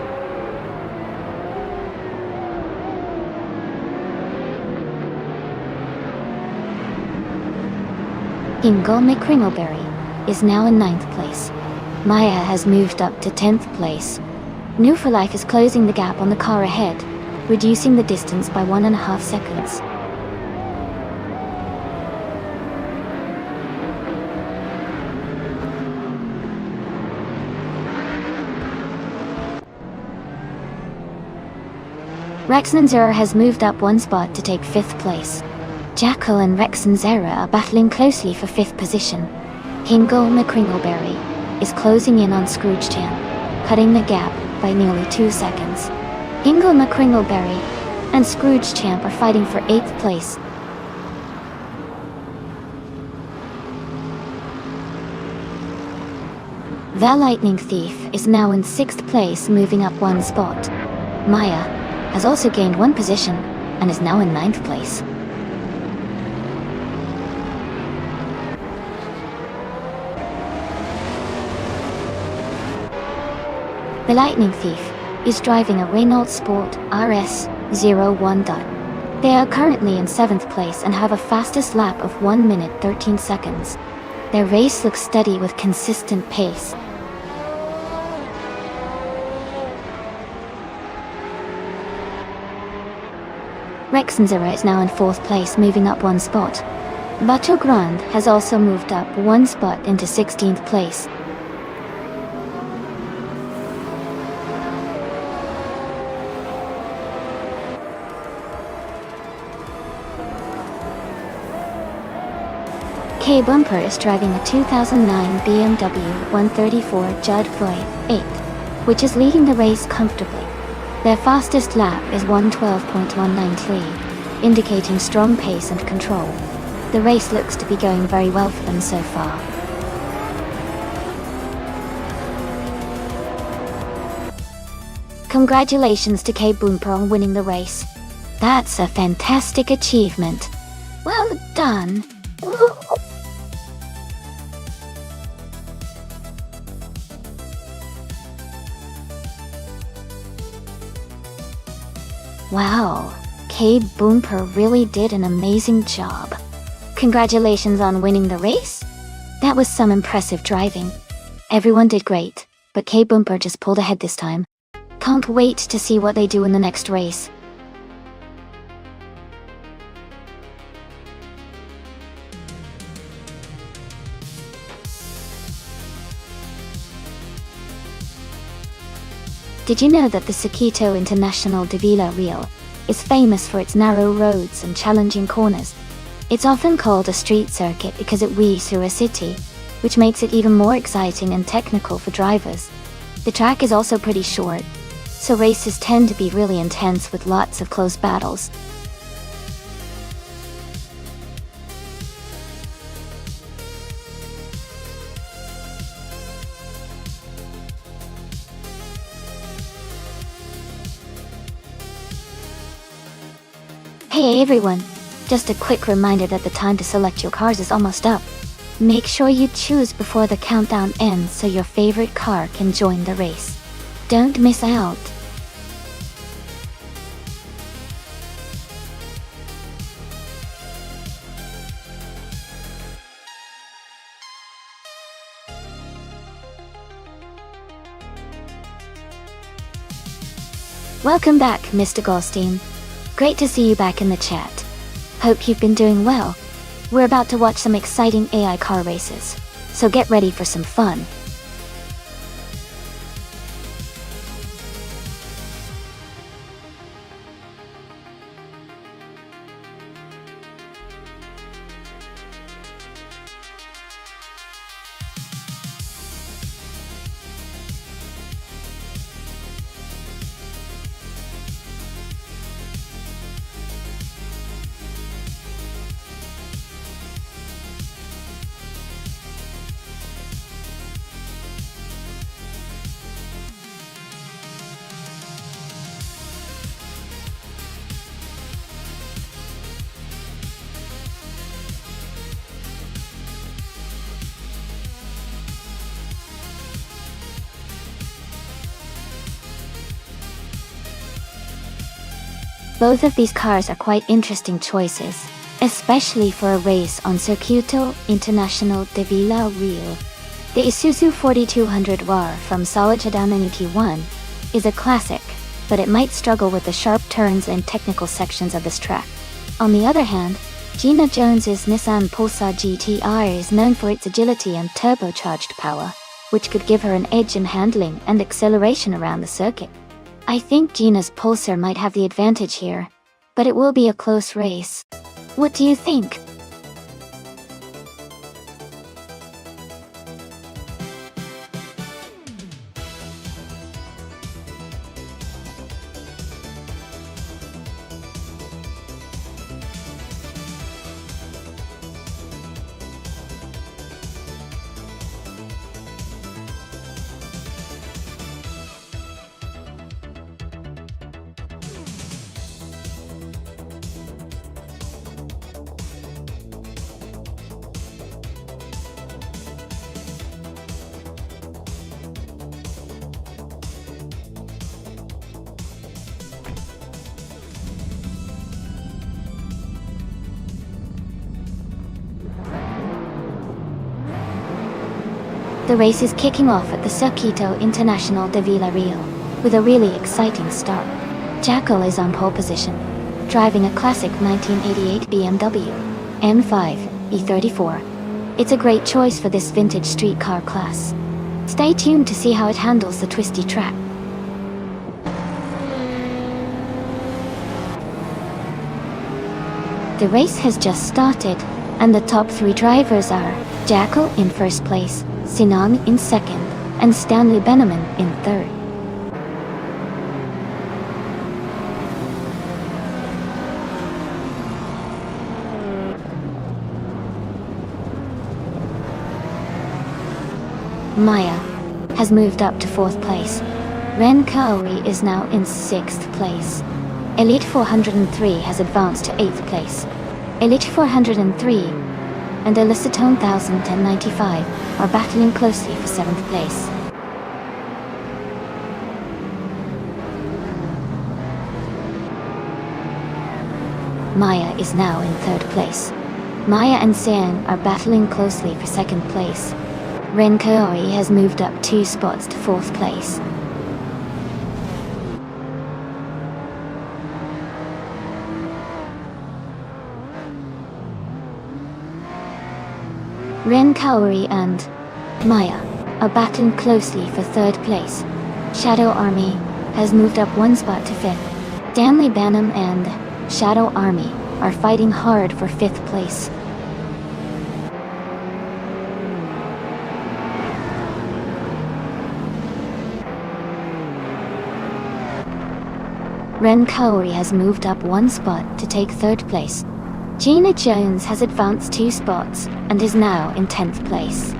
[SPEAKER 1] Hinkle McCringleberry is now in 9th place. Maya has moved up to 10th place. New for Life is closing the gap on the car ahead, reducing the distance by 1.5 seconds. Rexenzera has moved up 1 spot to take 5th place. Jackal and Rexenzera are battling closely for 5th position. Hinkle McCringleberry is closing in on Scrooge Champ, cutting the gap by nearly 2 seconds. Hinkle McCringleberry and Scrooge Champ are fighting for 8th place. The Lightning Thief is now in 6th place, moving up 1 spot. Maya has also gained 1 position and is now in 9th place. The Lightning Thief is driving a Renault Sport RS01. They are currently in 7th place and have a fastest lap of 1 minute 13 seconds. Their race looks steady with consistent pace. Rexenzera is now in 4th place, moving up 1 spot. Bato Grande has also moved up 1 spot into 16th place. K Bumper is driving a 2009 BMW 134 Judd Foy 8, which is leading the race comfortably. Their fastest lap is 1:12.193, indicating strong pace and control. The race looks to be going very well for them so far. Congratulations to K Bumper on winning the race. That's a fantastic achievement. Well done. Wow, K Bumper really did an amazing job. Congratulations on winning the race. That was some impressive driving. Everyone did great, but K Bumper just pulled ahead this time. Can't wait to see what they do in the next race. Did you know that the Circuito International de Vila Real is famous for its narrow roads and challenging corners? It's often called a street circuit because it weaves through a city, which makes it even more exciting and technical for drivers. The track is also pretty short, so races tend to be really intense with lots of close battles. Hey everyone! Just a quick reminder that the time to select your cars is almost up. Make sure you choose before the countdown ends so your favorite car can join the race. Don't miss out! Welcome back, Mr. Goldstein. Great to see you back in the chat. Hope you've been doing well. We're about to watch some exciting AI car races, so get ready for some fun. Both of these cars are quite interesting choices, especially for a race on Circuito International de Vila Real. The Isuzu 4200 WAR from Solidjadam NUT1 is a classic, but it might struggle with the sharp turns and technical sections of this track. On the other hand, Gina Jones's Nissan Pulsar GT-R is known for its agility and turbocharged power, which could give her an edge in handling and acceleration around the circuit. I think Gina's Pulsar might have the advantage here, but it will be a close race. What do you think? The race is kicking off at the Circuito Internacional de Villarreal, with a really exciting start. Jackal is on pole position, driving a classic 1988 BMW M5 E34. It's a great choice for this vintage street car class. Stay tuned to see how it handles the twisty track. The race has just started, and the top 3 drivers are Jackal in first place, Sinan in second, and Stanley Benneman in third. Maya has moved up to 4th place. Ren Kaori is now in 6th place. Elite 403 has advanced to 8th place. Elite 403 and Elicitone 1095 are battling closely for 7th place. Maya is now in 3rd place. Maya and Sean are battling closely for 2nd place. Ren Kaori has moved up 2 spots to 4th place. Ren Kaori and Maya are battling closely for 3rd place. Shadow Army has moved up 1 spot to 5th. Stanley Banham and Shadow Army are fighting hard for 5th place. Ren Kaori has moved up 1 spot to take 3rd place. Gina Jones has advanced 2 spots and is now in 10th place.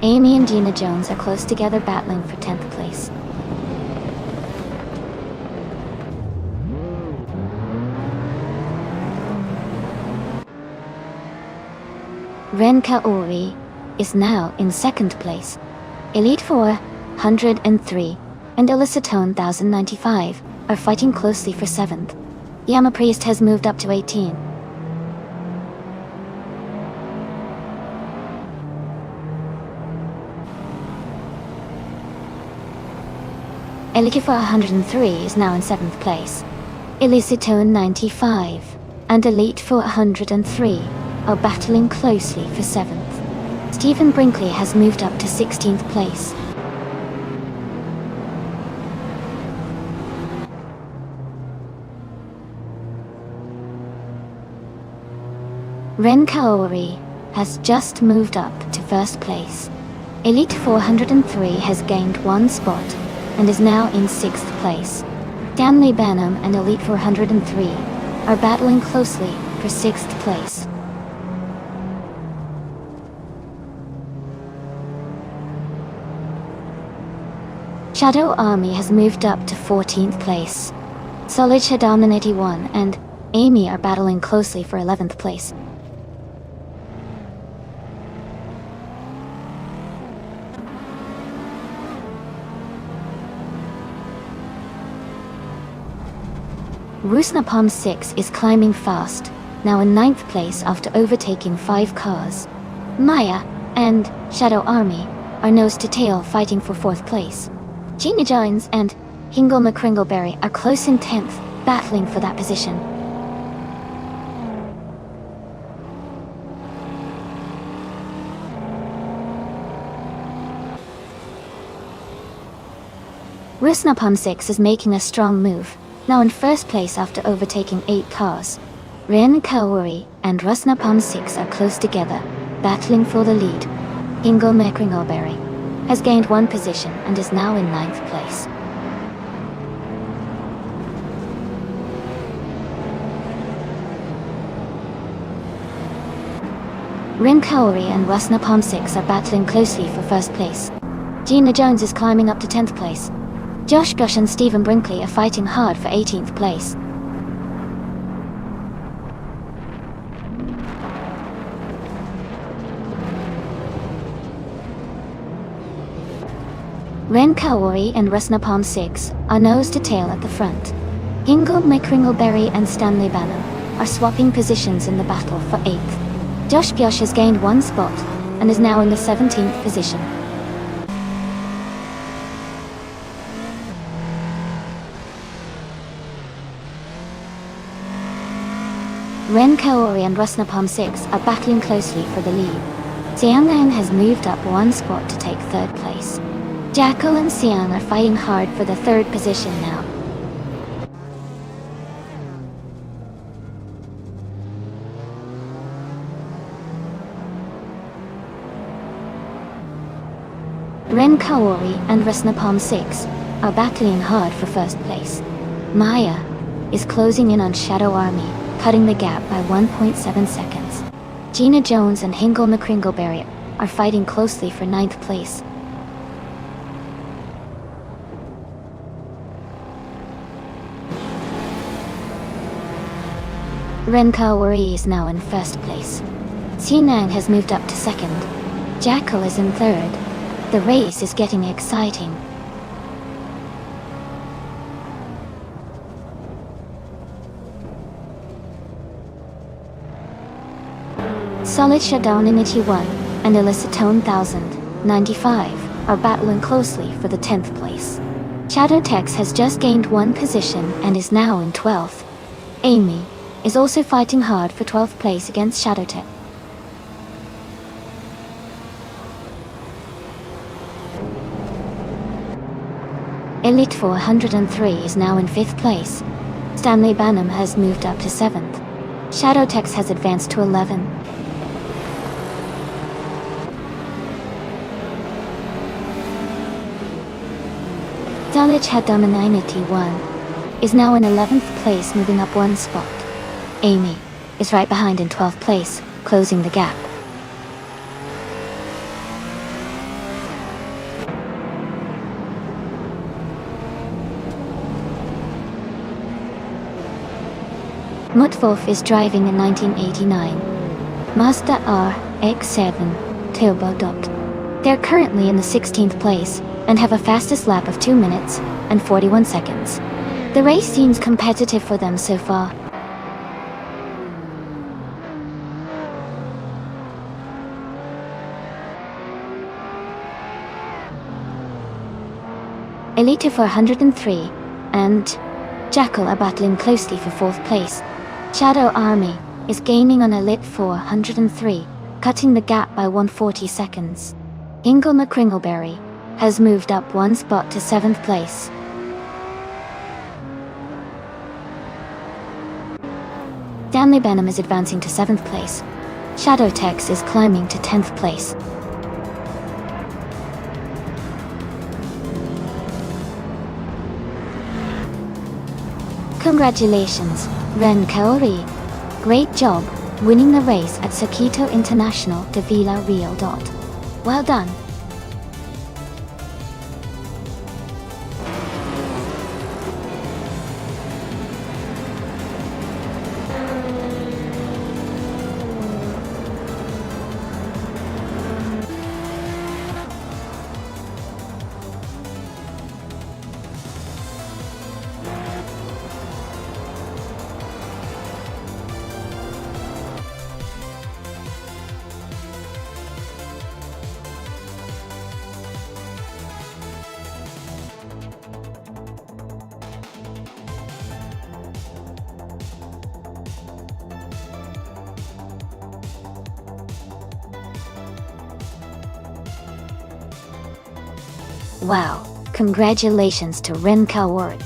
[SPEAKER 1] Amy and Gina Jones are close together battling for 10th place. Ren Kaori is now in 2nd place. Elite 403 and Elicitone 1095 are fighting closely for 7th. Yama Priest has moved up to 18. Elite 403 is now in 7th place. Elicitone 95 and Elite 403 are battling closely for 7th. Stephen Brinkley has moved up to 16th place. Ren Kaori has just moved up to 1st place. Elite 403 has gained 1 spot and is now in 6th place. Stanley Banham and Elite 403 are battling closely for 6th place. Shadow Army has moved up to 14th place. Solid Shadowman 81 and Amy are battling closely for 11th place. Rusnapalm 6 is climbing fast, now in 9th place after overtaking 5 cars. Maya and Shadow Army are nose to tail fighting for 4th place. Gina Jones and Hingle McCringleberry are close in 10th, battling for that position. Rusnapalm 6 is making a strong move, now in 1st place after overtaking 8 cars. Ren Kaori and Rusnapalm 6 are close together, battling for the lead. Hingle McCringleberry has gained 1 position and is now in 9th place. Ren Kaori and Rusnapalm 6 are battling closely for 1st place. Gina Jones is climbing up to 10th place. Josh Gush and Stephen Brinkley are fighting hard for 18th place. Ren Kaori and Rusnapalm 6 are nose to tail at the front. Hingle McCringleberry and Stanley Banham are swapping positions in the battle for 8th. Josh Gyosh has gained 1 spot and is now in the 17th position. Ren Kaori and Rusnapalm 6 are battling closely for the lead. Xiangnan has moved up one spot to take third place. Jackal and Xiang are fighting hard for the third position now. Ren Kaori and Rusnapalm 6 are battling hard for first place. Maya is closing in on Shadow Army, cutting the gap by 1.7 seconds. Gina Jones and Hingle McCringleberry are fighting closely for 9th place. Ren Kaori is now in first place. Xinang has moved up to second. Jackal is in third. The race is getting exciting. Solid Shutdown in 81 and Elicitone 1095 are battling closely for the 10th place. Shadowtex has just gained one position and is now in 12th. Amy is also fighting hard for 12th place against Shadowtex. Elite 403 is now in 5th place. Stanley Banham has moved up to 7th. Shadowtex has advanced to 11. Dulwich Haddam 981 is now in 11th place, moving up one spot. Amy is right behind in 12th place, closing the gap. Mutwolf is driving a 1989 Mazda RX-7 Turbo Dot. They're currently in the 16th place and have a fastest lap of 2 minutes and 41 seconds. The race seems competitive for them so far. Elite 403 and Jackal are battling closely for 4th place. Shadow Army is gaining on Elite 403, cutting the gap by 140 seconds. Ingle McCringleberry has moved up one spot to 7th place. Stanley Benham is advancing to 7th place. Shadowtex is climbing to 10th place. Congratulations, Ren Kaori. Great job winning the race at Sakito International de Vila Real. Well done. Wow, congratulations to Ren Kaori.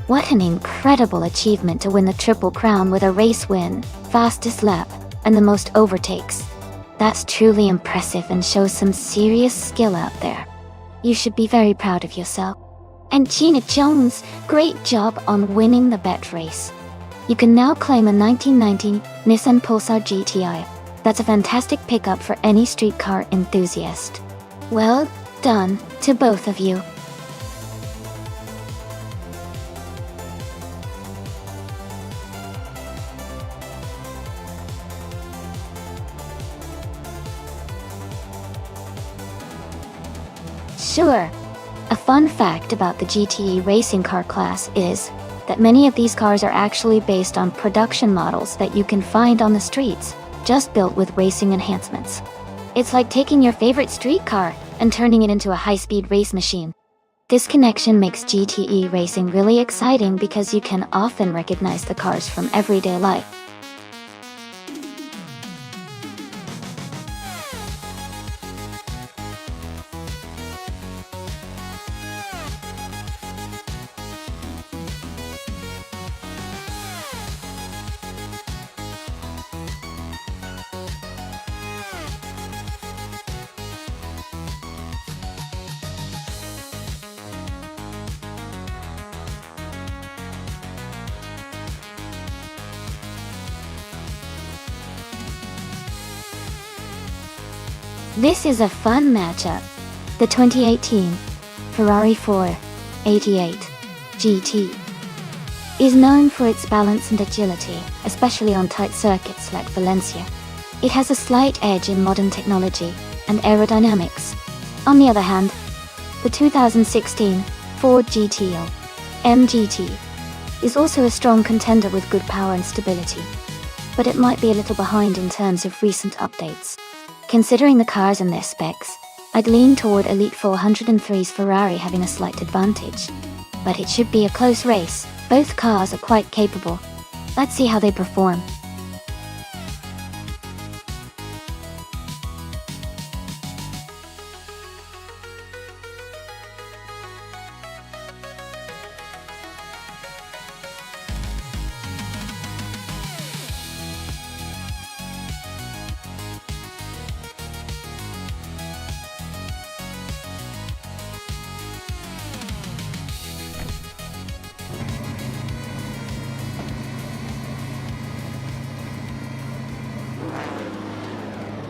[SPEAKER 1] What an incredible achievement to win the Triple Crown with a race win, fastest lap, and the most overtakes. That's truly impressive and shows some serious skill out there. You should be very proud of yourself. And Gina Jones, great job on winning the bet race. You can now claim a 1990 Nissan Pulsar GTI. That's a fantastic pickup for any street car enthusiast. Well done to both of you. Sure. A fun fact about the GTE racing car class is that many of these cars are actually based on production models that you can find on the streets, just built with racing enhancements. It's like taking your favorite street car and turning it into a high-speed race machine. This connection makes GTE racing really exciting because you can often recognize the cars from everyday life. This is a fun matchup. The 2018 Ferrari 488 GT is known for its balance and agility, especially on tight circuits like Valencia. It has a slight edge in modern technology and aerodynamics. On the other hand, the 2016 Ford GTO MGT is also a strong contender with good power and stability, but it might be a little behind in terms of recent updates. Considering the cars and their specs, I'd lean toward Elite 403's Ferrari having a slight advantage. But it should be a close race. Both cars are quite capable. Let's see how they perform.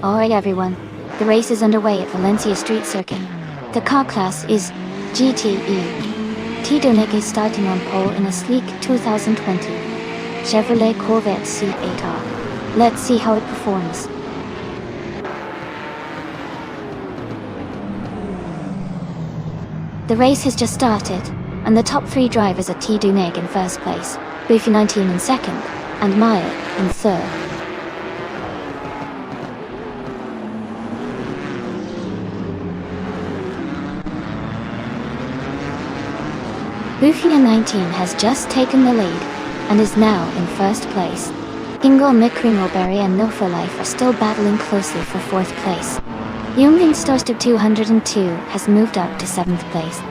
[SPEAKER 1] Alright everyone, the race is underway at Valencia Street Circuit. The car class is GTE. T-Doneg is starting on pole in a sleek 2020 Chevrolet Corvette C8R. Let's see how it performs. The race has just started, and the top three drivers are T-Doneg in first place, Buffy 19 in second, and Maya in third. Buffy 19 has just taken the lead, and is now in first place. Ingo Mikringleberry and No for Life are still battling closely for fourth place. Jungin Storstub 202 has moved up to seventh place.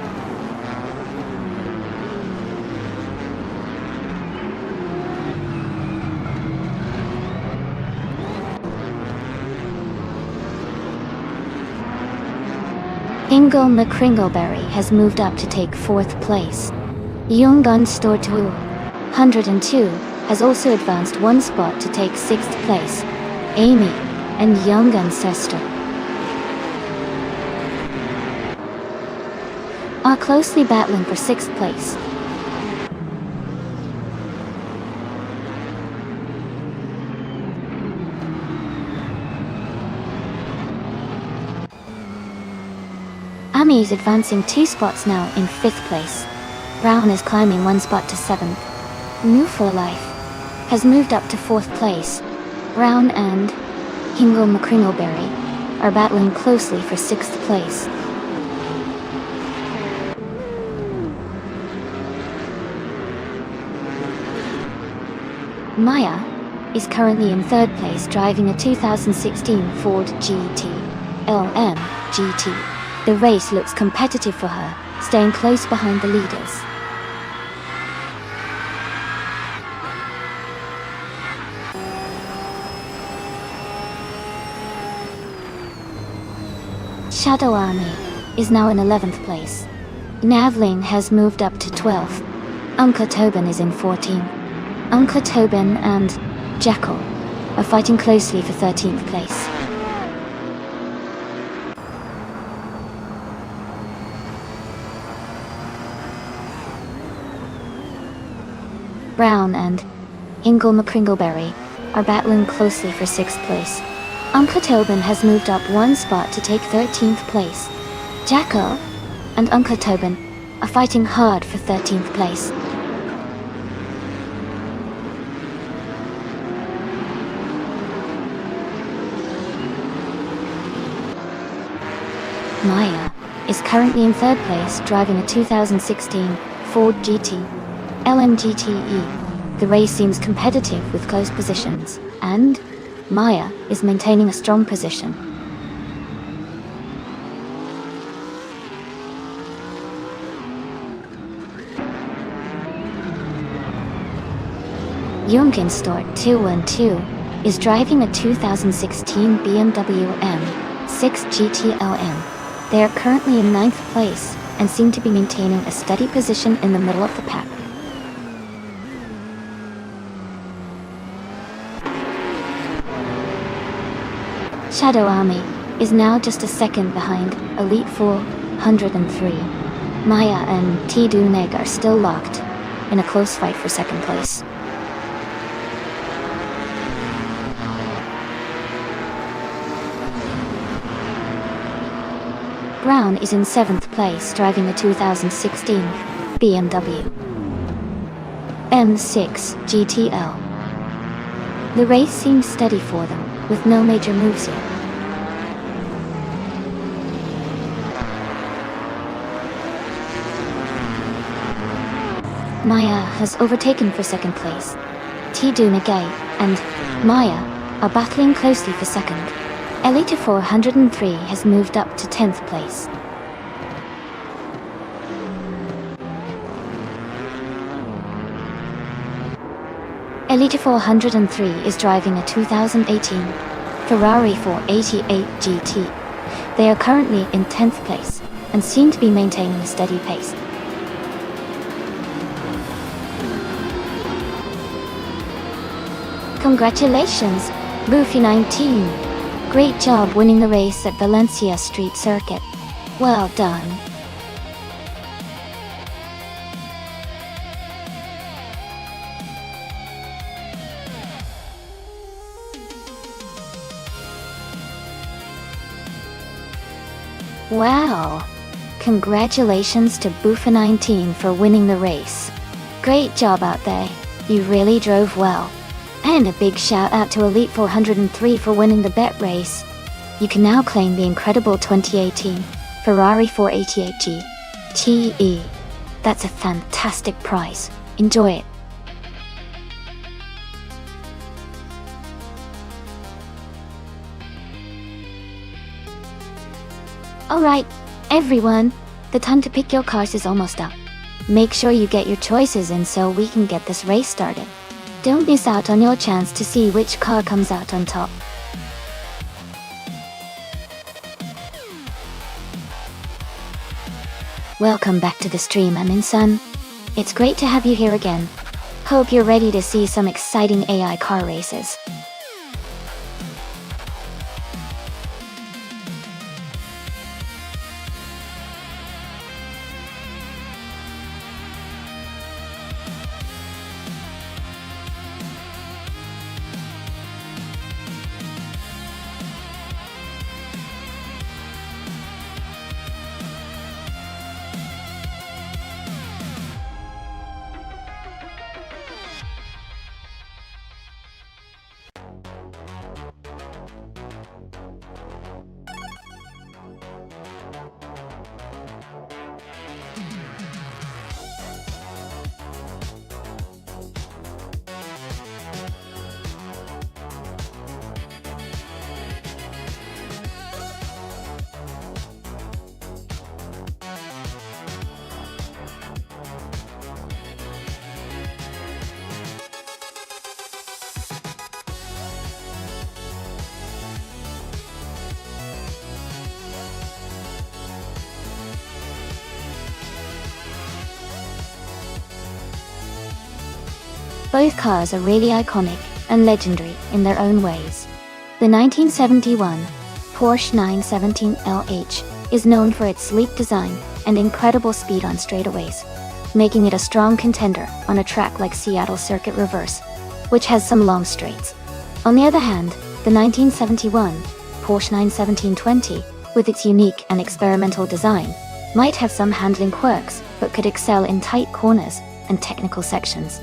[SPEAKER 1] Ingo Mikringleberry has moved up to take fourth place. Jungin Storstub 102 has also advanced one spot to take sixth place. Amy and Jungin Storstub are closely battling for sixth place. Amy is advancing two spots now in fifth place. Brown is climbing one spot to seventh. New for Life has moved up to fourth place. Brown and Ingo Mikringleberry are battling closely for sixth place. Maya is currently in third place driving a 2016 Ford GT LM GT. The race looks competitive for her, staying close behind the leaders. Shadow Army is now in 11th place. Navling has moved up to 12th. Uncle Tobin is in 14th. Uncle Tobin and Jackal are fighting closely for 13th place. Brown and Ingo Mikringleberry are battling closely for sixth place. Uncle Tobin has moved up one spot to take 13th place. Jackal and Uncle Tobin are fighting hard for 13th place. Maya is currently in third place driving a 2016 Ford GT LMGTE. The race seems competitive with close positions, and Maya is maintaining a strong position. Jungin Storstub 212 is driving a 2016 BMW M6 GT LM. They are currently in ninth place and seem to be maintaining a steady position in the middle of the pack. Shadow Army is now just a second behind Elite 403. Maya and T-Duneg are still locked in a close fight for second place. Brown is in 7th place, driving a 2016 BMW M6 GTL. The race seems steady for them, with no major moves yet. Maya has overtaken for second place. T-Duneg and Maya are battling closely for second. Elite 403 has moved up to 10th place. Elite 403 is driving a 2018 Ferrari 488 GT. They are currently in 10th place and seem to be maintaining a steady pace. Congratulations, Boofy 19! Great job winning the race at Valencia Street Circuit. Well done. Wow! Congratulations to Boofy 19 for winning the race. Great job out there. You really drove well. And a big shout out to Elite 403 for winning the bet race. You can now claim the incredible 2018 Ferrari 488 GTE. That's a fantastic prize. Enjoy it. Alright, everyone, the time to pick your cars is almost up. Make sure you get your choices in so we can get this race started. Don't miss out on your chance to see which car comes out on top. Welcome back to the stream, Amin-san. It's great to have you here again. Hope you're ready to see some exciting AI car races. Both cars are really iconic and legendary in their own ways. The 1971 Porsche 917 LH is known for its sleek design and incredible speed on straightaways, making it a strong contender on a track like Seattle Circuit Reverse, which has some long straights. On the other hand, the 1971 Porsche 917-20, with its unique and experimental design, might have some handling quirks but could excel in tight corners and technical sections.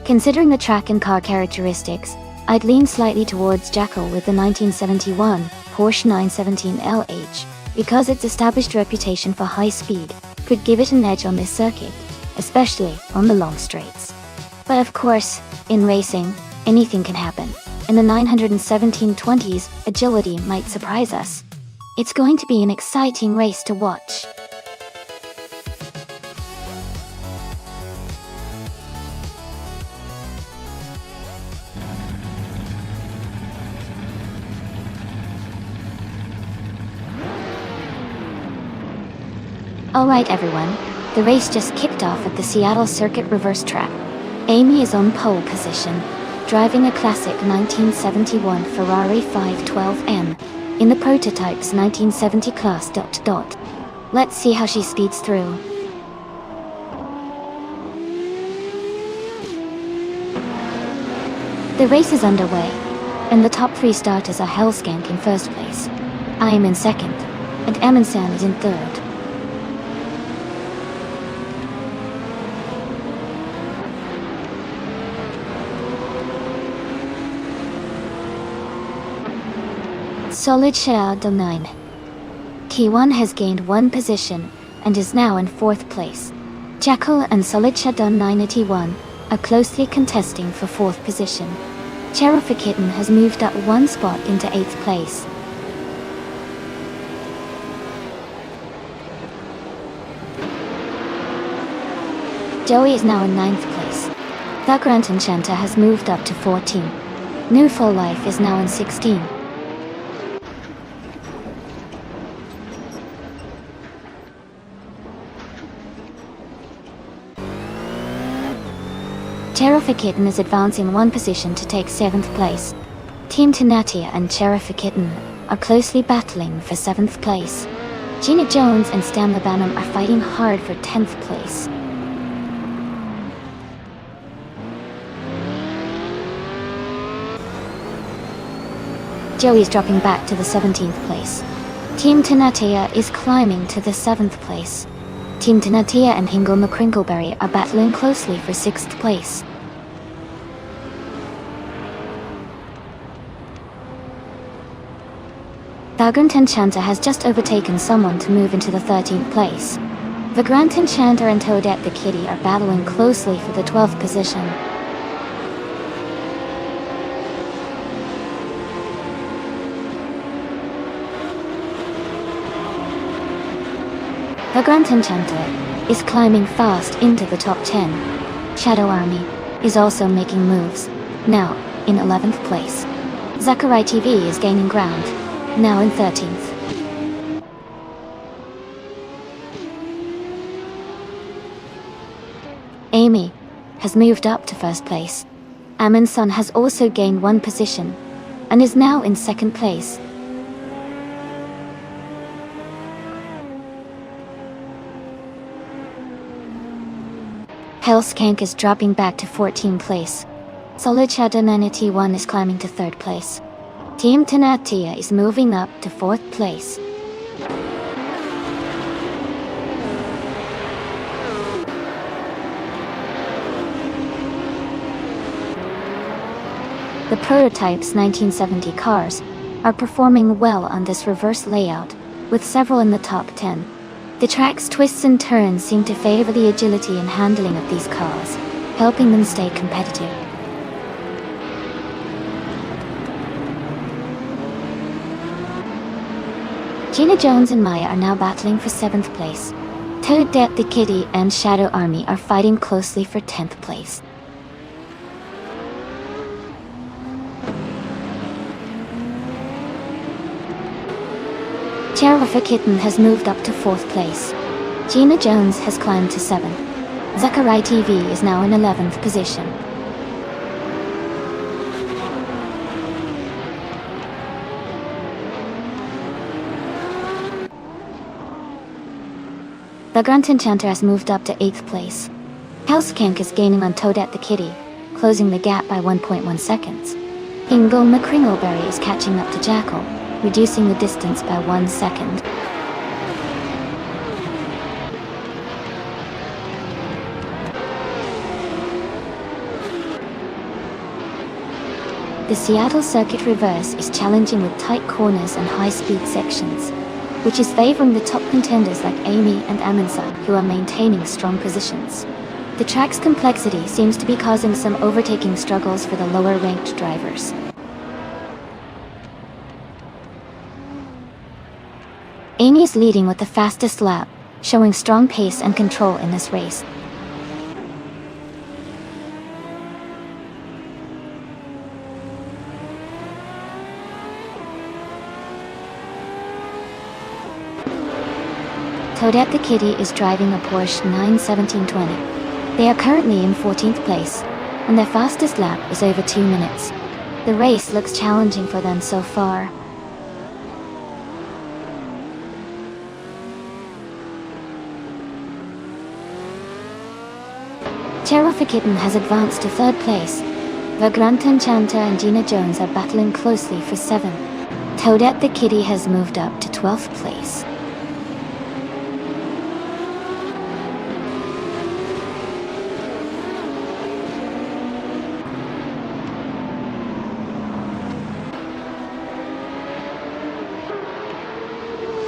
[SPEAKER 1] Considering the track and car characteristics, I'd lean slightly towards Jackal with the 1971 Porsche 917 LH, because its established reputation for high speed could give it an edge on this circuit, especially on the long straights. But of course, in racing, anything can happen, and the 917-20's agility might surprise us. It's going to be an exciting race to watch. Alright everyone, the race just kicked off at the Seattle Circuit Reverse track. Amy is on pole position, driving a classic 1971 Ferrari 512M in the prototype's 1970 class. Let's see how she speeds through. The race is underway, and the top 3 starters are Hellskank in first place. I am in second, and Amundsen is in third. Solid Shadow 9. K1 has gained 1 position and is now in 4th place. Jackal and Solid Shadow 9 at T1 are closely contesting for 4th position. Cherokee Kitten has moved up 1 spot into 8th place. Joey is now in 9th place. The Grand Enchanter has moved up to 14. New Full Life is now in 16. Cherokee Kitten is advancing 1 position to take 7th place. Team Tenatia and Cherokee Kitten are closely battling for 7th place. Gina Jones and Stan Labanum are fighting hard for 10th place. Joey is dropping back to the 17th place. Team Tenatia is climbing to the 7th place. Team Tenatia and Hingle McCringleberry are battling closely for 6th place. The Grand Enchanter has just overtaken someone to move into the 13th place. The Grand Enchanter and Toadette the Kitty are battling closely for the 12th position. The Grand Enchanter is climbing fast into the top 10. Shadow Army is also making moves, now in 11th place. Zachary TV is gaining ground, now in 13th. Amy has moved up to 1st place. Amundsen has also gained 1 position, and is now in 2nd place. Hellskank is dropping back to 14th place. Solid Shadow 91 is climbing to 3rd place. Team Tenatia is moving up to 4th place. The prototype's 1970 cars are performing well on this reverse layout, with several in the top 10. The track's twists and turns seem to favor the agility and handling of these cars, helping them stay competitive. Gina Jones and Maya are now battling for 7th place. Toadette the Kitty and Shadow Army are fighting closely for 10th place. Cherokee Kitten has moved up to 4th place. Gina Jones has climbed to 7th. Zachary TV is now in 11th position. The Grand Enchanter has moved up to 8th place. Hellskank is gaining on Toadette the Kitty, closing the gap by 1.1 seconds. Hingle McCringleberry is catching up to Jackal, reducing the distance by 1 second. The Seattle Circuit Reverse is challenging with tight corners and high-speed sections, which is favoring the top contenders like Amy and Amundsen, who are maintaining strong positions. The track's complexity seems to be causing some overtaking struggles for the lower-ranked drivers. Amy is leading with the fastest lap, showing strong pace and control in this race. Toadette the Kitty is driving a Porsche 91720. They are currently in 14th place, and their fastest lap is over 2 minutes. The race looks challenging for them so far. Kitten has advanced to 3rd place. Vagrantan Chanta and Gina Jones are battling closely for 7th. Toadette the Kitty has moved up to 12th place.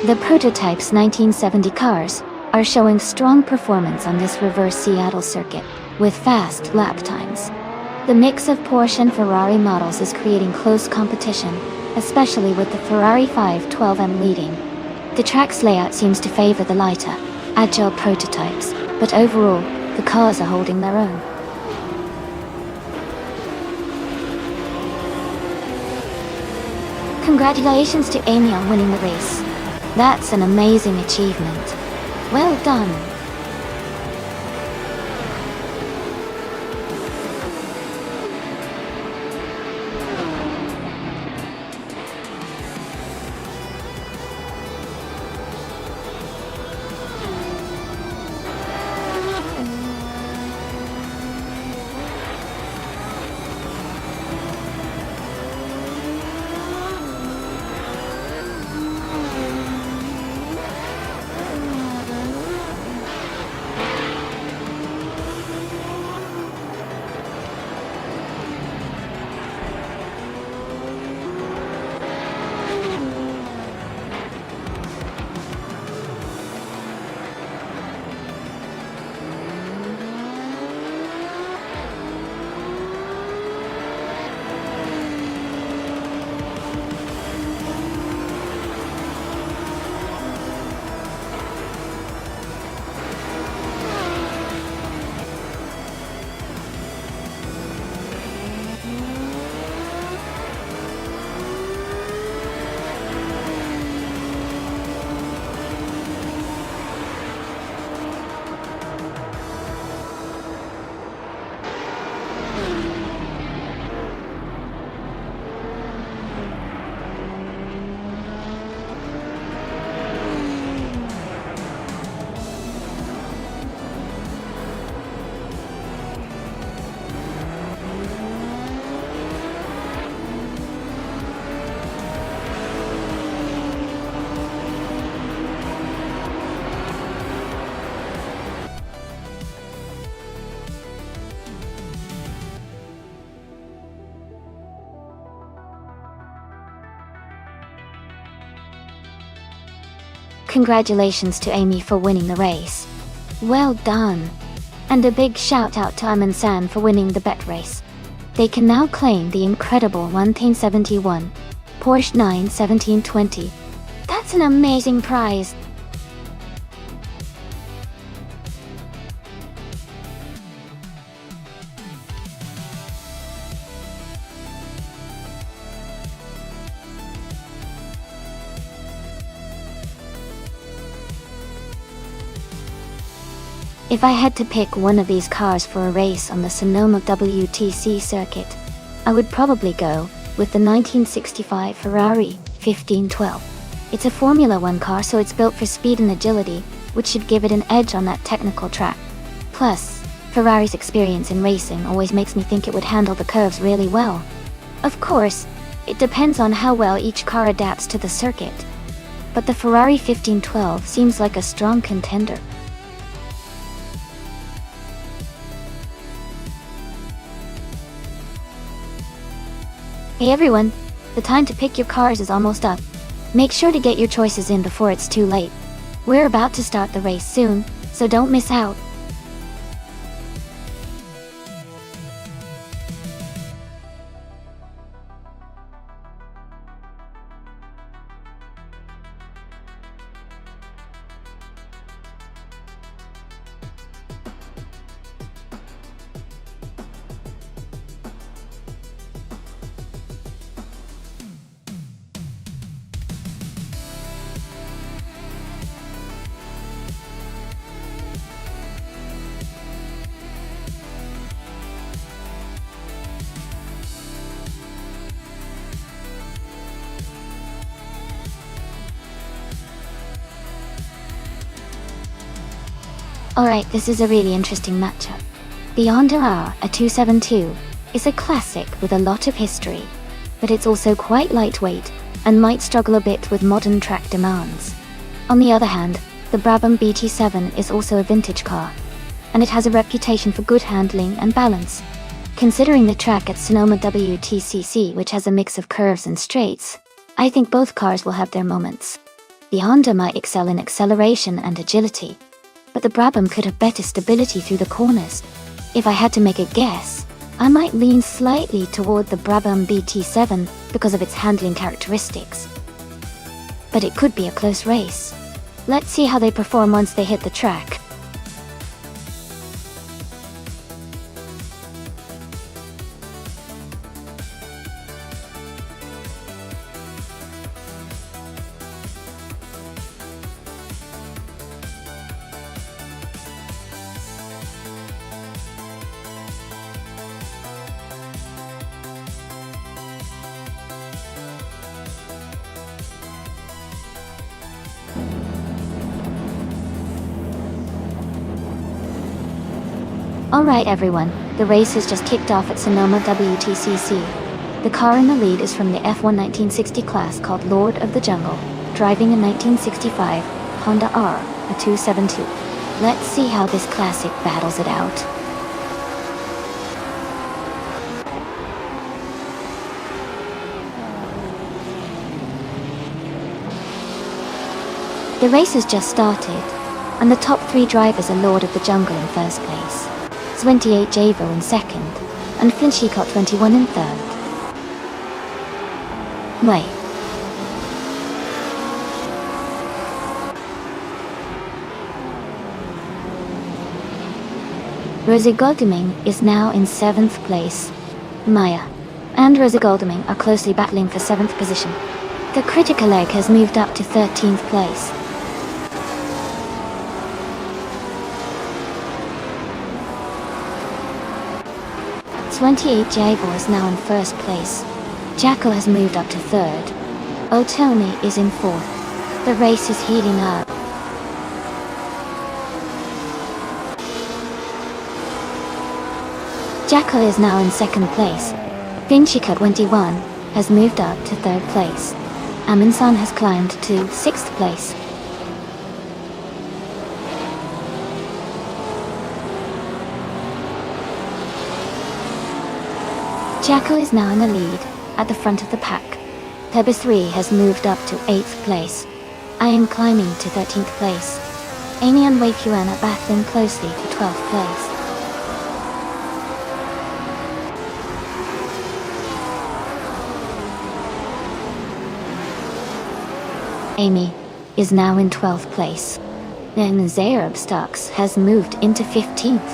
[SPEAKER 1] The Prototype's 1970 cars are showing strong performance on this reverse Seattle circuit, with fast lap times. The mix of Porsche and Ferrari models is creating close competition, especially with the Ferrari 512M leading. The track's layout seems to favor the lighter, agile prototypes, but overall, the cars are holding their own. Congratulations to Amy on winning the race. That's an amazing achievement. Well done. Congratulations to Amy for winning the race. Well done. And a big shout out to Aman San for winning the bet race. They can now claim the incredible 1971 Porsche 91720. That's an amazing prize. If I had to pick one of these cars for a race on the Sonoma WTC circuit, I would probably go with the 1965 Ferrari 1512. It's a Formula One car, so it's built for speed and agility, which should give it an edge on that technical track. Plus, Ferrari's experience in racing always makes me think it would handle the curves really well. Of course, it depends on how well each car adapts to the circuit. But the Ferrari 1512 seems like a strong contender. Hey everyone, the time to pick your cars is almost up. Make sure to get your choices in before it's too late. We're about to start the race soon, so don't miss out. Alright, this is a really interesting matchup. The Honda R, a 272, is a classic with a lot of history, but it's also quite lightweight and might struggle a bit with modern track demands. On the other hand, the Brabham BT7 is also a vintage car, and it has a reputation for good handling and balance. Considering the track at Sonoma WTCC, which has a mix of curves and straights, I think both cars will have their moments. The Honda might excel in acceleration and agility, but the Brabham could have better stability through the corners. If I had to make a guess, I might lean slightly toward the Brabham BT7 because of its handling characteristics. But it could be a close race. Let's see how they perform once they hit the track. Alright everyone, the race has just kicked off at Sonoma WTCC. The car in the lead is from the F1 1960 class called Lord of the Jungle, driving a 1965 Honda R, a 272. Let's see how this classic battles it out. The race has just started, and the top 3 drivers are Lord of the Jungle in first place, 28 Javo in second, and Flinchicott 21 in third. Wait. Rosie Goldeming is now in 7th place. Maya and Rosie Goldeming are closely battling for 7th position. The critical leg has moved up to 13th place. Javo is now in first place. Jacko has moved up to 3rd. Otoni is in 4th. The race is heating up. Jacko is now in 2nd place. Vinchika 21 has moved up to 3rd place. Aminsan has climbed to 6th place. Jacko is now in the lead, at the front of the pack. Tebis 3 has moved up to 8th place. I am climbing to 13th place. Amy and Wei Fuan are battling closely for 12th place. Amy is now in 12th place. Then Zayrab Starks has moved into 15th.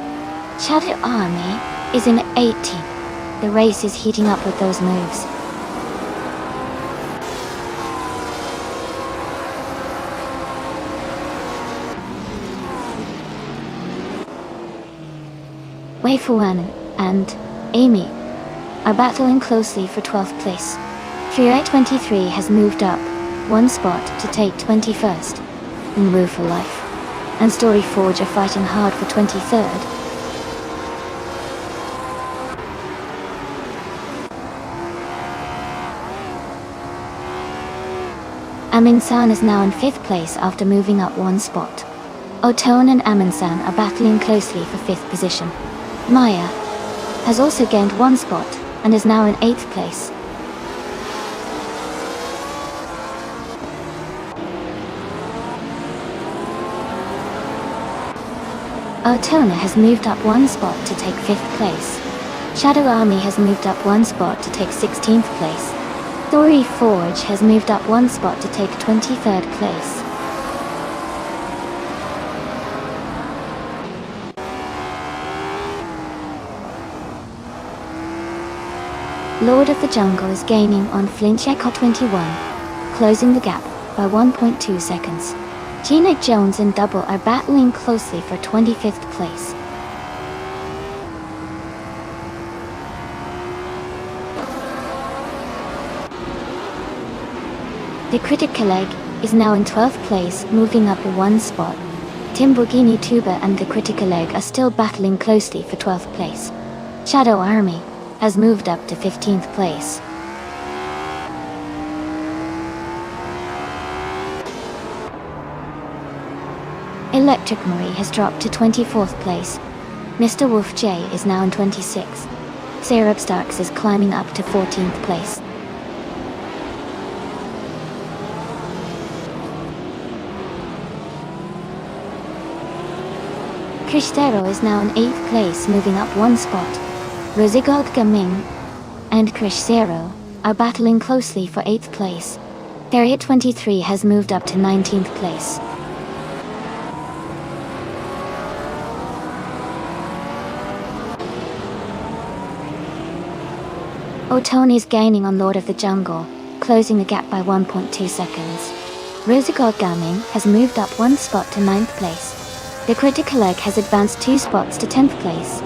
[SPEAKER 1] Shadow Army is in 18th. The race is heating up with those moves. Wei Fuan and Amy are battling closely for 12th place. Fury 23 has moved up 1 spot to take 21st in Wu for Life, and Story Forge are fighting hard for 23rd. Aminsan is now in 5th place after moving up 1 spot. Otone and Aminsan are battling closely for 5th position. Maya has also gained 1 spot and is now in 8th place. Otona has moved up 1 spot to take 5th place. Shadow Army has moved up 1 spot to take 16th place. Story Forge has moved up 1 spot to take 23rd place. Lord of the Jungle is gaining on Flinch Echo 21, closing the gap by 1.2 seconds. Gina Jones and Double are battling closely for 25th place. The critical leg is now in 12th place, moving up 1 spot. Timbukini Tuba and the Critical Egg are still battling closely for 12th place. Shadow Army has moved up to 15th place. Electric Marie has dropped to 24th place. Mr. Wolf J is now in 26th. Sarab Starks is climbing up to 14th place. Krishtero is now in 8th place, moving up one spot. Rosigold Gaming and Krishtero are battling closely for 8th place. Harriet 23 has moved up to 19th place. Otoni is gaining on Lord of the Jungle, closing the gap by 1.2 seconds. Rosigold Gaming has moved up one spot to 9th place. The Critical Egg has advanced 2 spots to 10th place.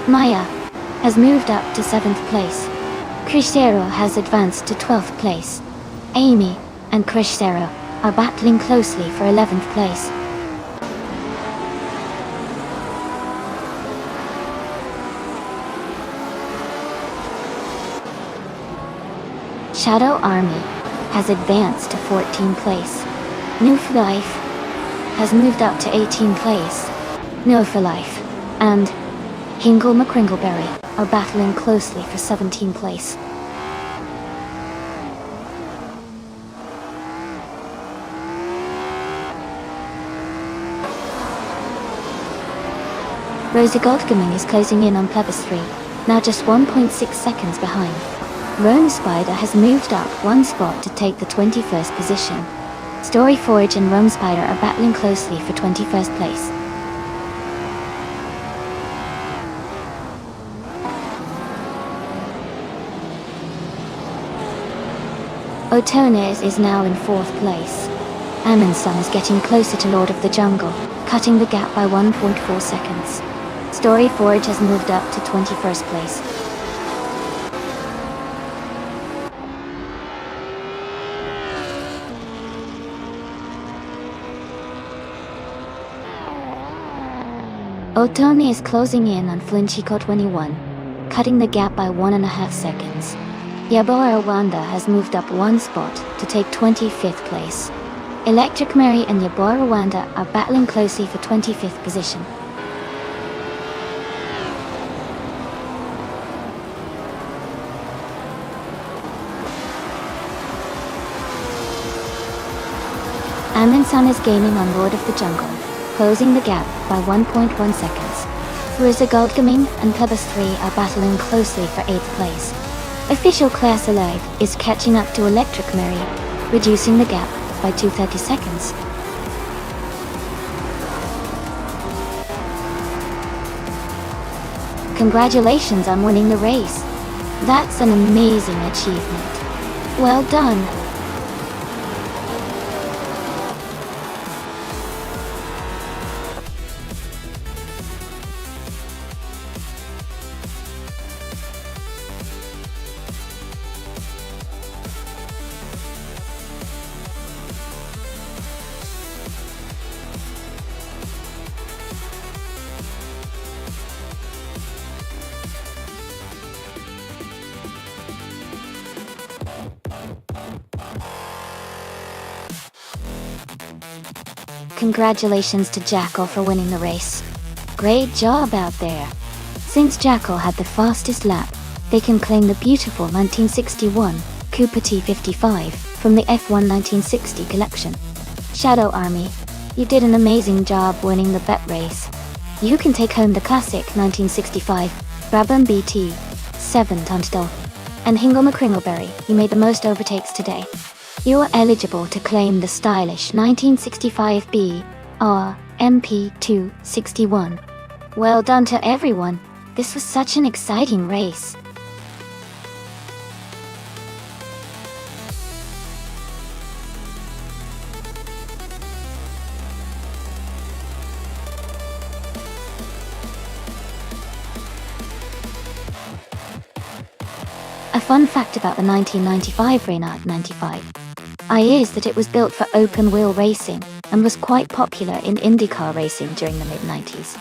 [SPEAKER 1] Maya has moved up to 7th place. Krishtero has advanced to 12th place. Amy and Krishtero are battling closely for 11th place. Shadow Army has advanced to 14th place. New for Life has moved up to 18th place. No for Life and Hingle McCringleberry are battling closely for 17th place. Rosie Goldgaming is closing in on Plebis 3, now just 1.6 seconds behind. Rome Spider has moved up one spot to take the 21st position. Story Forge and Rome Spider are battling closely for 21st place. Otones is now in 4th place. Amundsen is getting closer to Lord of the Jungle, cutting the gap by 1.4 seconds. Story Forge has moved up to 21st place. Otoni is closing in on Flinchico 21, cutting the gap by 1.5 seconds. Yabora Wanda has moved up one spot to take 25th place. Electric Mary and Yabora Wanda are battling closely for 25th position. Amundsen is gaining on Lord of the Jungle, closing the gap by 1.1 seconds. Risa Goldgaming and Plebis 3 are battling closely for 8th place. Official Class Alive is catching up to Electric Mary, reducing the gap by 230 seconds. Congratulations on winning the race. That's an amazing achievement. Well done. Congratulations to Jackal for winning the race. Great job out there. Since Jackal had the fastest lap, they can claim the beautiful 1961 Cooper T55 from the F1 1960 collection. Shadow Army, you did an amazing job winning the bet race. You can take home the classic 1965 Brabham BT 7 Tunstall. And Hingle McCringleberry, you made the most overtakes today. You are eligible to claim the stylish 1965 BR MP261. Well done to everyone. This was such an exciting race. A fun fact about the 1995 Reynard 95i is that it was built for open-wheel racing and was quite popular in IndyCar racing during the mid-90s.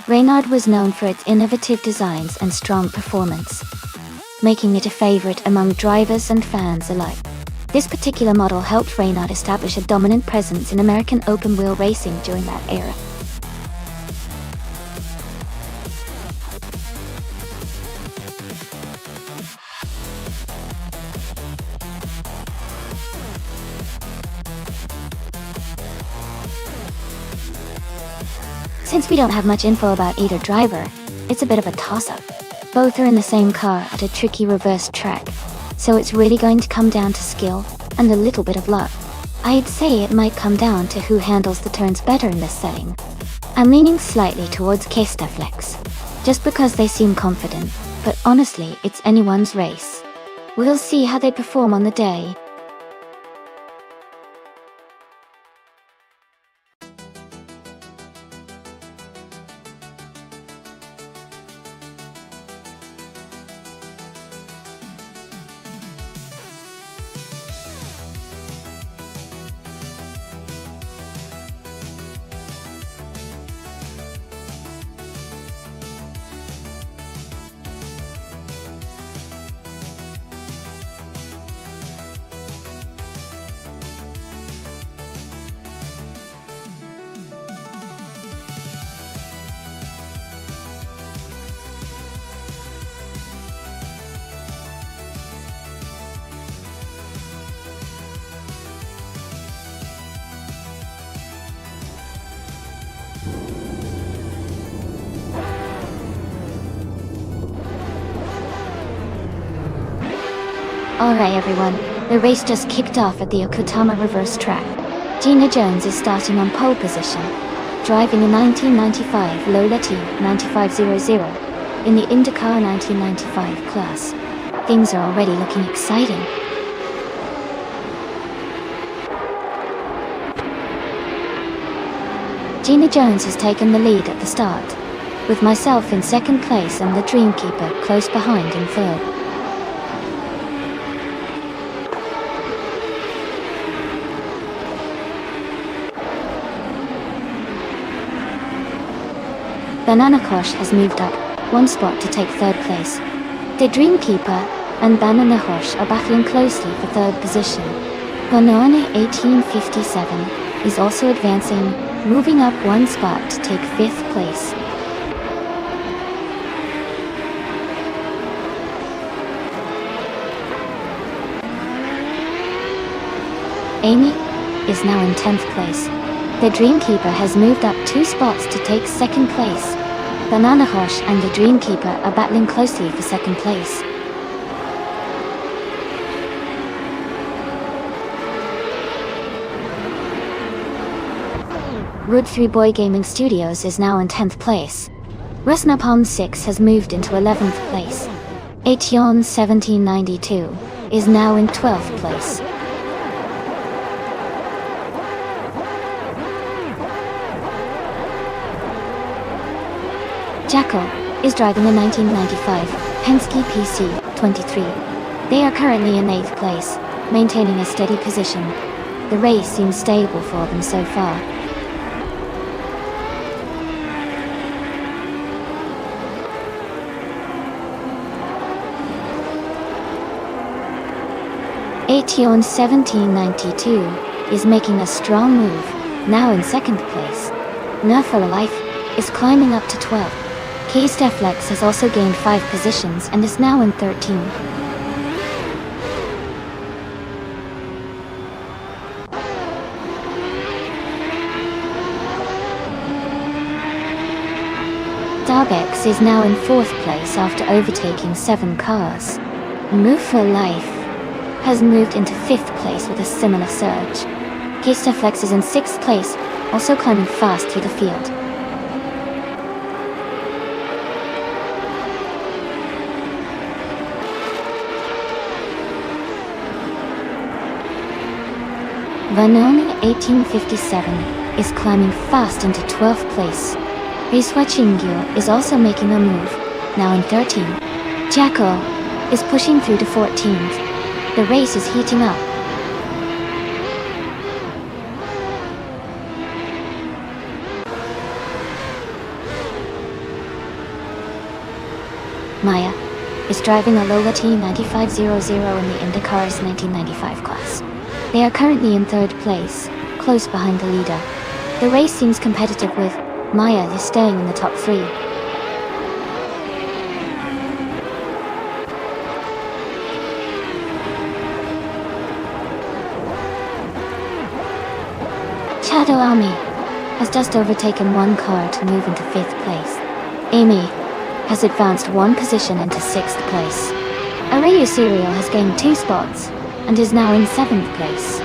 [SPEAKER 1] Reynard was known for its innovative designs and strong performance, making it a favorite among drivers and fans alike. This particular model helped Reynard establish a dominant presence in American open-wheel racing during that era. Since we don't have much info about either driver, it's a bit of a toss-up. Both are in the same car at a tricky reverse track, so it's really going to come down to skill and a little bit of luck. I'd say it might come down to who handles the turns better in this setting. I'm leaning slightly towards Flex, just because they seem confident, but honestly, it's anyone's race. We'll see how they perform on the day. Alright everyone, the race just kicked off at the Okutama reverse track. Gina Jones is starting on pole position, driving a 1995 Lola T 9500 in the IndyCar 1995 class. Things are already looking exciting. Gina Jones has taken the lead at the start, with myself in second place and the Dreamkeeper close behind in third. Banana Kosh has moved up one spot to take third place. The Dreamkeeper and Banana Hosh are battling closely for third position. Banana 1857 is also advancing, moving up one spot to take fifth place. Amy is now in 10th place. The Dreamkeeper has moved up 2 spots to take second place. Banana Hosh and the Dreamkeeper are battling closely for second place. Root 3 Boy Gaming Studios is now in 10th place. Rusnapalm 6 has moved into 11th place. Aetion 1792 is now in 12th place. Jackal is driving a 1995 Penske PC-23. They are currently in 8th place, maintaining a steady position. The race seems stable for them so far. Aetion 1792 is making a strong move, now in 2nd place. Nerful Life is climbing up to 12th. Flex has also gained 5 positions and is now in 13. Darbex is now in 4th place after overtaking 7 cars. Move for Life has moved into 5th place with a similar surge. Flex is in 6th place, also climbing fast through the field. Vanoni 1857 is climbing fast into 12th place. Riswachingyo is also making a move, now in 13. Jackal is pushing through to 14th. The race is heating up. Maya is driving a Lola T9500 in the IndyCar's 1995 class. They are currently in 3rd place, close behind the leader. The race seems competitive with Maya is staying in the top 3. Shadow Ami has just overtaken one car to move into 5th place. Amy has advanced 1 position into 6th place. Arayu Serial has gained 2 spots and is now in 7th place.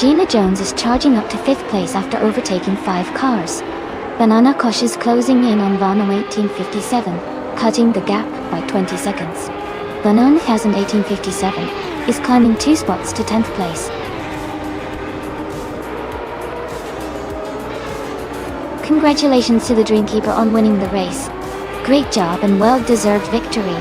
[SPEAKER 1] Gina Jones is charging up to 5th place after overtaking 5 cars. Banana Kosh is closing in on Vano 1857, cutting the gap by 20 seconds. Banana Hassan 1857 is climbing 2 spots to 10th place. Congratulations to the Dreamkeeper on winning the race. Great job and well-deserved victory.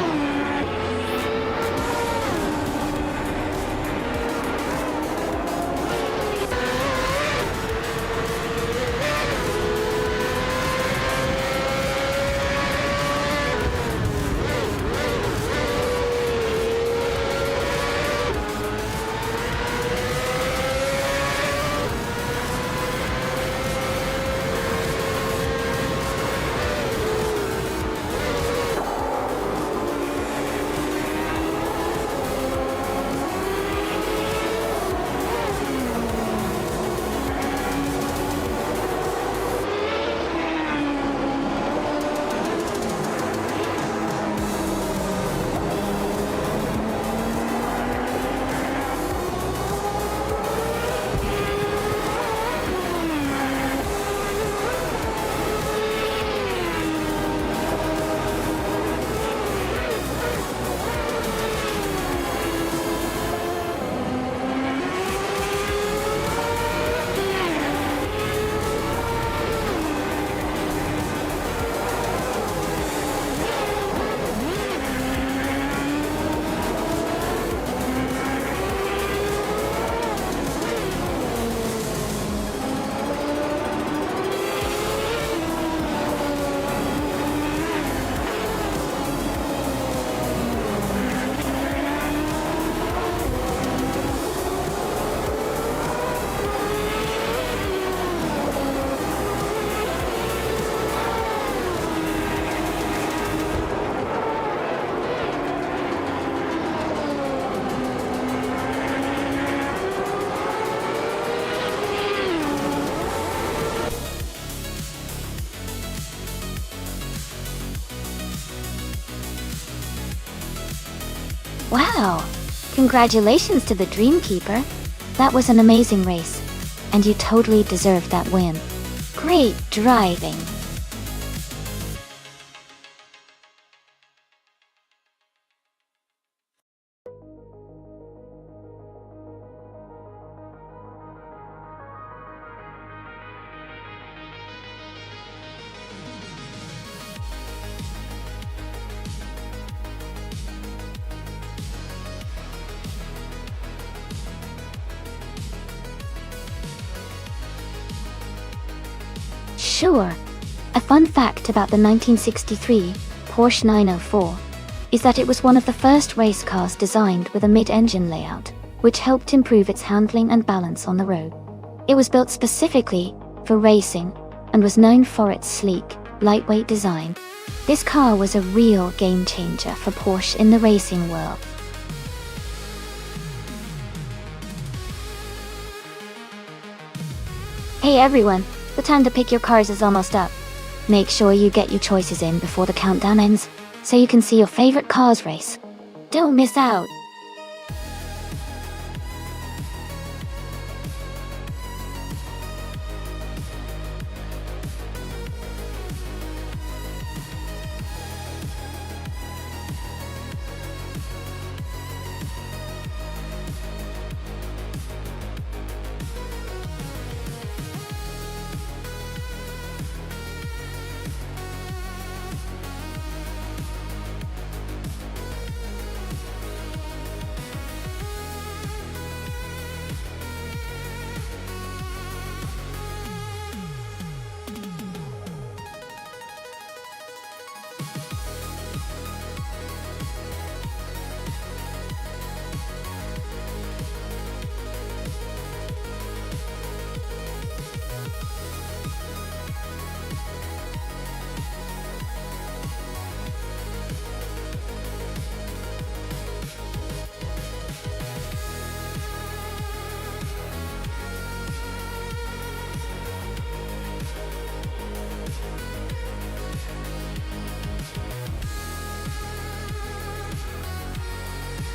[SPEAKER 1] Wow! Congratulations to the Dreamkeeper. That was an amazing race, and you totally deserved that win. Great driving! Sure. A fun fact about the 1963 Porsche 904 is that it was one of the first race cars designed with a mid-engine layout, which helped improve its handling and balance on the road. It was built specifically for racing and was known for its sleek, lightweight design. This car was a real game changer for Porsche in the racing world. Hey everyone! The time to pick your cars is almost up. Make sure you get your choices in before the countdown ends, so you can see your favorite cars race. Don't miss out!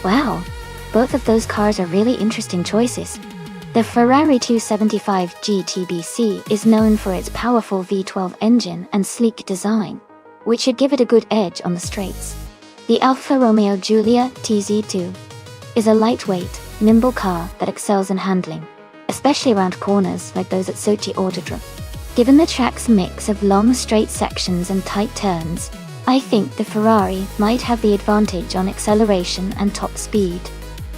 [SPEAKER 1] Wow, both of those cars are really interesting choices. The Ferrari 275 GTBC is known for its powerful V12 engine and sleek design, which should give it a good edge on the straights. The Alfa Romeo Giulia TZ2 is a lightweight, nimble car that excels in handling, especially around corners like those at Sochi Autodrome. Given the track's mix of long straight sections and tight turns, I think the Ferrari might have the advantage on acceleration and top speed,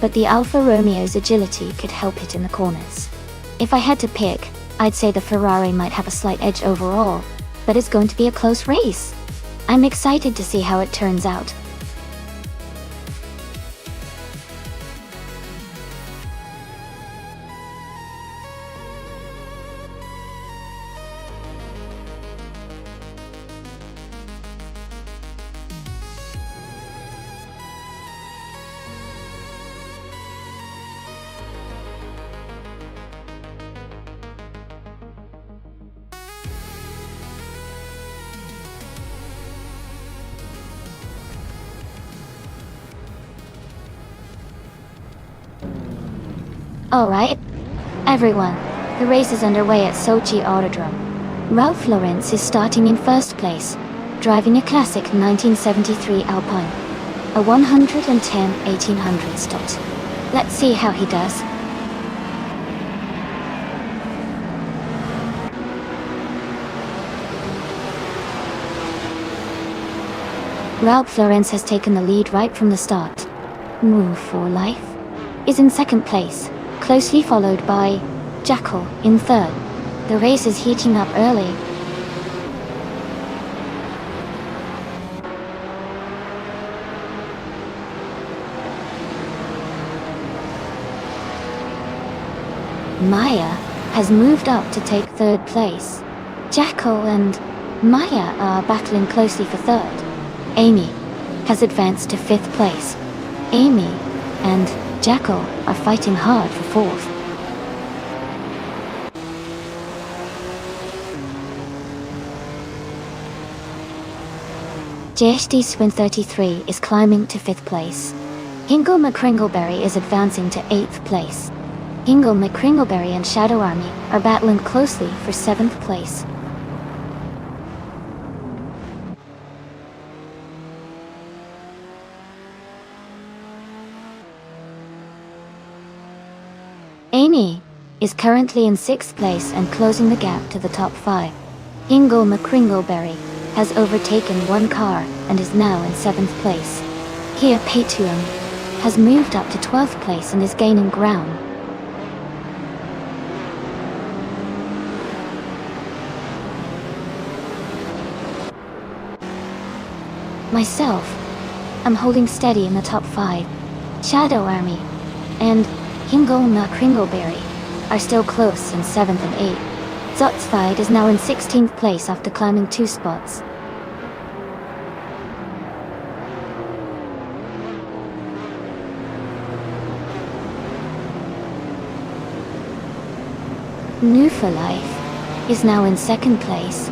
[SPEAKER 1] but the Alfa Romeo's agility could help it in the corners. If I had to pick, I'd say the Ferrari might have a slight edge overall, but it's going to be a close race. I'm excited to see how it turns out. Alright, everyone, the race is underway at Sochi Autodrome. Ralph Lauren is starting in first place, driving a classic 1973 Alpine, a 110/1800 stot. Let's see how he does. Ralph Lauren has taken the lead right from the start. Move for Life is in second place, closely followed by Jackal in third. The race is heating up early. Maya has moved up to take third place. Jackal and Maya are battling closely for third. Amy has advanced to fifth place. Amy and Jackal are fighting hard for fourth. JSD Swin 33 is climbing to fifth place. Hingle McCringleberry is advancing to eighth place. Hingle McCringleberry and Shadow Army are battling closely for seventh place. Amy is currently in sixth place and closing the gap to the top five. Hingle McCringleberry has overtaken one car and is now in seventh place. Kia Paytuum has moved up to 12th place and is gaining ground. Myself, I'm holding steady in the top five. Shadow Army and Hingle McCringleberry are still close in 7th and 8th. Zotsfied is now in 16th place after climbing 2 spots. New for Life is now in 2nd place.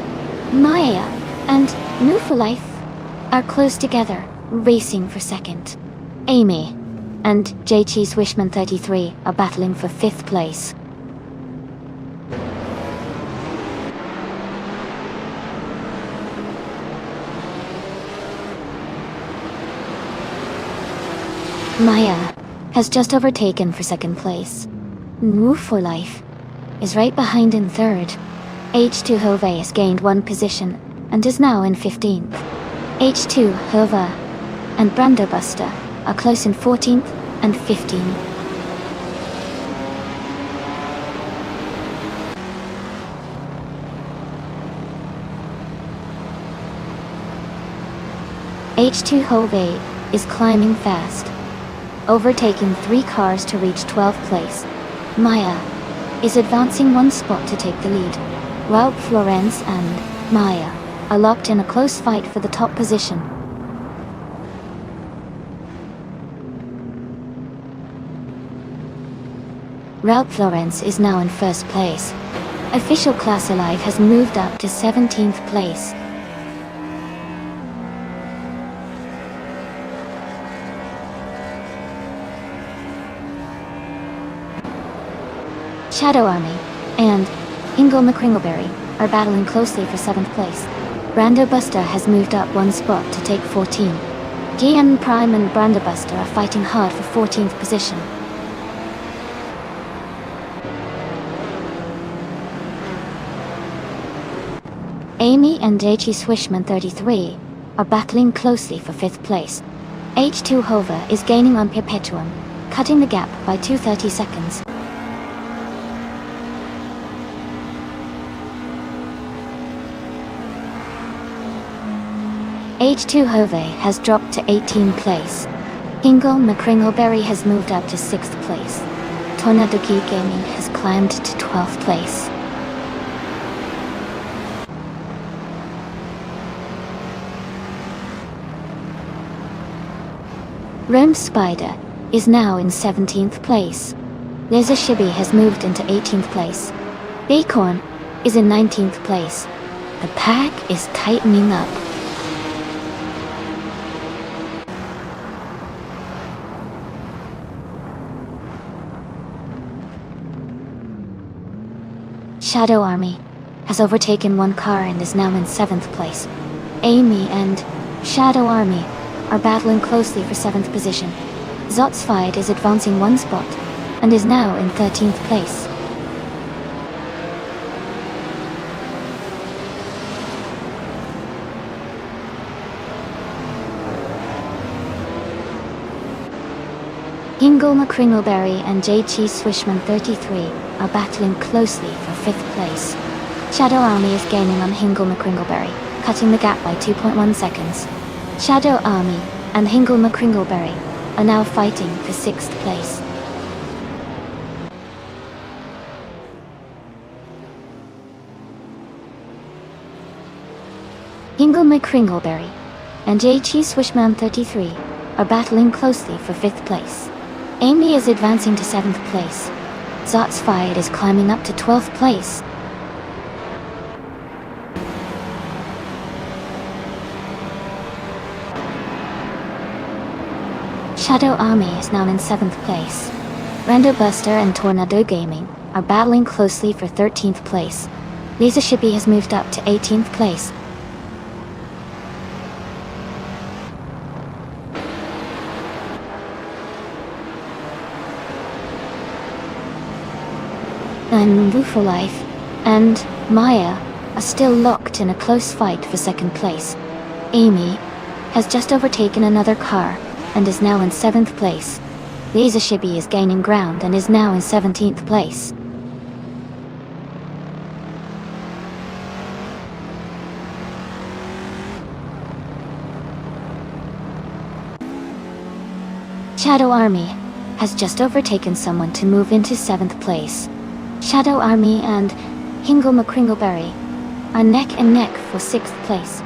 [SPEAKER 1] Maya and New for Life are close together, racing for 2nd. Amy and JT Swishman 33 are battling for 5th place. Maya has just overtaken for 2nd place. Move for Life is right behind in 3rd. H2 Hove has gained 1 position and is now in 15th. H2 Hove and Brandobuster are close in 14th and 15th. H2 Hove is climbing fast, overtaking 3 cars to reach 12th place. Maya is advancing 1 spot to take the lead. Ralph Florence and Maya are locked in a close fight for the top position. Ralph Florence is now in 1st place. Official Class Alive has moved up to 17th place. Shadow Army and Ingle McCringleberry are battling closely for 7th place. Brando Buster has moved up 1 spot to take 14. GN Prime and Brando Buster are fighting hard for 14th position. Amy and HE Swishman 33 are battling closely for 5th place. H2 Hova is gaining on Perpetuum, cutting the gap by 2:30 seconds. H2 Hove has dropped to 18th place. Ingle McCringleberry has moved up to 6th place. Tornado Geek Gaming has climbed to 12th place. Rome Spider is now in 17th place. Laser Shibby has moved into 18th place. Acorn is in 19th place. The pack is tightening up. Shadow Army has overtaken 1 car and is now in 7th place. Amy and Shadow Army are battling closely for 7th position. Zotsfied is advancing 1 spot and is now in 13th place. Ingle McCringleberry and JG Swishman 33 are battling closely for 5th place. Shadow Army is gaining on Hingle McCringleberry, cutting the gap by 2.1 seconds. Shadow Army and Hingle McCringleberry are now fighting for 6th place. Hingle McCringleberry and JG Swishman 33 are battling closely for 5th place. Amy is advancing to 7th place. Zotsfied is climbing up to 12th place. Shadow Army is now in 7th place. Rando Buster and Tornado Gaming are battling closely for 13th place. Laser Shippy has moved up to 18th place. And Bufo Life and Maya are still locked in a close fight for 2nd place. Amy has just overtaken another car and is now in 7th place. Laser Shibby is gaining ground and is now in 17th place. Shadow Army has just overtaken someone to move into 7th place. Shadow Army and Hingle McCringleberry are neck and neck for 6th place.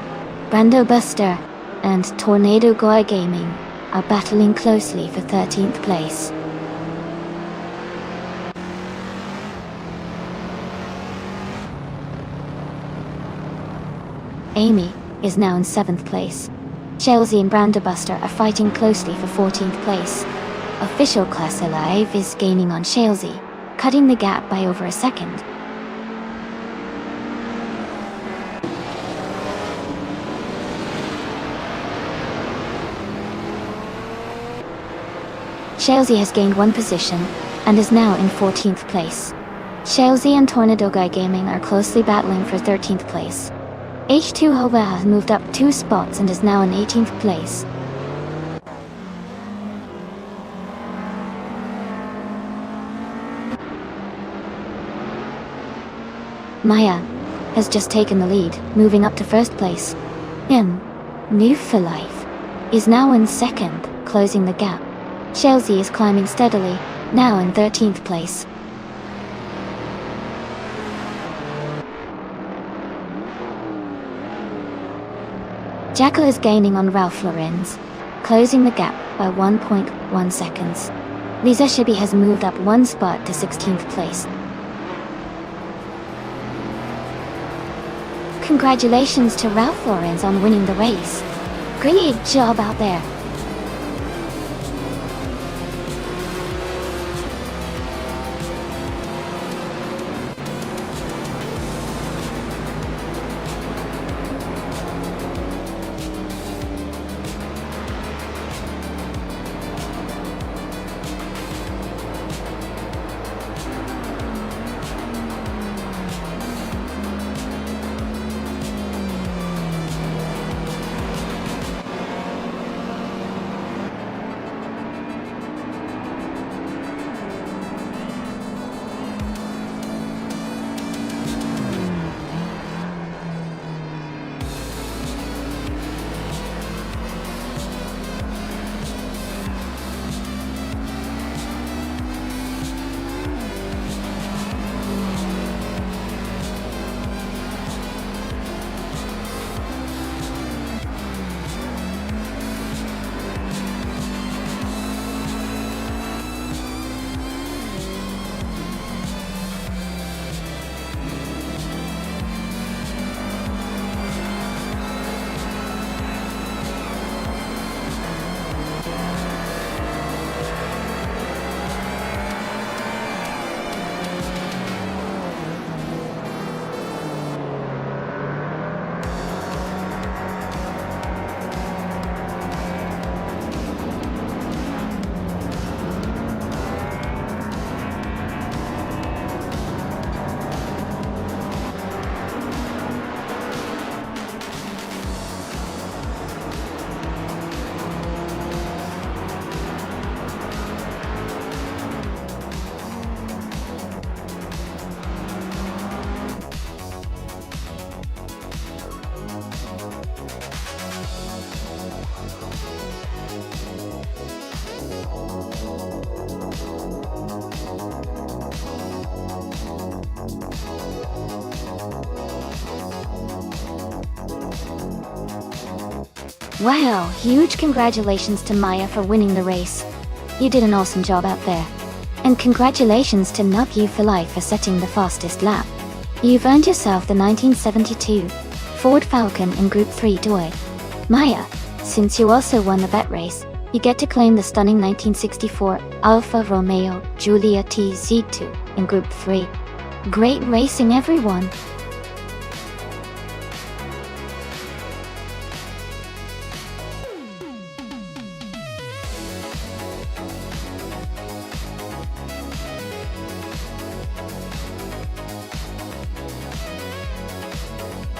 [SPEAKER 1] Brando Buster and Tornado Goa Gaming are battling closely for 13th place. Amy is now in 7th place. Chelsea and Brando Buster are fighting closely for 14th place. Official Class Alive is gaining on Chelsea, cutting the gap by over a second. Chelsea has gained 1 position and is now in 14th place. Chelsea and Tornado Guy Gaming are closely battling for 13th place. H2 Hova has moved up 2 spots and is now in 18th place. Maya has just taken the lead, moving up to 1st place. New for Life is now in 2nd, closing the gap. Chelsea is climbing steadily, now in 13th place. Jackal is gaining on Ralph Lorenz, closing the gap by 1.1 seconds. Lisa Shibby has moved up 1 spot to 16th place. Congratulations to Ralph Lorenz on winning the race. Great job out there. Wow, huge congratulations to Maya for winning the race. You did an awesome job out there. And congratulations to Nup You for Life for setting the fastest lap. You've earned yourself the 1972 Ford Falcon in Group 3 toy. Maya, since you also won the bet race, you get to claim the stunning 1964 Alfa Romeo Giulia TZ2 in Group 3. Great racing, everyone!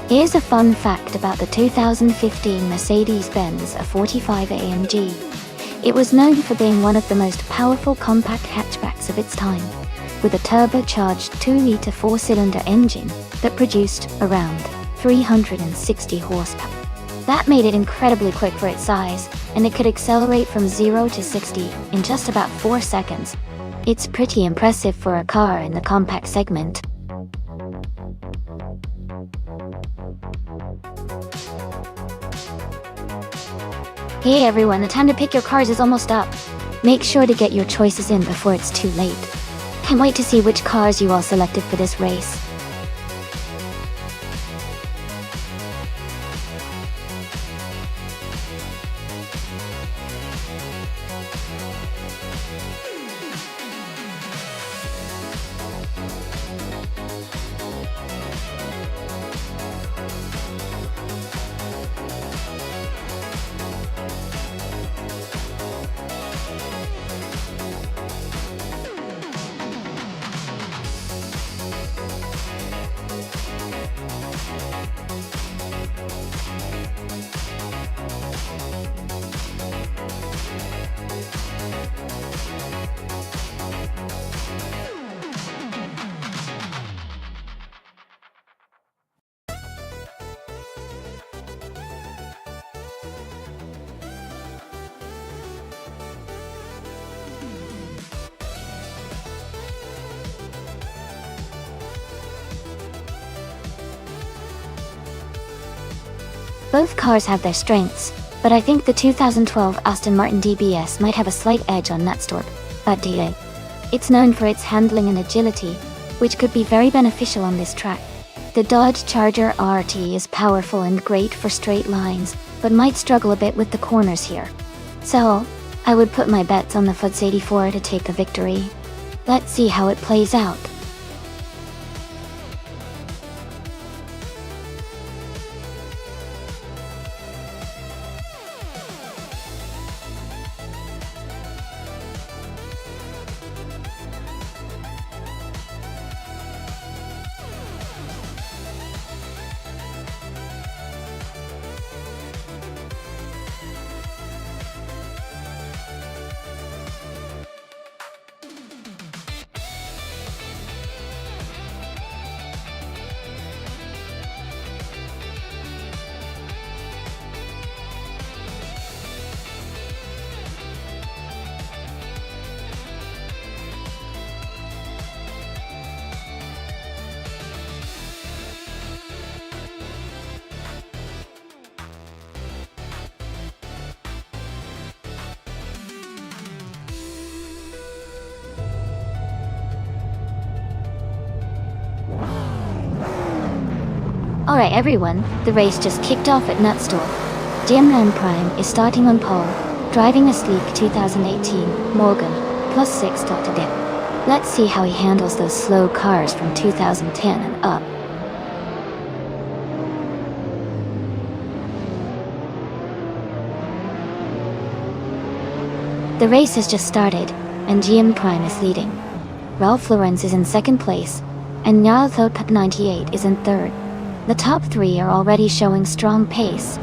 [SPEAKER 1] Here's a fun fact about the 2015 Mercedes-Benz A45 AMG. It was known for being one of the most powerful compact hatchbacks of its time, with a turbocharged 2-liter 4-cylinder engine that produced around 360 horsepower. That made it incredibly quick for its size, and it could accelerate from 0 to 60 in just about 4 seconds. It's pretty impressive for a car in the compact segment. Hey everyone, the time to pick your cars is almost up. Make sure to get your choices in before it's too late. Can't wait to see which cars you all selected for this race. Both cars have their strengths, but I think the 2012 Aston Martin DBS might have a slight edge on Nonstop. DA. It's known for its handling and agility, which could be very beneficial on this track. The Dodge Charger RT is powerful and great for straight lines, but might struggle a bit with the corners here. So, I would put my bets on the Fud's 84 to take the victory. Let's see how it plays out. Alright everyone, the race just kicked off at Nonstop. GM Prime is starting on pole, driving a sleek 2018 Morgan +6 Dr. Dip. Let's see how he handles those slow cars from 2010 and up. The race has just started, and GM Prime is leading. Ralph Lauren is in second place, and Nonstop 98 is in third. The top three are already showing strong pace.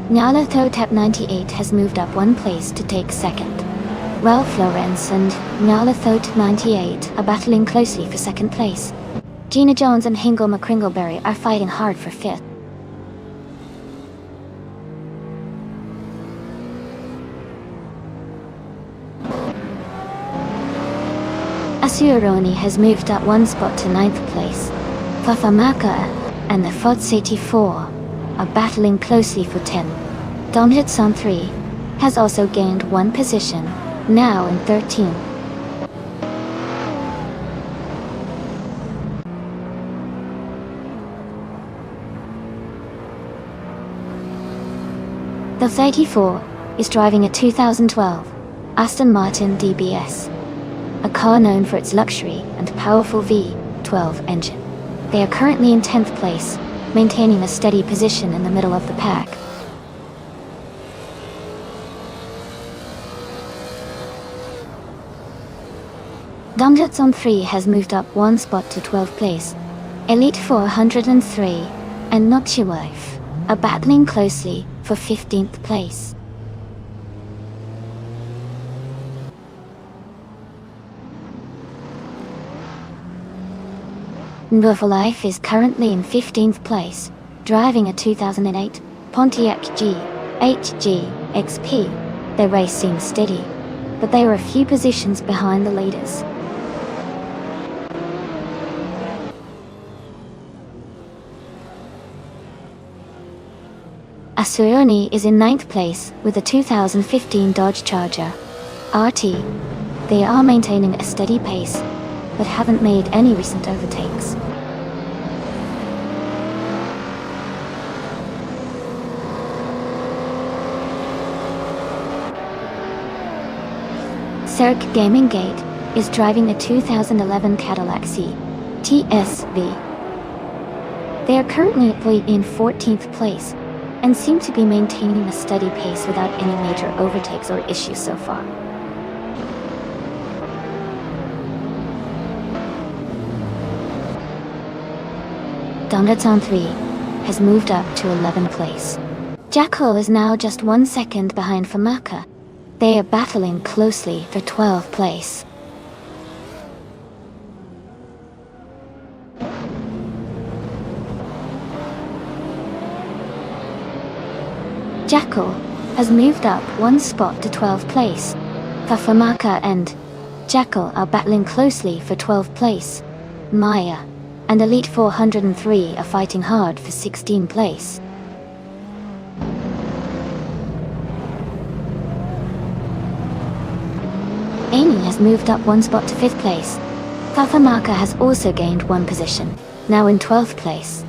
[SPEAKER 1] Nonstop 98 has moved up one place to take second. Ralph Lauren and Nonstop 98 are battling closely for second place. Gina Jones and Hingle McCringleberry are fighting hard for fifth. Asuroni has moved up one spot to 9th place. Fafamaka and the Fods 84 are battling closely for 10. Donjutsun 3 has also gained one position, now in 13. The 34 is driving a 2012 Aston Martin DBS, a car known for its luxury and powerful V12 engine. They are currently in 10th place, maintaining a steady position in the middle of the pack. Donjutsun 3 has moved up one spot to 12th place. Elite 403 and Nochiwife are battling closely for 15th place. Life is currently in 15th place, driving a 2008 Pontiac GHG XP. Their race seems steady, but they are a few positions behind the leaders. Asuroni is in 9th place with a 2015 Dodge Charger RT. They are maintaining a steady pace, but haven't made any recent overtakes. Cirque Gaming Gate is driving a 2011 Cadillac C TSV. They are currently in 14th place and seem to be maintaining a steady pace without any major overtakes or issues so far. Donjutsun 3 has moved up to 11th place. Jackal is now just 1 second behind Famaka. They are battling closely for 12th place. Jackal has moved up one spot to 12th place. Fafamaka and Jackal are battling closely for 12th place. Maya and Elite 403 are fighting hard for 16th place. Amy has moved up one spot to 5th place. Fafamaka has also gained one position, now in 12th place.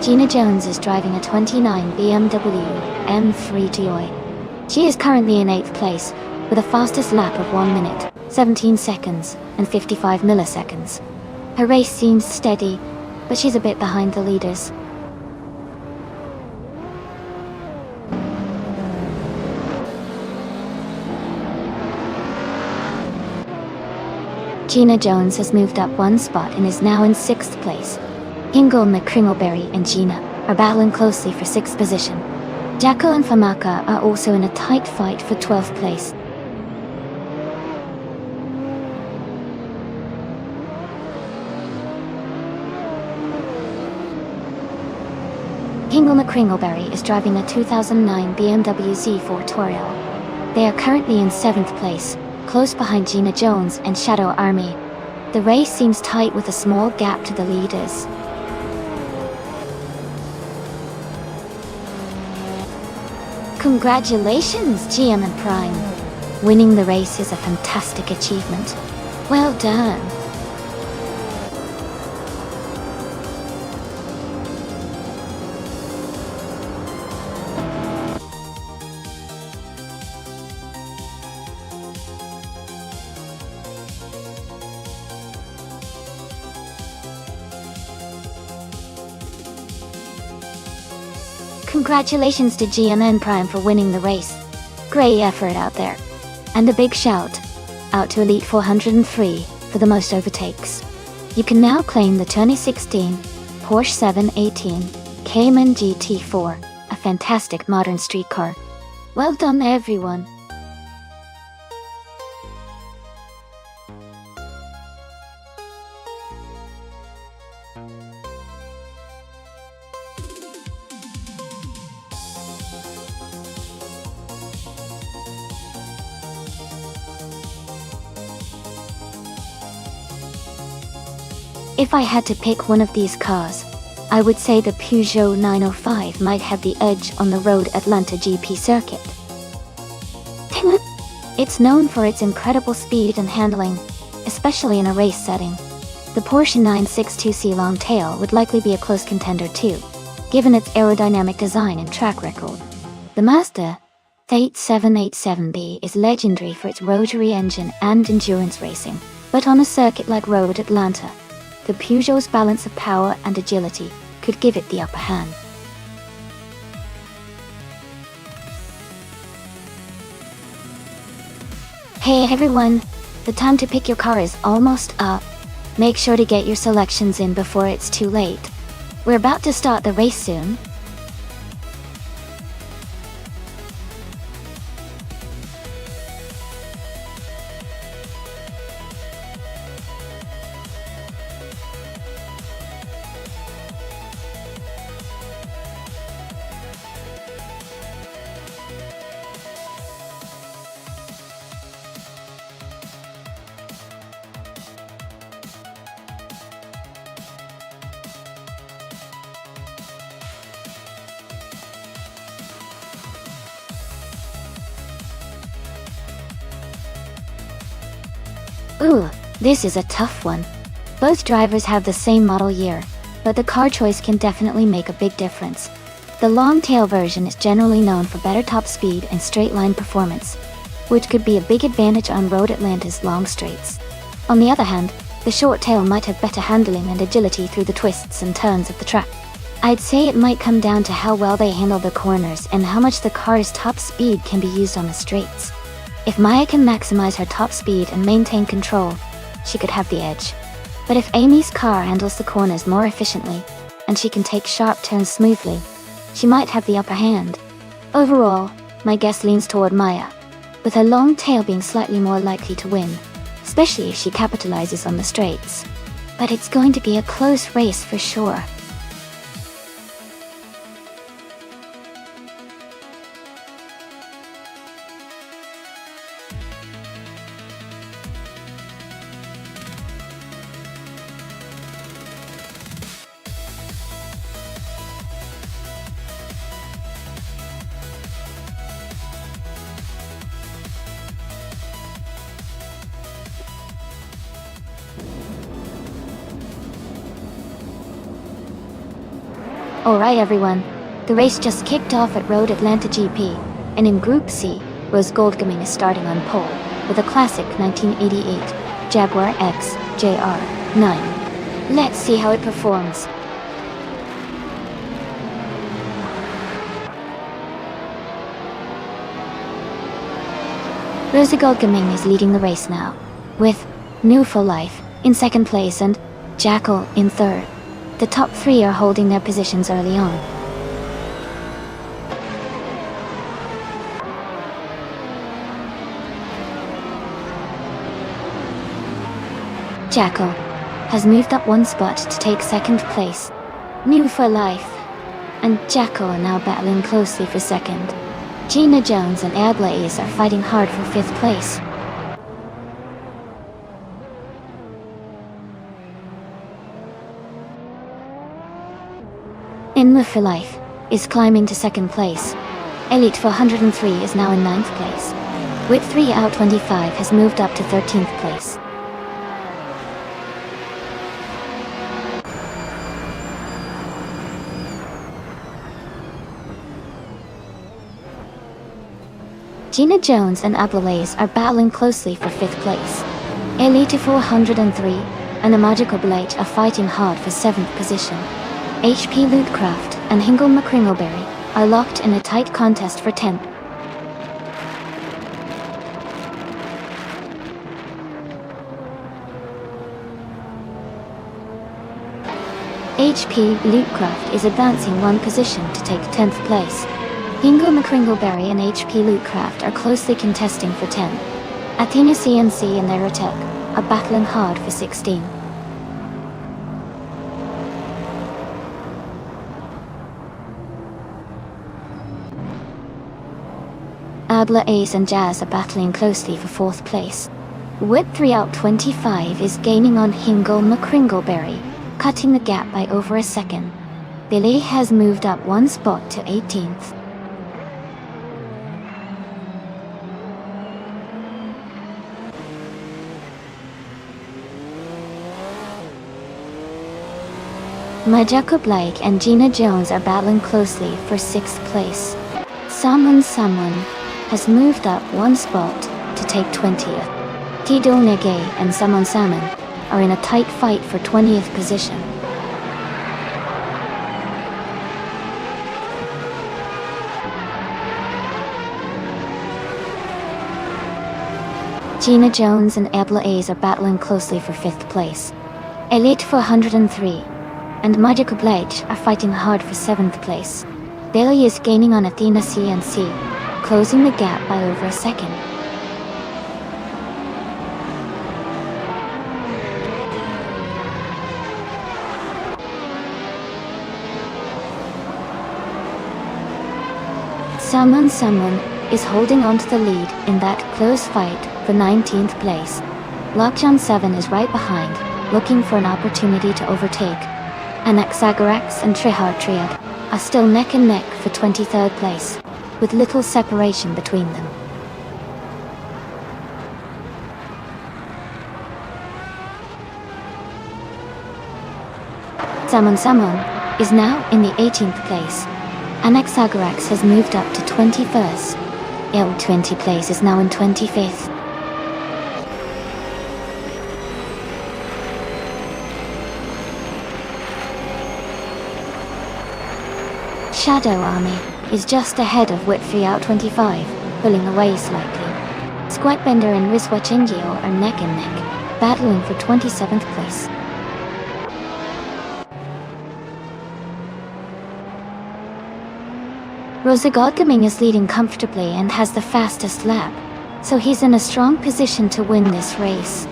[SPEAKER 1] Gina Jones is driving a 29 BMW M3 Joy. She is currently in 8th place, with a fastest lap of 1 minute, 17 seconds, and 55 milliseconds. Her race seems steady, but she's a bit behind the leaders. Gina Jones has moved up one spot and is now in 6th place. Hingle McCringleberry and Gina are battling closely for 6th position. Jackal and Famaka are also in a tight fight for 12th place. Hingle McCringleberry is driving a 2009 BMW Z4 Touareg. They are currently in 7th place, close behind Gina Jones and Shadow Army. The race seems tight with a small gap to the leaders. Congratulations, GM and Prime! Winning the race is a fantastic achievement. Well done! Congratulations to GMN Prime for winning the race. Great effort out there. And a big shout out to Elite 403 for the most overtakes. You can now claim the 2016 Porsche 718 Cayman GT4, a fantastic modern street car. Well done everyone. If I had to pick one of these cars, I would say the Peugeot 905 might have the edge on the Road Atlanta GP circuit. It's known for its incredible speed and handling, especially in a race setting. The Porsche 962C long tail would likely be a close contender too, given its aerodynamic design and track record. The Mazda 8787B is legendary for its rotary engine and endurance racing, but on a circuit like Road Atlanta, the Peugeot's balance of power and agility could give it the upper hand. Hey everyone, the time to pick your car is almost up. Make sure to get your selections in before it's too late. We're about to start the race soon. Ooh, this is a tough one. Both drivers have the same model year, but the car choice can definitely make a big difference. The long tail version is generally known for better top speed and straight line performance, which could be a big advantage on Road Atlanta's long straights. On the other hand, the short tail might have better handling and agility through the twists and turns of the track. I'd say it might come down to how well they handle the corners and how much the car's top speed can be used on the straights. If Maya can maximize her top speed and maintain control, she could have the edge. But if Amy's car handles the corners more efficiently, and she can take sharp turns smoothly, she might have the upper hand. Overall, my guess leans toward Maya, with her long tail being slightly more likely to win, especially if she capitalizes on the straights. But it's going to be a close race for sure. Alright everyone, the race just kicked off at Road Atlanta GP, and in Group C, Rose Goldgaming is starting on pole, with a classic 1988 Jaguar X JR9. Let's see how it performs. Rosa Goldgaming is leading the race now, with New for Life in second place and Jackal in third. The top three are holding their positions early on. Jackal has moved up one spot to take second place. New for Life and Jackal are now battling closely for second. Gina Jones and Ablaze are fighting hard for fifth place. In Live for Life is climbing to second place. Elite 403 is now in 9th place. Wit 3 out 25 has moved up to 13th place. Gina Jones and Ablaze are battling closely for 5th place. Elite 403 and the Magical Blade are fighting hard for 7th position. HP Lootcraft and Hingle McCringleberry are locked in a tight contest for 10th. HP Lootcraft is advancing one position to take 10th place. Hingle McCringleberry and HP Lootcraft are closely contesting for 10th. Athena CNC and Aerotech are battling hard for 16. Abla Ace and Jazz are battling closely for 4th place. Whip 3 out 25 is gaining on Hingle McCringleberry, cutting the gap by over a second. Billy has moved up one spot to 18th. Majaka Blake and Gina Jones are battling closely for 6th place. Someone has moved up one spot to take 20th. Tido Nege and Samon Salmon are in a tight fight for 20th position. Gina Jones and Ebla A's are battling closely for 5th place. Elite 403 and Majaka Blake are fighting hard for 7th place. Bailey is gaining on Athena CNC, closing the gap by over a second. Someone is holding on to the lead in that close fight for 19th place. Lockdown 7 is right behind, looking for an opportunity to overtake. Anaxagorax and Trihar Triad are still neck and neck for 23rd place, with little separation between them. Samon is now in the 18th place. Anaxagorax has moved up to 21st. L20 place is now in 25th. Shadow Army is just ahead of Whip 3 out 25, pulling away slightly. Squatbender and Rizwa Chingio are neck and neck, battling for 27th place. Rosagod Gaming is leading comfortably and has the fastest lap, so he's in a strong position to win this race.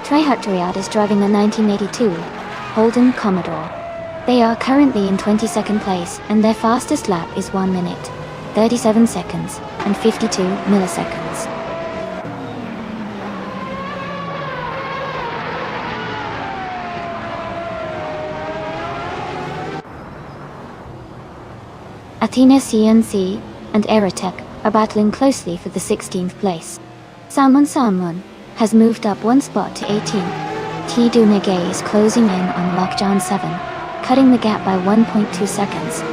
[SPEAKER 1] Trihartriad is driving the 1982 Holden Commodore. They are currently in 22nd place and their fastest lap is 1 minute, 37 seconds, and 52 milliseconds. Athena CNC and Aerotech are battling closely for the 16th place. Salmon has moved up one spot to 18th. Tidu Nege is closing in on Lockdown 7, cutting the gap by 1.2 seconds.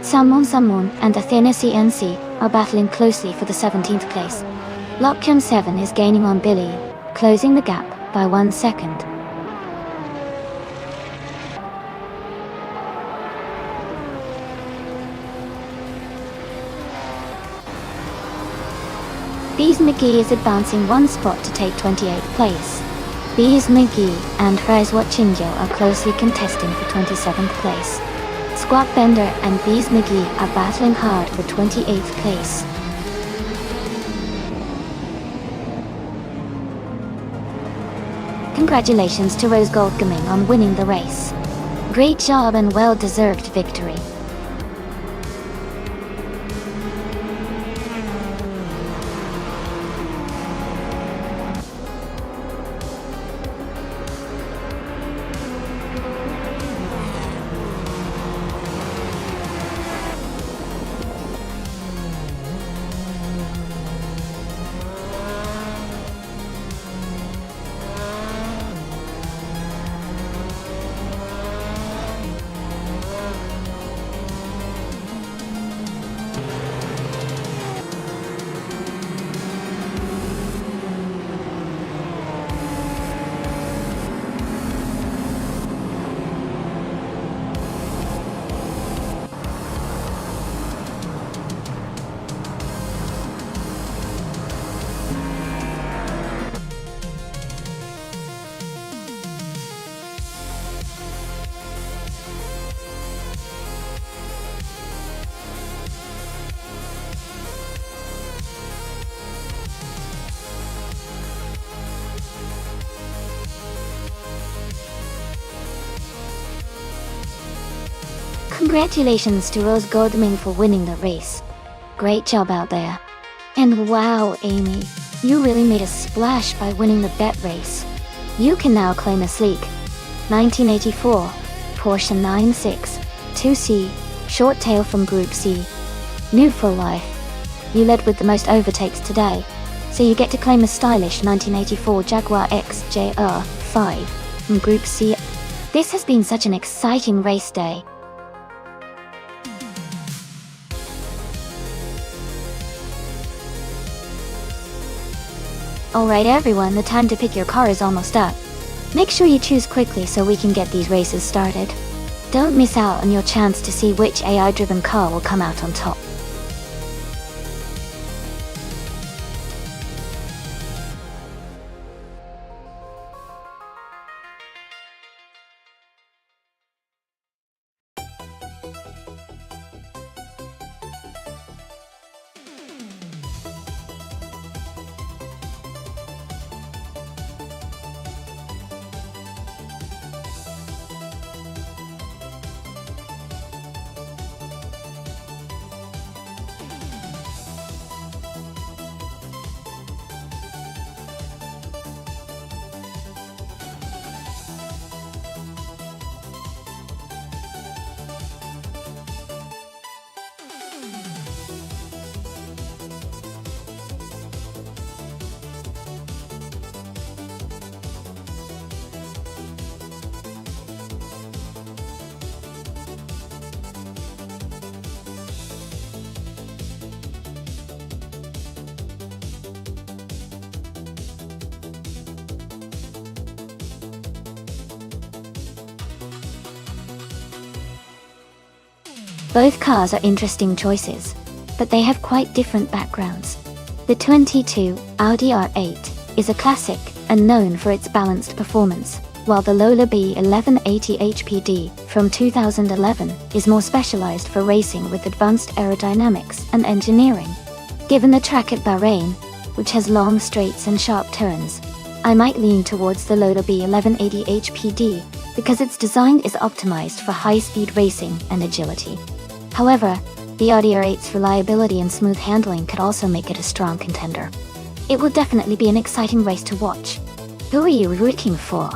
[SPEAKER 1] Salmon and Athena CNC are battling closely for the 17th place. Lockdown 7 is gaining on Billy, closing the gap by 1 second. Bees McGee is advancing one spot to take 28th place. Bees McGee and Rizwa Chingyo are closely contesting for 27th place. Squat Bender and Bees McGee are battling hard for 28th place. Congratulations to Rose Gold Gaming on winning the race. Great job and well-deserved victory. Congratulations to Rose Goldman for winning the race. Great job out there. And wow, Amy, you really made a splash by winning the bet race. You can now claim a sleek 1984 Porsche 962C short tail from Group C. New for life. You led with the most overtakes today, so you get to claim a stylish 1984 Jaguar XJR5 from Group C. This has been such an exciting race day. Alright everyone, the time to pick your car is almost up. Make sure you choose quickly so we can get these races started. Don't miss out on your chance to see which AI-driven car will come out on top. Both cars are interesting choices, but they have quite different backgrounds. The 22 Audi R8 is a classic and known for its balanced performance, while the Lola B1180 HPD from 2011 is more specialized for racing with advanced aerodynamics and engineering. Given the track at Bahrain, which has long straights and sharp turns, I might lean towards the Lola B1180 HPD because its design is optimized for high-speed racing and agility. However, the Audi R8's reliability and smooth handling could also make it a strong contender. It will definitely be an exciting race to watch. Who are you rooting for?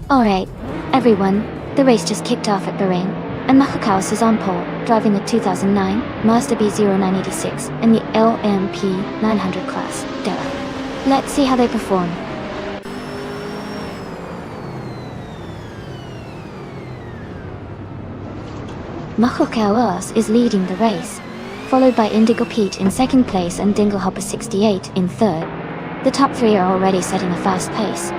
[SPEAKER 1] Alright, everyone, the race just kicked off at Bahrain, and Mahakaus is on pole, driving the 2009 Mazda B0986 in the LMP 900 class. Duh. Let's see how they perform. Mahakaus is leading the race, followed by Indigo Pete in second place and Dinglehopper 68 in third. The top three are already setting a fast pace.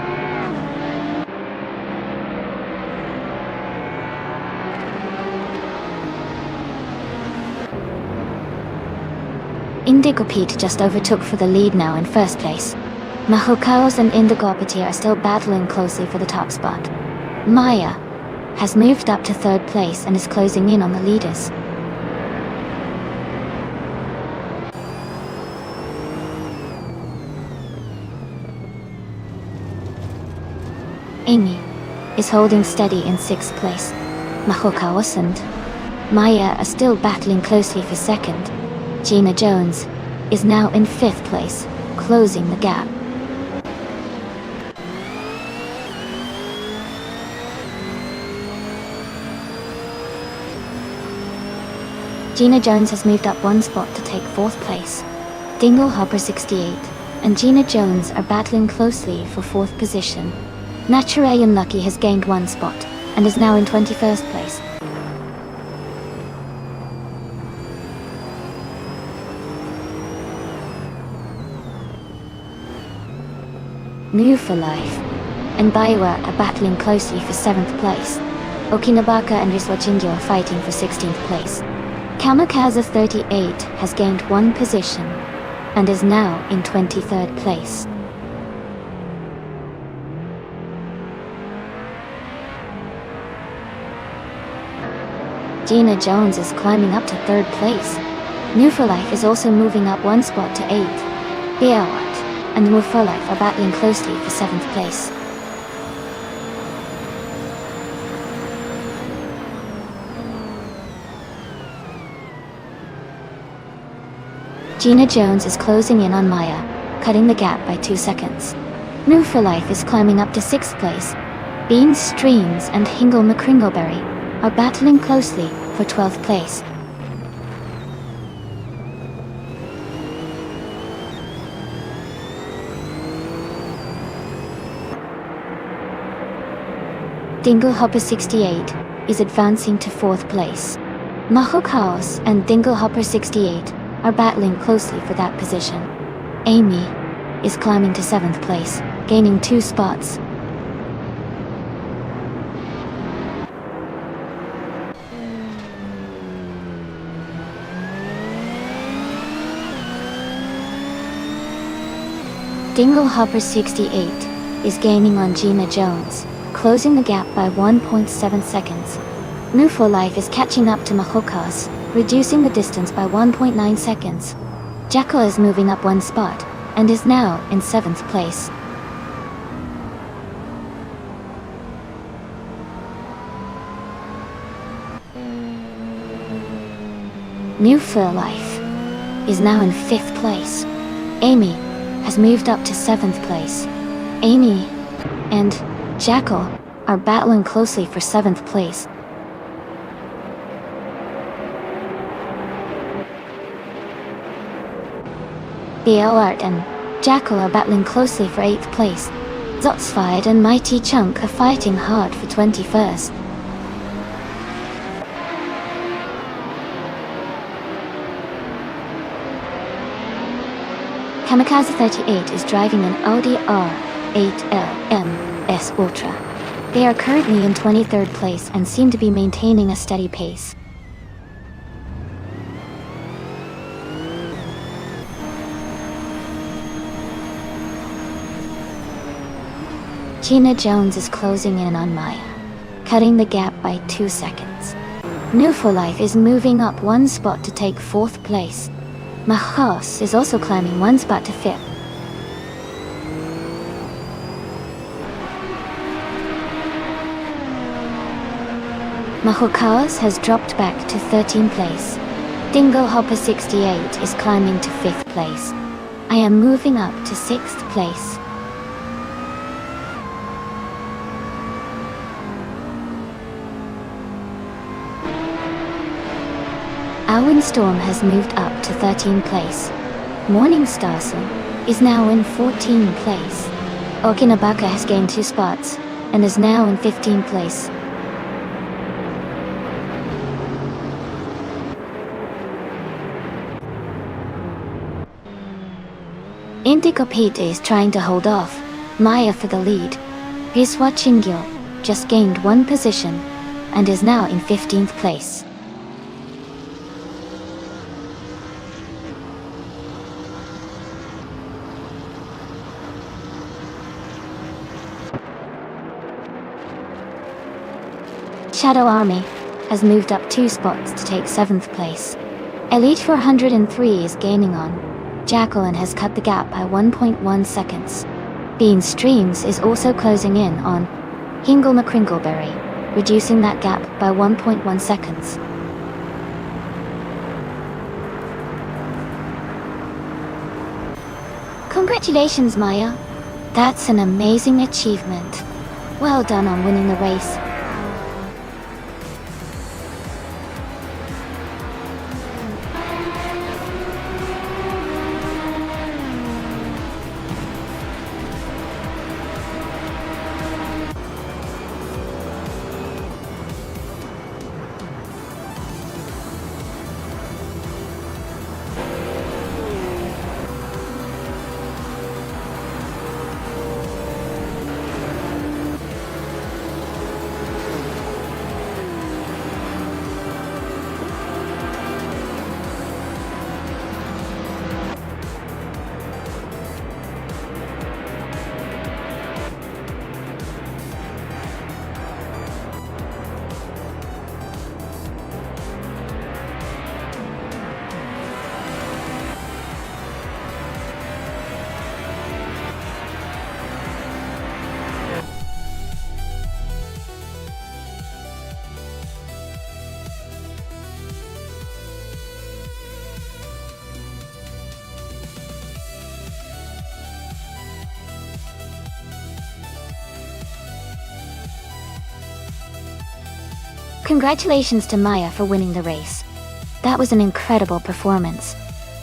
[SPEAKER 1] Indigo Pete just overtook for the lead now in first place. Mahakaus and Indigo Pete are still battling closely for the top spot. Maya has moved up to third place and is closing in on the leaders. Amy is holding steady in sixth place. Mahakaus and Maya are still battling closely for second. Gina Jones is now in fifth place, closing the gap. Gina Jones has moved up one spot to take fourth place. Dinglehopper 68 and Gina Jones are battling closely for fourth position. Naturally Unlucky has gained one spot, and is now in 21st place. New for Life and Bioware are battling closely for 7th place. Okinabaka and Riswachingyo are fighting for 16th place. Kamikaze 38 has gained 1 position and is now in 23rd place. Gina Jones is climbing up to 3rd place. New for Life is also moving up 1 spot to 8th. Bioware and New for Life are battling closely for 7th place. Gina Jones is closing in on Maya, cutting the gap by 2 seconds. New for Life is climbing up to 6th place. Beans Streams and Hingle McCringleberry are battling closely for 12th place. Dinglehopper 68 is advancing to 4th place. Mahawk House and Dinglehopper 68 are battling closely for that position. Amy is climbing to 7th place, gaining 2 spots. Dinglehopper 68 is gaining on Gina Jones, closing the gap by 1.7 seconds. New for Life is catching up to Mahokas, reducing the distance by 1.9 seconds. Jackal is moving up 1 spot, and is now in 7th place. New for Life is now in 5th place. Amy has moved up to 7th place. Amy and Jackal are battling closely for 7th place. Biowart and Jackal are battling closely for 8th place. Zotsfied and Mighty Chunk are fighting hard for 21st. Kamikaze 38 is driving an Audi R8 LMS Ultra. They are currently in 23rd place and seem to be maintaining a steady pace. Gina Jones is closing in on Maya, cutting the gap by 2 seconds. New for Life is moving up 1 spot to take 4th place. Mahas is also climbing 1 spot to 5th. Mahokawas has dropped back to 13th place. Dinglehopper 68 is climbing to 5th place. I am moving up to 6th place. Alwyn Storm has moved up to 13th place. Morning Starsel is now in 14th place. Okinabaka has gained 2 spots and is now in 15th place. Indigo Pete is trying to hold off Maya for the lead. Riswa Chingyo just gained 1 position and is now in 15th place. Shadow Army has moved up 2 spots to take 7th place. Elite 403 is gaining on Jackal and has cut the gap by 1.1 seconds. Bean Streams is also closing in on Hingle McCringleberry, reducing that gap by 1.1 seconds. Congratulations, Maya. That's an amazing achievement. Well done on winning the race. Congratulations to Maya for winning the race. That was an incredible performance.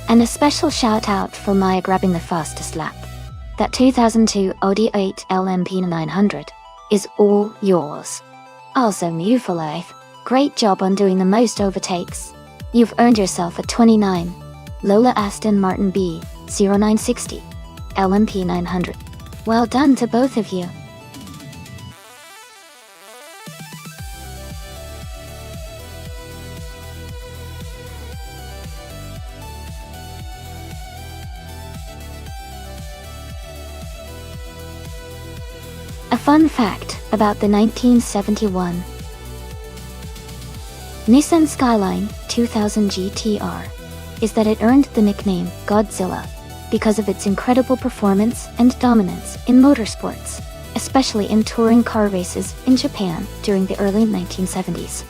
[SPEAKER 1] And a special shout out for Maya grabbing the fastest lap. That 2002 Audi 8 LMP 900 is all yours. Also, Mew for Life, great job on doing the most overtakes. You've earned yourself a 29 Lola Aston Martin B 0960 LMP 900. Well done to both of you. A fun fact about the 1971 Nissan Skyline 2000 GTR is that it earned the nickname Godzilla because of its incredible performance and dominance in motorsports, especially in touring car races in Japan during the early 1970s.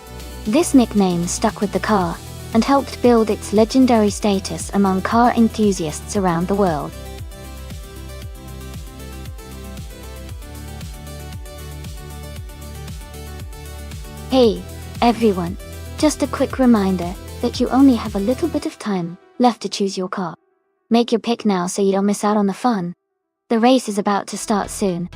[SPEAKER 1] This nickname stuck with the car and helped build its legendary status among car enthusiasts around the world. Hey, everyone, just a quick reminder that you only have a little bit of time left to choose your car. Make your pick now so you don't miss out on the fun. The race is about to start soon.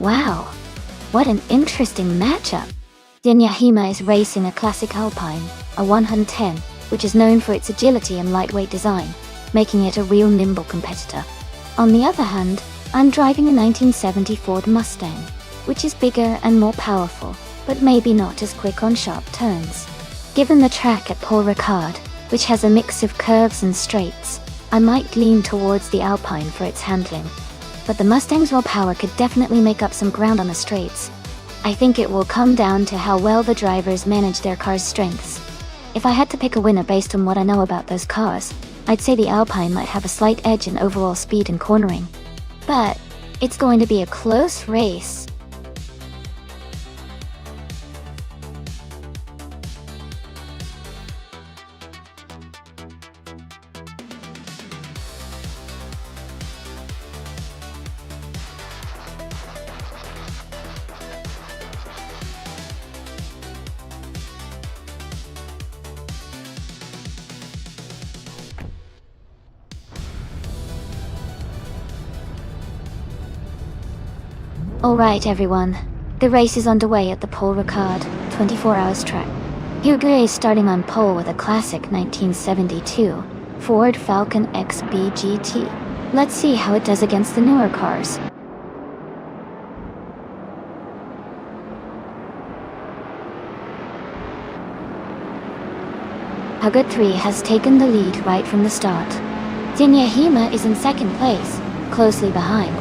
[SPEAKER 1] Wow, what an interesting matchup! Dinyahima is racing a classic Alpine, a 110, which is known for its agility and lightweight design, making it a real nimble competitor. On the other hand, I'm driving a 1970 Ford Mustang, which is bigger and more powerful, but maybe not as quick on sharp turns. Given the track at Paul Ricard, which has a mix of curves and straights, I might lean towards the Alpine for its handling. But the Mustang's raw power could definitely make up some ground on the straights. I think it will come down to how well the drivers manage their car's strengths. If I had to pick a winner based on what I know about those cars, I'd say the Alpine might have a slight edge in overall speed and cornering. But it's going to be a close race. Alright everyone, the race is underway at the Paul Ricard 24 Hours track. Hugo is starting on pole with a classic 1972 Ford Falcon XB GT. Let's see how it does against the newer cars. Hugo 3 has taken the lead right from the start. Dinyahima is in second place, closely behind.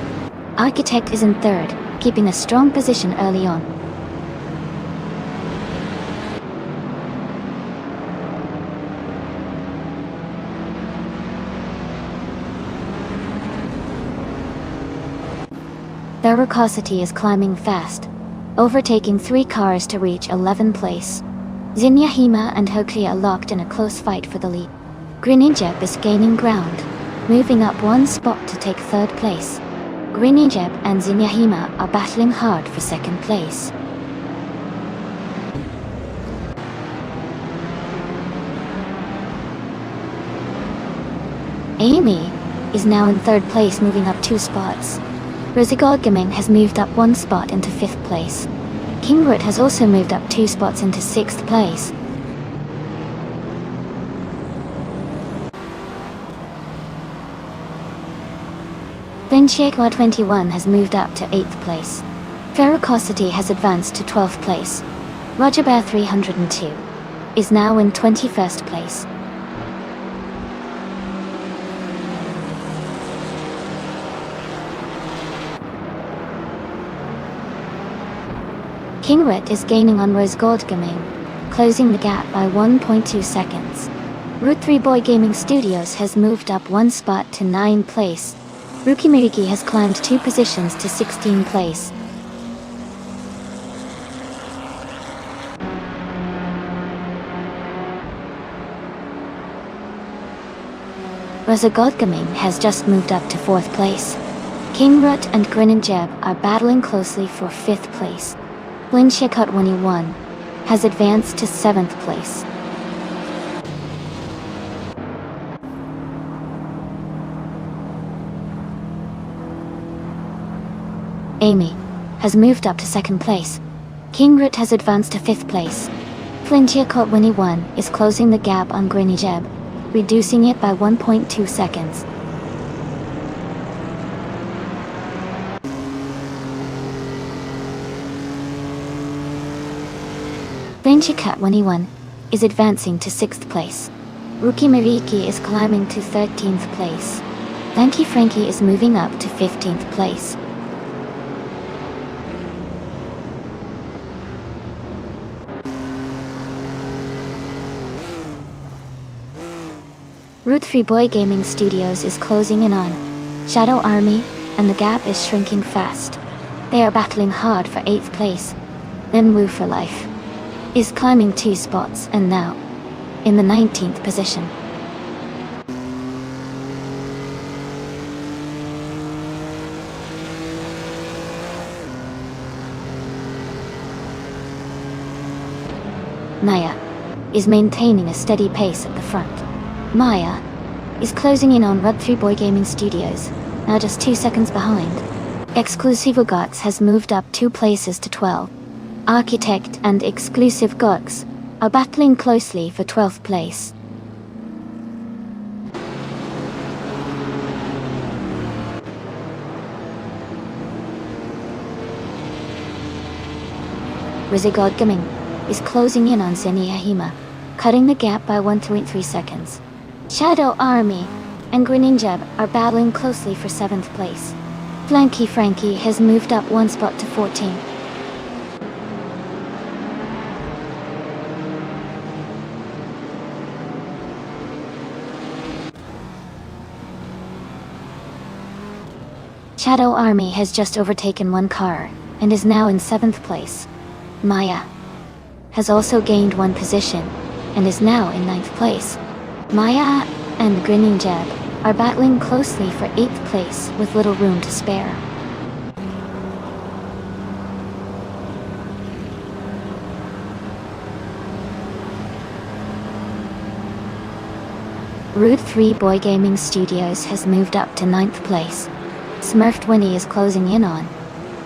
[SPEAKER 1] Architect is in third, keeping a strong position early on. Their Ricosity is climbing fast, overtaking 3 cars to reach 11th place. Dinyahima and Hokia are locked in a close fight for the lead. Grenijeb is gaining ground, moving up 1 spot to take 3rd place. Grenijeb and Dinyahima are battling hard for 2nd place. Amy is now in 3rd place, moving up 2 spots. Rosygod Gaming has moved up 1 spot into 5th place. Kingroot has also moved up 2 spots into 6th place. Vinchekwa21 has moved up to 8th place. Ferocosity has advanced to 12th place. RogerBear302 is now in 21st place. Kingroot is gaining on Rosygod Gaming, closing the gap by 1.2 seconds. Root 3 Boy Gaming Studios has moved up 1 spot to 9th place. Rukimiriki has climbed 2 positions to 16th place. Rosygod Gaming has just moved up to 4th place. Kingroot and Greninjeb are battling closely for 5th place. Blinchekot21 has advanced to 7th place. Amy has moved up to 2nd place. Kingroot has advanced to 5th place. Blinchekot21 is closing the gap on Greninjeb, reducing it by 1.2 seconds. Blinchekot21 is advancing to 6th place. Rukimiriki is climbing to 13th place. Lanky Frankie is moving up to 15th place. Root 3 Boy Gaming Studios is closing in on Shadow Army, and the gap is shrinking fast. They are battling hard for 8th place. Then Woo for Life is climbing 2 spots and now in the 19th position. Maya is maintaining a steady pace at the front. Maya is closing in on Root 3 Boy Gaming Studios, now just 2 seconds behind. Exclusive Gox has moved up 2 places to 12. Architect and Exclusive Gox are battling closely for 12th place. Rosygod Gaming is closing in on Zenyaima, cutting the gap by 1.3 seconds. Shadow Army and Greninjeb are battling closely for 7th place. Flanky Frankie has moved up 1 spot to 14. Shadow Army has just overtaken 1 car and is now in 7th place. Maya has also gained 1 position and is now in 9th place. Maya and Greninjeb are battling closely for 8th place with little room to spare. Root 3 Boy Gaming Studios has moved up to 9th place. Smurfed20 is closing in on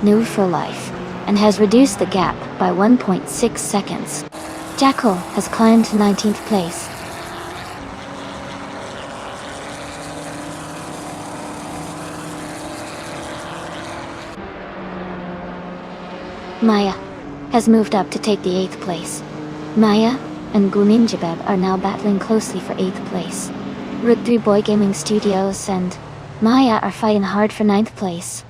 [SPEAKER 1] New for Life and has reduced the gap by 1.6 seconds. Jackal has climbed to 19th place. Maya has moved up to take the 8th place. Maya and Greninjeb are now battling closely for 8th place. Root 3 Boy Gaming Studios and Maya are fighting hard for 9th place.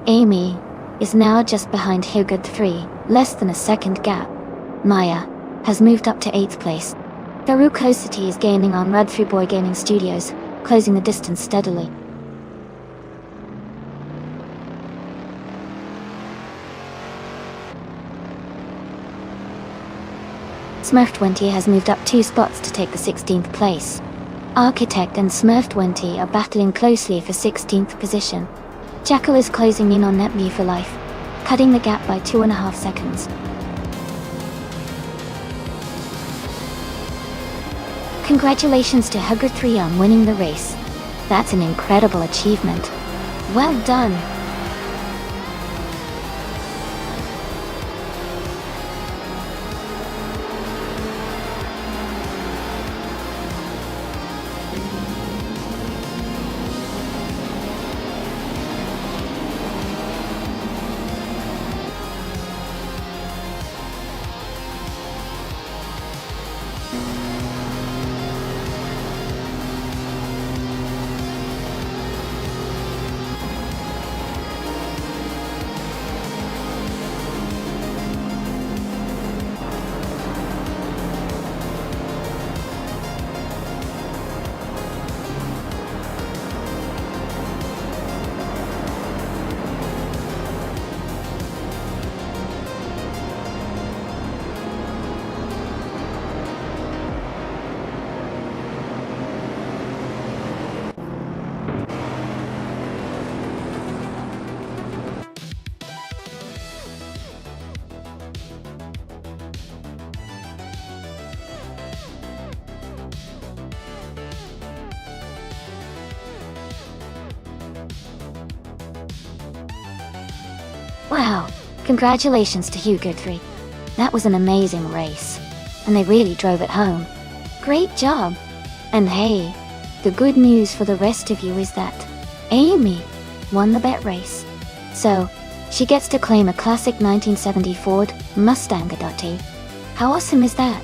[SPEAKER 1] Amy is now just behind Hugad 3, less than a second gap. Maya has moved up to 8th place. Ferocosity is gaining on Root 3 Boy Gaming Studios, closing the distance steadily. Smurf20 has moved up 2 spots to take the 16th place. Architect and Smurf20 are battling closely for 16th position. Jackal is closing in on Netme for Life. cutting the gap by 2.5 seconds. Congratulations to Hugger 3 on winning the race. That's an incredible achievement. Well done! Wow, congratulations to Hugger 3. That was an amazing race. And they really drove it home. Great job! And hey, the good news for the rest of you is that Amy won the bet race. So, she gets to claim a classic 1970 Ford Mustang Adati. How awesome is that?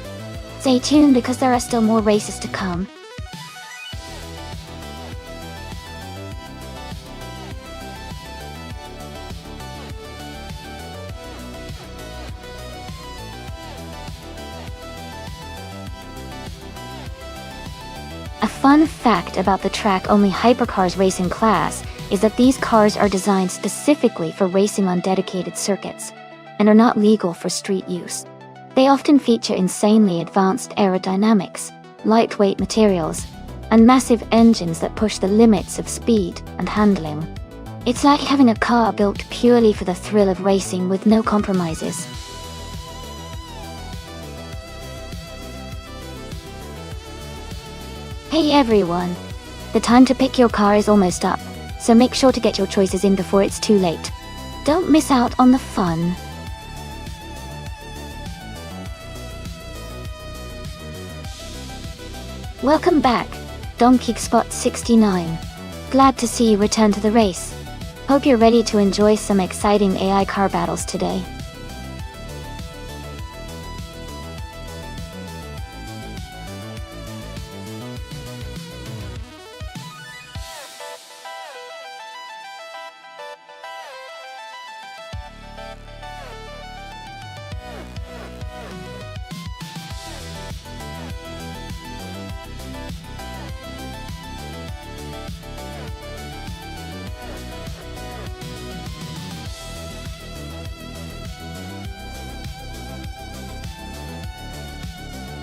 [SPEAKER 1] Stay tuned because there are still more races to come. A fun fact about the track-only hypercars racing class is that these cars are designed specifically for racing on dedicated circuits, and are not legal for street use. They often feature insanely advanced aerodynamics, lightweight materials, and massive engines that push the limits of speed and handling. It's like having a car built purely for the thrill of racing with no compromises. Hey everyone! The time to pick your car is almost up, so make sure to get your choices in before it's too late. Don't miss out on the fun. Welcome back, Donkey Spot 69. Glad to see you return to the race. Hope you're ready to enjoy some exciting AI car battles today.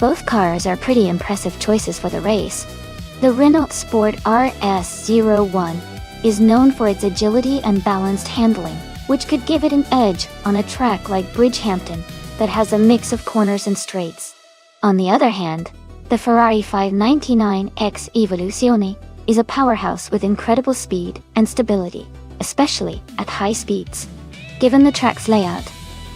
[SPEAKER 1] Both cars are pretty impressive choices for the race. The Renault Sport RS01 is known for its agility and balanced handling, which could give it an edge on a track like Bridgehampton that has a mix of corners and straights. On the other hand, the Ferrari 599X Evoluzione is a powerhouse with incredible speed and stability, especially at high speeds. Given the track's layout,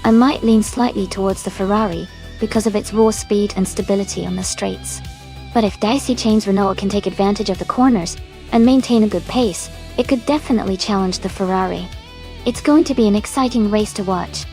[SPEAKER 1] I might lean slightly towards the Ferrari because of its raw speed and stability on the straights. But if Daisy Chain's Renault can take advantage of the corners and maintain a good pace, it could definitely challenge the Ferrari. It's going to be an exciting race to watch.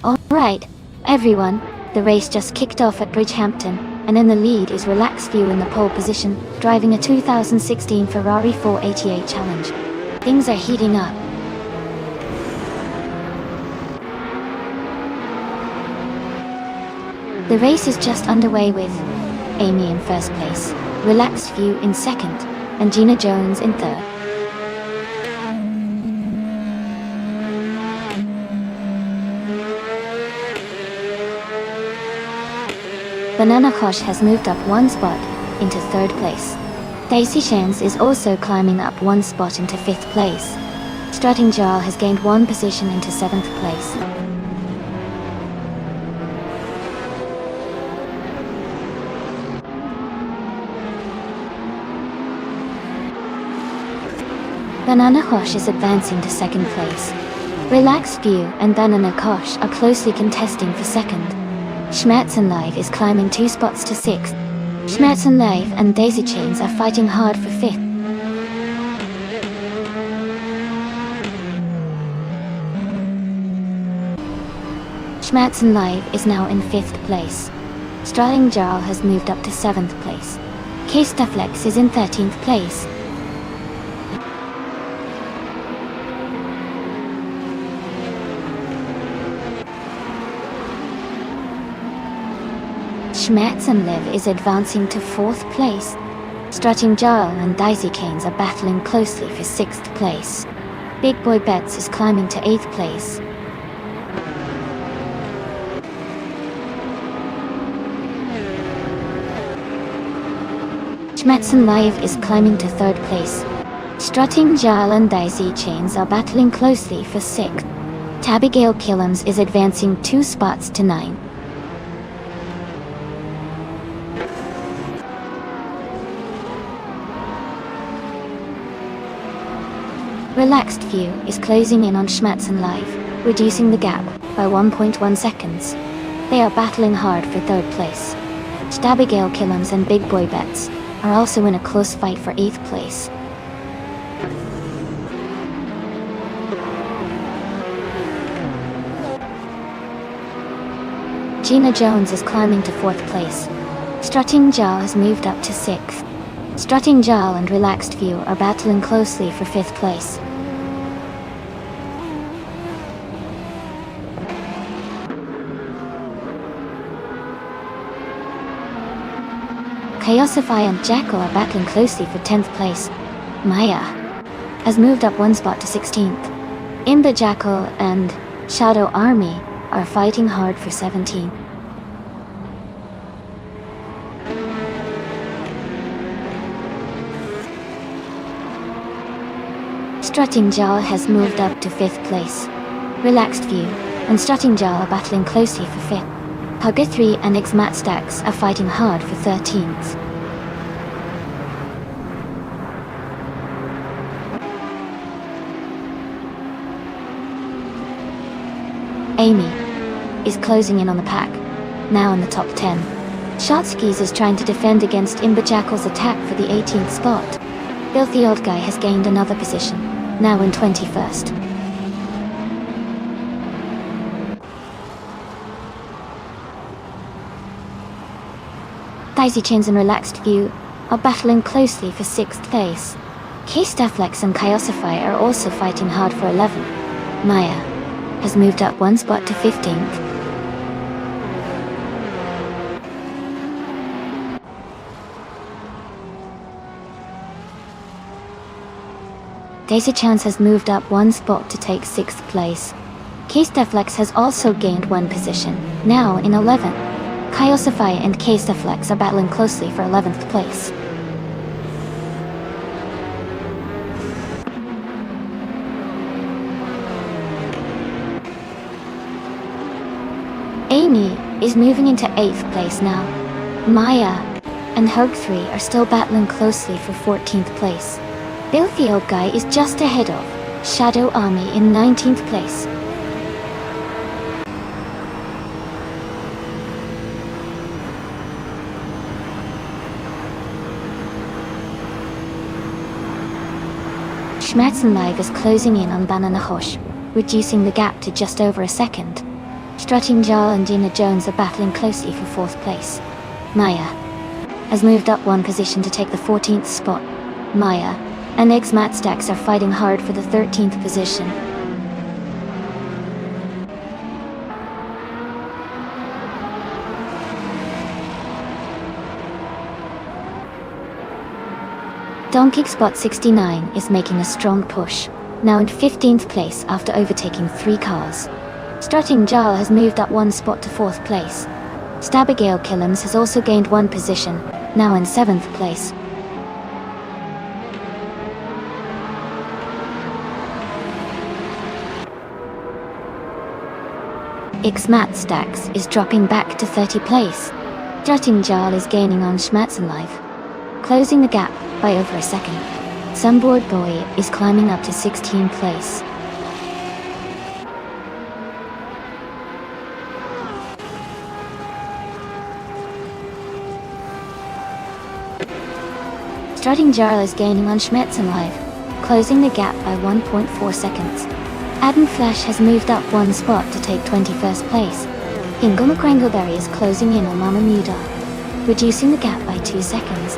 [SPEAKER 1] Alright, everyone, the race just kicked off at Bridgehampton. and in the lead is Relaxed View in the pole position, driving a 2016 Ferrari 488 Challenge. Things are heating up. The race is just underway with Amy in first place, Relaxed View in second, and Gina Jones in third. Banana Kosh has moved up one spot into third place. Daisy Chance is also climbing up one spot into fifth place. Strutting Jarl has gained one position into seventh place. Banana Kosh is advancing to second place. Relaxed View and Banana Kosh are closely contesting for second. Schmerzen Live is climbing 2 spots to 6th. Schmerzen Live and Daisy Chains are fighting hard for 5th. Schmerzen Live is now in 5th place. Strutting Jarl has moved up to 7th place. K-Staflex is in 13th place. Schmerzen Liv is advancing to 4th place. Strutting Jarl and Daisy Canes are battling closely for 6th place. Big Boy Bets is climbing to 8th place. Schmerzen Live is climbing to 3rd place. Strutting Jarl and Daisy Chains are battling closely for 6th. Tabigale Killams is advancing 2 spots to 9. Relaxed View is closing in on Schmerzen Live, reducing the gap by 1.1 seconds. They are battling hard for 3rd place. Stabigale Killams and Big Boy Bets are also in a close fight for 8th place. Gina Jones is climbing to 4th place. Strutting Jarl has moved up to 6th. Strutting Jarl and Relaxed View are battling closely for 5th place. Chaosify and Jackal are battling closely for 10th place. Maya has moved up 1 spot to 16th. Imba Jackal and Shadow Army are fighting hard for 17th. Strutting Jarl has moved up to 5th place. Relaxed View and Strutting Jarl are battling closely for 5th. Hugger 3 and Xmat Stacks are fighting hard for 13th. Amy is closing in on the pack, now in the top 10. Shotskis is trying to defend against Imba Jackal's attack for the 18th spot. Filthy Old Guy has gained another position, now in 21st. Daisy Chains and Relaxed View are battling closely for 6th place. K-Staflex and Chaosify are also fighting hard for 11th. Maya has moved up 1 spot to 15th. Daisy Chance has moved up 1 spot to take 6th place. K-Staflex has also gained 1 position, now in 11th. Chaosify and K-Staflex are battling closely for 11th place. Amy is moving into 8th place now. Maya and Hug 3 are still battling closely for 14th place. Filthy Old Guy is just ahead of Shadow Army in 19th place. Schmerzen Live is closing in on Banana Kosh, reducing the gap to just over a second. Strutting Jarl and Gina Jones are battling closely for 4th place. Maya has moved up one position to take the 14th spot. Maya and X Mat Stacks are fighting hard for the 13th position. Donkey Spot 69 is making a strong push, now in 15th place after overtaking 3 cars. Strutting Jarl has moved up 1 spot to 4th place. Stabigale Killams has also gained 1 position, now in 7th place. Xmat Stacks is dropping back to 30 place. Strutting Jarl is gaining on Schmatzenlife, closing the gap by over a second. Sunboard Boy is climbing up to 16th place. Strutting Jarl is gaining on Schmetzenlife, closing the gap by 1.4 seconds. Adam Flash has moved up 1 spot to take 21st place. Ingle McCrangleberry is closing in on Mama Muda, reducing the gap by 2 seconds.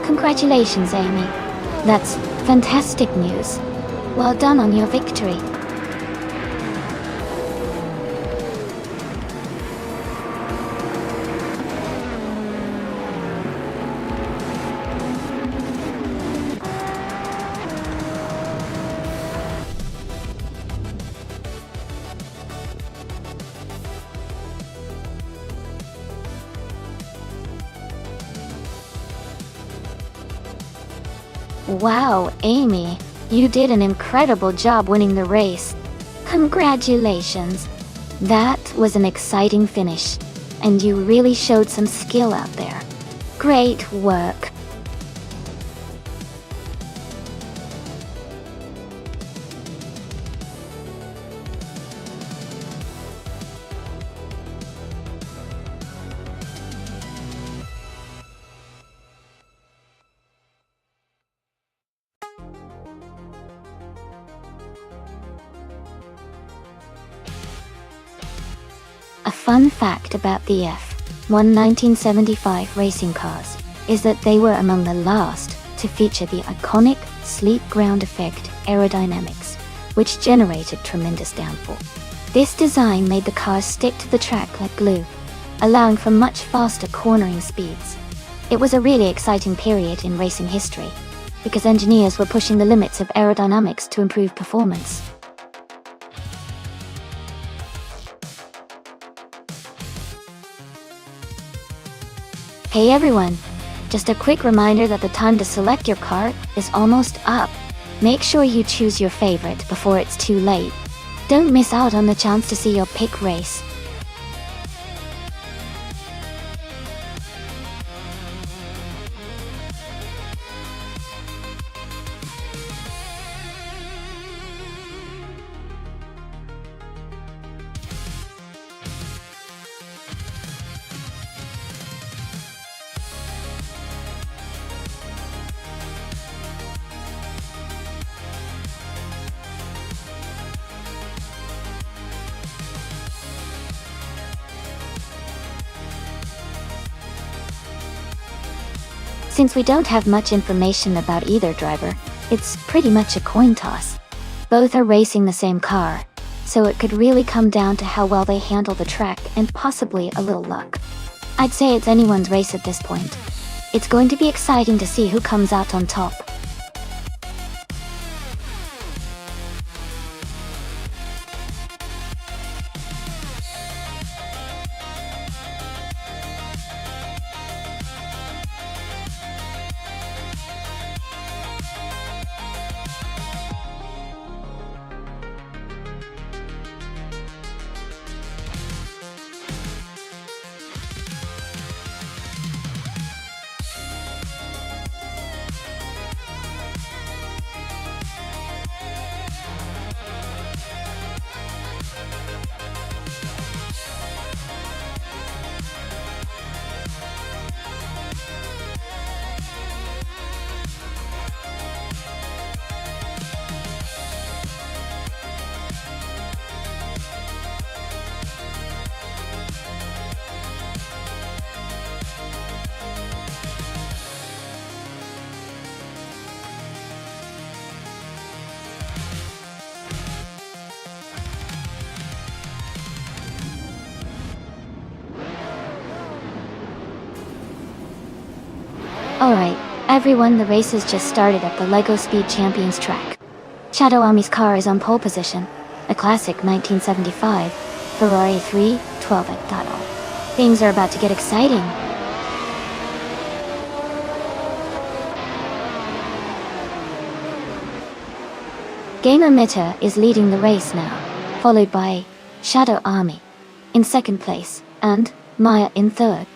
[SPEAKER 1] Congratulations, Amy. That's fantastic news. Well done on your victory. Wow, Amy, you did an incredible job winning the race. Congratulations. That was an exciting finish, and you really showed some skill out there. Great work. A fun fact about the F1 1975 racing cars is that they were among the last to feature the iconic sleek ground effect aerodynamics, which generated tremendous downforce. This design made the cars stick to the track like glue, allowing for much faster cornering speeds. It was a really exciting period in racing history, because engineers were pushing the limits of aerodynamics to improve performance. Hey everyone! Just a quick reminder that the time to select your car is almost up. Make sure you choose your favorite before it's too late. Don't miss out on the chance to see your pick race. Since we don't have much information about either driver, it's pretty much a coin toss. Both are racing the same car, so it could really come down to how well they handle the track and possibly a little luck. I'd say it's anyone's race at this point. It's going to be exciting to see who comes out on top. Alright, everyone, the race has just started at the LEGO Speed Champions track. Shadow Army's car is on pole position, a classic 1975 Ferrari 312 at Dotto. Things are about to get exciting. Gamer Mita is leading the race now, followed by Shadow Army in second place and Maya in third.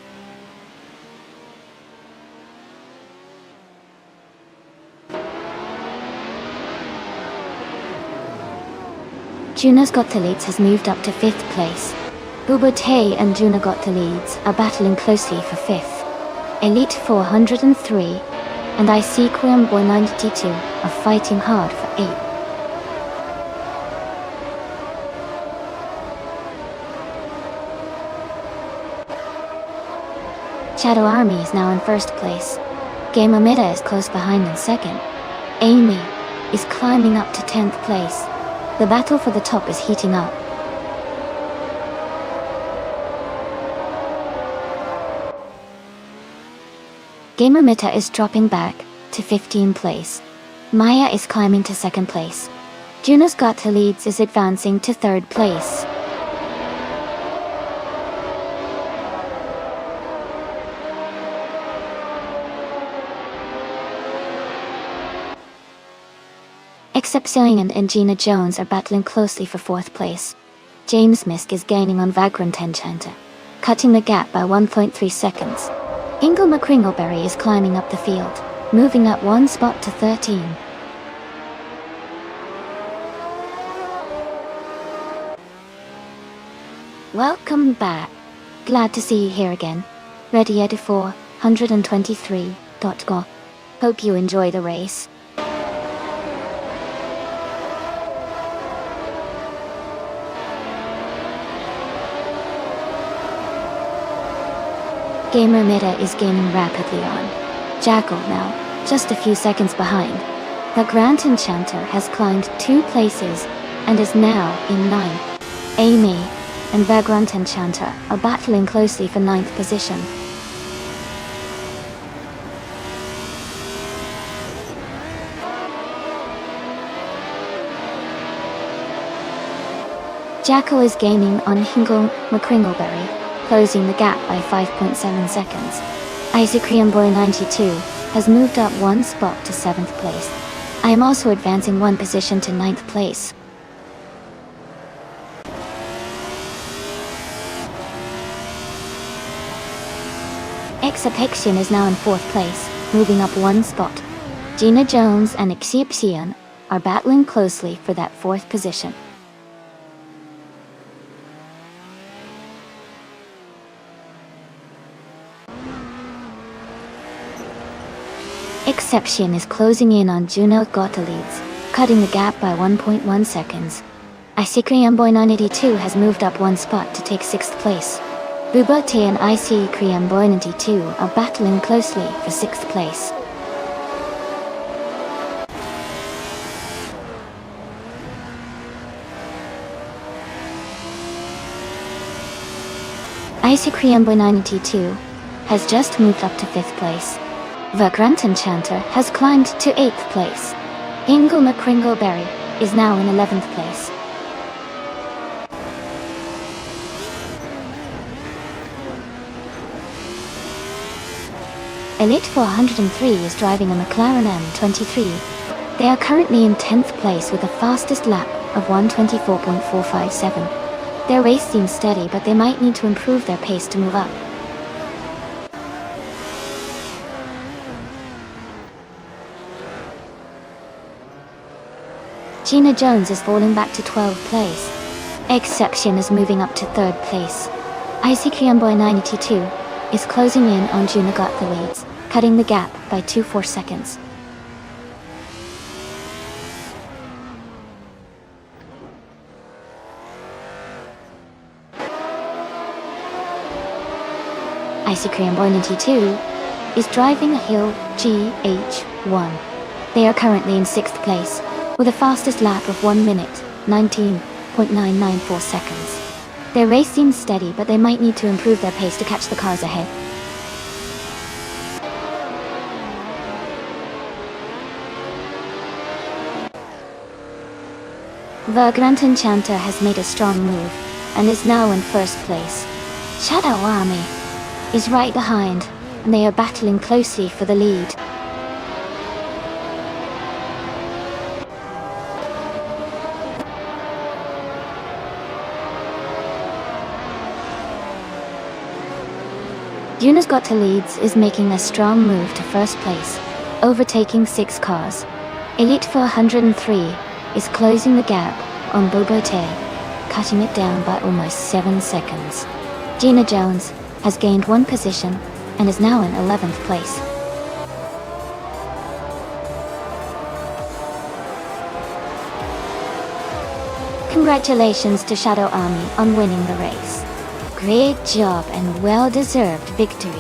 [SPEAKER 1] Juno's Got the Leads has moved up to 5th place. Bubote and Juno Got the Leads are battling closely for 5th. Elite 403 and IC Quim Boy 92 are fighting hard for 8th. Shadow Army is now in 1st place. Gamer Mita is close behind in 2nd. Amy is climbing up to 10th place. The battle for the top is heating up. Gamer Mita is dropping back to 15th place. Maya is climbing to 2nd place. Juno's Got the Leads is advancing to 3rd place. Exception and Gina Jones are battling closely for 4th place. James Misk is gaining on Vagrant Enchanter, cutting the gap by 1.3 seconds. Ingle McCringleberry is climbing up the field, moving up 1 spot to 13. Welcome back. Glad to see you here again. Ready at 423.go. Hope you enjoy the race. Gamer Mita is gaining rapidly on Jackal now, just a few seconds behind. The Vagrant Enchanter has climbed 2 places and is now in 9th. Amy and Vagrant Enchanter are battling closely for 9th position. Jackal is gaining on Hingle McCringleberry, closing the gap by 5.7 seconds. Icy Cream Boy 92 has moved up 1 spot to 7th place. I am also advancing 1 position to 9th place. Exception is now in 4th place, moving up 1 spot. Gina Jones and Exception are battling closely for that 4th position. Exception is closing in on Juno Got the Leads, cutting the gap by 1.1 seconds. IC Cream Boy 982 has moved up 1 spot to take 6th place. Bubote and IC Cream Boy 92 are battling closely for 6th place. IC Cream Boy 982 has just moved up to 5th place. Vagrant Enchanter has climbed to 8th place. Ingle McCringleberry is now in 11th place. Elite 403 is driving a McLaren M23. They are currently in 10th place with the fastest lap of 1:24.457. Their race seems steady, but they might need to improve their pace to move up. Gina Jones is falling back to 12th place. Exception is moving up to 3rd place. IC Cream Boy 92 is closing in on Juno Got the Leads, cutting the gap by 2.4 seconds. IC Cream Boy 92 is driving a Hill GH1. They are currently in 6th place, with a fastest lap of 1 minute, 19.994 seconds. Their race seems steady, but they might need to improve their pace to catch the cars ahead. Vagrant Enchanter has made a strong move, and is now in first place. Shadow Army is right behind, and they are battling closely for the lead. Yuna's Got to Leads is making a strong move to first place, overtaking 6 cars. Elite 403 is closing the gap on Bobote, cutting it down by almost 7 seconds. Gina Jones has gained 1 position and is now in 11th place. Congratulations to Shadow Army on winning the race. Great job and well-deserved victory.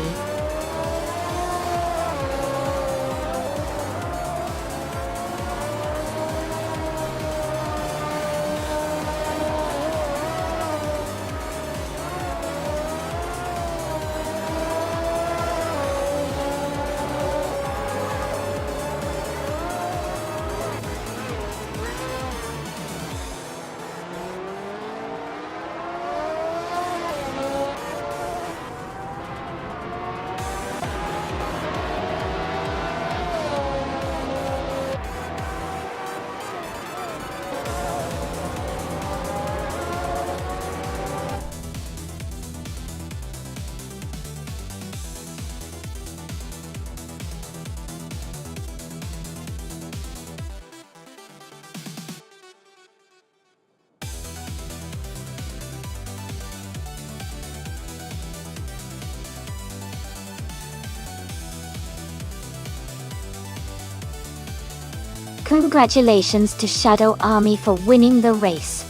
[SPEAKER 1] Congratulations to Shadow Army for winning the race.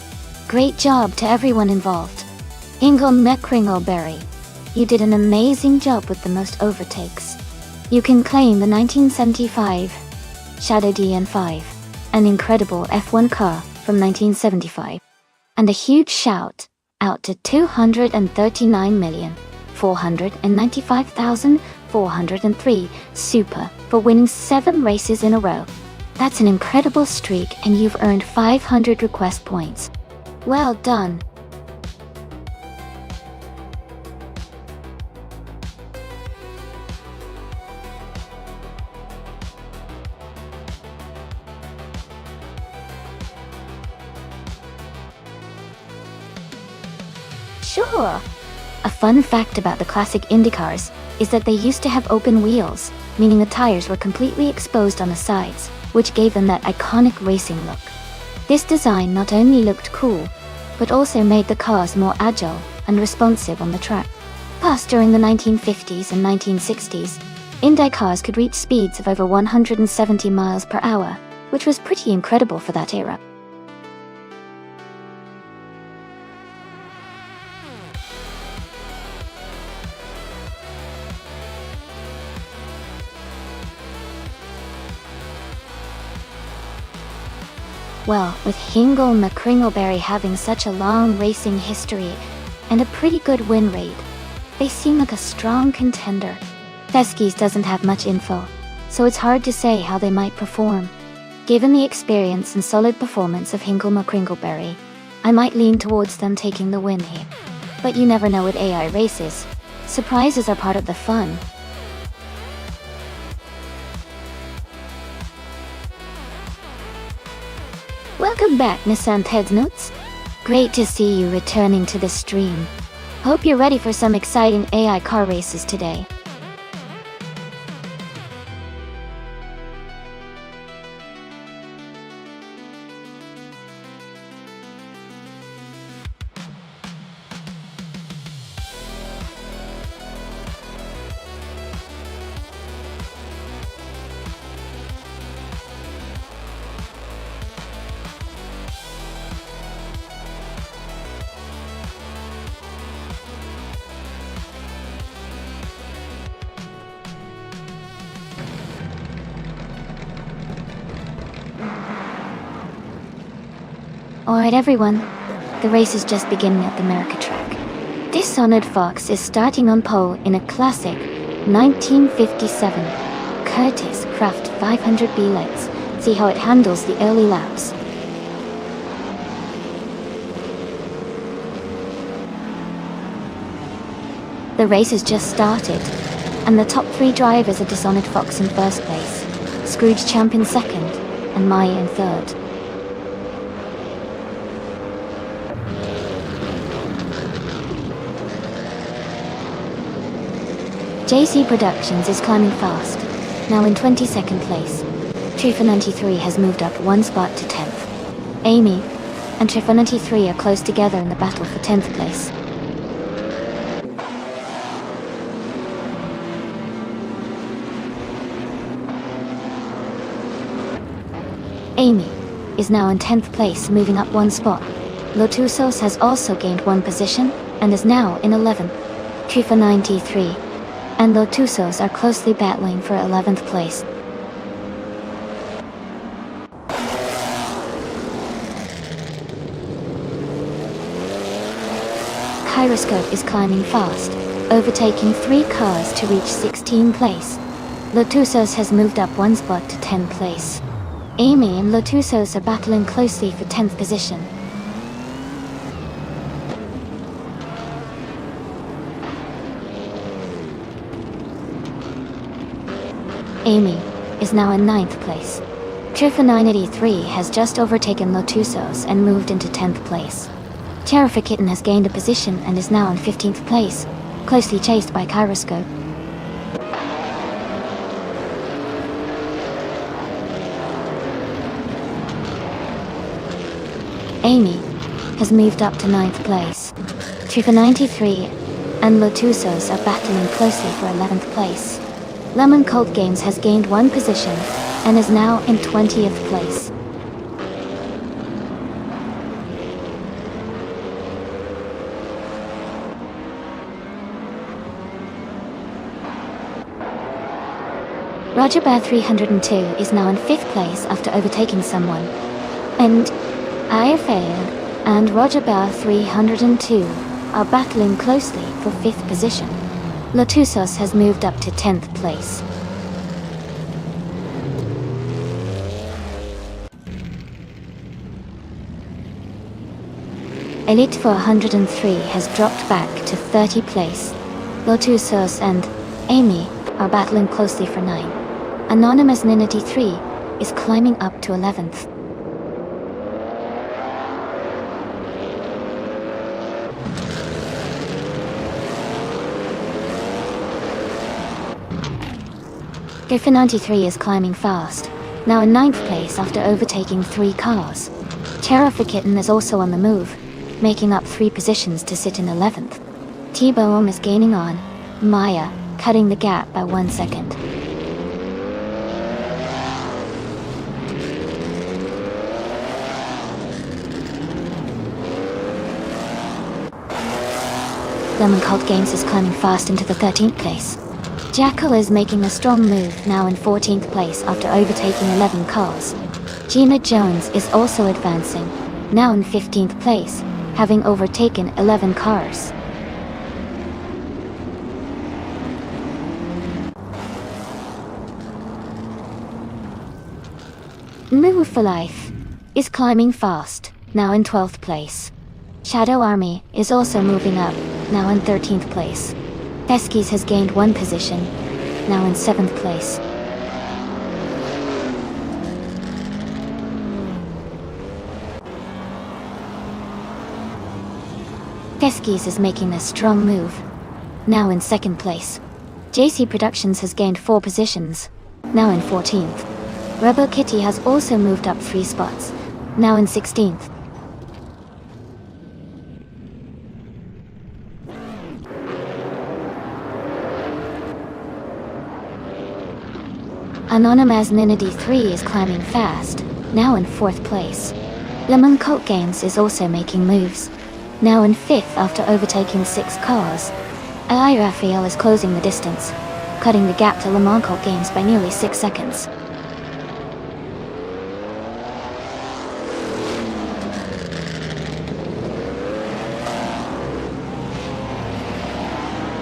[SPEAKER 1] Great job to everyone involved. Ingle McCringleberry, you did an amazing job with the most overtakes. You can claim the 1975 Shadow DN5, an incredible F1 car from 1975. And a huge shout out to 239,495,403 Super for winning 7 races in a row. That's an incredible streak, and you've earned 500 request points. Well done. Sure. A fun fact about the classic Indy cars is that they used to have open wheels, meaning the tires were completely exposed on the sides, which gave them that iconic racing look. This design not only looked cool, but also made the cars more agile and responsive on the track. Plus, during the 1950s and 1960s, Indy cars could reach speeds of over 170 miles per hour, which was pretty incredible for that era. Well, with Hingle McCringleberry having such a long racing history and a pretty good win rate, they seem like a strong contender. Theskis doesn't have much info, so it's hard to say how they might perform. Given the experience and solid performance of Hingle McCringleberry, I might lean towards them taking the win here. But you never know with AI races. Surprises are part of the fun. Welcome back, Nissan Headsnotes. Great to see you returning to the stream. Hope you're ready for some exciting AI car races today. Alright everyone, the race is just beginning at the America track. Dishonored Fox is starting on pole in a classic 1957 Curtis Craft 500B. Let's see how it handles the early laps. The race has just started, and the top 3 drivers are Dishonored Fox in first place, Scrooge Champ in second, and Maya in third. JC Productions is climbing fast, now in 22nd place. Trifa93 has moved up 1 spot to 10th. Amy and Trifa93 are close together in the battle for 10th place. Amy is now in 10th place, moving up 1 spot. Lotusos has also gained 1 position and is now in 11th. Trifa93 and Lotusos are closely battling for 11th place. Kyroscope is climbing fast, overtaking 3 cars to reach 16th place. Lotusos has moved up 1 spot to 10th place. Amy and Lotusos are battling closely for 10th position. Amy is now in 9th place. Trifa93 has just overtaken Lotusos and moved into 10th place. Terrific Kitten has gained a position and is now in 15th place, closely chased by Kyroscope. Amy has moved up to 9th place. Trifa93 and Lotusos are battling closely for 11th place. Lemon Cult Games has gained 1 position and is now in 20th place. Roger Bear 302 is now in 5th place after overtaking someone. And IFAL and Roger Bear 302 are battling closely for 5th position. Lotusos has moved up to 10th place. Elite 403 has dropped back to 30th place. Lotusos and Amy are battling closely for 9. Anonymous Ninity 3 is climbing up to 11th. Griffin93 is climbing fast, now in 9th place after overtaking 3 cars. Terrific Kitten is also on the move, making up 3 positions to sit in 11th. T-Boom is gaining on Maya, cutting the gap by 1 second. Lemon Cult Games is climbing fast into the 13th place. Jackal is making a strong move, now in 14th place after overtaking 11 cars. Gina Jones is also advancing, now in 15th place, having overtaken 11 cars. Move for Life is climbing fast, now in 12th place. Shadow Army is also moving up, now in 13th place. Eskies has gained 1 position, now in 7th place. Eskies is making a strong move, now in 2nd place. JC Productions has gained 4 positions, now in 14th. Rebel Kitty has also moved up 3 spots, now in 16th. Anonymous Ninity 3 is climbing fast, now in 4th place. Lemon Cult Games is also making moves, now in 5th after overtaking 6 cars. AI Raphael is closing the distance, cutting the gap to Lemon Cult Games by nearly 6 seconds.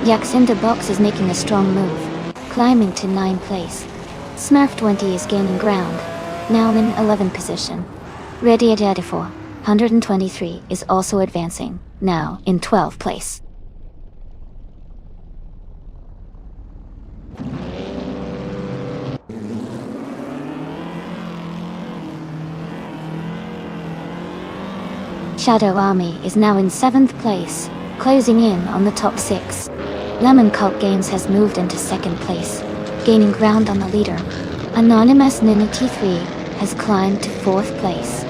[SPEAKER 1] Yaxinda Box is making a strong move, climbing to 9th place. Smurf 20 is gaining ground, now in 11th position. Radiator 423 is also advancing, now in 12th place. Shadow Army is now in 7th place, closing in on the top 6. Lemon Cult Games has moved into 2nd place, gaining ground on the leader. Anonymous Nina T3 has climbed to 4th place,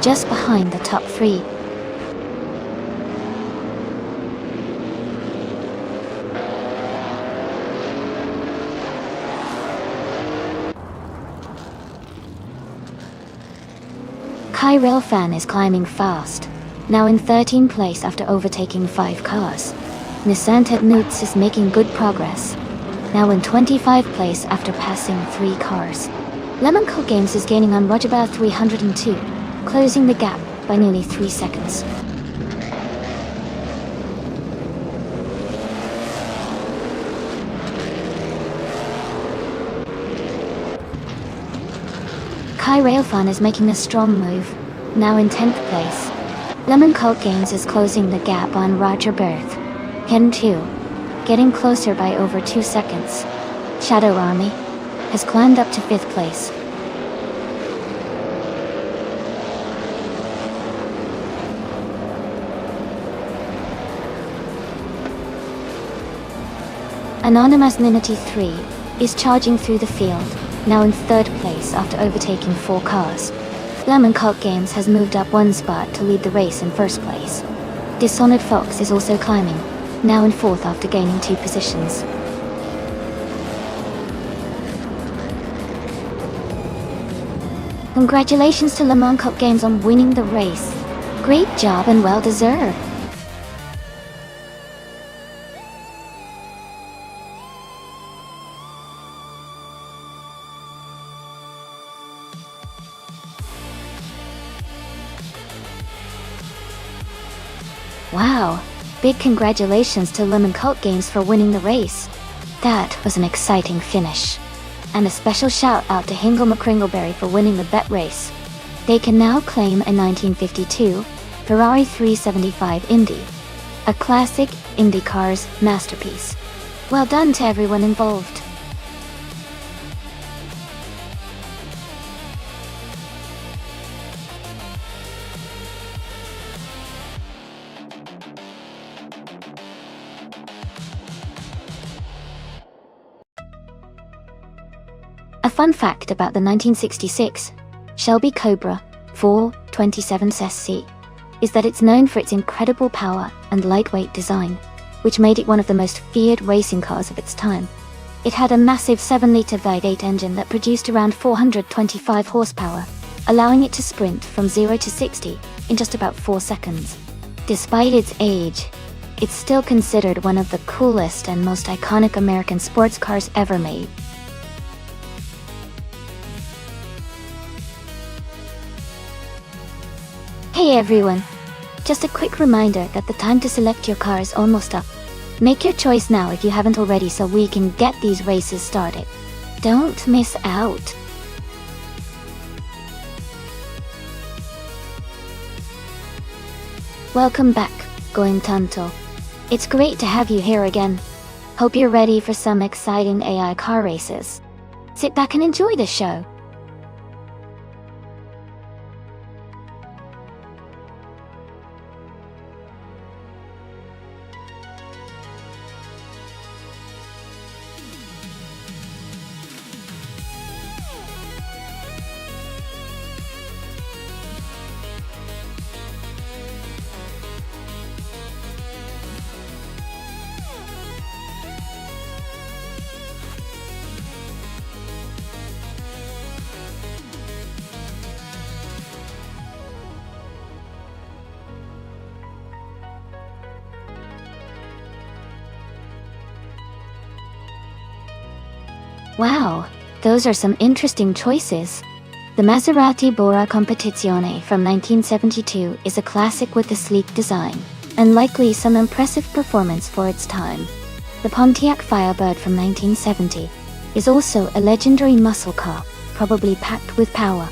[SPEAKER 1] just behind the top 3. Kai Railfan is climbing fast, now in 13th place after overtaking 5 cars. Nisantet Newts is making good progress, now in 25th place after passing 3 cars. Lemon Cult Games is gaining on Rogerbar 302, closing the gap by nearly 3 seconds. Kai Railfan is making a strong move, now in 10th place. Lemon Cult Games is closing the gap on Roger Berth, Ken 2, getting closer by over 2 seconds. Shadow Army has climbed up to 5th place. Anonymous Ninity 3 is charging through the field, now in 3rd place after overtaking 4 cars. Lemon Cult Games has moved up 1 spot to lead the race in 1st place. Dishonored Fox is also climbing, now in 4th after gaining 2 positions. Congratulations to Lemon Cult Games on winning the race. Great job and well deserved. Wow, big congratulations to Lemon Cult Games for winning the race. That was an exciting finish. And a special shout out to Hingle McCringleberry for winning the bet race. They can now claim a 1952 Ferrari 375 Indy, a classic IndyCar's masterpiece. Well done to everyone involved. A fun fact about the 1966 Shelby Cobra 427SC is that it's known for its incredible power and lightweight design, which made it one of the most feared racing cars of its time. It had a massive 7-liter V8 engine that produced around 425 horsepower, allowing it to sprint from 0 to 60 in just about 4 seconds. Despite its age, it's still considered one of the coolest and most iconic American sports cars ever made. Hey everyone! Just a quick reminder that the time to select your car is almost up. Make your choice now if you haven't already so we can get these races started. Don't miss out! Welcome back, Going Tanto. It's great to have you here again. Hope you're ready for some exciting AI car races. Sit back and enjoy the show. Wow, those are some interesting choices. The Maserati Bora Competizione from 1972 is a classic with a sleek design, and likely some impressive performance for its time. The Pontiac Firebird from 1970 is also a legendary muscle car, probably packed with power.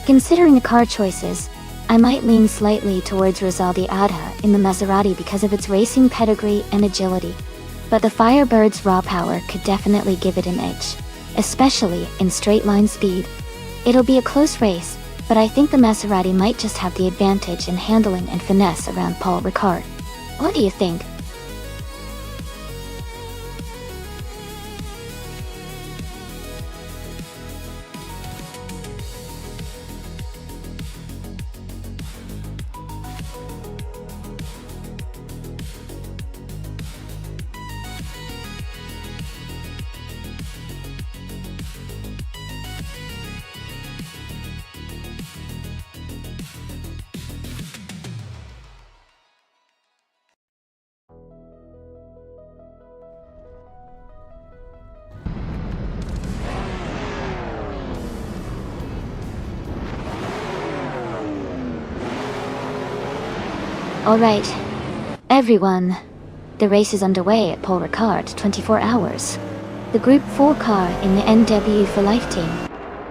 [SPEAKER 1] Considering the car choices, I might lean slightly towards Rosaldi Adha in the Maserati because of its racing pedigree and agility. But the Firebird's raw power could definitely give it an edge, especially in straight line speed. It'll be a close race, but I think the Maserati might just have the advantage in handling and finesse around Paul Ricard. What do you think? Alright, everyone. The race is underway at Paul Ricard 24 hours. The Group 4 car in the NW for Life team,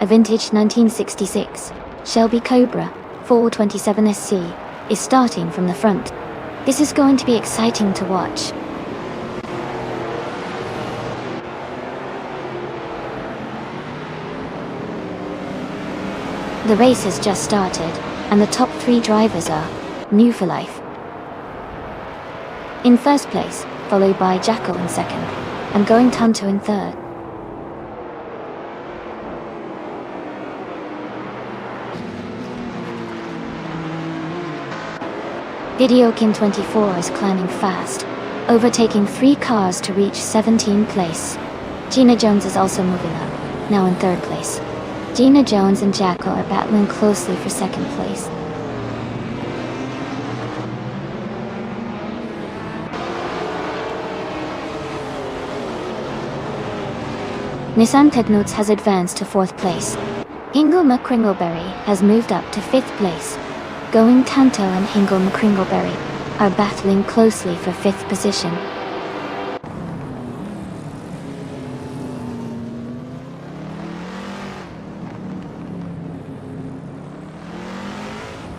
[SPEAKER 1] a vintage 1966 Shelby Cobra 427SC, is starting from the front. This is going to be exciting to watch. The race has just started, and the top 3 drivers are new for life in first place, followed by Jackal in second, and going Tanto in third. Video Kim 24 is climbing fast, overtaking 3 cars to reach 17th place. Gina Jones is also moving up, now in third place. Gina Jones and Jackal are battling closely for second place. Nissan Technotes has advanced to 4th place. Hingle McCringleberry has moved up to 5th place. Going Tanto and Hingle McCringleberry are battling closely for 5th position.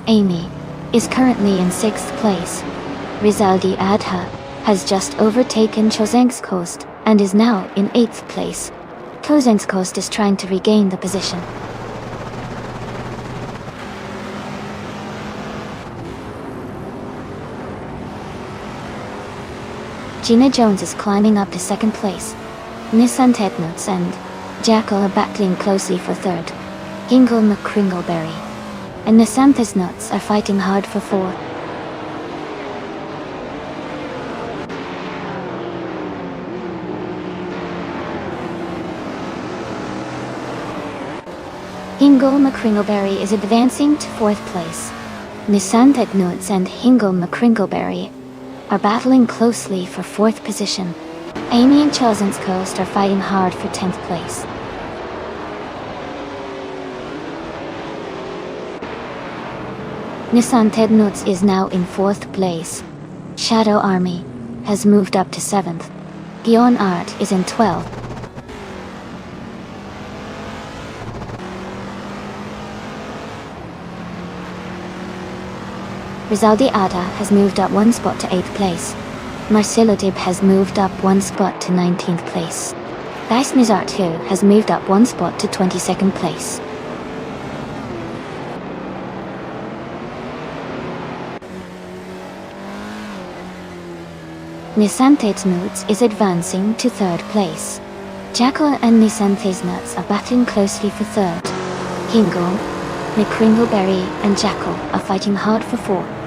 [SPEAKER 1] Amy is currently in 6th place. Rizaldi Adha has just overtaken Chosenskost and is now in 8th place. Kozenskost is trying to regain the position. Gina Jones is climbing up to 2nd place. Nissan Technotes and Jackal are battling closely for 3rd. Hingle McCringleberry and Nissan Technotes are fighting hard for 4th. Hingle McCringleberry is advancing to 4th place. Nissan Technotes and Hingle McCringleberry are battling closely for 4th position. Amy and Chosenskost are fighting hard for 10th place. Nissan Technotes is now in 4th place. Shadow Army has moved up to 7th. Gion Art is in 12th. Rizaldi Ada has moved up 1 spot to 8th place. Marcelo Dib has moved up 1 spot to 19th place. Dice Nizart 2 has moved up 1 spot to 22nd place. Nissan Technotes is advancing to 3rd place. Jackal and Nissan Technotes are battling closely for 3rd. Hingle, McCringleberry and Jackal are fighting hard for 4th.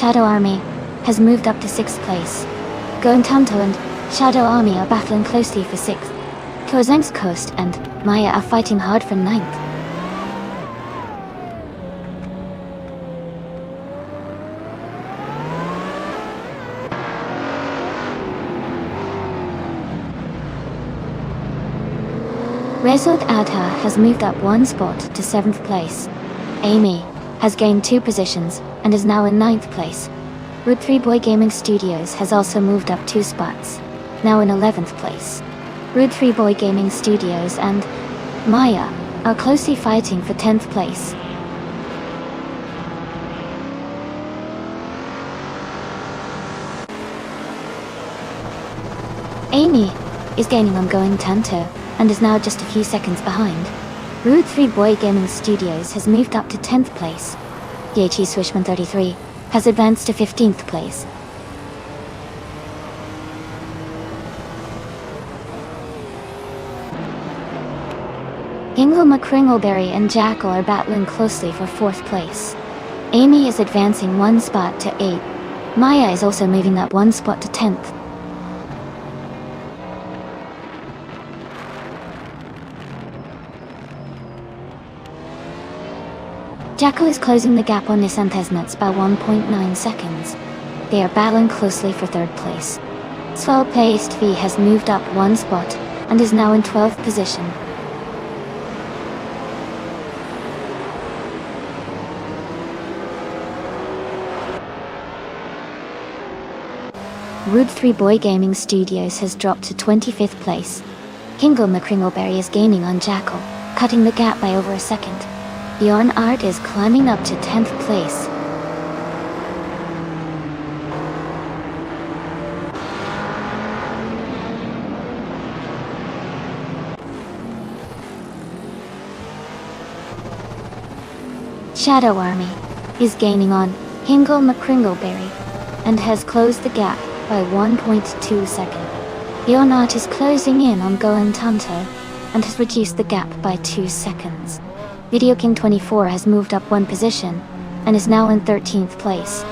[SPEAKER 1] Shadow Army has moved up to 6th place. Going Tanto and Shadow Army are battling closely for 6th. Kozenskost and Maya are fighting hard for 9th. Rezod Adha has moved up 1 spot to 7th place. Amy has gained 2 positions and is now in 9th place. Root 3 Boy Gaming Studios has also moved up 2 spots, now in 11th place. Root 3 Boy Gaming Studios and Maya are closely fighting for 10th place. Amy is gaining on Going Tanto and is now just a few seconds behind. Rude 3 Boy Gaming Studios has moved up to 10th place. DHE Swishman 33 has advanced to 15th place. Hingle McCringleberry and Jackal are battling closely for 4th place. Amy is advancing 1 spot to 8. Maya is also moving up 1 spot to 10th. Jackal is closing the gap on Nissan Tesnuts by 1.9 seconds. They are battling closely for 3rd place. Swell-paced V has moved up 1 spot and is now in 12th position. Rude 3 Boy Gaming Studios has dropped to 25th place. Hingle McCringleberry is gaining on Jackal, cutting the gap by over a second. Bjorn Art is climbing up to 10th place. Shadow Army is gaining on Hingle McCringleberry and has closed the gap by 1.2 seconds. Bjorn Art is closing in on Going Tanto and has reduced the gap by 2 seconds. Video King 24 has moved up 1 position and is now in 13th place.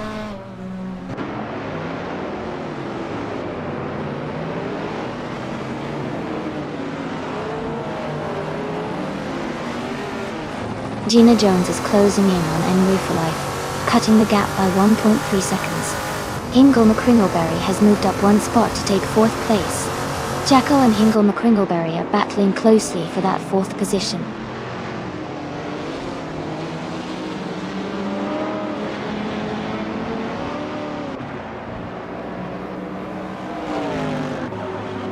[SPEAKER 1] Gina Jones is closing in on Enry for Life, cutting the gap by 1.3 seconds. Hingle McCringleberry has moved up 1 spot to take 4th place. Jackal and Hingle McCringleberry are battling closely for that 4th position.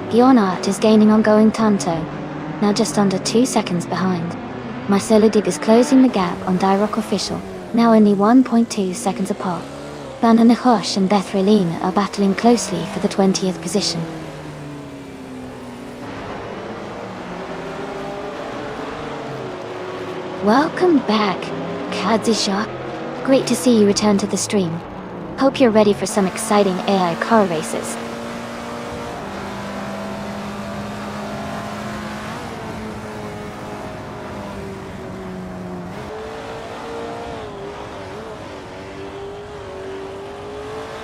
[SPEAKER 1] Bjorn Art is gaining on Going Tanto, now just under 2 seconds behind. Marcelo Dig is closing the gap on Dyrock Official, now only 1.2 seconds apart. Van and Nahosh and Bethreline are battling closely for the 20th position. Welcome back, Kadzisha. Great to see you return to the stream. Hope you're ready for some exciting AI car races.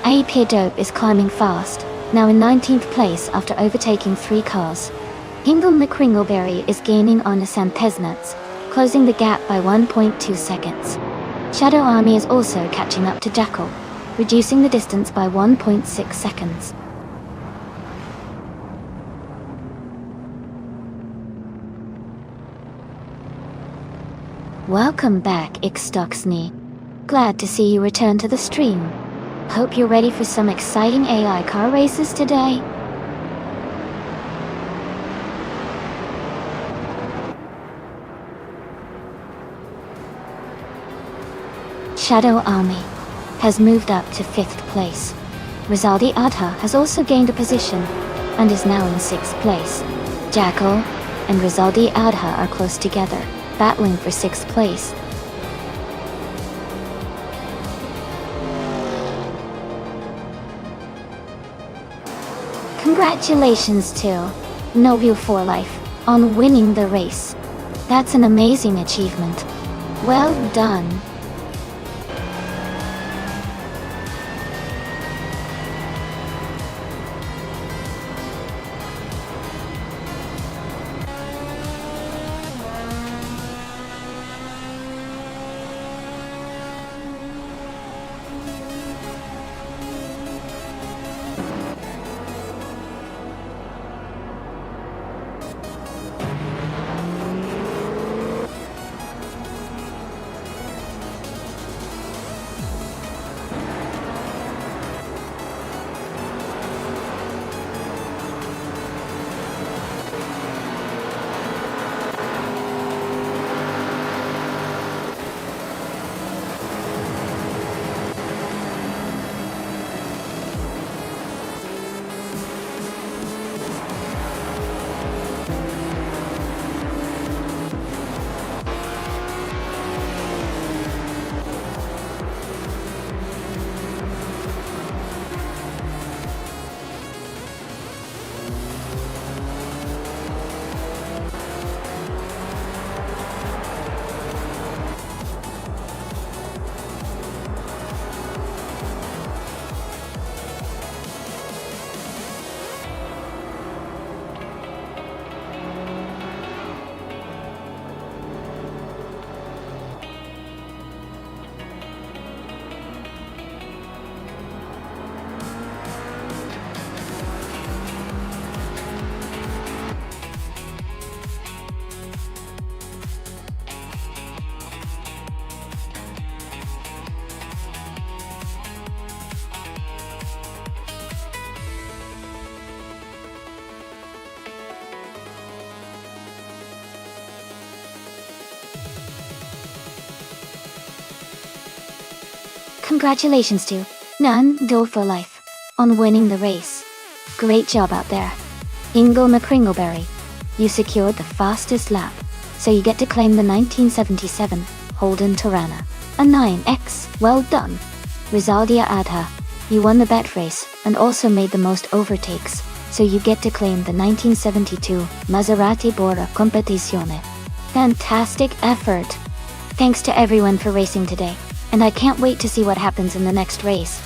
[SPEAKER 1] AP Dope is climbing fast, now in 19th place after overtaking 3 cars. Hingle McCringleberry is gaining on Nissan Tesnuts, closing the gap by 1.2 seconds. Shadow Army is also catching up to Jackal, reducing the distance by 1.6 seconds. Welcome back, Ixtoxney. Glad to see you return to the stream. Hope you're ready for some exciting AI car races today. Shadow Army has moved up to 5th place. Rizaldi Adha has also gained a position and is now in 6th place. Jackal and Rizaldi Adha are close together, battling for 6th place. Congratulations to No View for Life on winning the race. That's an amazing achievement. Well done. congratulations to Nonstop for life on winning the race. Great job out there. Ingle McCringleberry, you secured the fastest lap, so you get to claim the 1977 Holden Torana, a 9X. Well done. Rizaldia Adha, you won the bet race and also made the most overtakes, so you get to claim the 1972 Maserati Bora Competizione. Fantastic effort. Thanks to everyone for racing today, and I can't wait to see what happens in the next race.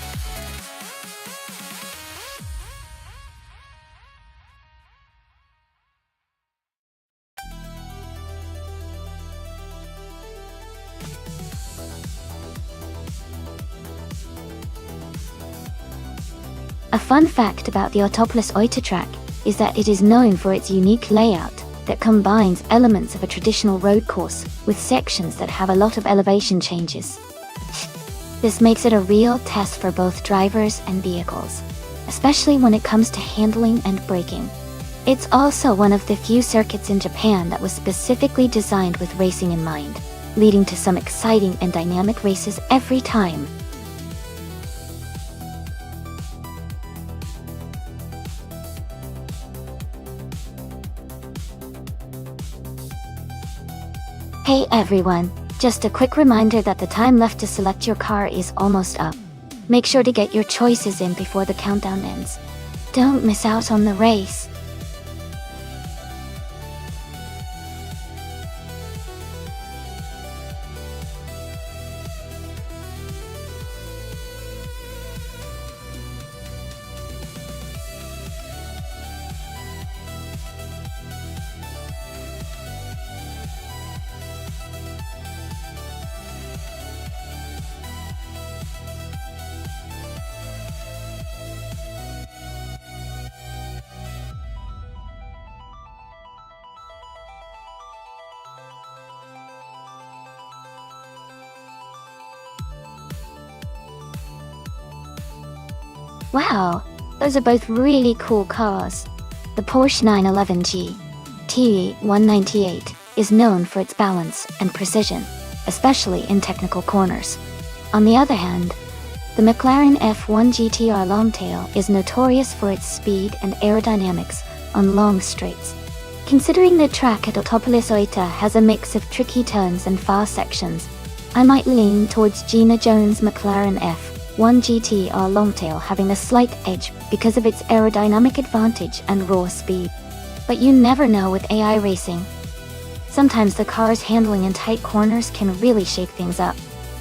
[SPEAKER 1] A fun fact about the Autopolis Oita track is that it is known for its unique layout that combines elements of a traditional road course with sections that have a lot of elevation changes. This makes it a real test for both drivers and vehicles, especially when it comes to handling and braking. It's also one of the few circuits in Japan that was specifically designed with racing in mind, leading to some exciting and dynamic races every time. Hey everyone, just a quick reminder that the time left to select your car is almost up. Make sure to get your choices in before the countdown ends. Don't miss out on the race. Wow, those are both really cool cars. The Porsche 911 GT198 is known for its balance and precision, especially in technical corners. On the other hand, the McLaren F1 GTR Longtail is notorious for its speed and aerodynamics on long straights. Considering the track at Autopolis Oita has a mix of tricky turns and fast sections, I might lean towards Gina Jones' McLaren F1 GTR Longtail having a slight edge because of its aerodynamic advantage and raw speed. But you never know with AI racing. Sometimes the car's handling in tight corners can really shake things up.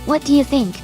[SPEAKER 1] What do you think?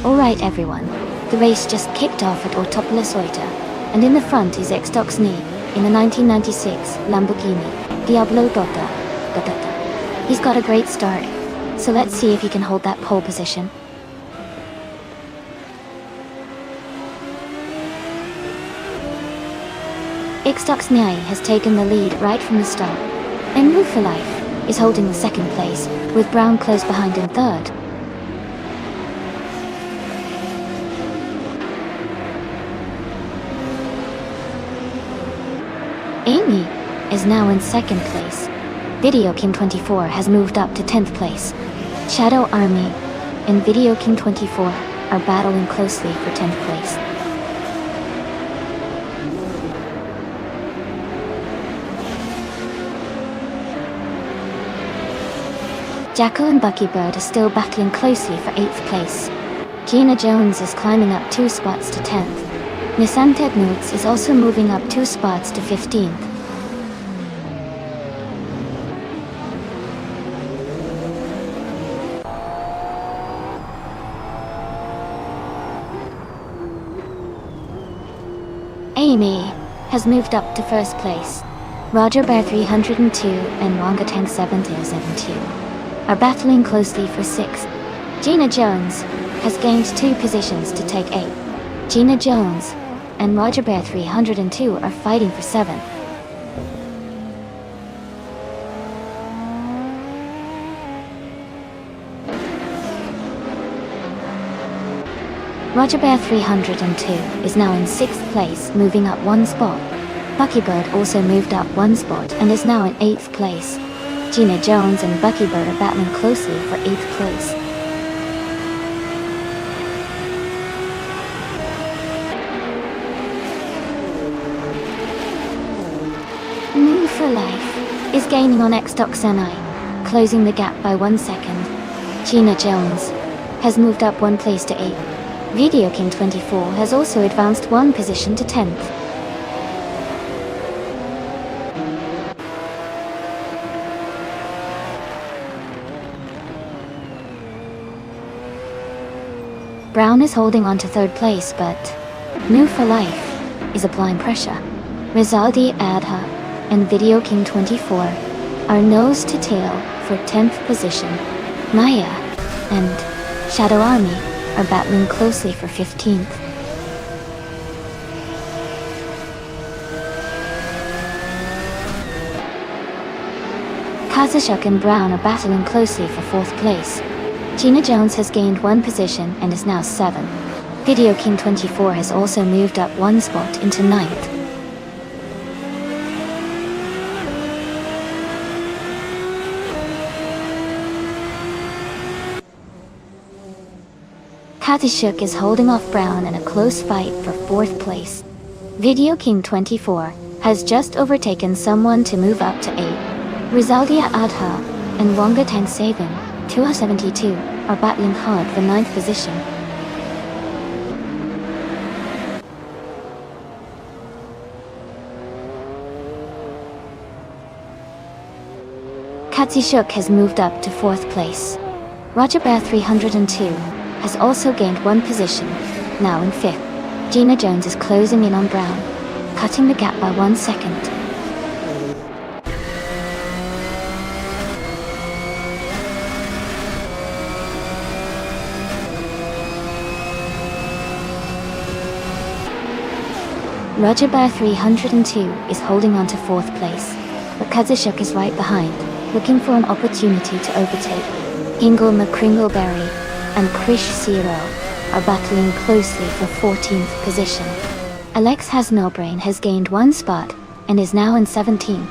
[SPEAKER 1] Alright everyone, the race just kicked off at Autopolis Oita, and in the front is Xtoxny in the 1996 Lamborghini Diablo Dota. He's got a great start, so let's see if he can hold that pole position. Xtoxny has taken the lead right from the start, and Move for Life is holding the second place, with Brown close behind in third. Amy is now in second place. Video King 24 has moved up to 10th place. Shadow Army and Video King 24 are battling closely for 10th place. Jacko and Buckybird are still battling closely for 8th place. Gina Jones is climbing up 2 spots to 10th. Nissan Tednoots is also moving up 2 spots to 15th. Amy has moved up to first place. Roger Bear 302 and Wonga Tank 772 are battling closely for 6th. Gina Jones has gained 2 positions to take 8. Gina Jones and Roger Bear 302 are fighting for 7th. Roger Bear 302 is now in 6th place, moving up 1 spot. Buckybird also moved up 1 spot and is now in 8th place. Gina Jones and Buckybird are battling closely for 8th place. Move for Life is gaining on Xtoxanai, closing the gap by 1 second. Gina Jones has moved up 1 place to 8th. Video King 24 has also advanced 1 position to 10th. Brown is holding on to 3rd place, but Move for Life is applying pressure. Rizaldi Adha and Video King 24 are nose to tail for 10th position. Maya and Shadow Army are battling closely for 15th. Kazashuk and Brown are battling closely for 4th place. Gina Jones has gained 1 position and is now 7th. Video King 24 has also moved up 1 spot into 9th. Kazashuk is holding off Brown in a close fight for 4th place. Video King 24 has just overtaken someone to move up to 8. Rizaldia Adha and Wonga Tank Savin 272 are battling hard for 9th position. Kazashuk has moved up to 4th place. Roger Bear 302 has also gained 1 position, now in 5th. Gina Jones is closing in on Brown, cutting the gap by 1 second. Roger Bear 302 is holding on to 4th place, but Kazashuk is right behind, looking for an opportunity to overtake. Ingle McCringleberry and Krish Zero are battling closely for 14th position. Alex Hasnelbrain has gained 1 spot and is now in 17th.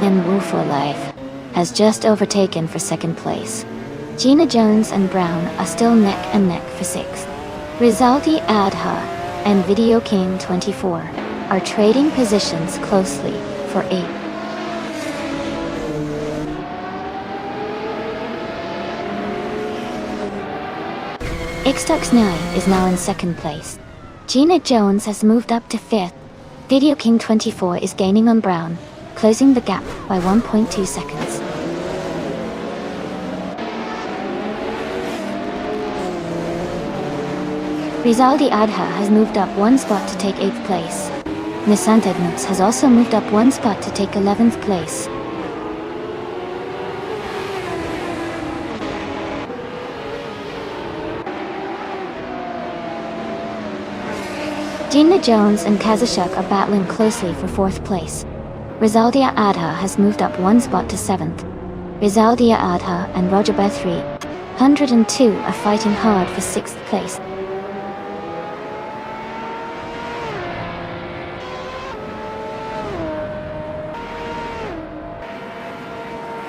[SPEAKER 1] And Woo for Life has just overtaken for 2nd place. Gina Jones and Brown are still neck and neck for 6th. Rizaldi Adha and Video King 24 are trading positions closely for 8th. Xtux9 is now in 2nd place. Gina Jones has moved up to 5th. Video King 24 is gaining on Brown, closing the gap by 1.2 seconds. Rizaldi Adha has moved up 1 spot to take 8th place. Nisantednuts has also moved up 1 spot to take 11th place. Gina Jones and Kazashuk are battling closely for 4th place. Rizaldia Adha has moved up 1 spot to 7th. Rizaldia Adha and Roger Bear 302 are fighting hard for 6th place.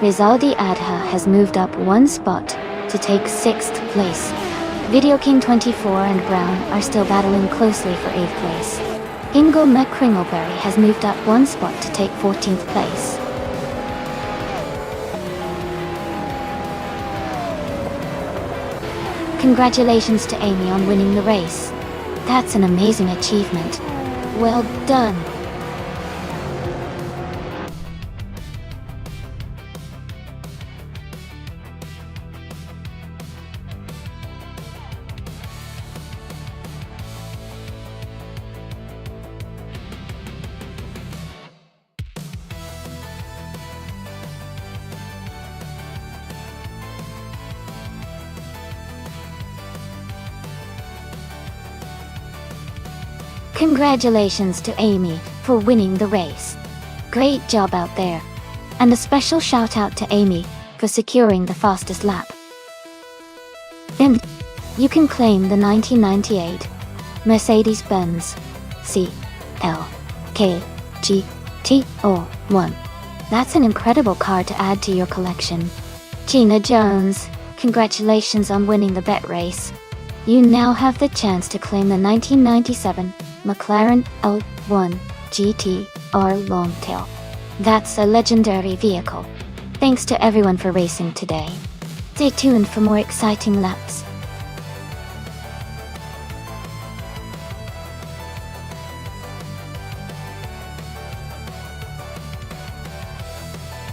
[SPEAKER 1] Rizaldi Adha has moved up 1 spot to take 6th place. Video King 24 and Brown are still battling closely for 8th place. Ingle McCringleberry has moved up 1 spot to take 14th place. Congratulations to Amy on winning the race. That's an amazing achievement. Well done. Congratulations to Amy for winning the race. Great job out there. And a special shout out to Amy for securing the fastest lap. And you can claim the 1998 Mercedes-Benz CLK GT01. That's an incredible car to add to your collection. Gina Jones, congratulations on winning the bet race. You now have the chance to claim the 1997 McLaren L1 GT-R Longtail. That's a legendary vehicle. Thanks to everyone for racing today. Stay tuned for more exciting laps.